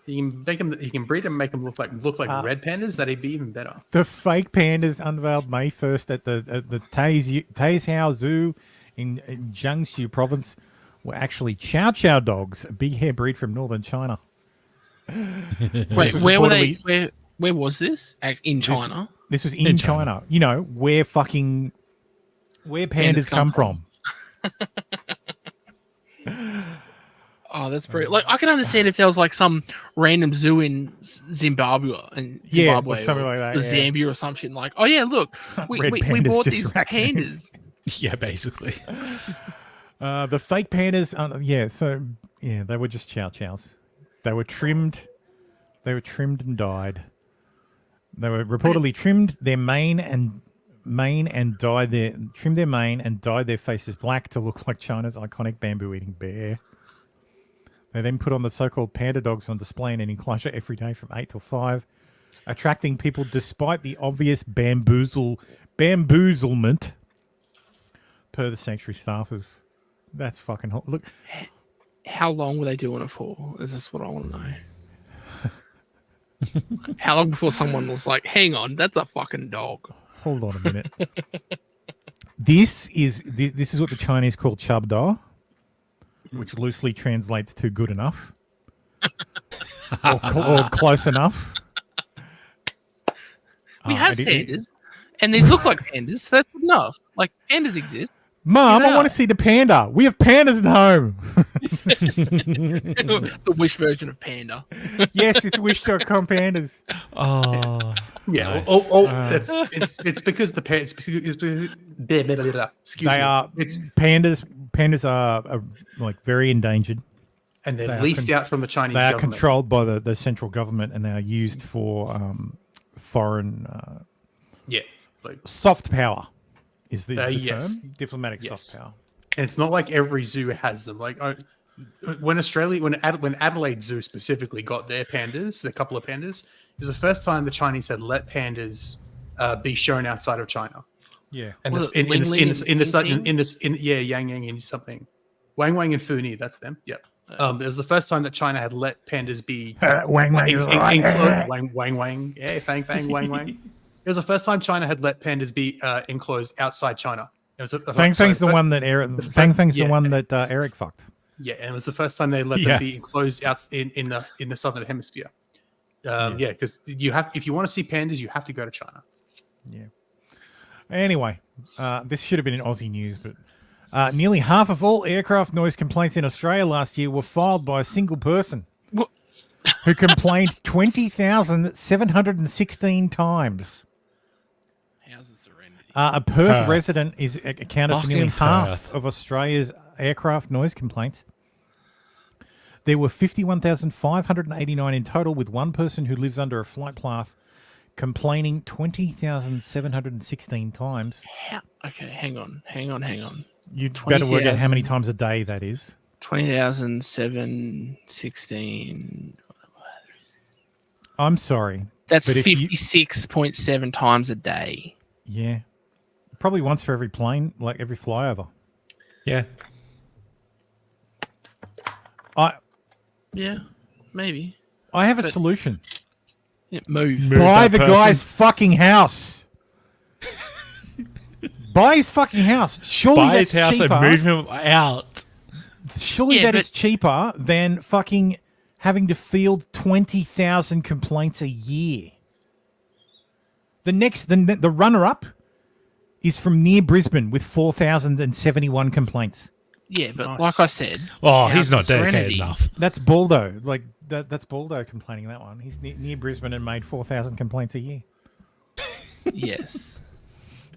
Speaker 17: You can breed them and make them look like red pandas. That'd be even better.
Speaker 4: The fake pandas unveiled May 1st at the Taizhou Zoo in Jiangsu province were actually Chow Chow dogs, a big hair breed from northern China.
Speaker 6: Wait, where were they? Where was this? In China?
Speaker 4: This was in China. You know, where pandas come from.
Speaker 6: Oh, that's pretty. Like, I can understand if there was like some random zoo in Zimbabwe
Speaker 4: or something like that,
Speaker 6: Zambia or some shit. Like, oh yeah, look, we bought these pandas.
Speaker 5: Yeah, basically.
Speaker 4: The fake pandas, they were just chow chows. They were trimmed. And dyed. They were reportedly trimmed their mane and dyed their faces black to look like China's iconic bamboo-eating bear. They then put on the so-called panda dogs on display in an enclosure every day from 8 till 5, attracting people despite the obvious bamboozlement per the sanctuary staffers. That's fucking hot. Look,
Speaker 6: how long were they doing it for? Is this what I want to know? How long before someone was like, "Hang on, that's a fucking dog."
Speaker 4: Hold on a minute. This is what the Chinese call chab da, which loosely translates to good enough, or close enough.
Speaker 6: We have pandas, and these look like pandas. So that's good enough. Like pandas exist.
Speaker 4: Mum, I want to see the panda. We have pandas at home.
Speaker 6: The Wish version of panda.
Speaker 4: Yes, it's Wish.com pandas.
Speaker 5: Oh,
Speaker 17: yeah.
Speaker 5: nice.
Speaker 17: It's because the pandas. Excuse
Speaker 4: They are. It's pandas. Pandas are like very endangered,
Speaker 17: and they're leased out from the Chinese.
Speaker 4: They are
Speaker 17: government.
Speaker 4: controlled by the central government, and they are used for foreign. Soft power is the
Speaker 17: yes.
Speaker 4: term. Diplomatic soft power.
Speaker 17: And it's not like every zoo has them. Like when Adelaide Zoo specifically got their pandas, a couple of pandas, it was the first time the Chinese had let pandas be shown outside of China.
Speaker 4: Yeah,
Speaker 17: and
Speaker 6: Was
Speaker 17: in
Speaker 6: it Ling
Speaker 17: Yang Yang and something, Wang Wang and Funi. That's them. Yep. It was the first time that China had let pandas be
Speaker 4: Wang Wang is right.
Speaker 17: Wang Wang. Yeah, Fang Fang Wang Wang. It was the first time China had let pandas be enclosed outside China. It was
Speaker 4: Fang Fang's the one that Eric. Fang Fang's the one that Eric fucked.
Speaker 17: Yeah, and it was the first time they let them be enclosed out in the southern hemisphere. Because you have, if you want to see pandas, you have to go to China.
Speaker 4: Yeah. Anyway, this should have been in Aussie news, but nearly half of all aircraft noise complaints in Australia last year were filed by a single person who complained 20,716 times.
Speaker 6: How's the serenity?
Speaker 4: A Perth resident is accounted for nearly half of Australia's aircraft noise complaints. There were 51,589 in total, with one person who lives under a flight path complaining 20,716 times.
Speaker 6: Okay, hang on.
Speaker 4: You better work out how many times a day that is.
Speaker 6: 20,716.
Speaker 4: I'm sorry.
Speaker 6: That's 56.7 times a day.
Speaker 4: Yeah. Probably once for every plane, like every flyover.
Speaker 5: Yeah.
Speaker 6: Yeah, maybe.
Speaker 4: I have a solution.
Speaker 6: Yeah, move.
Speaker 4: Buy the guy's fucking house. Buy his fucking house. Surely
Speaker 5: Buy
Speaker 4: that's
Speaker 5: his house
Speaker 4: cheaper.
Speaker 5: and move him out.
Speaker 4: Surely that is cheaper than fucking having to field 20,000 complaints a year. The runner-up is from near Brisbane with 4,071 complaints.
Speaker 6: Yeah, but like I said,
Speaker 5: he's not dedicated enough.
Speaker 4: That's Baldo. Like that's Baldo complaining that one. He's near Brisbane and made 4,000 complaints a year.
Speaker 6: Yes.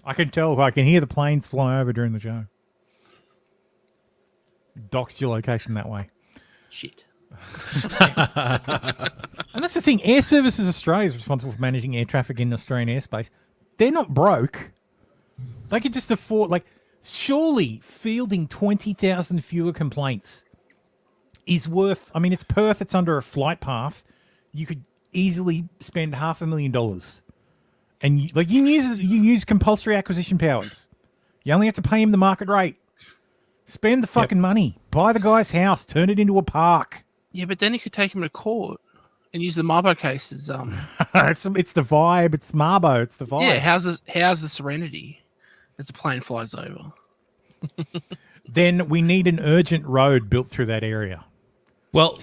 Speaker 4: I can tell. I can hear the planes fly over during the show. Doxed your location that way.
Speaker 6: Shit.
Speaker 4: And that's the thing. Air Services Australia is responsible for managing air traffic in Australian airspace. They're not broke. They could just afford, surely fielding 20,000 fewer complaints is worth, it's Perth, it's under a flight path. You could easily spend $500,000. And you use compulsory acquisition powers. You only have to pay him the market rate. Spend the fucking money. Buy the guy's house. Turn it into a park.
Speaker 6: Yeah, but then you could take him to court and use the Marbo case as
Speaker 4: it's the vibe. It's Marbo. It's the vibe.
Speaker 6: Yeah, how's the serenity as the plane flies over?
Speaker 4: Then we need an urgent road built through that area.
Speaker 5: Well,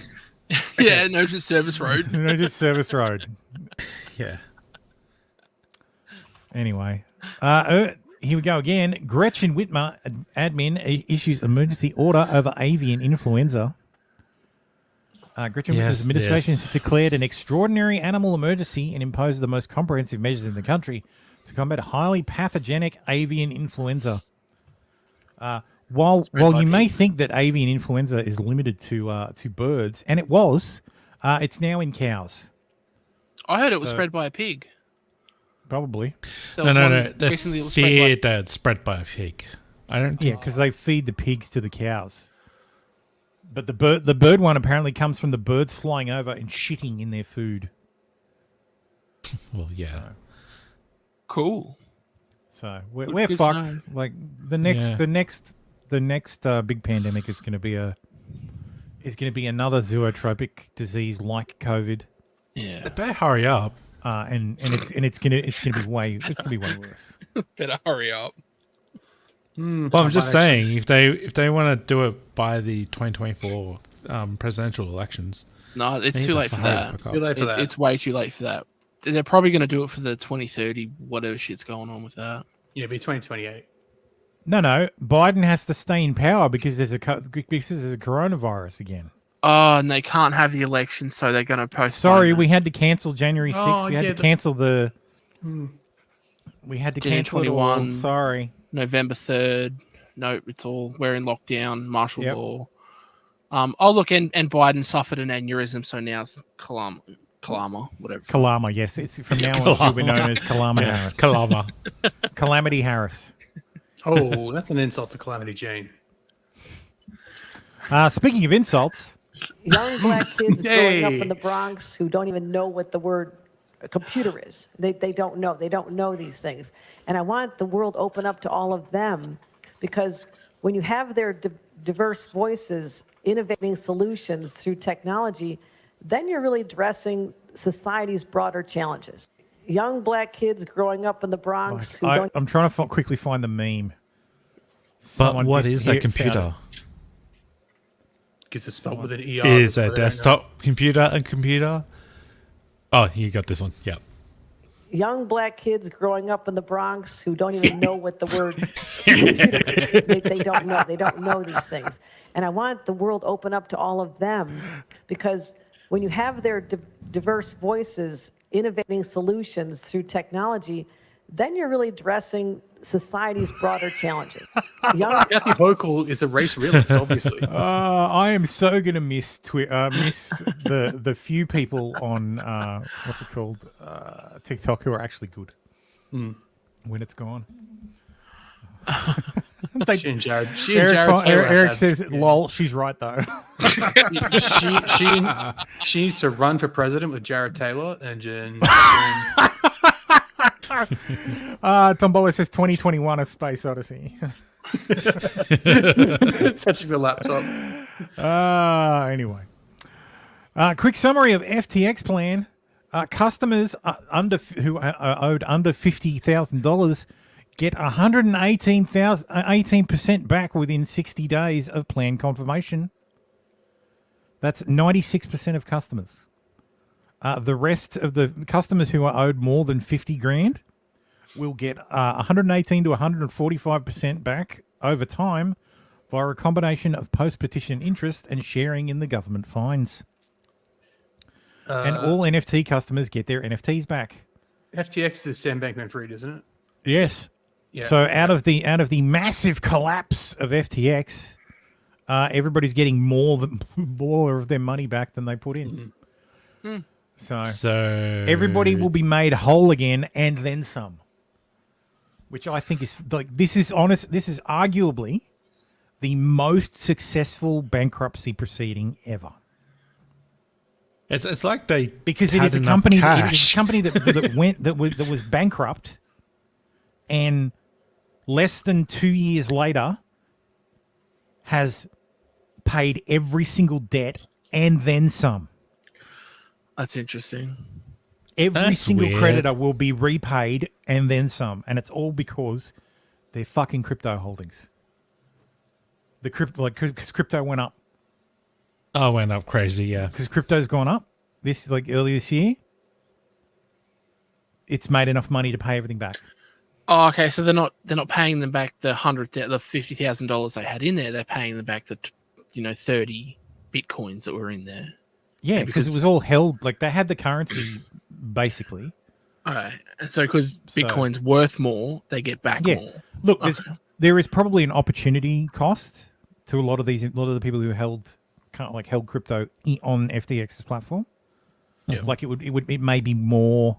Speaker 6: yeah, an urgent service road.
Speaker 4: An urgent service road.
Speaker 5: Yeah.
Speaker 4: Anyway, here we go again. Gretchen Whitmer, admin, issues emergency order over avian influenza. Gretchen Whitmer's administration has declared an extraordinary animal emergency and imposed the most comprehensive measures in the country to combat highly pathogenic avian influenza. While you may think that avian influenza is limited to birds, and it was, it's now in cows.
Speaker 6: I heard it was spread by a pig.
Speaker 4: Probably.
Speaker 5: No. They feared that it's spread by a pig.
Speaker 4: Yeah, because they feed the pigs to the cows. But the bird one apparently comes from the birds flying over and shitting in their food.
Speaker 5: Well, yeah.
Speaker 4: So.
Speaker 6: Cool.
Speaker 4: So we're fucked. Like the next big pandemic is going to be another zootropic disease like COVID.
Speaker 6: Yeah.
Speaker 5: They better hurry up.
Speaker 4: And it's gonna be way worse.
Speaker 6: Better hurry up.
Speaker 5: Well, I'm just saying, if they want to do it by the 2024 presidential elections,
Speaker 6: No, it's
Speaker 5: they
Speaker 6: too
Speaker 5: need
Speaker 6: late
Speaker 5: to
Speaker 6: for
Speaker 5: hurry
Speaker 6: that.
Speaker 5: the fuck up.
Speaker 6: It's way too late for that. They're probably going to do it for the 2030, whatever shit's going on with that.
Speaker 17: Yeah, it'll be 2028.
Speaker 4: No, Biden has to stay in power because there's a coronavirus again.
Speaker 6: Oh, and they can't have the election, so they're going to postpone.
Speaker 4: Sorry,
Speaker 6: it.
Speaker 4: we had to cancel January 6th.
Speaker 6: Oh,
Speaker 4: we had
Speaker 6: yeah,
Speaker 4: to cancel the.
Speaker 17: Hmm.
Speaker 4: We had to
Speaker 6: Jan
Speaker 4: cancel it all.
Speaker 6: 21.
Speaker 4: Sorry.
Speaker 6: November 3rd. Nope, it's all we're in lockdown, martial
Speaker 4: Yep.
Speaker 6: law. Oh look, and Biden suffered an aneurysm, so now it's Kalama, whatever.
Speaker 4: Kalama, yes. It's from now on she'll be known as Kalama
Speaker 5: Yes,
Speaker 4: Harris.
Speaker 5: Kalama.
Speaker 4: Calamity Harris.
Speaker 17: Oh, that's an insult to Calamity Jane.
Speaker 4: Speaking of insults,
Speaker 13: Young black kids growing up
Speaker 17: Yay.
Speaker 13: in the Bronx who don't even know what the word computer is. They don't know. They don't know these things. And I want the world open up to all of them, because when you have their diverse voices innovating solutions through technology, then you're really addressing society's broader challenges. Young black kids growing up in the Bronx who don't.
Speaker 4: I'm trying to quickly find the meme.
Speaker 5: But
Speaker 4: Someone
Speaker 5: what
Speaker 4: get-
Speaker 5: is
Speaker 4: here,
Speaker 5: a computer?
Speaker 17: Because it's spelled with an ER.
Speaker 5: Is a
Speaker 17: before they don't know.
Speaker 5: desktop computer a computer? Oh, you got this one. Yep.
Speaker 13: Young black kids growing up in the Bronx who don't even know what the word computer is. They don't know. They don't know these things. And I want the world open up to all of them, because when you have their diverse voices innovating solutions through technology, then you're really addressing society's broader challenges. Young
Speaker 17: Kathy Hochul is a race realist, obviously.
Speaker 4: I am so gonna miss miss the few people on what's it called TikTok who are actually good when it's gone.
Speaker 17: She and Jared Taylor
Speaker 4: Eric
Speaker 17: have-
Speaker 4: says, "Lol." She's right though.
Speaker 17: she needs to run for president with Jared Taylor and
Speaker 4: Tombola says 2021: A Space Odyssey.
Speaker 17: touching the laptop.
Speaker 4: Anyway, quick summary of FTX plan. Customers who are owed under $50,000 get 18% back within 60 days of plan confirmation. That's 96% of customers. The rest of the customers who are owed more than 50 grand will get 118 to 145% back over time via a combination of post-petition interest and sharing in the government fines. And all NFT customers get their NFTs back.
Speaker 17: FTX is Sam Bankman-Fried, isn't it?
Speaker 4: Yes.
Speaker 17: Yeah.
Speaker 4: So out of the massive collapse of FTX, everybody's getting more of their money back than they put in. So everybody will be made whole again and then some. Which I think is this is arguably the most successful bankruptcy proceeding ever.
Speaker 5: It's like they
Speaker 4: because it
Speaker 5: had
Speaker 4: is a
Speaker 5: enough
Speaker 4: company
Speaker 5: cash.
Speaker 4: that was bankrupt, and less than 2 years later has paid every single debt and then some.
Speaker 6: That's interesting.
Speaker 4: Every single creditor will be repaid and then some, and it's all because they're fucking crypto holdings. The because crypto went up.
Speaker 5: Oh, went up crazy, yeah.
Speaker 4: Because crypto's gone up early this year. It's made enough money to pay everything back.
Speaker 6: Oh, okay. So they're not paying them back the $50,000 they had in there. They're paying them back the 30 bitcoins that were in there.
Speaker 4: Yeah, because it was all held they had the currency basically.
Speaker 6: All right, and so because Bitcoin's worth more, they get back more.
Speaker 4: Look, there is probably an opportunity cost to a lot of the people who held crypto on FTX's platform.
Speaker 6: Yeah.
Speaker 4: It may be more,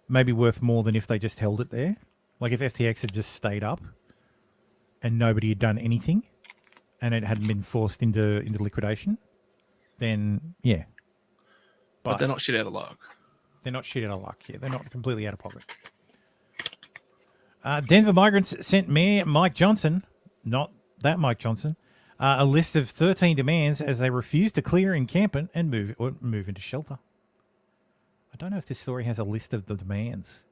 Speaker 4: maybe worth more than if they just held it there. Like if FTX had just stayed up and nobody had done anything and it hadn't been forced into liquidation, then yeah.
Speaker 6: But they're not shit out of luck.
Speaker 4: They're not shit out of luck. Yeah, they're not completely out of pocket. Denver migrants sent Mayor Mike Johnson, not that Mike Johnson, a list of 13 demands as they refuse to clear encampment and move into shelter. I don't know if this story has a list of the demands.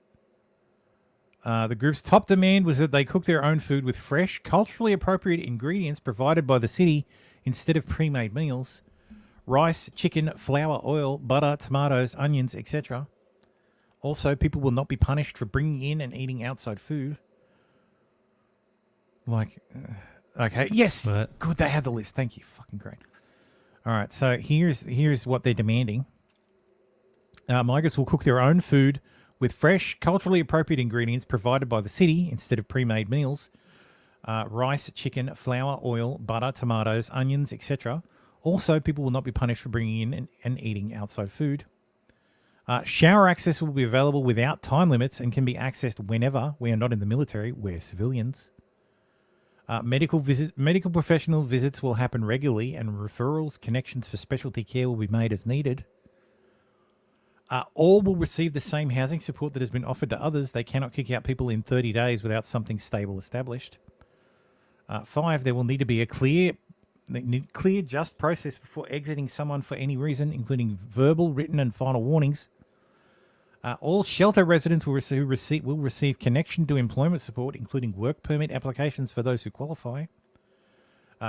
Speaker 4: The group's top demand was that they cook their own food with fresh, culturally appropriate ingredients provided by the city instead of pre-made meals. Rice, chicken, flour, oil, butter, tomatoes, onions, etc. Also, people will not be punished for bringing in and eating outside food. Okay, yes, good, they have the list. Thank you, fucking great. All right, so here's what they're demanding. Migrants will cook their own food with fresh, culturally appropriate ingredients provided by the city instead of pre-made meals. Rice, chicken, flour, oil, butter, tomatoes, onions, etc. Also, people will not be punished for bringing in and eating outside food. Shower access will be available without time limits and can be accessed whenever we are not in the military, we're civilians. Medical professional visits will happen regularly, and referrals, connections for specialty care will be made as needed. All will receive the same housing support that has been offered to others. They cannot kick out people in 30 days without something stable established. 5, there will need to be a clear, just process before exiting someone for any reason, including verbal, written, and final warnings. All shelter residents will receive connection to employment support, including work permit applications for those who qualify.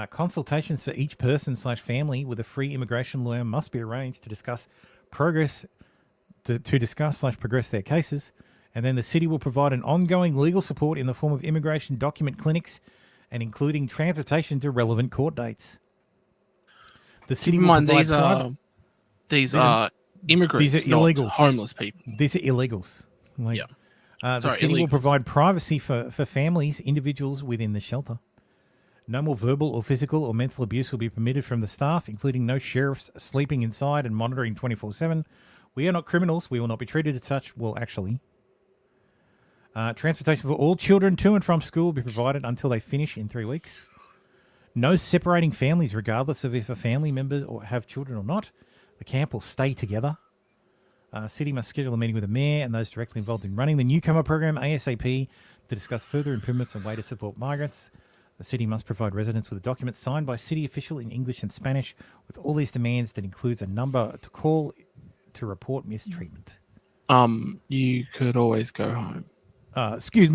Speaker 4: Consultations for each person/family with a free immigration lawyer must be arranged to discuss progress their cases. And then the city will provide an ongoing legal support in the form of immigration document clinics and including transportation to relevant court dates. The city will provide
Speaker 6: these are immigrants,
Speaker 4: these are
Speaker 6: not
Speaker 4: illegals.
Speaker 6: homeless people.
Speaker 4: These are illegals. The city will
Speaker 6: illegals.
Speaker 4: provide privacy for families, individuals within the shelter. No more verbal or physical or mental abuse will be permitted from the staff, including no sheriffs sleeping inside and monitoring 24/7. We are not criminals. We will not be treated as such. Well, actually. Transportation for all children to and from school will be provided until they finish in 3 weeks. No separating families, regardless of if a family member or have children or not. The camp will stay together. City must schedule a meeting with the mayor and those directly involved in running the newcomer program ASAP to discuss further improvements and way to support migrants. The city must provide residents with a document signed by city official in English and Spanish with all these demands that includes a number to call to report mistreatment.
Speaker 6: You could always go home.
Speaker 4: Excuse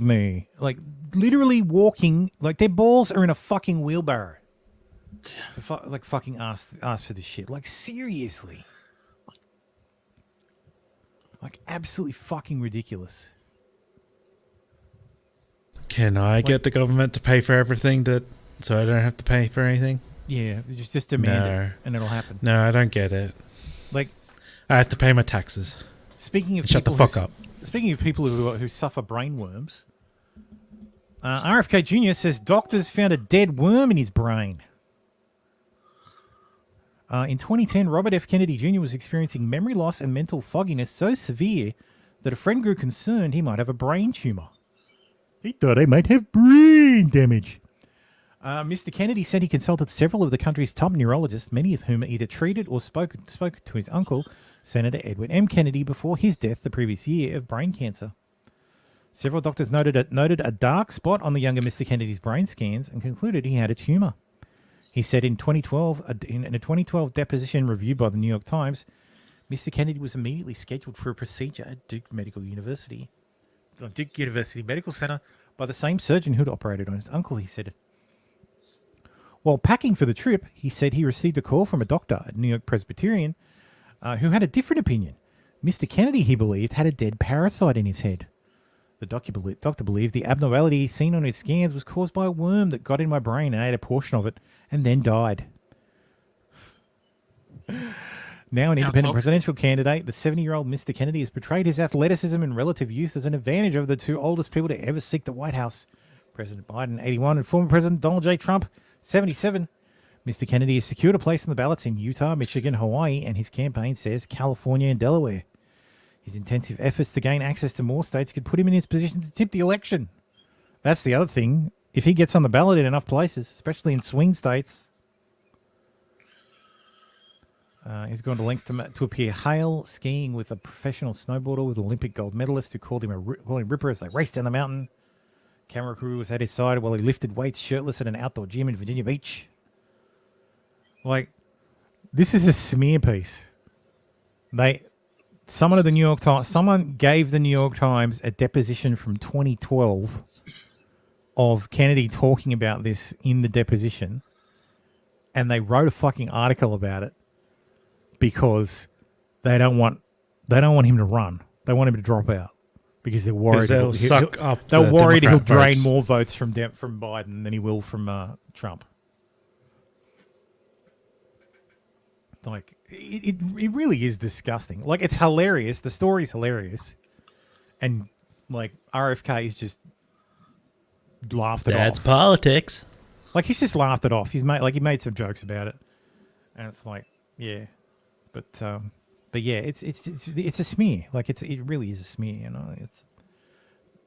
Speaker 4: me. Like, literally walking, like their balls are in a fucking wheelbarrow. To fucking ask for this shit. Like, seriously. Like, absolutely fucking ridiculous.
Speaker 5: Can I get the government to pay for everything so I don't have to pay for anything?
Speaker 4: Yeah, just demand it and it'll happen.
Speaker 5: No, I don't get it.
Speaker 4: Like,
Speaker 5: I have to pay my taxes.
Speaker 4: Speaking of
Speaker 5: shut the fuck up.
Speaker 4: Speaking of people who suffer brain worms, RFK Jr. says doctors found a dead worm in his brain. In 2010, Robert F. Kennedy Jr. was experiencing memory loss and mental fogginess so severe that a friend grew concerned he might have a brain tumor. He thought he might have brain damage. Mr. Kennedy said he consulted several of the country's top neurologists, many of whom either treated or spoke to his uncle, Senator Edward M. Kennedy, before his death the previous year of brain cancer. Several doctors noted a dark spot on the younger Mr. Kennedy's brain scans and concluded he had a tumor. He said in 2012, in a 2012 deposition reviewed by the New York Times, Mr. Kennedy was immediately scheduled for a procedure at Duke University Medical Center by the same surgeon who'd operated on his uncle, he said. While packing for the trip, he said he received a call from a doctor at New York Presbyterian who had a different opinion. Mr. Kennedy, he believed, had a dead parasite in his head. The doctor believed the abnormality seen on his scans was caused by a worm that got in my brain and ate a portion of it and then died. Now an independent presidential candidate, the 70-year-old Mr. Kennedy has portrayed his athleticism and relative youth as an advantage over the two oldest people to ever seek the White House. President Biden, 81, and former President Donald J. Trump, 77. Mr. Kennedy has secured a place in the ballots in Utah, Michigan, Hawaii, and his campaign says California and Delaware. His intensive efforts to gain access to more states could put him in his position to tip the election. That's the other thing. If he gets on the ballot in enough places, especially in swing states, he's gone to lengths to appear hail skiing with a professional snowboarder with Olympic gold medalist who called him Ripper as they raced down the mountain. Camera crew was at his side while he lifted weights shirtless at an outdoor gym in Virginia Beach. Like, this is a smear piece. someone at the New York Times, someone gave the New York Times a deposition from 2012 of Kennedy talking about this in the deposition, and they wrote a fucking article about it because they don't want him to run. They want him to drop out because they're worried
Speaker 5: they'll suck up
Speaker 4: They're
Speaker 5: the
Speaker 4: worried he'll
Speaker 5: Democrat
Speaker 4: drain
Speaker 5: votes.
Speaker 4: more votes from Biden than he will from Trump. Like it really is disgusting. Like, it's hilarious. The story's hilarious, and like RFK is just laughed it off.
Speaker 5: That's politics.
Speaker 4: Like, he's just laughed it off. He made some jokes about it, and it's like, yeah, but yeah, it's a smear. Like, it really is a smear. You know, it's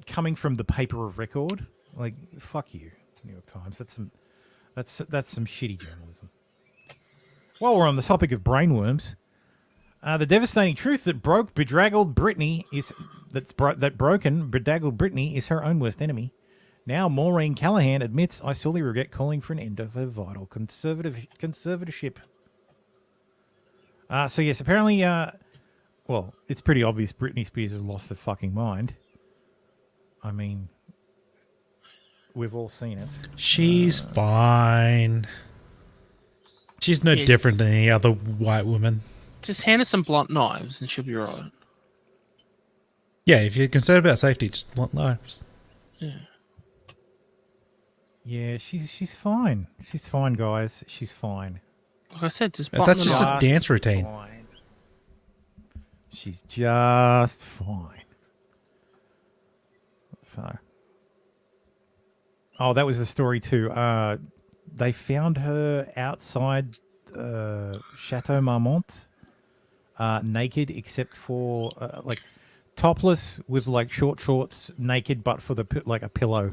Speaker 4: coming from the paper of record. Like, fuck you, New York Times. That's some shitty journalism. While we're on the topic of brainworms, the devastating truth that bedraggled Britney is her own worst enemy. Now Maureen Callahan admits, "I sorely regret calling for an end of her vital conservatorship." So yes, apparently, well, it's pretty obvious Britney Spears has lost her fucking mind. I mean, we've all seen it.
Speaker 5: She's fine. She's no different than any other white woman.
Speaker 6: Just hand her some blunt knives and she'll be alright.
Speaker 5: Yeah, if you're concerned about safety, just blunt knives.
Speaker 6: Yeah.
Speaker 4: Yeah, she's fine. She's fine, guys. She's fine.
Speaker 6: Like I said, just
Speaker 5: That's just a dance routine.
Speaker 4: Fine. She's just fine. So. Oh, that was the story too. They found her outside Chateau Marmont, naked except for like topless with like short shorts, naked but for the like a pillow.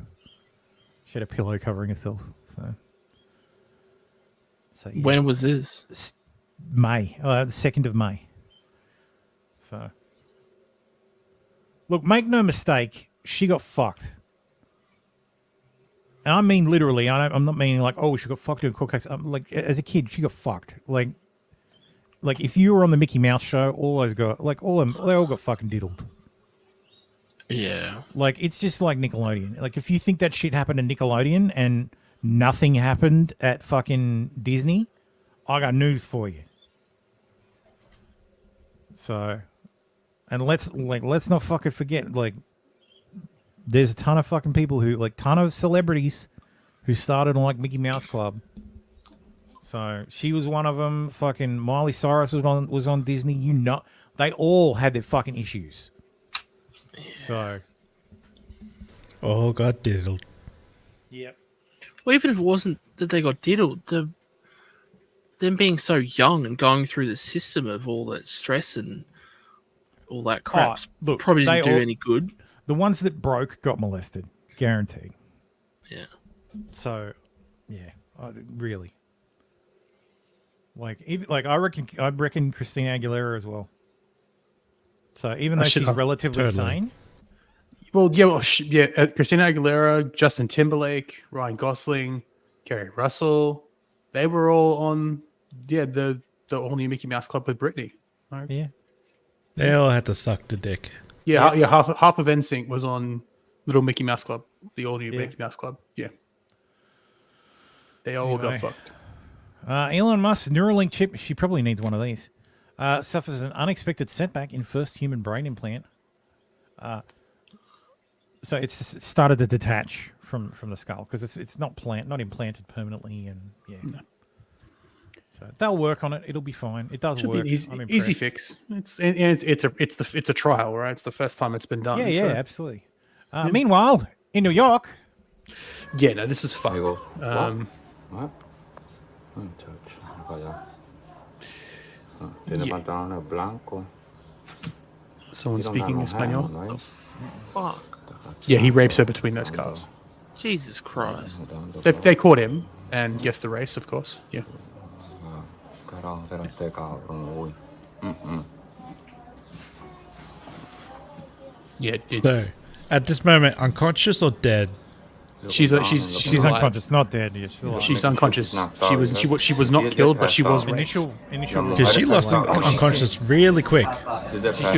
Speaker 4: She had a pillow covering herself. So yeah.
Speaker 6: When was this?
Speaker 4: May, the 2nd of May. So, look, make no mistake, she got fucked. And I mean literally. I'm not meaning like, oh, she got fucked in a court case. Like, as a kid, she got fucked. Like if you were on the Mickey Mouse show, they all got fucking diddled.
Speaker 6: Yeah.
Speaker 4: Like, it's just like Nickelodeon. Like, if you think that shit happened to Nickelodeon and nothing happened at fucking Disney, I got news for you. So, and let's not fucking forget, like, there's a ton of fucking people ton of celebrities who started on like Mickey Mouse Club. So she was one of them. Fucking Miley Cyrus was on Disney. You know, they all had their fucking issues. So,
Speaker 5: oh, got diddled.
Speaker 4: Yep.
Speaker 6: Well, even if it wasn't that they got diddled, them being so young and going through the system of all that stress and all that crap probably didn't do any good.
Speaker 4: The ones that broke got molested, guaranteed.
Speaker 6: Yeah.
Speaker 4: So, yeah, really. I reckon Christina Aguilera as well. So even though she's relatively sane.
Speaker 17: Well, Christina Aguilera, Justin Timberlake, Ryan Gosling, Kerry Russell, they were all on the all new Mickey Mouse Club with Britney. Right?
Speaker 4: Yeah.
Speaker 5: They all had to suck the dick.
Speaker 17: Yeah. Half of NSYNC was on Little Mickey Mouse Club, the all new Mickey Mouse Club. Yeah. They all got fucked.
Speaker 4: Elon Musk's Neuralink chip, she probably needs one of these, suffers an unexpected setback in first human brain implant. So it's started to detach from the skull because it's not implanted permanently, and no. So they'll work on it. It'll be fine. It does work.
Speaker 17: Easy fix. It's a trial, right? It's the first time it's been done.
Speaker 4: Yeah, absolutely. Meanwhile, in New York.
Speaker 17: Yeah, no, this is fucked.
Speaker 14: What?
Speaker 17: Someone speaking Espanol.
Speaker 6: Oh, fuck.
Speaker 17: Yeah, he rapes her between those cars.
Speaker 6: Jesus Christ.
Speaker 17: They caught him and guessed the race, of course. Yeah. Yeah,
Speaker 5: So, at this moment, unconscious or dead?
Speaker 3: She's alive.
Speaker 4: unconscious, not dead. Yeah, she's alive.
Speaker 3: She's unconscious. She was not killed, but she was raped.
Speaker 4: Initial.
Speaker 5: Because she lost unconscious really quick.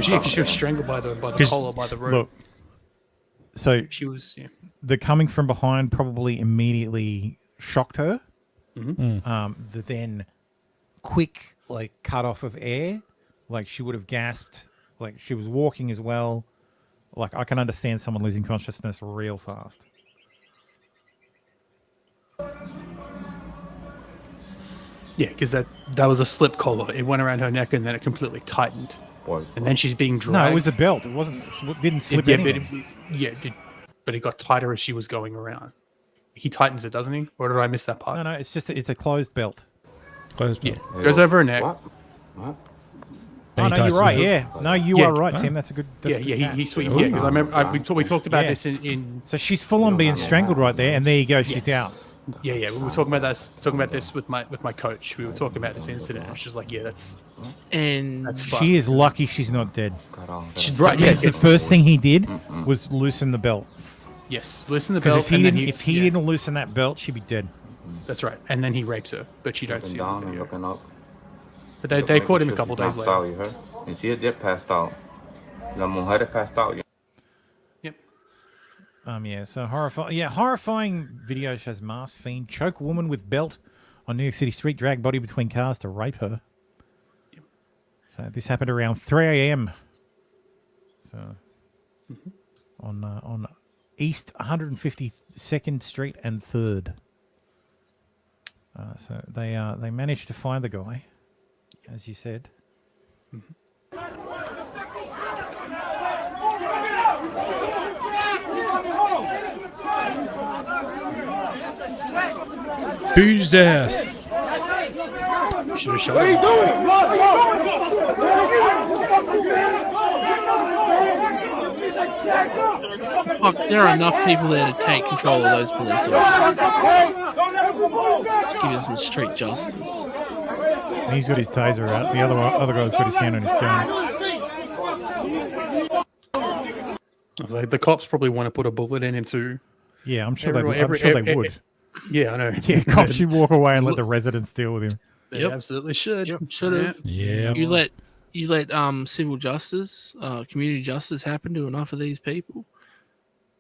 Speaker 3: She was strangled by the collar by the rope.
Speaker 4: Look, so
Speaker 3: she was. Yeah.
Speaker 4: The coming from behind probably immediately shocked her. The then quick cut off of air, she would have gasped. She was walking as well. I can understand someone losing consciousness real fast.
Speaker 3: Yeah, because that was a slip collar. It went around her neck and then it completely tightened. And then she's being dragged.
Speaker 4: No, it was a belt. It didn't slip anything.
Speaker 3: But it got tighter as she was going around. He tightens it, doesn't he? Or did I miss that part?
Speaker 4: No, it's a closed belt.
Speaker 5: Closed belt.
Speaker 3: Yeah, goes over her neck.
Speaker 14: What?
Speaker 4: Oh, no, you're right. Yeah, no, you are right, Tim. That's a good.
Speaker 3: He sweet. Yeah, because I remember we talked about this in.
Speaker 4: So she's full on being strangled right there, and there you go. She's out.
Speaker 3: Yeah. We were talking about this with my coach. We were talking about this incident, and she's like, "Yeah, that's fucked."
Speaker 4: She is lucky she's not dead.
Speaker 3: She's right.
Speaker 4: Yes, the first thing he did was loosen the belt.
Speaker 3: Yes, loosen the belt.
Speaker 4: If he didn't loosen that belt, she'd be dead.
Speaker 3: That's right. And then he rapes her, but she don't see it. But they caught him a couple of days later.
Speaker 14: And she had just passed out. La mujer passed out.
Speaker 3: Yep.
Speaker 4: So horrifying video shows masked fiend choke woman with belt on New York City street, drag body between cars to rape her.
Speaker 3: Yep.
Speaker 4: So this happened around 3 a.m. So on East 152nd Street and 3rd. So they managed to find the guy, as you said.
Speaker 5: Boot his ass.
Speaker 3: Should have shot him.
Speaker 6: Fuck, there are enough people there to take control of those police officers. Give them some street justice.
Speaker 4: He's got his taser out. The other guy's got his hand on his gun.
Speaker 3: I was like, the cops probably want to put a bullet in him too.
Speaker 4: Yeah, I'm sure they would.
Speaker 3: Yeah, I know.
Speaker 4: Yeah, cops should walk away and let the residents deal with him.
Speaker 3: They absolutely should.
Speaker 6: Yep, should have.
Speaker 5: Yeah.
Speaker 6: You let civil justice, community justice happen to enough of these people.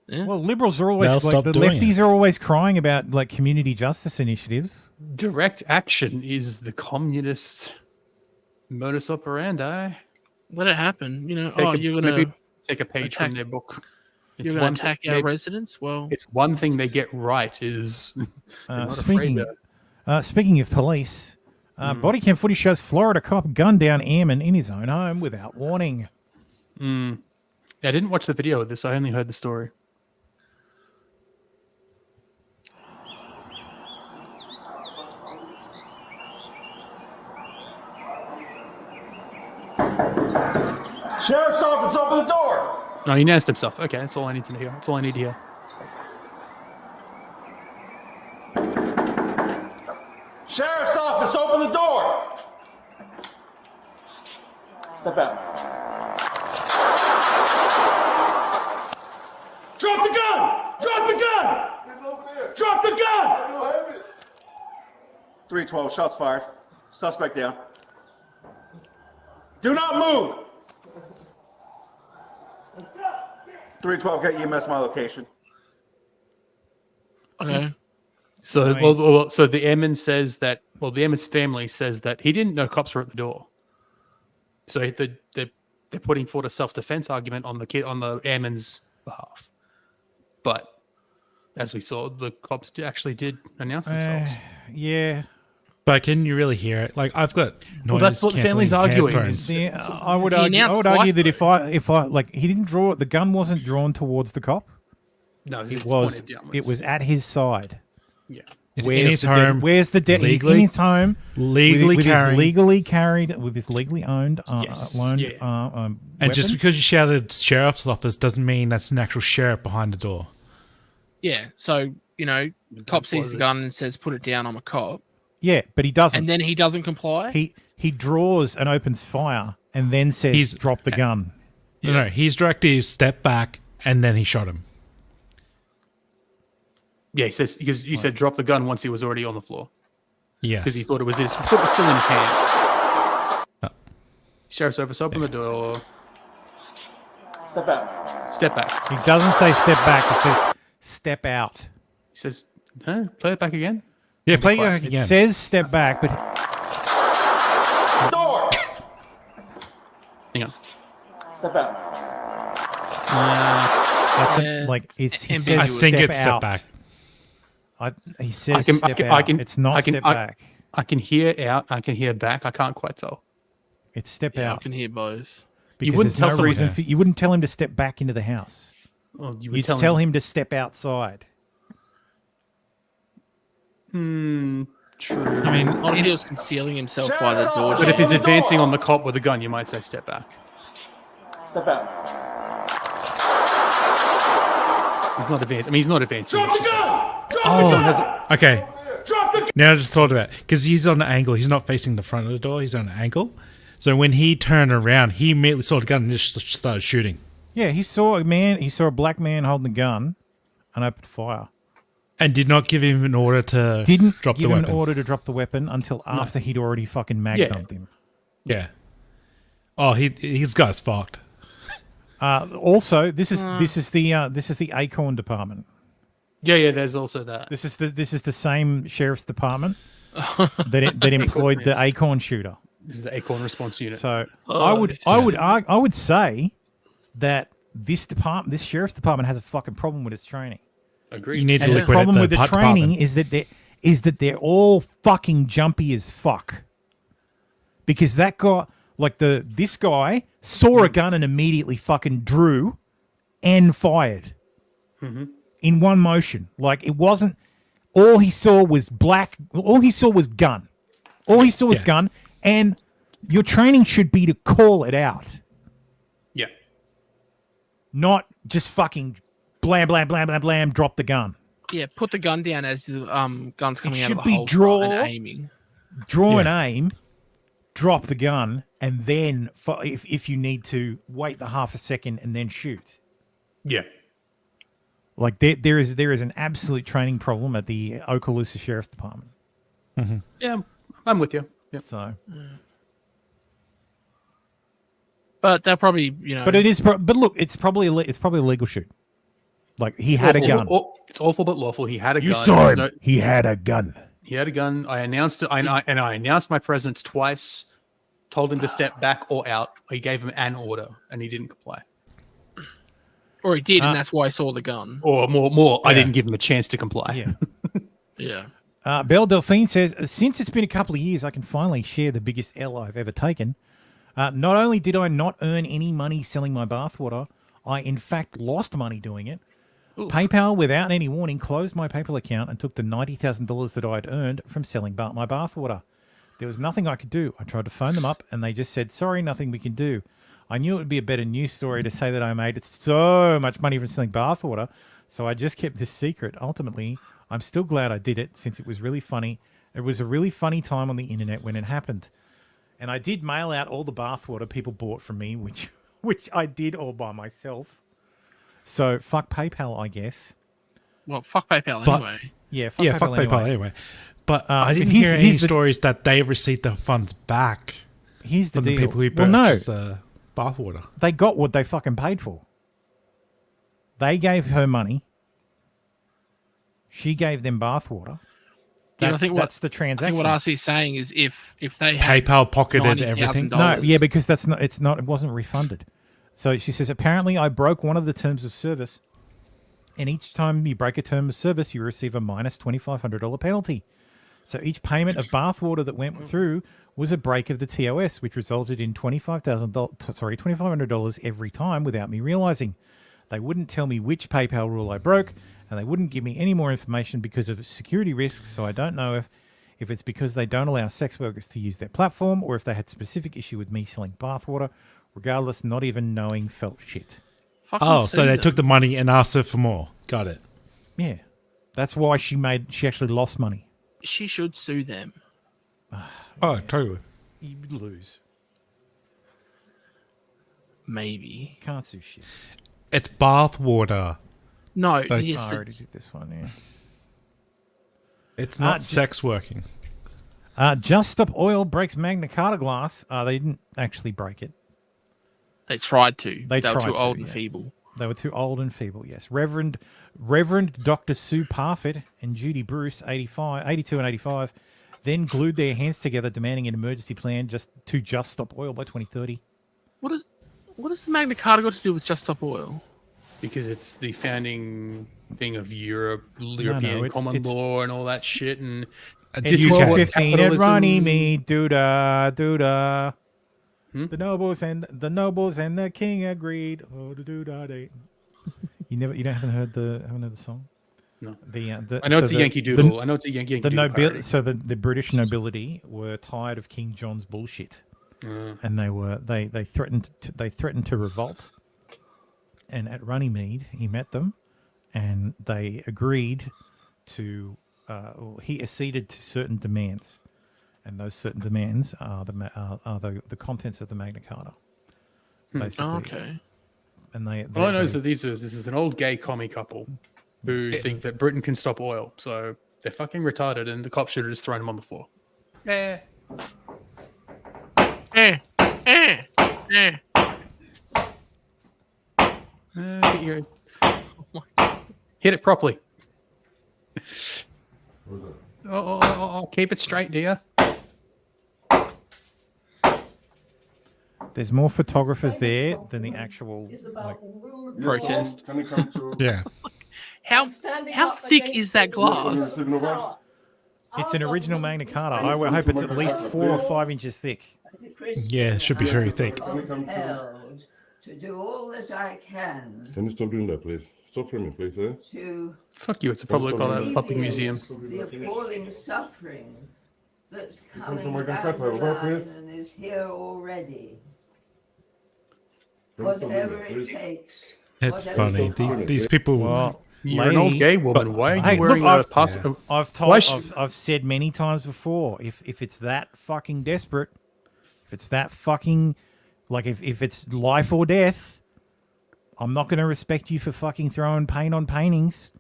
Speaker 6: Yeah.
Speaker 4: Well, liberals are always the lefties are always crying about community justice initiatives.
Speaker 3: Direct action is the communist modus operandi.
Speaker 6: Let it happen. You're
Speaker 3: maybe
Speaker 6: gonna
Speaker 3: take a page from their book.
Speaker 6: You're going to attack our residents? Well,
Speaker 3: it's one thing they get right is
Speaker 4: speaking of police, body cam footage shows Florida cop gunned down airman in his own home without warning.
Speaker 3: I didn't watch the video of this. I only heard the story.
Speaker 15: Sheriff's office, open the door!
Speaker 3: No, he announced himself. Okay, that's all I need to hear. That's all I need to hear.
Speaker 15: Sheriff's office, open the door! Step out. Drop the gun! Drop the gun! Drop the gun! 312, shots fired. Suspect down. Do not move! 312, get EMS my location.
Speaker 6: Okay.
Speaker 3: So, so the airman says that. Well, the airman's family says that he didn't know cops were at the door. So they're putting forward a self-defense argument on the airman's behalf. But as we saw, the cops actually did announce themselves.
Speaker 4: Yeah.
Speaker 5: But can you really hear it? I've got noise.
Speaker 3: Well, that's what the family's arguing.
Speaker 4: I would argue that if I he didn't draw it, the gun wasn't drawn towards the cop.
Speaker 3: No,
Speaker 4: it was at his side.
Speaker 3: Yeah.
Speaker 5: It's in his home.
Speaker 4: Where's the debt? He's in his home,
Speaker 5: legally
Speaker 4: carried with his legally owned, loaned
Speaker 5: and
Speaker 4: weapon.
Speaker 5: just because you shouted sheriff's office doesn't mean that's an actual sheriff behind the door.
Speaker 6: Yeah. So cop sees the gun and says, "Put it down. I'm a cop."
Speaker 4: Yeah, but he doesn't.
Speaker 6: And then he doesn't comply?
Speaker 4: He draws and opens fire and then says, drop the gun.
Speaker 5: No, his directive stepped back and then he shot him.
Speaker 17: Yeah, he says because you said drop the gun once he was already on the floor.
Speaker 5: Yes.
Speaker 17: Because he thought it was still in his hand.
Speaker 5: Oh.
Speaker 17: Sheriff's office, open the door.
Speaker 15: Step out.
Speaker 17: Step back.
Speaker 4: He doesn't say step back. He says step out.
Speaker 17: He says, no, play it back again.
Speaker 5: Yeah, play it back again.
Speaker 4: It says step back, but
Speaker 15: Door.
Speaker 17: Hang on.
Speaker 15: Step out.
Speaker 4: that's like he says
Speaker 5: I think
Speaker 4: step
Speaker 5: it's
Speaker 4: out.
Speaker 5: step back.
Speaker 4: He says step out. It's not step back.
Speaker 17: I can hear out. I can hear back. I can't quite tell.
Speaker 4: It's step
Speaker 6: I
Speaker 4: out.
Speaker 6: can hear both.
Speaker 4: Because
Speaker 17: wouldn't
Speaker 4: there's
Speaker 17: tell
Speaker 4: no
Speaker 17: someone
Speaker 4: reason
Speaker 17: that.
Speaker 4: for you wouldn't tell him to step back into the house.
Speaker 17: Well, you
Speaker 4: You'd
Speaker 17: would
Speaker 4: tell him to step outside.
Speaker 17: True.
Speaker 5: I mean,
Speaker 6: What if he was concealing himself by the door?
Speaker 17: But if he's advancing on the cop with a gun, you might say step back.
Speaker 15: Step out.
Speaker 17: He's not advancing. I mean, he's not advancing.
Speaker 15: Drop the gun.
Speaker 5: Oh, okay. Now I just thought about it because he's on the angle. He's not facing the front of the door. He's on an angle. So when he turned around, he immediately saw the gun and just started shooting.
Speaker 4: Yeah, he saw a black man holding a gun and opened fire.
Speaker 5: And did not give him an order to
Speaker 4: Didn't
Speaker 5: drop
Speaker 4: give
Speaker 5: the
Speaker 4: him
Speaker 5: weapon.
Speaker 4: an order to drop the weapon until after he'd already fucking mag-dumped him.
Speaker 5: Yeah. Oh, his guy's fucked.
Speaker 4: Also, this is the Acorn department.
Speaker 17: Yeah. There's also that.
Speaker 4: This is the same sheriff's department that employed the Acorn shooter.
Speaker 17: This is the Acorn response unit.
Speaker 4: So I would say that this sheriff's department has a fucking problem with its training.
Speaker 17: Agreed.
Speaker 5: You need to
Speaker 4: And the
Speaker 5: liquidate
Speaker 4: problem with the training
Speaker 5: department.
Speaker 4: is that they're all fucking jumpy as fuck. Because that guy, this guy saw a gun and immediately fucking drew and fired in one motion. Like it wasn't. All he saw was black. All he saw was gun. All he saw was gun. And your training should be to call it out.
Speaker 17: Yeah.
Speaker 4: Not just fucking blam, blam, blam, blam, blam, drop the gun.
Speaker 6: Yeah, put the gun down as the gun's coming out of the
Speaker 4: should be
Speaker 6: holster and aiming.
Speaker 4: Draw and aim, drop the gun, and then, if you need to, wait the half a second and then shoot.
Speaker 17: Yeah.
Speaker 4: Like there is an absolute training problem at the Okaloosa Sheriff's Department.
Speaker 5: Mm-hmm.
Speaker 17: Yeah, I'm with you. Yep.
Speaker 4: So,
Speaker 6: but they'll probably,
Speaker 4: but it is. But look, it's probably a legal shoot. Like he had a gun.
Speaker 17: It's awful but lawful. He had a gun.
Speaker 4: You saw him. He had a gun.
Speaker 17: He had a gun. I announced it. I announced my presence twice. Told him to step back or out. I gave him an order, and he didn't comply.
Speaker 6: Or he did, and that's why I saw the gun.
Speaker 17: Or more. I didn't give him a chance to comply.
Speaker 4: Yeah.
Speaker 6: Yeah.
Speaker 4: Belle Delphine says, since it's been a couple of years, I can finally share the biggest L I've ever taken. Not only did I not earn any money selling my bathwater, I in fact lost money doing it. Ooh. PayPal, without any warning, closed my PayPal account and took the $90,000 that I'd earned from selling my bathwater. There was nothing I could do. I tried to phone them up, and they just said, sorry, nothing we can do. I knew it would be a better news story to say that I made so much money from selling bathwater, so I just kept this secret. Ultimately, I'm still glad I did it, since it was really funny. It was a really funny time on the internet when it happened. And I did mail out all the bathwater people bought from me, which I did all by myself. So fuck PayPal, I guess.
Speaker 6: Well, fuck PayPal anyway.
Speaker 4: Yeah,
Speaker 5: fuck PayPal anyway. But I didn't hear any stories that they received the funds back.
Speaker 4: Here's the deal.
Speaker 5: The people who purchased bathwater.
Speaker 4: They got what they fucking paid for. They gave her money. She gave them bathwater. That's the transaction.
Speaker 6: I think what RC's saying is if they had
Speaker 5: PayPal pocketed everything.
Speaker 4: No, yeah, because it wasn't refunded. So she says, apparently I broke one of the terms of service, and each time you break a term of service, you receive a minus $2,500 penalty. So each payment of bathwater that went through was a break of the TOS, which resulted in $2,500 every time without me realizing. They wouldn't tell me which PayPal rule I broke, and they wouldn't give me any more information because of security risks, so I don't know if it's because they don't allow sex workers to use their platform, or if they had specific issue with me selling bathwater. Regardless, not even knowing felt shit.
Speaker 5: So they took the money and asked her for more. Got it.
Speaker 4: Yeah. That's why she actually lost money.
Speaker 6: She should sue them.
Speaker 5: Oh, totally.
Speaker 4: You'd lose.
Speaker 6: Maybe.
Speaker 4: Can't sue shit.
Speaker 5: It's bathwater.
Speaker 6: No.
Speaker 4: I already did this one, yeah.
Speaker 5: It's not sex working.
Speaker 4: Just Stop Oil breaks Magna Carta glass. They didn't actually break it.
Speaker 6: They tried to.
Speaker 4: They
Speaker 6: were
Speaker 4: tried
Speaker 6: too
Speaker 4: to,
Speaker 6: old and
Speaker 4: yeah.
Speaker 6: feeble.
Speaker 4: They were too old and feeble, yes. Reverend Dr. Sue Parfitt and Judy Bruce, 82 and 85, then glued their hands together demanding an emergency plan to stop oil by 2030.
Speaker 6: What does the Magna Carta got to do with Just Stop Oil?
Speaker 17: Because it's the founding thing of European common law and all that shit. And
Speaker 4: it's 1215 at Runnymede, doo-da, doo-da. The nobles and the king agreed. Oh, doo-da-dee. You haven't heard the song?
Speaker 17: No.
Speaker 4: I
Speaker 17: know it's a Yankee Doodle. I know it's a Yankee Doodle parody.
Speaker 4: So the British nobility were tired of King John's bullshit, and they threatened to revolt. And at Runnymede, he met them, and they agreed to. He acceded to certain demands, and those certain demands are the contents of the Magna Carta. Basically.
Speaker 6: Oh, okay.
Speaker 17: And all I know is that this is an old gay commie couple who think that Britain can stop oil, so they're fucking retarded, and the cops should have just thrown them on the floor. Hit it properly. Oh, keep it straight, dear.
Speaker 4: There's more photographers there than the actual
Speaker 6: protest.
Speaker 5: Yeah.
Speaker 6: How thick is that glass?
Speaker 4: It's an original Magna Carta. I hope it's at least 4 or 5 inches thick.
Speaker 5: Yeah, it should be very thick.
Speaker 10: To do all that I can.
Speaker 16: Can you stop doing that, please? Stop filming, please, eh?
Speaker 10: To
Speaker 17: fuck you, it's a public museum.
Speaker 10: The appalling suffering that's coming
Speaker 16: to my
Speaker 10: down
Speaker 16: Calcutta,
Speaker 10: the
Speaker 16: over,
Speaker 10: line
Speaker 16: please.
Speaker 10: and is here already.
Speaker 16: Can you stop doing
Speaker 10: Whatever
Speaker 16: that,
Speaker 10: it
Speaker 16: please?
Speaker 10: takes.
Speaker 5: It's
Speaker 10: whatever
Speaker 5: funny. These people.
Speaker 4: Well,
Speaker 17: you're an old gay woman. Why are you wearing a passport?
Speaker 4: I've said many times before. If it's that fucking desperate, if it's that fucking if it's life or death, I'm not going to respect you for fucking throwing paint on paintings.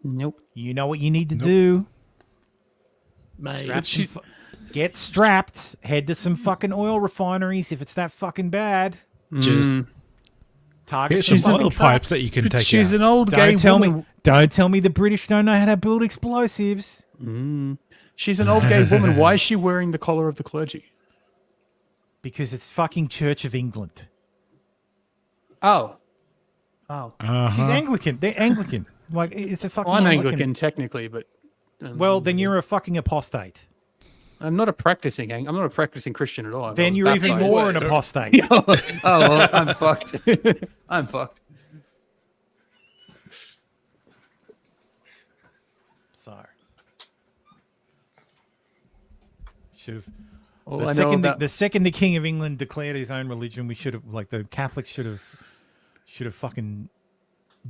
Speaker 17: Nope.
Speaker 4: You know what you need to do.
Speaker 6: Mate.
Speaker 4: Get strapped. Head to some fucking oil refineries if it's that fucking bad.
Speaker 5: Just
Speaker 4: target
Speaker 5: get some
Speaker 4: some
Speaker 5: oil
Speaker 4: fucking
Speaker 5: pipes
Speaker 4: trucks.
Speaker 5: that you can take
Speaker 17: She's
Speaker 5: out.
Speaker 17: an old gay woman.
Speaker 4: Don't tell me the British don't know how to build explosives.
Speaker 17: She's an old gay woman. Why is she wearing the collar of the clergy?
Speaker 4: Because it's fucking Church of England.
Speaker 17: Oh.
Speaker 4: She's Anglican. They're Anglican. It's a fucking.
Speaker 17: Well, I'm Anglican technically, but.
Speaker 4: Well, then you're a fucking apostate.
Speaker 17: I'm not a practicing Christian at all.
Speaker 4: Then you're even more an apostate.
Speaker 17: Well, I'm fucked. I'm fucked.
Speaker 4: So. Should have.
Speaker 17: All
Speaker 4: The
Speaker 17: I know about-
Speaker 4: second the King of England declared his own religion, we should have, the Catholics should have fucking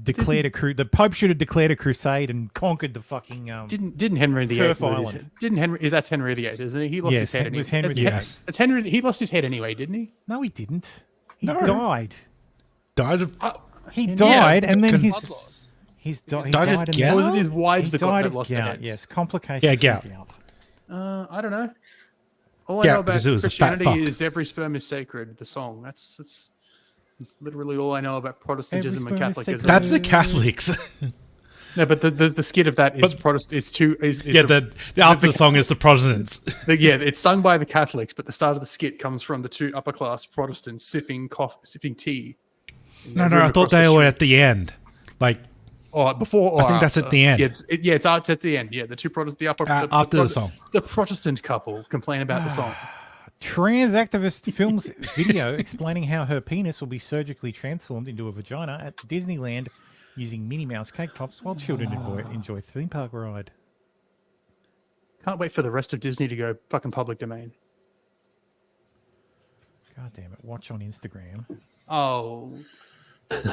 Speaker 4: declared the Pope should have declared a crusade and conquered the fucking
Speaker 17: didn't Henry VIII
Speaker 4: Turf
Speaker 17: lose
Speaker 4: Island.
Speaker 17: his- Didn't Henry? That's Henry VIII, isn't he? He lost his head.
Speaker 4: It was
Speaker 17: anyway.
Speaker 4: Henry VIII.
Speaker 17: That's Henry. He lost his head anyway, didn't he?
Speaker 4: No, he didn't. He
Speaker 5: No.
Speaker 4: died.
Speaker 5: Died of.
Speaker 4: He died, and then
Speaker 5: Con-
Speaker 4: he
Speaker 5: Died of
Speaker 4: died
Speaker 5: gout?
Speaker 17: Or was it his wives
Speaker 4: he
Speaker 17: that got
Speaker 4: died
Speaker 17: that
Speaker 4: of
Speaker 17: lost their
Speaker 4: gout.
Speaker 17: heads?
Speaker 4: Yes, complications.
Speaker 5: Yeah,
Speaker 4: of
Speaker 5: gout.
Speaker 17: I don't know. All I
Speaker 5: Yeah,
Speaker 17: know about
Speaker 5: because it was a fat
Speaker 17: Christianity
Speaker 5: fuck.
Speaker 17: is "Every Sperm is Sacred." The song. That's literally all I know about Protestantism and
Speaker 4: Every sperm is
Speaker 17: Catholicism.
Speaker 4: sacred.
Speaker 5: That's the Catholics.
Speaker 17: No, but the skit of that is Protestant.
Speaker 5: After the song is the Protestants.
Speaker 17: It's sung by the Catholics, but the start of the skit comes from the two upper class Protestants sipping tea.
Speaker 5: No, I thought they were at the end.
Speaker 17: Before.
Speaker 5: I think that's at the end.
Speaker 17: It's out at the end. Yeah, the two Protestants,
Speaker 5: after the song.
Speaker 17: The Protestant couple complain about the song.
Speaker 4: Trans activist films video explaining how her penis will be surgically transformed into a vagina at Disneyland using Minnie Mouse cake pops while children enjoy theme park ride.
Speaker 17: Can't wait for the rest of Disney to go fucking public domain.
Speaker 4: God damn it! Watch on Instagram.
Speaker 17: Oh.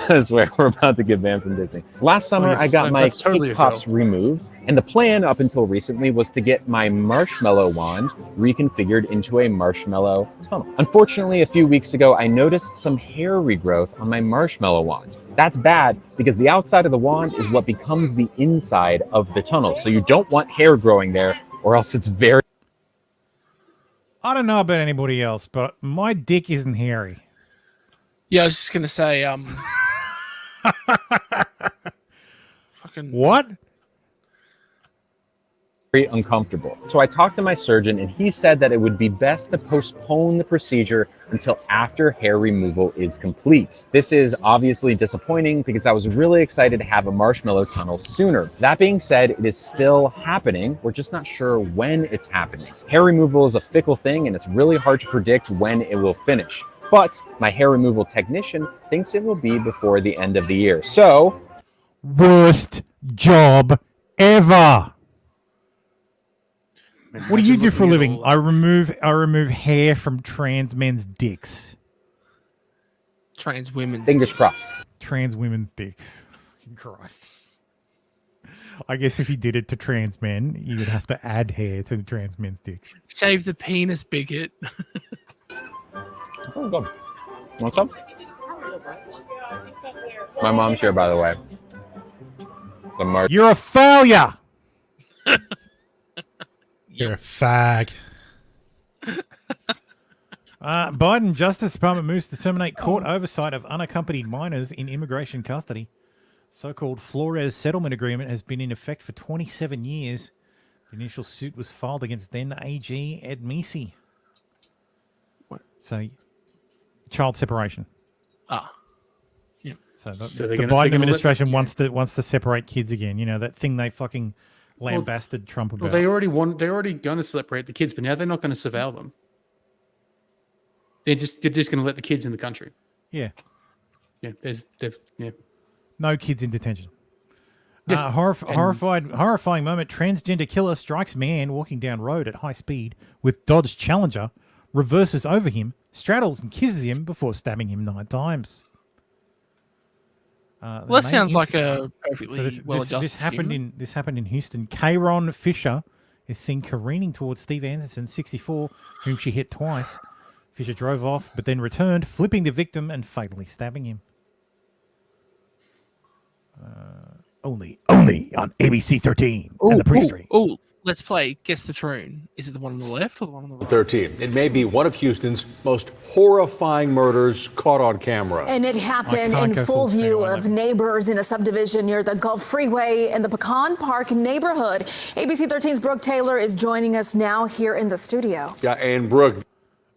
Speaker 23: I swear we're about to get banned from Disney. Last summer, I got my cake pops removed, and the plan up until recently was to get my marshmallow wand reconfigured into a marshmallow tunnel. Unfortunately, a few weeks ago, I noticed some hair regrowth on my marshmallow wand. That's bad because the outside of the wand is what becomes the inside of the tunnel. So you don't want hair growing there, or else it's very...
Speaker 4: I don't know about anybody else, but my dick isn't hairy.
Speaker 6: Yeah, I was just gonna say, fucking
Speaker 4: what?
Speaker 23: Very uncomfortable. So I talked to my surgeon and he said that it would be best to postpone the procedure until after hair removal is complete. This is obviously disappointing because I was really excited to have a marshmallow tunnel sooner. That being said, it is still happening. We're just not sure when it's happening. Hair removal is a fickle thing and it's really hard to predict when it will finish. But my hair removal technician thinks it will be before the end of the year. So,
Speaker 4: worst job ever. What do you do for a living? I remove hair from trans men's dicks.
Speaker 6: Trans women's.
Speaker 23: Fingers crossed.
Speaker 4: Trans women's dicks. Fucking Christ. I guess if you did it to trans men, you would have to add hair to the trans men's dicks.
Speaker 6: Shave the penis, bigot.
Speaker 23: Oh, God. Want some? My mom's here, by the way.
Speaker 4: You're a failure.
Speaker 5: You're a fag.
Speaker 4: Biden Justice Department moves to terminate court oversight of unaccompanied minors in immigration custody. So-called Flores settlement agreement has been in effect for 27 years. The initial suit was filed against then AG Ed Meese.
Speaker 6: What?
Speaker 4: So, child separation.
Speaker 6: Ah. Yeah.
Speaker 4: So the Biden administration wants to separate kids again. You know, that thing they fucking lambasted Trump about.
Speaker 17: Well, they're already going to separate the kids, but now they're not going to surveil them. They're just going to let the kids in the country.
Speaker 4: Yeah.
Speaker 17: Yeah.
Speaker 4: No kids in detention.
Speaker 17: Yeah.
Speaker 4: Horrifying moment. Transgender killer strikes man walking down road at high speed with Dodge Challenger, reverses over him, straddles and kisses him before stabbing him 9 times.
Speaker 6: Well, that sounds like a perfectly well-adjusted.
Speaker 4: This happened in Houston. Kayron Fisher is seen careening towards Steve Anderson, 64, whom she hit twice. Fisher drove off, but then returned, flipping the victim and fatally stabbing him. Only on ABC 13 and the pre-stream.
Speaker 6: Oh, let's play Guess the Tune. Is it the one on the left or the one on the right?
Speaker 18: 13. It may be one of Houston's most horrifying murders caught on camera.
Speaker 19: And it happened in full view of neighbors in a subdivision near the Gulf Freeway in the Pecan Park neighborhood. ABC 13's Brooke Taylor is joining us now here in the studio.
Speaker 18: Yeah, and Brooke.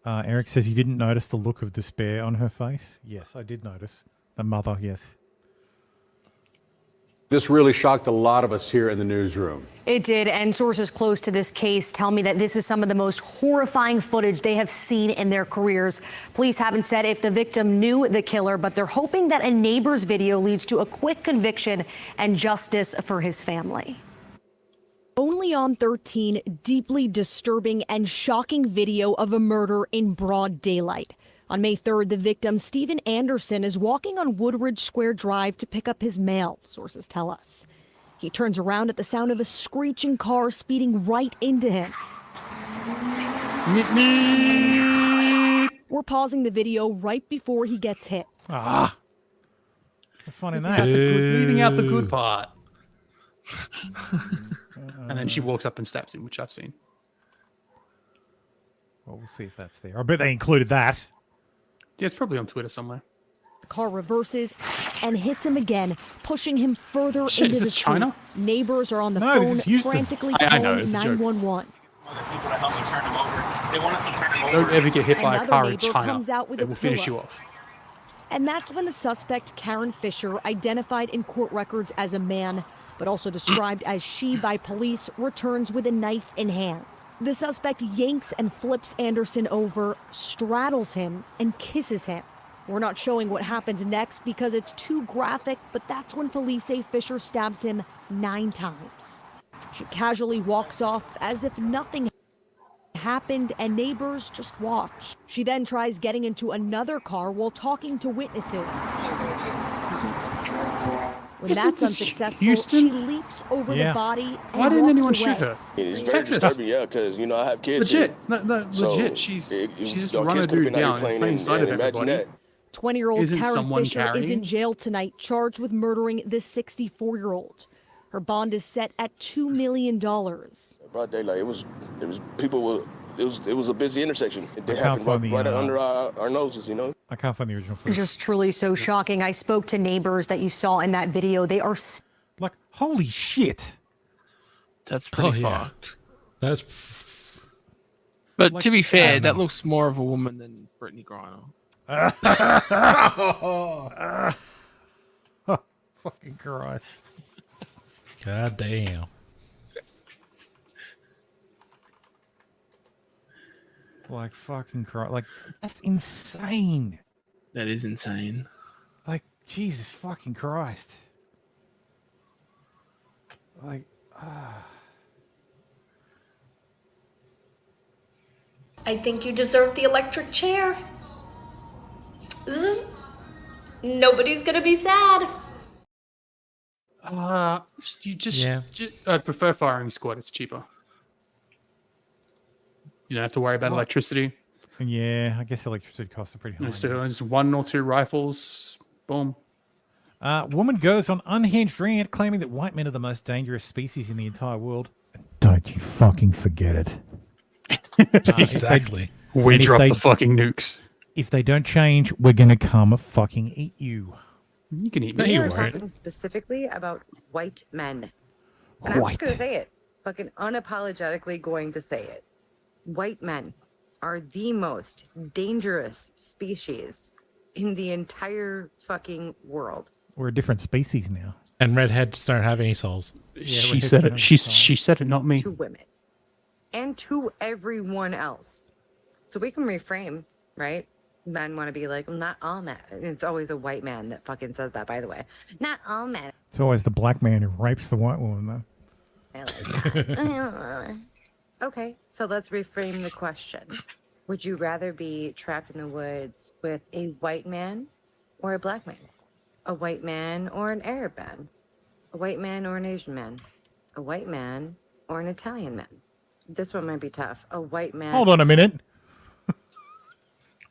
Speaker 4: Eric says you didn't notice the look of despair on her face. Yes, I did notice. The mother, yes.
Speaker 18: This really shocked a lot of us here in the newsroom.
Speaker 20: It did, and sources close to this case tell me that this is some of the most horrifying footage they have seen in their careers. Police haven't said if the victim knew the killer, but they're hoping that a neighbor's video leads to a quick conviction and justice for his family.
Speaker 24: Only on 13, deeply disturbing and shocking video of a murder in broad daylight. On May 3rd, the victim, Stephen Anderson, is walking on Woodridge Square Drive to pick up his mail, sources tell us. He turns around at the sound of a screeching car speeding right into him. We're pausing the video right before he gets hit.
Speaker 4: What's the fun in that?
Speaker 17: Leaving out the good part. And then she walks up and stabs him, which I've seen.
Speaker 4: Well, we'll see if that's there. I bet they included that.
Speaker 17: Yeah, it's probably on Twitter somewhere.
Speaker 24: The car reverses and hits him again, pushing him further
Speaker 17: Shit,
Speaker 24: into
Speaker 17: is
Speaker 24: the
Speaker 17: this
Speaker 24: street.
Speaker 17: China?
Speaker 24: Neighbors are on the
Speaker 17: No, this
Speaker 24: phone
Speaker 17: is Houston.
Speaker 24: frantically
Speaker 17: I know,
Speaker 24: calling
Speaker 17: it's a joke.
Speaker 24: 911.
Speaker 17: Don't ever get hit by a
Speaker 24: Another
Speaker 17: car in
Speaker 24: neighbor
Speaker 17: China.
Speaker 24: comes out with
Speaker 17: They
Speaker 24: a
Speaker 17: will finish
Speaker 24: pillow.
Speaker 17: you off.
Speaker 24: And that's when the suspect, Karen Fisher, identified in court records as a man, but also described as she by police, returns with a knife in hand. The suspect yanks and flips Anderson over, straddles him, and kisses him. We're not showing what happens next because it's too graphic, but that's when police say Fisher stabs him 9 times. She casually walks off as if nothing happened and neighbors just watch. She then tries getting into another car while talking to witnesses. When
Speaker 17: Isn't
Speaker 24: that's
Speaker 17: this
Speaker 24: unsuccessful,
Speaker 17: Houston?
Speaker 24: she leaps over the body and
Speaker 17: Why didn't
Speaker 24: walks
Speaker 17: anyone
Speaker 24: away.
Speaker 17: shoot her?
Speaker 25: It's very
Speaker 17: Texas.
Speaker 25: disturbing, yeah, because I have kids.
Speaker 17: Legit.
Speaker 25: here.
Speaker 17: No,
Speaker 25: So,
Speaker 17: legit. She's just
Speaker 25: your
Speaker 17: run
Speaker 25: kids
Speaker 17: a
Speaker 25: could've
Speaker 17: dude
Speaker 25: been out
Speaker 17: down
Speaker 25: here
Speaker 17: in
Speaker 25: playing
Speaker 17: plain
Speaker 25: in-
Speaker 17: sight
Speaker 25: and
Speaker 17: of
Speaker 25: imagine
Speaker 17: everybody.
Speaker 25: that.
Speaker 24: 20-year-old
Speaker 3: Isn't
Speaker 24: Karen
Speaker 3: someone
Speaker 24: Fisher is in
Speaker 3: carrying?
Speaker 24: jail tonight, charged with murdering this 64-year-old. Her bond is set at $2 million.
Speaker 1: Broad daylight. It was people were. It was a busy intersection. It
Speaker 4: can't
Speaker 1: happened
Speaker 4: find the,
Speaker 1: right under our noses, you know.
Speaker 4: I can't find the original footage.
Speaker 20: Just truly so shocking. I spoke to neighbors that you saw in that video. They are
Speaker 4: like, holy shit.
Speaker 6: That's pretty fucked.
Speaker 5: That's.
Speaker 6: But
Speaker 4: Like,
Speaker 6: to be
Speaker 4: I
Speaker 6: fair,
Speaker 4: don't
Speaker 6: that
Speaker 4: know.
Speaker 6: looks more of a woman than Brittany Griner.
Speaker 4: Fucking Christ.
Speaker 5: God damn.
Speaker 4: Like, fucking Christ. Like, that's insane.
Speaker 6: That is insane.
Speaker 4: Like, Jesus fucking Christ. Like,
Speaker 2: I think you deserve the electric chair. Zzz. Nobody's gonna be sad.
Speaker 3: I prefer firing squad. It's cheaper. You don't have to worry about electricity.
Speaker 4: yeah, I guess electricity costs are pretty high.
Speaker 3: Just 1 or 2 rifles. Boom.
Speaker 4: Woman goes on unhinged rant claiming that white men are the most dangerous species in the entire world. Don't you fucking forget it.
Speaker 5: Exactly.
Speaker 3: We drop the fucking nukes.
Speaker 4: If they don't change, we're going to come fucking eat you.
Speaker 3: You can eat
Speaker 4: me.
Speaker 21: We
Speaker 4: You
Speaker 21: are
Speaker 4: won't.
Speaker 21: talking specifically about white men. And I'm just going to say it. Fucking unapologetically going to say it. White men are the most dangerous species in the entire fucking world.
Speaker 4: We're a different species now.
Speaker 5: And redheads don't have any souls.
Speaker 3: She said it. She said it, not me.
Speaker 21: To women. And to everyone else. So we can reframe, right? Men want to be like, not all men. It's always a white man that fucking says that, by the way. Not all men.
Speaker 4: It's always the black man who rapes the white woman, though.
Speaker 21: I like that. Okay, so let's reframe the question. Would you rather be trapped in the woods with a white man or a black man? A white man or an Arab man? A white man or an Asian man? A white man or an Italian man? This one might be tough. A white man.
Speaker 4: Hold on a minute.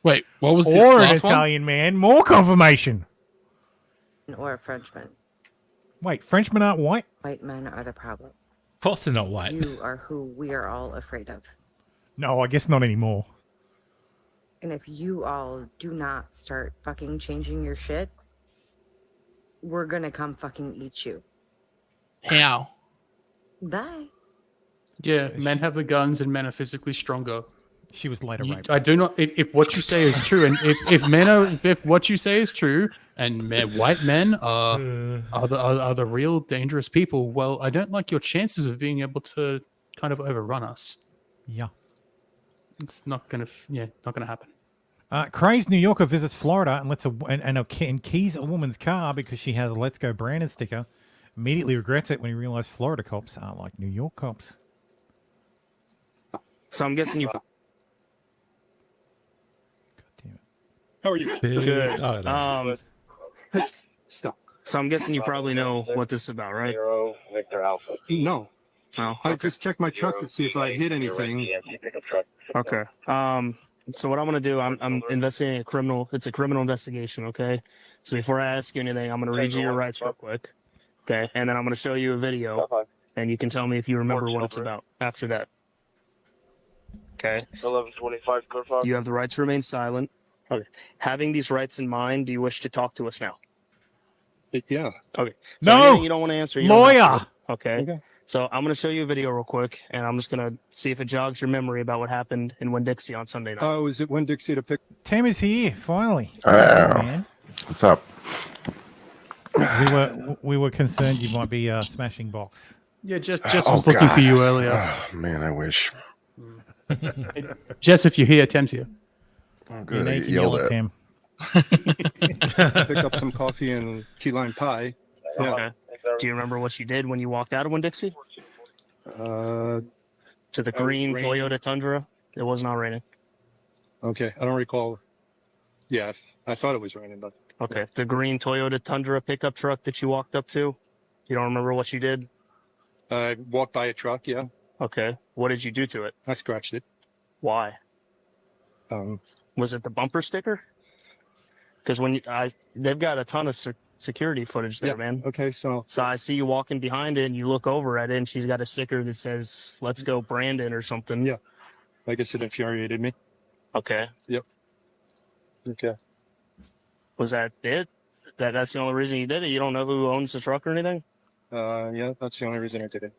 Speaker 6: Wait, what was the
Speaker 4: Or an
Speaker 6: last one?
Speaker 4: Italian man. More confirmation.
Speaker 21: Or a Frenchman.
Speaker 4: Wait, Frenchmen aren't white?
Speaker 21: White men are the problem.
Speaker 5: Of course they're not white.
Speaker 21: You are who we are all afraid of.
Speaker 4: No, I guess not anymore.
Speaker 21: And if you all do not start fucking changing your shit, we're gonna come fucking eat you.
Speaker 6: How?
Speaker 21: Bye.
Speaker 3: Yeah, men have the guns and men are physically stronger.
Speaker 4: She was later raped.
Speaker 3: I do not. If what you say is true, and if what you say is true, and white men are the real dangerous people, well, I don't like your chances of being able to kind of overrun us.
Speaker 4: Yeah.
Speaker 3: It's not gonna happen.
Speaker 4: Crazed New Yorker visits Florida and keys a woman's car because she has a "Let's Go Brandon" sticker. Immediately regrets it when he realized Florida cops aren't like New York cops.
Speaker 22: So I'm guessing you.
Speaker 15: How are you?
Speaker 22: Good.
Speaker 5: Oh, no.
Speaker 15: Stop.
Speaker 22: So I'm guessing you probably know what this is about, right?
Speaker 15: Victor Alpha. No.
Speaker 22: No.
Speaker 15: I just checked my truck to see if I hit anything.
Speaker 22: Okay. So what I'm gonna do, I'm investigating a criminal. It's a criminal investigation. Okay. So before I ask you anything, I'm gonna read you your rights real quick. Okay. And then I'm gonna show you a video, and you can tell me if you remember what it's about after that. Okay.
Speaker 15: 1125 code 5.
Speaker 22: You have the right to remain silent. Okay. Having these rights in mind, do you wish to talk to us now?
Speaker 15: Yeah.
Speaker 22: Okay. So
Speaker 4: No!
Speaker 22: anything you don't want to answer. You don't
Speaker 4: Lawyer!
Speaker 22: have to. Okay. So I'm going to show you a video real quick, and I'm just going to see if it jogs your memory about what happened in Winn-Dixie on Sunday night.
Speaker 15: Oh, is it Winn-Dixie to pick?
Speaker 4: Tim is here, finally. Man.
Speaker 25: What's up?
Speaker 4: We were concerned you might be smashing box.
Speaker 3: Yeah, Jess was looking for you earlier.
Speaker 25: Oh, man, I wish.
Speaker 3: Jess, if you're here, Tim's here.
Speaker 25: Oh,
Speaker 4: You
Speaker 25: good.
Speaker 4: know
Speaker 25: I
Speaker 4: you can
Speaker 25: yelled
Speaker 4: yell at
Speaker 25: at.
Speaker 4: Tim.
Speaker 15: Pick up some coffee and key lime pie. Yeah.
Speaker 22: Okay. Do you remember what you did when you walked out of Winn-Dixie?
Speaker 15: Uh,
Speaker 22: To the green Toyota Tundra? It was not raining.
Speaker 15: okay. I don't recall. Yeah, I thought it was raining, but
Speaker 22: Okay. The green Toyota Tundra pickup truck that you walked up to? You don't remember what you did?
Speaker 15: I walked by a truck. Yeah,
Speaker 22: Okay. What did you do to it?
Speaker 15: I scratched it.
Speaker 22: Why?
Speaker 15: Um,
Speaker 22: Was it the bumper sticker? because they've got a ton of security footage there, man.
Speaker 7: Okay, so
Speaker 22: I see you walking behind it, and you look over at it, and she's got a sticker that says "Let's go, Brandon" or something.
Speaker 7: Yeah, I guess it infuriated me.
Speaker 22: Okay.
Speaker 7: Yep. Okay.
Speaker 22: Was that it? That's the only reason you did it? You don't know who owns the truck or anything?
Speaker 7: Yeah, that's the only reason I did it.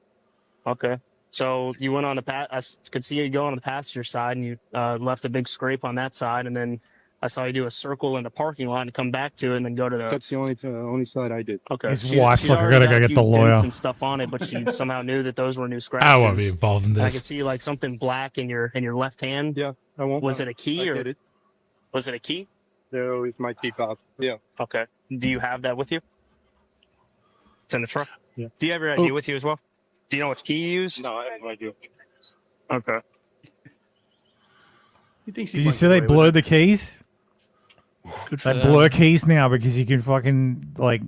Speaker 22: Okay. So you went on the I could see you go on the passenger side, and you left a big scrape on that side, and then I saw you do a circle in the parking lot and come back to it, and then go to the.
Speaker 7: That's the only side I did.
Speaker 22: Okay.
Speaker 4: His wife's like, I gotta go get the lawyer.
Speaker 22: And stuff on it, but she somehow knew that those were new scratches.
Speaker 5: I won't be involved in
Speaker 22: And I
Speaker 5: this.
Speaker 22: could see like something black in your left hand.
Speaker 7: Yeah, I won't.
Speaker 22: Was it a key
Speaker 7: I
Speaker 22: or
Speaker 7: did it.
Speaker 22: was it a key?
Speaker 7: No, it's my key fob. Yeah.
Speaker 22: Okay. Do you have that with you? It's in the truck.
Speaker 7: Yeah.
Speaker 22: Do you have your ID with you as well? Do you know which key you used?
Speaker 7: No, I have no idea.
Speaker 22: Okay.
Speaker 4: Did you see they blur the keys? They blur keys now because you can fucking like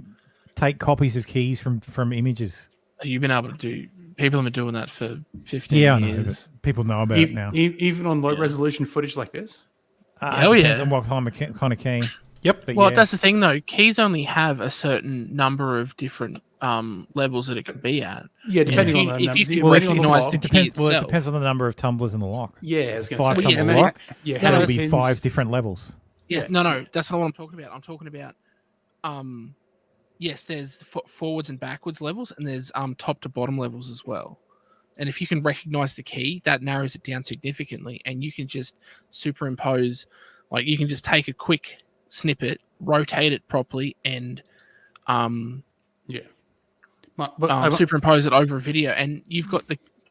Speaker 4: take copies of keys from images.
Speaker 6: You've been able to do. People have been doing that for 15
Speaker 4: Yeah, I know,
Speaker 6: years.
Speaker 4: but people know about it now.
Speaker 17: Even on low resolution footage like this.
Speaker 6: Hell
Speaker 4: Depends
Speaker 6: yeah.
Speaker 4: on what kind of key.
Speaker 5: Yep.
Speaker 4: But
Speaker 6: Well,
Speaker 4: yeah.
Speaker 6: that's the thing though. Keys only have a certain number of different levels that it can be at.
Speaker 17: Yeah, depending
Speaker 6: And
Speaker 17: on
Speaker 6: if you can
Speaker 4: Well,
Speaker 6: recognize the
Speaker 4: it
Speaker 6: key
Speaker 4: depends. Well, it
Speaker 6: itself.
Speaker 4: depends on the number of tumblers in the lock.
Speaker 17: Yeah, I was gonna
Speaker 4: Five
Speaker 17: say,
Speaker 4: tumblers in the
Speaker 17: yeah,
Speaker 4: lock.
Speaker 17: yeah,
Speaker 4: That'll
Speaker 17: how
Speaker 4: be
Speaker 17: many
Speaker 4: 5
Speaker 17: sins?
Speaker 4: different levels.
Speaker 6: Yes, no, that's not what I'm talking about. I'm talking about, yes, there's forwards and backwards levels, and there's top to bottom levels as well. And if you can recognize the key, that narrows it down significantly, and you can just superimpose, like you can just take a quick snippet, rotate it properly, and superimpose it over a video, and you've got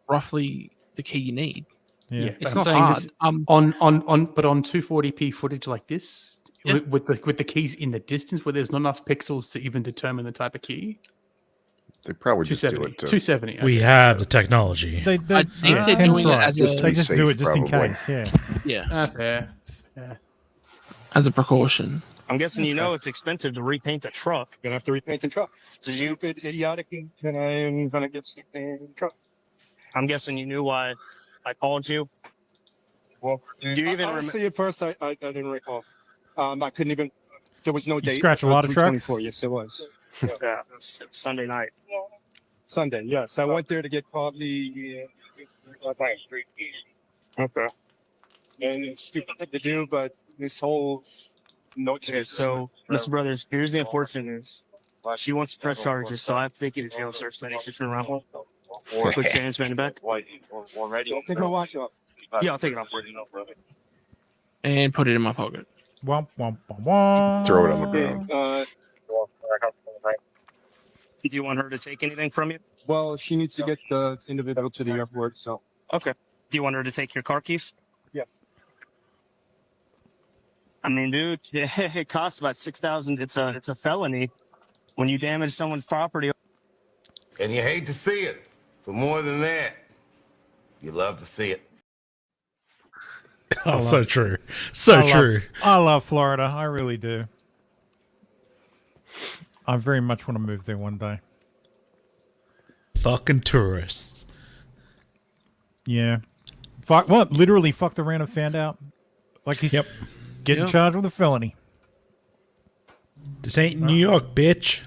Speaker 6: roughly the key you need.
Speaker 4: Yeah,
Speaker 6: It's
Speaker 17: I'm
Speaker 6: not
Speaker 17: saying
Speaker 6: hard.
Speaker 17: this on 240p footage like this,
Speaker 6: Yeah.
Speaker 17: with the keys in the distance where there's not enough pixels to even determine the type of key.
Speaker 25: They probably just do
Speaker 17: 270.
Speaker 25: it. To,
Speaker 17: 270.
Speaker 5: We have the technology.
Speaker 4: They
Speaker 6: I think they're doing it as
Speaker 4: they just do it just in
Speaker 25: probably.
Speaker 4: case. Yeah.
Speaker 6: yeah,
Speaker 17: Fair.
Speaker 6: as a precaution.
Speaker 22: I'm guessing you know it's expensive to repaint a truck.
Speaker 7: Gonna have to repaint the truck.
Speaker 22: Did you?
Speaker 7: Stupid, idiotic, and I'm gonna get something in the truck.
Speaker 22: I'm guessing you knew why I called you.
Speaker 7: Well,
Speaker 22: Do you even
Speaker 7: honestly, at first I didn't recall. I couldn't even. There was no date.
Speaker 4: scratch a lot of trucks?
Speaker 7: 324, yes, it was.
Speaker 22: Yeah, it's Sunday night.
Speaker 7: Sunday, yes. I went there to get coffee.
Speaker 22: Okay.
Speaker 7: And it's stupid thing to do, but this whole no
Speaker 22: Okay, so, Mr. Brothers, here's the unfortunate news. She wants to press charges, so I have to take you to jail, sir. So I need you to turn around. Put your hands behind your back.
Speaker 7: Take my watch off.
Speaker 22: Yeah, I'll take it off for you.
Speaker 6: And put it in my pocket.
Speaker 4: Womp, womp, womp, womp.
Speaker 25: throw it on the ground.
Speaker 22: Do you want her to take anything from you?
Speaker 7: Well, she needs to get the individual to the airport, so
Speaker 22: Okay. Do you want her to take your car keys?
Speaker 7: yes.
Speaker 22: I mean, dude, it costs about $6,000. It's a felony when you damage someone's property.
Speaker 25: And you hate to see it. For more than that, you love to see it.
Speaker 5: Oh, so true. So true.
Speaker 4: I love Florida. I really do. I very much want to move there one day.
Speaker 5: Fucking tourists.
Speaker 4: Yeah. Literally fucked around and found out. Like he's getting charged with a felony.
Speaker 5: This ain't New York, bitch.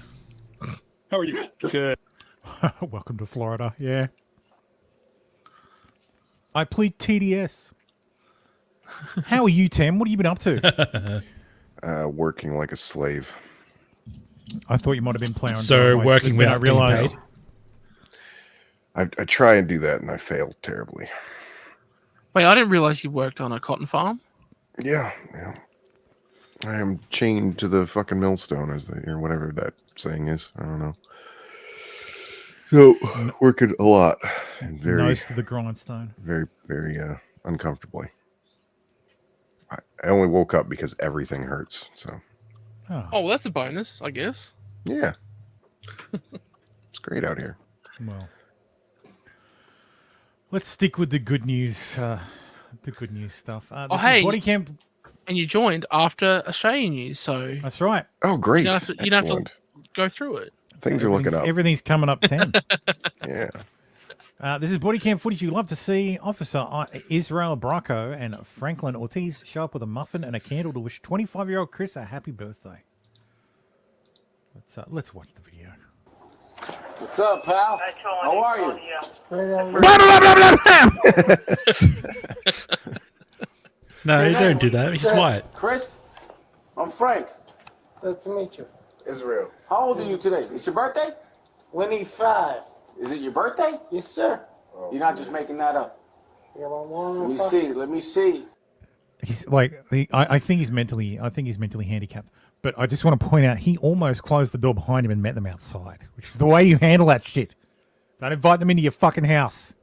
Speaker 7: How are you?
Speaker 22: Good.
Speaker 4: Welcome to Florida. Yeah. I plead TDS. How are you, Tim? What have you been up to?
Speaker 25: Working like a slave.
Speaker 4: I thought you might have been playing.
Speaker 5: So working without being paid?
Speaker 25: I try and do that, and I fail terribly.
Speaker 6: Wait, I didn't realize you worked on a cotton farm.
Speaker 25: Yeah. I am chained to the fucking millstone, or whatever that saying is. I don't know. So, working a lot and very
Speaker 4: nose to the grindstone.
Speaker 25: Very, very uncomfortably. I only woke up because everything hurts. So.
Speaker 6: Oh, well, that's a bonus, I guess.
Speaker 25: Yeah. It's great out here.
Speaker 4: Well, let's stick with the good news. The good news stuff.
Speaker 6: Oh, hey,
Speaker 4: body camp,
Speaker 6: and you joined after Australian news, so
Speaker 4: that's right.
Speaker 25: Oh, great!
Speaker 6: You don't have to go through it.
Speaker 25: Things are looking up.
Speaker 4: Everything's coming up 10.
Speaker 25: Yeah.
Speaker 4: This is body cam footage you love to see. Officer Israel Bracco and Franklin Ortiz show up with a muffin and a candle to wish 25-year-old Chris a happy birthday. Let's watch the video.
Speaker 8: What's up, pal? How are you?
Speaker 5: No, you don't do that. He's white.
Speaker 8: Chris, I'm Frank.
Speaker 9: Nice to meet you.
Speaker 8: Israel. How old are you today? It's your birthday?
Speaker 9: 25.
Speaker 8: Is it your birthday?
Speaker 9: Yes, sir.
Speaker 8: You're not just making that up. Let me see. Let me see.
Speaker 4: He's like, I think he's mentally handicapped. But I just want to point out, he almost closed the door behind him and met them outside. Which is the way you handle that shit. Don't invite them into your fucking house.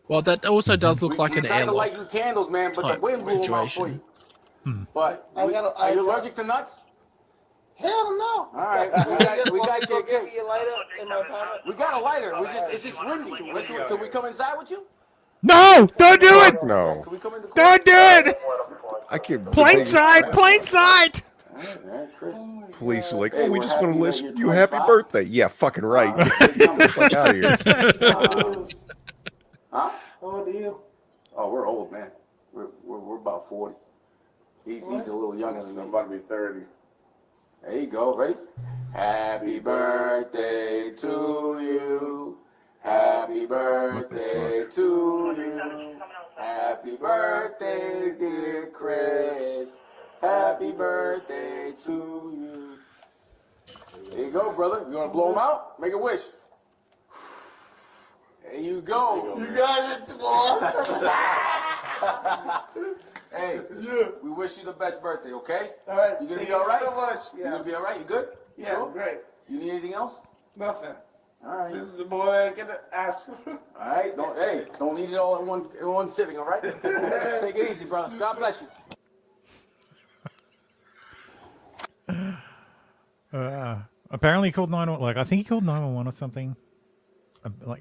Speaker 6: Well, that also does look like
Speaker 8: We
Speaker 6: an
Speaker 8: tried to
Speaker 6: airlock.
Speaker 8: light you candles, man, but the wind blew them out for you. But are you allergic to nuts?
Speaker 9: Hell no.
Speaker 8: All right, we got you.
Speaker 9: Give me a lighter in my pocket.
Speaker 8: We got a lighter. It's just windy. Can we come inside with you?
Speaker 4: No! Don't do it!
Speaker 25: No.
Speaker 8: Can we come in the
Speaker 4: Don't do it!
Speaker 25: I can't.
Speaker 4: Plain sight! Plain sight!
Speaker 25: Police are like,
Speaker 8: Hey,
Speaker 25: oh, we
Speaker 8: we're
Speaker 25: just want to
Speaker 8: happy
Speaker 25: wish
Speaker 8: that you're
Speaker 25: you a happy
Speaker 8: 25.
Speaker 25: birthday. Yeah, fucking right. Get the fuck out of here.
Speaker 8: Huh?
Speaker 9: How old are you?
Speaker 8: Oh, we're old, man. We're about 40. He's a little younger than me. I'm about to be 30. There you go. Ready? Happy birthday to you. Happy birthday to you. Happy birthday, dear Chris. Happy birthday to you. There you go, brother. You want to blow him out? Make a wish. There you go.
Speaker 9: You got it, boss.
Speaker 8: Hey, we wish you the best birthday, okay?
Speaker 9: All right.
Speaker 8: You gonna
Speaker 9: Thank
Speaker 8: be all right?
Speaker 9: so much.
Speaker 8: You
Speaker 9: Yeah.
Speaker 8: gonna be all right? You good?
Speaker 9: Yeah,
Speaker 8: Sure?
Speaker 9: great.
Speaker 8: You need anything else?
Speaker 9: Nothing.
Speaker 8: All right.
Speaker 9: This is the boy I can ask for.
Speaker 8: All right. Don't need it all in one sitting. All right. Take it easy, brother. God bless you.
Speaker 4: Apparently he called 911. Like, I think he called 911 or something. After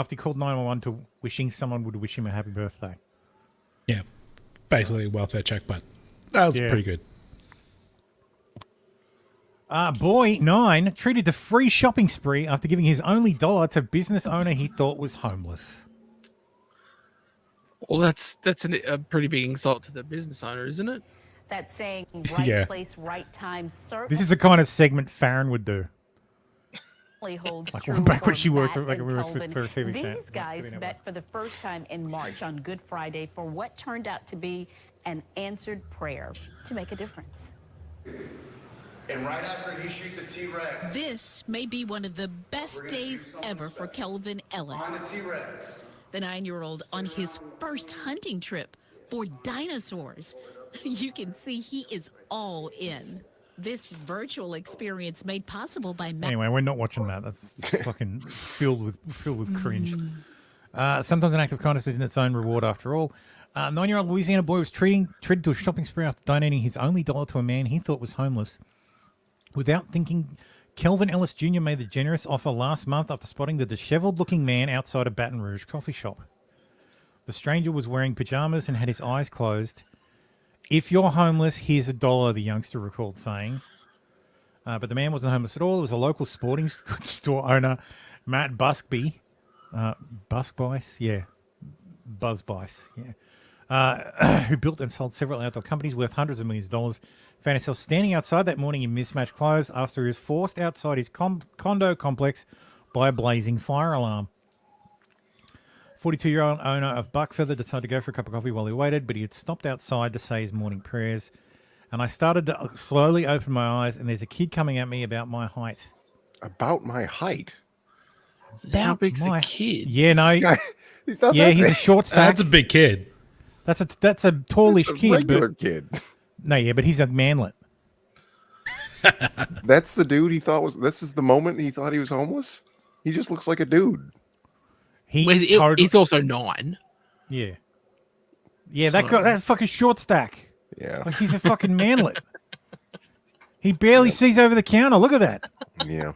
Speaker 4: he called 911 to wishing someone would wish him a happy birthday.
Speaker 5: Yeah, basically a welfare check, but that was pretty good.
Speaker 4: Boy 9 treated to free shopping spree after giving his only dollar to business owner he thought was homeless.
Speaker 6: Well, that's a pretty big insult to the business owner, isn't it?
Speaker 11: That's saying right
Speaker 4: Yeah.
Speaker 11: place, right time. Certainly
Speaker 4: This is the kind of segment Farron would do.
Speaker 11: holds
Speaker 4: Like
Speaker 11: true
Speaker 4: back when
Speaker 11: for
Speaker 4: she worked
Speaker 11: Matt
Speaker 4: for, like,
Speaker 11: and
Speaker 4: we worked
Speaker 11: Kelvin.
Speaker 4: for a TV show.
Speaker 11: These guys met for the first time in March on Good Friday for what turned out to be an answered prayer to make a difference.
Speaker 12: And right after he shoots a T-Rex.
Speaker 13: This may be one of the best days ever for Kelvin Ellis,
Speaker 12: On the T-Rex.
Speaker 13: the 9-year-old on his first hunting trip for dinosaurs. You can see he is all in. This virtual experience made possible by Matt.
Speaker 4: Anyway, we're not watching that. That's fucking filled with cringe. Sometimes an act of kindness is in its own reward after all. 9-year-old Louisiana boy was treated to a shopping spree after donating his only dollar to a man he thought was homeless. Without thinking, Kelvin Ellis Jr. made the generous offer last month after spotting the disheveled-looking man outside a Baton Rouge coffee shop. The stranger was wearing pajamas and had his eyes closed. If you're homeless, here's $1, the youngster recalled saying. But the man wasn't homeless at all. It was a local sporting goods store owner, Matt Busby. Buskbice? Yeah. Buzzbice. Yeah. Who built and sold several outdoor companies worth hundreds of millions of dollars. Found himself standing outside that morning in mismatched clothes after he was forced outside his condo complex by a blazing fire alarm. 42-year-old owner of Buckfeather decided to go for a cup of coffee while he waited, but he had stopped outside to say his morning prayers. And I started to slowly open my eyes, and there's a kid coming at me about my height.
Speaker 25: About my height?
Speaker 6: How big's the kid?
Speaker 4: Yeah, no.
Speaker 25: This guy, he's not
Speaker 4: Yeah,
Speaker 25: that
Speaker 4: he's a
Speaker 25: big.
Speaker 4: short stack.
Speaker 5: That's a big kid.
Speaker 4: That's a tallish kid.
Speaker 25: Regular
Speaker 4: but,
Speaker 25: kid.
Speaker 4: No, yeah, but he's a manlet.
Speaker 25: That's the dude he thought was. This is the moment he thought he was homeless. He just looks like a dude.
Speaker 6: He's also 9.
Speaker 4: Yeah. Yeah, that fucking short stack.
Speaker 25: Yeah.
Speaker 4: Like he's a fucking manlet. He barely sees over the counter. Look at that.
Speaker 25: Yeah.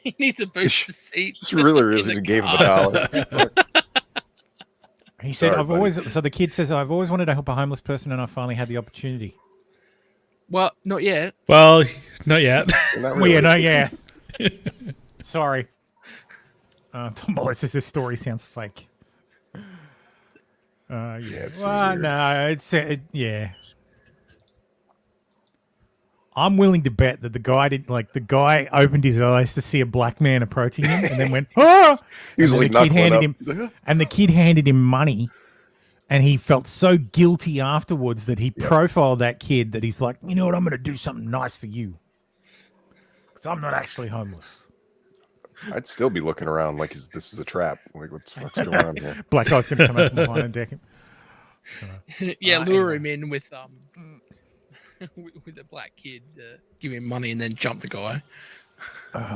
Speaker 6: He needs a booster seat.
Speaker 25: This really isn't. He gave him $1.
Speaker 4: He said,
Speaker 25: Sorry,
Speaker 4: so the kid says, I've always wanted to help a homeless person and I finally had the opportunity.
Speaker 6: Well, not yet.
Speaker 5: Well, not yet.
Speaker 4: Well, yeah, no, yeah. Sorry. Tom Molly says this story sounds fake. Yeah.
Speaker 25: it's
Speaker 4: Well,
Speaker 25: weird.
Speaker 4: no, yeah. I'm willing to bet that the guy opened his eyes to see a black man approaching him and then went, "Ah!"
Speaker 25: He was
Speaker 4: And
Speaker 25: like
Speaker 4: then the kid
Speaker 25: knuckling
Speaker 4: handed
Speaker 25: up.
Speaker 4: and the kid handed him money, and he felt so guilty afterwards that he profiled that kid that he's like, you know what, I'm going to do something nice for you because I'm not actually homeless.
Speaker 25: I'd still be looking around like this is a trap. Like, what's going on here?
Speaker 4: Black guy's going to come out from behind and deck him.
Speaker 6: Yeah, lure him in with with a black kid, give him money, and then jump the guy.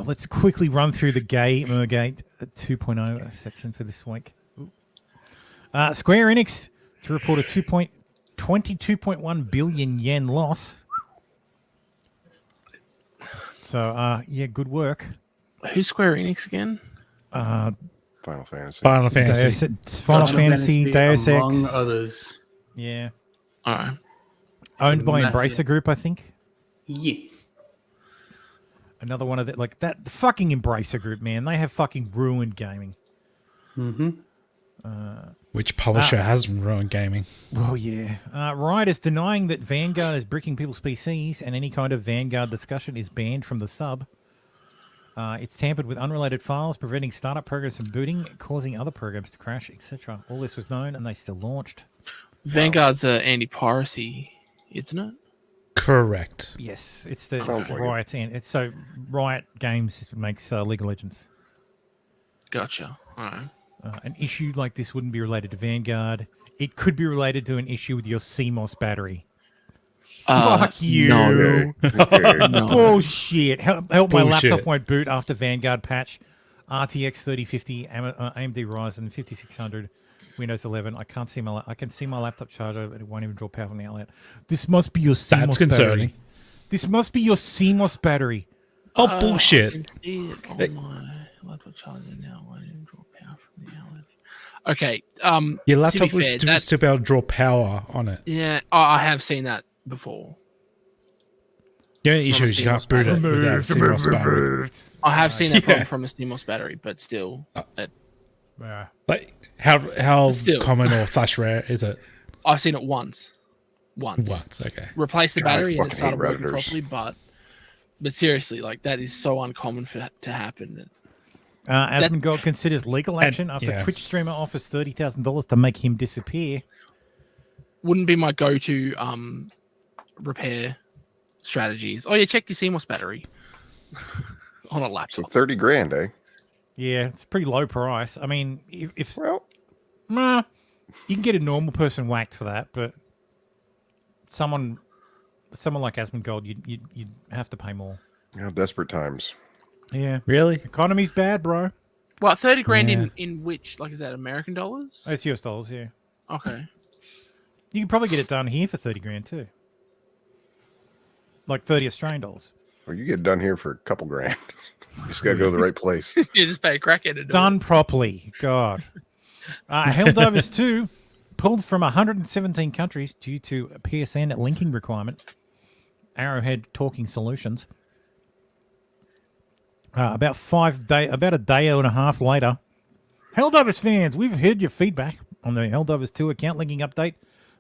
Speaker 4: Let's quickly run through the Gamergate 2.0 section for this week. Square Enix to report a 22.1 billion yen loss. So, yeah, good work.
Speaker 6: Who's Square Enix again?
Speaker 25: Final Fantasy.
Speaker 5: Final Fantasy.
Speaker 4: Final Fantasy, Deus Ex.
Speaker 17: among others.
Speaker 4: Yeah.
Speaker 6: All right.
Speaker 4: Owned by
Speaker 17: Massive.
Speaker 4: Embracer Group, I think.
Speaker 17: Yeah.
Speaker 4: Another one of that, like that fucking Embracer Group, man. They have fucking ruined gaming.
Speaker 17: Mm-hmm.
Speaker 5: Which publisher hasn't ruined gaming?
Speaker 4: Oh, yeah. Riot is denying that Vanguard is bricking people's PCs and any kind of Vanguard discussion is banned from the sub. It's tampered with unrelated files, preventing startup programs from booting, causing other programs to crash, etc. All this was known and they still launched.
Speaker 6: Vanguard's anti-piracy, isn't it?
Speaker 5: Correct.
Speaker 4: Yes, it's the
Speaker 25: Sounds like
Speaker 4: Riot's and it's so Riot Games makes League of Legends.
Speaker 6: Gotcha. All right.
Speaker 4: An issue like this wouldn't be related to Vanguard. It could be related to an issue with your CMOS battery. Fuck you.
Speaker 6: No.
Speaker 25: No.
Speaker 4: Bullshit. Help my
Speaker 5: Bullshit.
Speaker 4: laptop won't boot after Vanguard patch. RTX 3050, AMD Ryzen 5600, Windows 11. I can see my laptop charger, but it won't even draw power from the outlet. This must be your CMOS
Speaker 5: That's concerning.
Speaker 4: battery. This must be your CMOS battery.
Speaker 5: Oh, bullshit.
Speaker 6: I can see it on my laptop charger now. Won't even draw power from the outlet. Okay.
Speaker 5: Your
Speaker 6: to
Speaker 5: laptop
Speaker 6: be
Speaker 5: will
Speaker 6: fair,
Speaker 5: still be able to draw power on it.
Speaker 6: Yeah, I have seen that before.
Speaker 5: The only issue is you can't boot it without a CMOS battery.
Speaker 6: I have seen that problem from a CMOS battery, but still.
Speaker 5: Like, how
Speaker 6: Still.
Speaker 5: common or / rare is it?
Speaker 6: I've seen it once. Once,
Speaker 5: okay.
Speaker 6: Replace the
Speaker 25: God, I
Speaker 6: battery and it
Speaker 25: fucking
Speaker 6: started
Speaker 25: hate
Speaker 6: working
Speaker 25: Redditors.
Speaker 6: properly, but seriously, like that is so uncommon for that to happen.
Speaker 4: Asmongold considers legal action after
Speaker 5: yeah.
Speaker 4: Twitch streamer offers $30,000 to make him disappear.
Speaker 6: Wouldn't be my go-to repair strategies. Oh yeah, check your CMOS battery on a
Speaker 25: So
Speaker 6: laptop.
Speaker 25: 30 grand, eh?
Speaker 4: Yeah, it's a pretty low price. I mean, if
Speaker 25: Well,
Speaker 4: you can get a normal person whacked for that, but someone like Asmongold, you'd have to pay more.
Speaker 25: desperate times.
Speaker 4: Yeah,
Speaker 5: Really?
Speaker 4: economy's bad, bro.
Speaker 6: Well, 30 grand
Speaker 5: Yeah.
Speaker 6: in which, like, is that American dollars?
Speaker 4: It's US dollars, yeah.
Speaker 6: Okay.
Speaker 4: You could probably get it done here for 30 grand too, like 30 Australian dollars.
Speaker 25: Well, you get done here for a couple grand. You just got to go to the right place.
Speaker 6: You just pay a crackhead to do
Speaker 4: Done properly. God. Helldivers 2 pulled from 117 countries due to a PSN linking requirement. Arrowhead Talking Solutions. About a day and a half later, Helldivers fans, we've heard your feedback on the Helldivers 2 account linking update,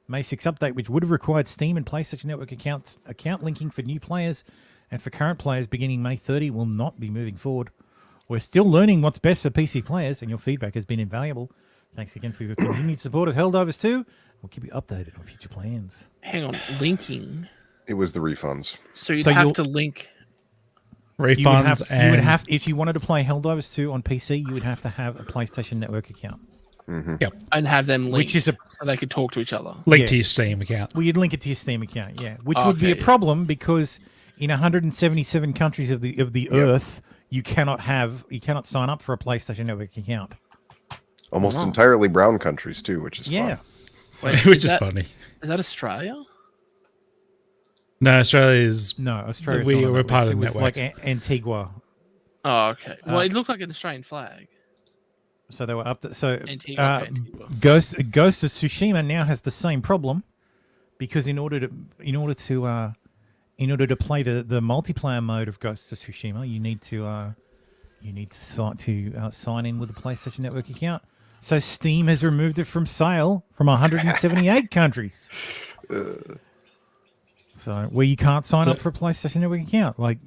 Speaker 4: May 6 update, which would have required Steam and PlayStation Network account linking for new players, and for current players beginning May 30 will not be moving forward. We're still learning what's best for PC players, and your feedback has been invaluable. Thanks again for your continued support of Helldivers 2. We'll keep you updated on future plans.
Speaker 6: Hang on, linking.
Speaker 25: It was the refunds.
Speaker 6: So you'd
Speaker 4: So
Speaker 6: have
Speaker 4: you'll-
Speaker 6: to link.
Speaker 5: Refunds
Speaker 4: you would have if you wanted to play Helldivers 2 on PC, you would have to have a PlayStation Network account.
Speaker 5: Yep.
Speaker 6: And have them link,
Speaker 4: Which is
Speaker 6: so they could talk to each other.
Speaker 5: Link
Speaker 4: Yeah.
Speaker 5: to your Steam account.
Speaker 4: Well, you'd link it to your Steam account, yeah, which
Speaker 6: Oh,
Speaker 4: would be a
Speaker 6: okay, yeah.
Speaker 4: problem because in 177 countries of the Earth, you cannot sign up for a PlayStation Network account.
Speaker 25: Almost entirely brown countries, too, which is
Speaker 4: Yeah.
Speaker 25: fun.
Speaker 6: Wait,
Speaker 5: Which is
Speaker 6: that-
Speaker 5: funny.
Speaker 6: Is that Australia?
Speaker 5: No, Australia is.
Speaker 4: No, Australia.
Speaker 5: We're part of the
Speaker 4: It was
Speaker 5: network.
Speaker 4: like Antigua.
Speaker 6: Oh, okay. Well, it looked like an Australian flag.
Speaker 4: So they were up to
Speaker 6: Antigua.
Speaker 4: Ghost of Tsushima now has the same problem because in order to play the multiplayer mode of Ghost of Tsushima, you need to you need to sign in with a PlayStation Network account. So Steam has removed it from sale from 178 countries. So where you can't sign up for a PlayStation Network account, like.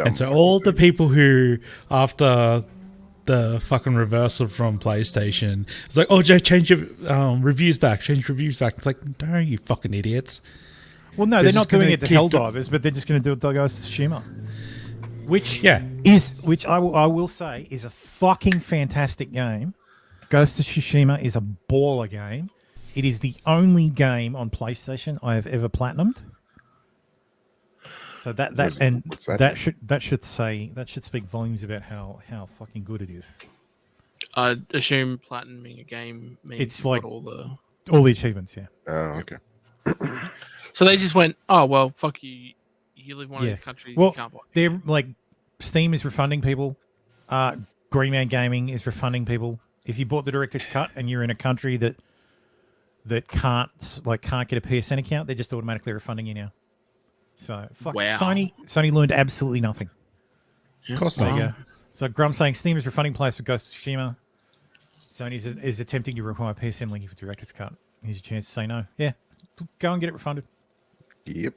Speaker 5: And so all the people who, after the fucking reversal from PlayStation, it's like, oh, Joe, change your reviews back. It's like, no, you fucking idiots.
Speaker 4: Well, no, they're not doing it to Helldivers, but they're just going to do it to Ghost of Tsushima. Which I will say is a fucking fantastic game. Ghost of Tsushima is a baller game. It is the only game on PlayStation I have ever platinumed. So that should speak volumes about how fucking good it is.
Speaker 6: I assume platinuming a game means
Speaker 4: It's
Speaker 6: you've
Speaker 4: like
Speaker 6: got all
Speaker 4: all the achievements, yeah.
Speaker 25: Oh, okay.
Speaker 6: So they just went, oh well, fuck you. You live in one of these countries.
Speaker 4: Well,
Speaker 6: you can't buy.
Speaker 4: they're like Steam is refunding people. Green Man Gaming is refunding people. If you bought the director's cut and you're in a country that can't get a PSN account, they're just automatically refunding you now. So fuck,
Speaker 6: Wow.
Speaker 4: Sony learned absolutely nothing.
Speaker 5: Of course
Speaker 4: There
Speaker 5: not.
Speaker 4: you go. So Grum's saying Steam is refunding players for Ghost of Tsushima. Sony is attempting to require PSN linking for director's cut. Here's your chance to say no. Yeah, go and get it refunded.
Speaker 25: Yep.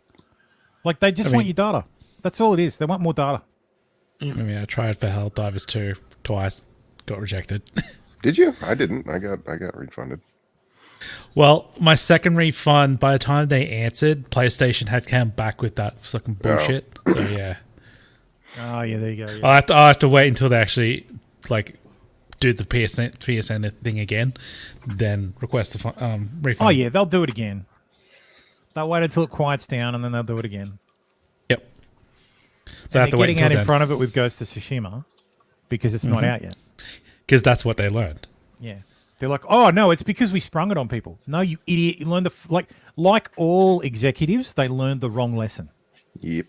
Speaker 4: Like they just want your data. That's all it is. They want more data.
Speaker 5: I mean, I tried for Helldivers 2 twice, got rejected.
Speaker 25: Did you? I didn't. I got refunded.
Speaker 5: Well, my second refund, by the time they answered, PlayStation had come back with that fucking bullshit. So yeah.
Speaker 4: Oh yeah, there you go. Yeah.
Speaker 5: I'll have to wait until they actually do the PSN thing again, then request the refund.
Speaker 4: Oh yeah, they'll do it again. They'll wait until it quiets down and then they'll do it again.
Speaker 5: Yep.
Speaker 4: So they're getting out in front of it with Ghost of Tsushima because it's not out yet.
Speaker 5: Because that's what they learned.
Speaker 4: Yeah. They're like, oh no, it's because we sprung it on people. No, you idiot! You learned like all executives, they learned the wrong lesson.
Speaker 25: Yep.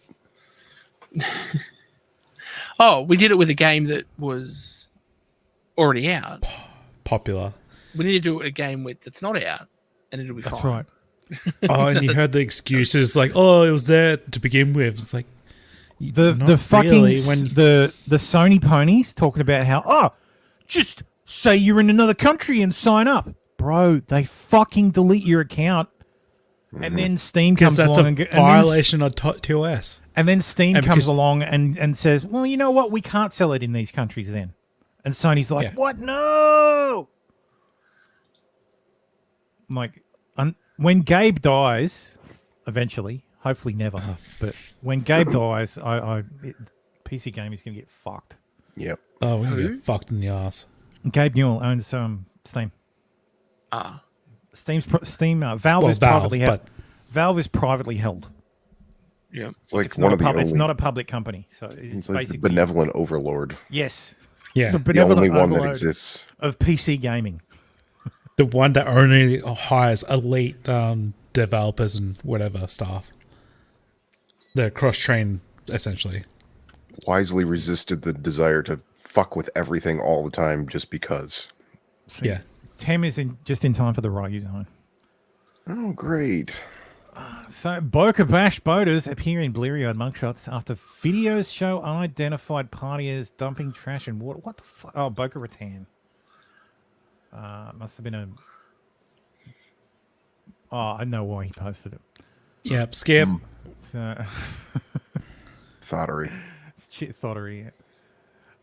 Speaker 6: Oh, we did it with a game that was already out.
Speaker 5: Popular.
Speaker 6: We need to do it with a game that's not out, and it'll be fine.
Speaker 4: That's right.
Speaker 5: Oh, and you heard the excuses like, "Oh, it was there to begin with." It's like
Speaker 4: the Sony ponies talking about how just say you're in another country and sign up, bro. They fucking delete your account, and then Steam comes along
Speaker 5: and violation of TOS.
Speaker 4: And then Steam comes along and says, "Well, you know what? We can't sell it in these countries then." And Sony's like, "What? No!" Like, when Gabe dies, eventually, hopefully never, but when Gabe dies, PC Gaming's gonna get fucked.
Speaker 25: Yep.
Speaker 5: Oh, we're gonna get fucked in the ass.
Speaker 4: Gabe Newell owns Steam. Valve is privately held. Valve is privately held.
Speaker 6: Yeah,
Speaker 25: it's like
Speaker 4: it's not a public company, so it's
Speaker 25: like
Speaker 4: basically
Speaker 25: the benevolent overlord.
Speaker 4: Yes.
Speaker 5: Yeah,
Speaker 25: the only one that exists
Speaker 4: of PC gaming.
Speaker 5: The one that only hires elite developers and whatever staff. They're cross-trained, essentially.
Speaker 25: Wisely resisted the desire to fuck with everything all the time just because.
Speaker 5: Yeah.
Speaker 4: Tem is just in time for the right zone.
Speaker 25: Oh, great.
Speaker 4: So, Boca Bash boaters appear in bleary-eyed mugshots after videos show unidentified partiers dumping trash and water. What the fuck? Oh, Boca Raton. Must have been a... Oh, I know why he posted it.
Speaker 5: Yep, skip.
Speaker 4: So...
Speaker 25: Thottery.
Speaker 4: It's thottery,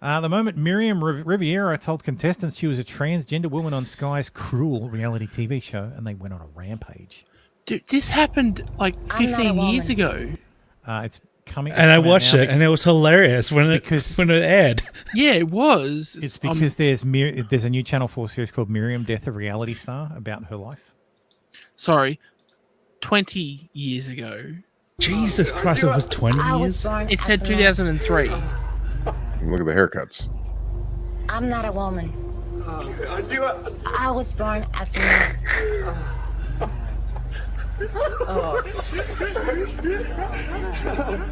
Speaker 4: yeah. The moment Miriam Riviera told contestants she was a transgender woman on Sky's cruel reality TV show, and they went on a rampage.
Speaker 6: Dude, this happened like 15 years ago.
Speaker 4: It's coming.
Speaker 5: And I watched it, and it was hilarious when it aired.
Speaker 6: Yeah, it was.
Speaker 4: It's because there's a new Channel 4 series called Miriam, Death of Reality Star, about her life.
Speaker 6: Sorry, 20 years ago.
Speaker 5: Jesus Christ, it was 20 years?
Speaker 6: It said 2003.
Speaker 25: Look at the haircuts.
Speaker 10: I'm not a woman. I was born as a man.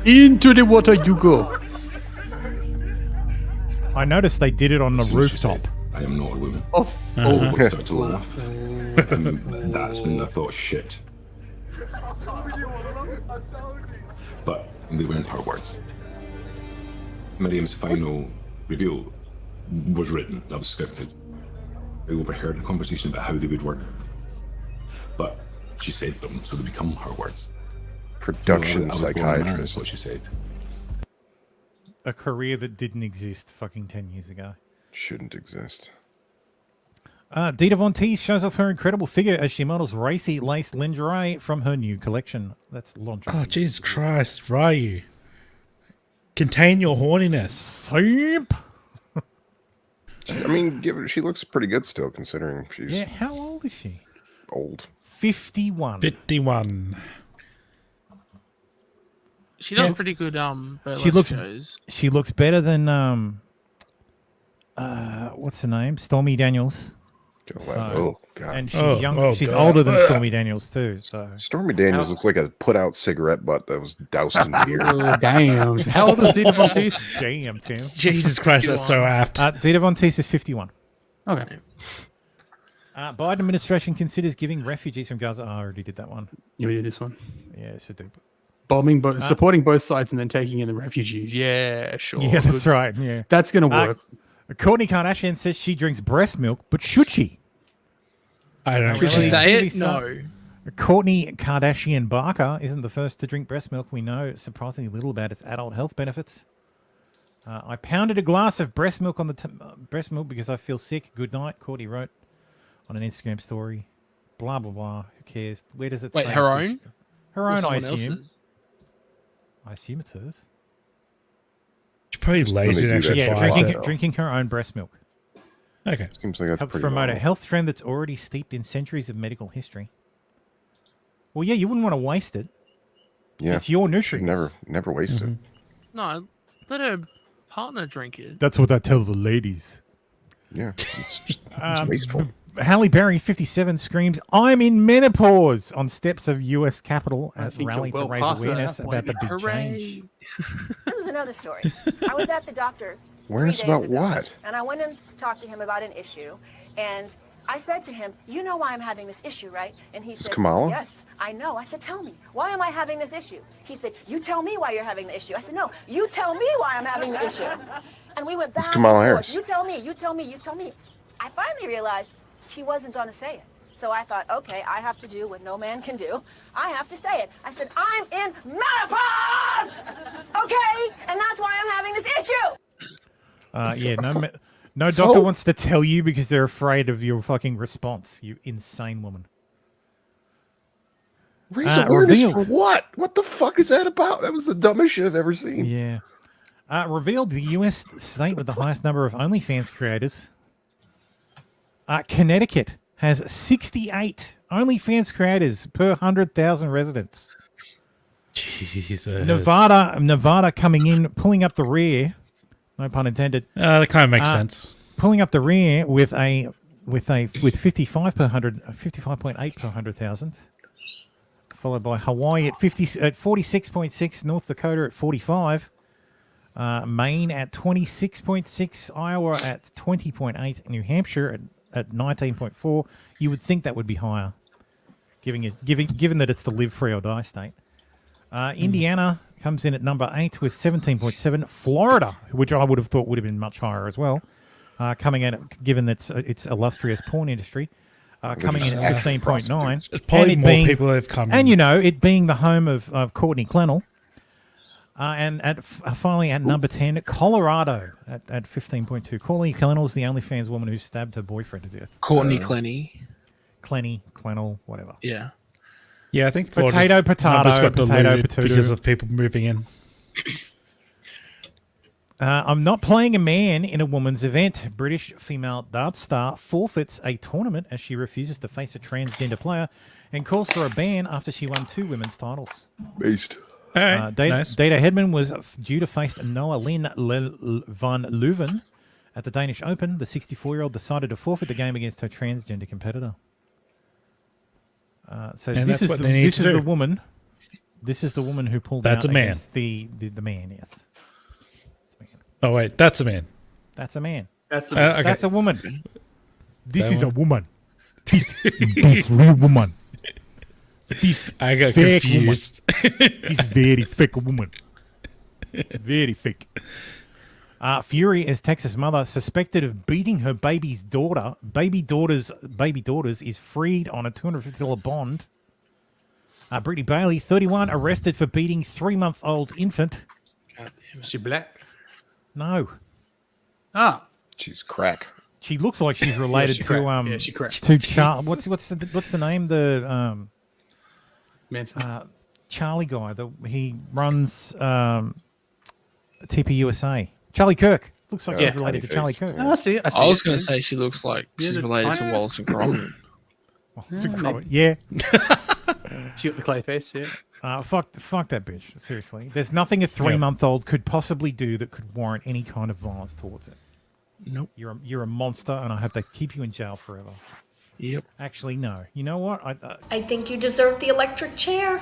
Speaker 17: Into the water you go.
Speaker 4: I noticed they did it on the rooftop.
Speaker 14: I am not a woman.
Speaker 17: Oh,
Speaker 14: I start to laugh. And that's when I thought, shit. But they weren't her words. Miriam's final reveal was written, that was scripted. I overheard a conversation about how they would work, but she said them, so they become her words.
Speaker 25: Production
Speaker 14: I was born married,
Speaker 25: psychiatrist.
Speaker 14: is what she said.
Speaker 4: A career that didn't exist fucking 10 years ago.
Speaker 25: Shouldn't exist.
Speaker 4: Dita Von Teese shows off her incredible figure as she models racy lace lingerie from her new collection. That's lingerie.
Speaker 5: Oh, Jesus Christ, Ryu. Contain your horniness.
Speaker 4: Simp.
Speaker 25: I mean, she looks pretty good still, considering she's...
Speaker 4: Yeah, how old is she?
Speaker 25: Old.
Speaker 4: 51.
Speaker 5: 51.
Speaker 6: She does pretty good burlesque
Speaker 4: She looks
Speaker 6: shows.
Speaker 4: She looks better than what's her name? Stormy Daniels.
Speaker 25: Oh God!
Speaker 4: And she's younger. She's older than Stormy Daniels too. So
Speaker 25: Stormy Daniels looks like a put-out cigarette butt that was doused in beer.
Speaker 4: Damn. How old is Dita Von Teese? Damn, Tim.
Speaker 5: Jesus Christ, that's so apt.
Speaker 4: Dita Von Teese is 51.
Speaker 17: Okay.
Speaker 4: Biden administration considers giving refugees from Gaza. Oh, I already did that one.
Speaker 17: You did this one.
Speaker 4: Yeah, should do.
Speaker 17: Bombing, supporting both sides and then taking in the refugees. Yeah, sure.
Speaker 4: Yeah, that's right. Yeah,
Speaker 17: that's gonna work.
Speaker 4: Kourtney Kardashian says she drinks breast milk, but should she?
Speaker 5: I don't know.
Speaker 6: Should she say it? No.
Speaker 4: Kourtney Kardashian Barker isn't the first to drink breast milk. We know surprisingly little about its adult health benefits. I pounded a glass of breast milk on the breast milk because I feel sick. Good night, Kourtney wrote on an Instagram story. Blah blah blah. Who cares? Where does it say?
Speaker 6: Wait, her own?
Speaker 4: Her
Speaker 6: Or
Speaker 4: own, I
Speaker 6: someone
Speaker 4: assume.
Speaker 6: else's?
Speaker 4: I assume it's hers.
Speaker 5: She's probably lazy to actually buy it.
Speaker 4: Drinking her own breast milk.
Speaker 5: Okay.
Speaker 25: Seems like that's
Speaker 4: Helps
Speaker 25: pretty
Speaker 4: promote a
Speaker 25: normal.
Speaker 4: health trend that's already steeped in centuries of medical history. Well, yeah, you wouldn't want to waste it.
Speaker 25: Yeah,
Speaker 4: It's your
Speaker 25: should
Speaker 4: nutrients.
Speaker 25: never waste it.
Speaker 6: No, let her partner drink it.
Speaker 4: That's what I tell the ladies.
Speaker 25: Yeah, it's wasteful.
Speaker 4: Halle Berry, 57, screams, "I'm in menopause" on steps of U.S. Capitol at
Speaker 17: think
Speaker 4: rally
Speaker 17: you're
Speaker 4: to
Speaker 17: well
Speaker 4: raise
Speaker 17: past that
Speaker 4: awareness
Speaker 17: point.
Speaker 4: about the big
Speaker 6: Hooray.
Speaker 4: change.
Speaker 16: This is another story. I was at the doctor
Speaker 25: Awareness
Speaker 16: 3 days
Speaker 25: about
Speaker 16: ago,
Speaker 25: what?
Speaker 16: and I went in to talk to him about an issue, and I said to him, "You know why I'm having this issue, right?" And he said,
Speaker 25: Kamala?
Speaker 16: "Yes, I know." I said, "Tell me, why am I having this issue?" He said, "You tell me why you're having the issue." I said, "No, you tell me why I'm having the issue." And we went back and
Speaker 25: Kamala
Speaker 16: forth.
Speaker 25: Harris.
Speaker 16: You tell me, you tell me, you tell me. I finally realized he wasn't going to say it. So I thought, okay, I have to do what no man can do. I have to say it. I said, "I'm in menopause!" Okay? And that's why I'm having this issue.
Speaker 4: Yeah, no doctor wants to tell you because they're afraid of your fucking response, you insane woman.
Speaker 25: Raise awareness
Speaker 4: revealed.
Speaker 25: for what? What the fuck is that about? That was the dumbest shit I've ever seen.
Speaker 4: Yeah. Revealed the U.S. state with the highest number of OnlyFans creators. Connecticut has 68 OnlyFans creators per 100,000 residents.
Speaker 5: Jesus.
Speaker 4: Nevada coming in, pulling up the rear. No pun intended.
Speaker 5: That kind of makes sense.
Speaker 4: Pulling up the rear with 55 per 100, 55.8 per 100,000. Followed by Hawaii at 46.6, North Dakota at 45. Maine at 26.6, Iowa at 20.8, New Hampshire at 19.4. You would think that would be higher, given that it's the live free or die state. Indiana comes in at number 8 with 17.7. Florida, which I would have thought would have been much higher as well, coming in given its illustrious porn industry, coming in at 15.9.
Speaker 5: It's probably more people have come.
Speaker 4: And it being the home of Courtney Clennell. And finally at number 10, Colorado at 15.2. Courtney Clennell is the OnlyFans woman who stabbed her boyfriend to death.
Speaker 6: Courtney
Speaker 4: Clennell, whatever.
Speaker 6: Yeah.
Speaker 5: Yeah, I think
Speaker 4: Potato,
Speaker 5: Florida's
Speaker 4: potato,
Speaker 5: numbers got
Speaker 4: potato,
Speaker 5: diluted
Speaker 4: potato.
Speaker 5: because of people moving in.
Speaker 4: I'm not playing a man in a woman's event. British female dart star forfeits a tournament as she refuses to face a transgender player and calls for a ban after she won 2 women's titles.
Speaker 25: Based.
Speaker 5: Nice.
Speaker 4: Data Hedman was due to face Noah Lynn van Leuven at the Danish Open. The 64-year-old decided to forfeit the game against her transgender competitor. So
Speaker 5: And
Speaker 4: this
Speaker 5: that's
Speaker 4: is
Speaker 5: what
Speaker 4: the,
Speaker 5: they need
Speaker 4: this
Speaker 5: to
Speaker 4: is
Speaker 5: do.
Speaker 4: the woman. This is the woman who pulled
Speaker 5: That's
Speaker 4: out
Speaker 5: a man.
Speaker 4: against the man. Yes,
Speaker 5: Oh, wait, that's a man.
Speaker 4: that's a man.
Speaker 17: That's
Speaker 5: okay.
Speaker 4: That's a woman. This
Speaker 5: That
Speaker 4: is a
Speaker 5: one?
Speaker 4: woman. This real woman. This
Speaker 5: I got
Speaker 4: fake
Speaker 5: confused.
Speaker 4: woman. This very fake woman. Very fake. Fury as Texas mother suspected of beating her baby daughters is freed on a $250 bond. Brittany Bailey, 31, arrested for beating 3-month-old infant.
Speaker 17: Is she black?
Speaker 4: No.
Speaker 17: Ah.
Speaker 25: She's crack.
Speaker 4: She looks like she's related
Speaker 17: she
Speaker 4: to
Speaker 17: crack. Yeah, she crack.
Speaker 4: to Charlie. What's the name? The
Speaker 17: Manson.
Speaker 4: Charlie guy. He runs TPUSA. Charlie Kirk. Looks like she's related to Charlie Kirk.
Speaker 17: I see.
Speaker 1: I was going to say she looks like she's related to Wallace and Gromit.
Speaker 4: Wallace and Gromit. Yeah.
Speaker 17: She got the clay face. Yeah.
Speaker 4: Fuck that bitch. Seriously, there's nothing a 3-month-old could possibly do that could warrant any kind of violence towards it.
Speaker 1: Nope.
Speaker 4: You're a monster, and I hope they keep you in jail forever.
Speaker 1: Yep.
Speaker 4: Actually, no. You know what?
Speaker 2: I think you deserve the electric chair.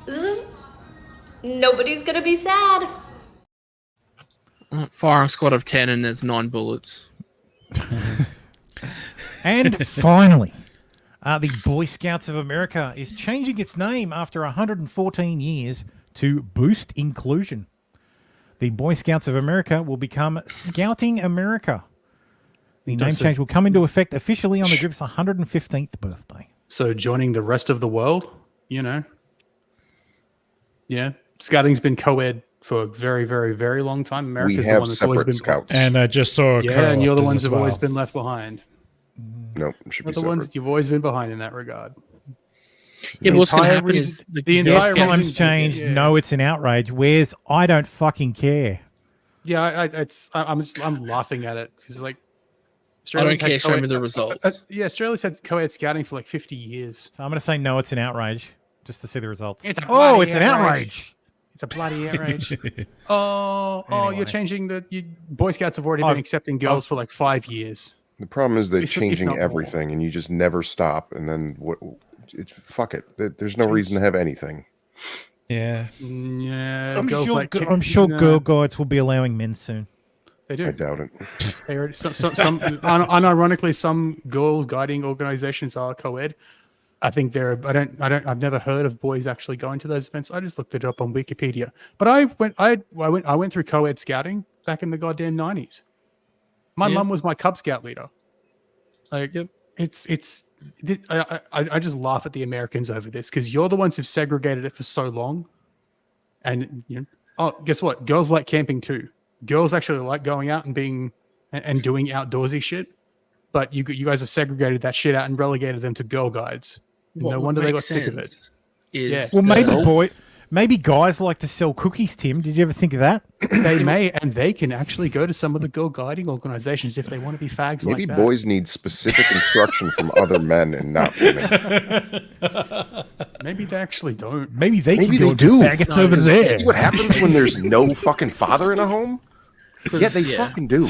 Speaker 2: Zzz. Nobody's gonna be sad.
Speaker 1: Firing squad of 10 and there's 9 bullets.
Speaker 4: And finally, the Boy Scouts of America is changing its name after 114 years to Boost Inclusion. The Boy Scouts of America will become Scouting America. The name change will come into effect officially on the group's 115th birthday.
Speaker 17: So joining the rest of the world, you know. Yeah. Scouting's been co-ed for a very, very, very long time. America's the one that's always been
Speaker 25: scouts.
Speaker 5: And I just saw a
Speaker 17: and you're the ones
Speaker 5: as
Speaker 17: who've always
Speaker 5: well.
Speaker 17: been left behind.
Speaker 25: Nope, it should be
Speaker 17: You're the
Speaker 25: separate.
Speaker 17: ones you've always been behind in that regard.
Speaker 1: Yeah, but what's going to happen is
Speaker 17: the entire
Speaker 4: times
Speaker 17: reason,
Speaker 4: changed.
Speaker 17: yeah.
Speaker 4: No, it's an outrage. Where's I don't fucking care.
Speaker 17: Yeah, I'm laughing at it because like
Speaker 1: I don't
Speaker 17: Australia's had
Speaker 1: care. Show me
Speaker 17: co-ed-
Speaker 1: the result.
Speaker 17: Yeah, Australia's had co-ed scouting for like 50 years.
Speaker 4: So I'm going to say no, it's an outrage, just to see the results.
Speaker 17: It's a
Speaker 4: oh,
Speaker 17: bloody
Speaker 4: it's an outrage.
Speaker 17: It's a bloody outrage. You're changing Boy Scouts have already been accepting girls for like 5 years.
Speaker 25: The problem is they're
Speaker 17: If
Speaker 25: changing
Speaker 17: not more.
Speaker 25: everything, and you just never stop. And then what? Fuck it. There's no reason to have anything.
Speaker 5: Yeah.
Speaker 17: Yeah,
Speaker 4: I'm
Speaker 17: girls
Speaker 4: sure,
Speaker 17: like
Speaker 4: I'm sure girl guides will be allowing men soon.
Speaker 17: They do.
Speaker 25: I doubt it.
Speaker 17: They already, some unironically, some girl guiding organizations are co-ed. I think I've never heard of boys actually going to those events. I just looked it up on Wikipedia. But I went through co-ed scouting back in the goddamn 90s. My mum was my Cub Scout leader. Like I just laugh at the Americans over this because you're the ones who've segregated it for so long. And guess what? Girls like camping too. Girls actually like going out and being and doing outdoorsy shit. But you guys have segregated that shit out and relegated them to girl guides. No wonder they got sick of it.
Speaker 4: Well, maybe guys like to sell cookies, Tim. Did you ever think of that?
Speaker 17: They may, and they can actually go to some of the girl guiding organizations if they want to be fags
Speaker 25: Maybe
Speaker 17: like that.
Speaker 25: boys need specific instruction from other men and not women.
Speaker 17: Maybe they actually don't.
Speaker 4: Maybe they
Speaker 25: Maybe
Speaker 4: can
Speaker 25: they
Speaker 4: go
Speaker 25: do.
Speaker 4: faggots over there.
Speaker 25: See what happens when there's no fucking father in a home? Yeah, they fucking do.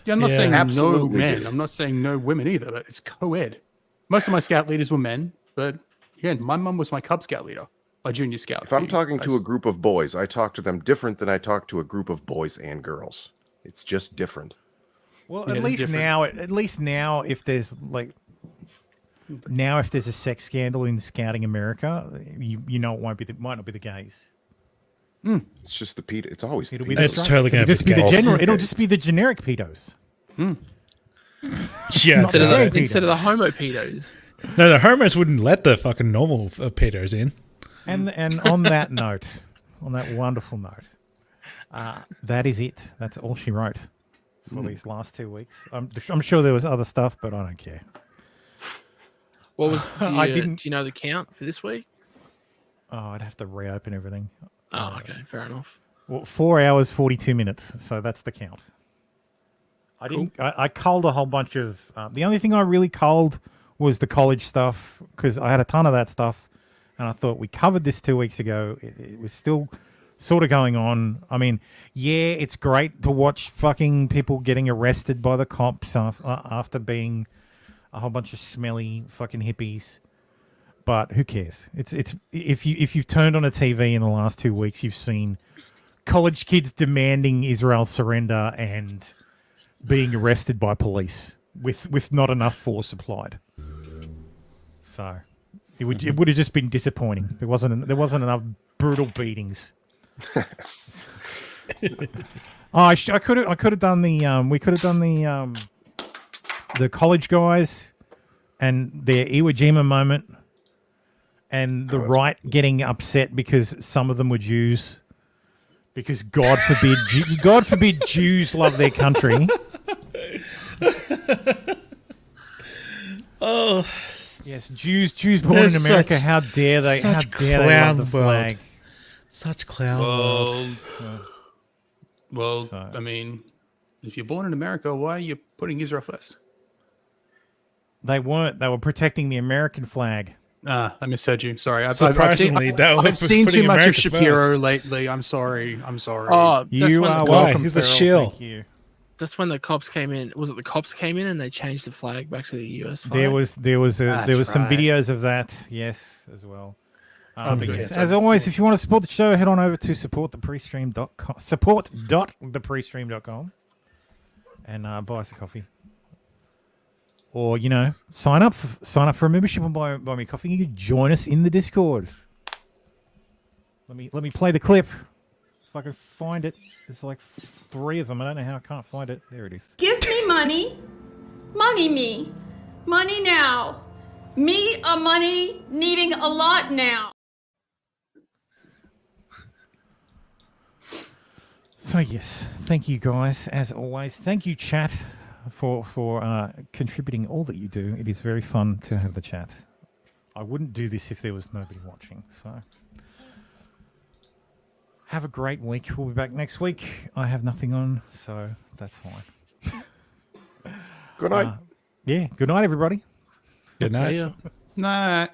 Speaker 17: Yeah, I'm not saying no
Speaker 25: Absolutely
Speaker 17: men.
Speaker 25: do.
Speaker 17: I'm not saying no women either, but it's co-ed. Most of my scout leaders were men, but again, my mum was my Cub Scout leader, my junior scout.
Speaker 25: If I'm talking to a group of boys, I talk to them different than I talk to a group of boys and girls. It's just different.
Speaker 4: Well,
Speaker 17: Yeah,
Speaker 4: at
Speaker 17: it is
Speaker 4: least
Speaker 17: different.
Speaker 4: now, if there's a sex scandal in Scouting America, you know it might not be the gays.
Speaker 25: It's just the pedo. It's always
Speaker 4: It'll
Speaker 25: the
Speaker 4: be the
Speaker 25: pedos.
Speaker 5: It's totally going to
Speaker 4: just be the
Speaker 5: girls.
Speaker 4: general. It'll just be the generic pedos.
Speaker 5: Yeah.
Speaker 4: Not the gay pedos.
Speaker 1: Instead of the homo pedos.
Speaker 5: No, the homos wouldn't let the fucking normal pedos in.
Speaker 4: And on that note, on that wonderful note, that is it. That's all she wrote for these last 2 weeks. I'm sure there was other stuff, but I don't care.
Speaker 1: What was? Do
Speaker 4: didn't.
Speaker 1: you know the count for this week?
Speaker 4: Oh, I'd have to reopen everything.
Speaker 1: Oh, okay, fair enough.
Speaker 4: Well, 4 hours 42 minutes. So that's the count. I didn't. I culled a whole bunch of. The only thing I really culled was the college stuff because I had a ton of that stuff, and I thought we covered this 2 weeks ago. It was still sort of going on. I mean, yeah, it's great to watch fucking people getting arrested by the cops after being a whole bunch of smelly fucking hippies. But who cares? It's if you've turned on a TV in the last 2 weeks, you've seen college kids demanding Israel's surrender and being arrested by police with not enough force applied. So it would have just been disappointing. There wasn't enough brutal beatings. I could have done the we could have done the college guys and their Iwo Jima moment, and the right getting upset because some of them were Jews, because God forbid Jews love their country.
Speaker 5: Oh
Speaker 4: yes, Jews born in America. How dare they? How dare they love the flag?
Speaker 5: Such clown world.
Speaker 3: Well, I mean, if you're born in America, why are you putting Israel first?
Speaker 4: They weren't. They were protecting the American flag.
Speaker 3: I misheard you. Sorry. I've seen too much of Shapiro lately. I'm sorry.
Speaker 1: Oh,
Speaker 4: you are
Speaker 5: why?
Speaker 4: welcome.
Speaker 5: He's the
Speaker 4: Farrell.
Speaker 5: shill.
Speaker 4: Thank you.
Speaker 1: That's when the cops came in. Was it the cops came in and they changed the flag back to the US flag?
Speaker 4: There was some
Speaker 1: right.
Speaker 4: videos of that. Yes, as well.
Speaker 3: Yes,
Speaker 4: as always, if you want to support the show, head on over to support.theprestream.com, support.theprestream.com, and buy us a coffee. Or, sign up for a membership and buy me coffee. You can join us in the Discord. Let me play the clip. If I can find it. There's like 3 of them. I don't know how I can't find it. There it is.
Speaker 18: Give me money. Money me. Money now. Me a money needing a lot now.
Speaker 4: So yes, thank you guys as always. Thank you, chat, for contributing all that you do. It is very fun to have the chat. I wouldn't do this if there was nobody watching. So have a great week. We'll be back next week. I have nothing on, so that's fine.
Speaker 25: Good night.
Speaker 4: Yeah, good night, everybody.
Speaker 5: Good night.
Speaker 3: Night.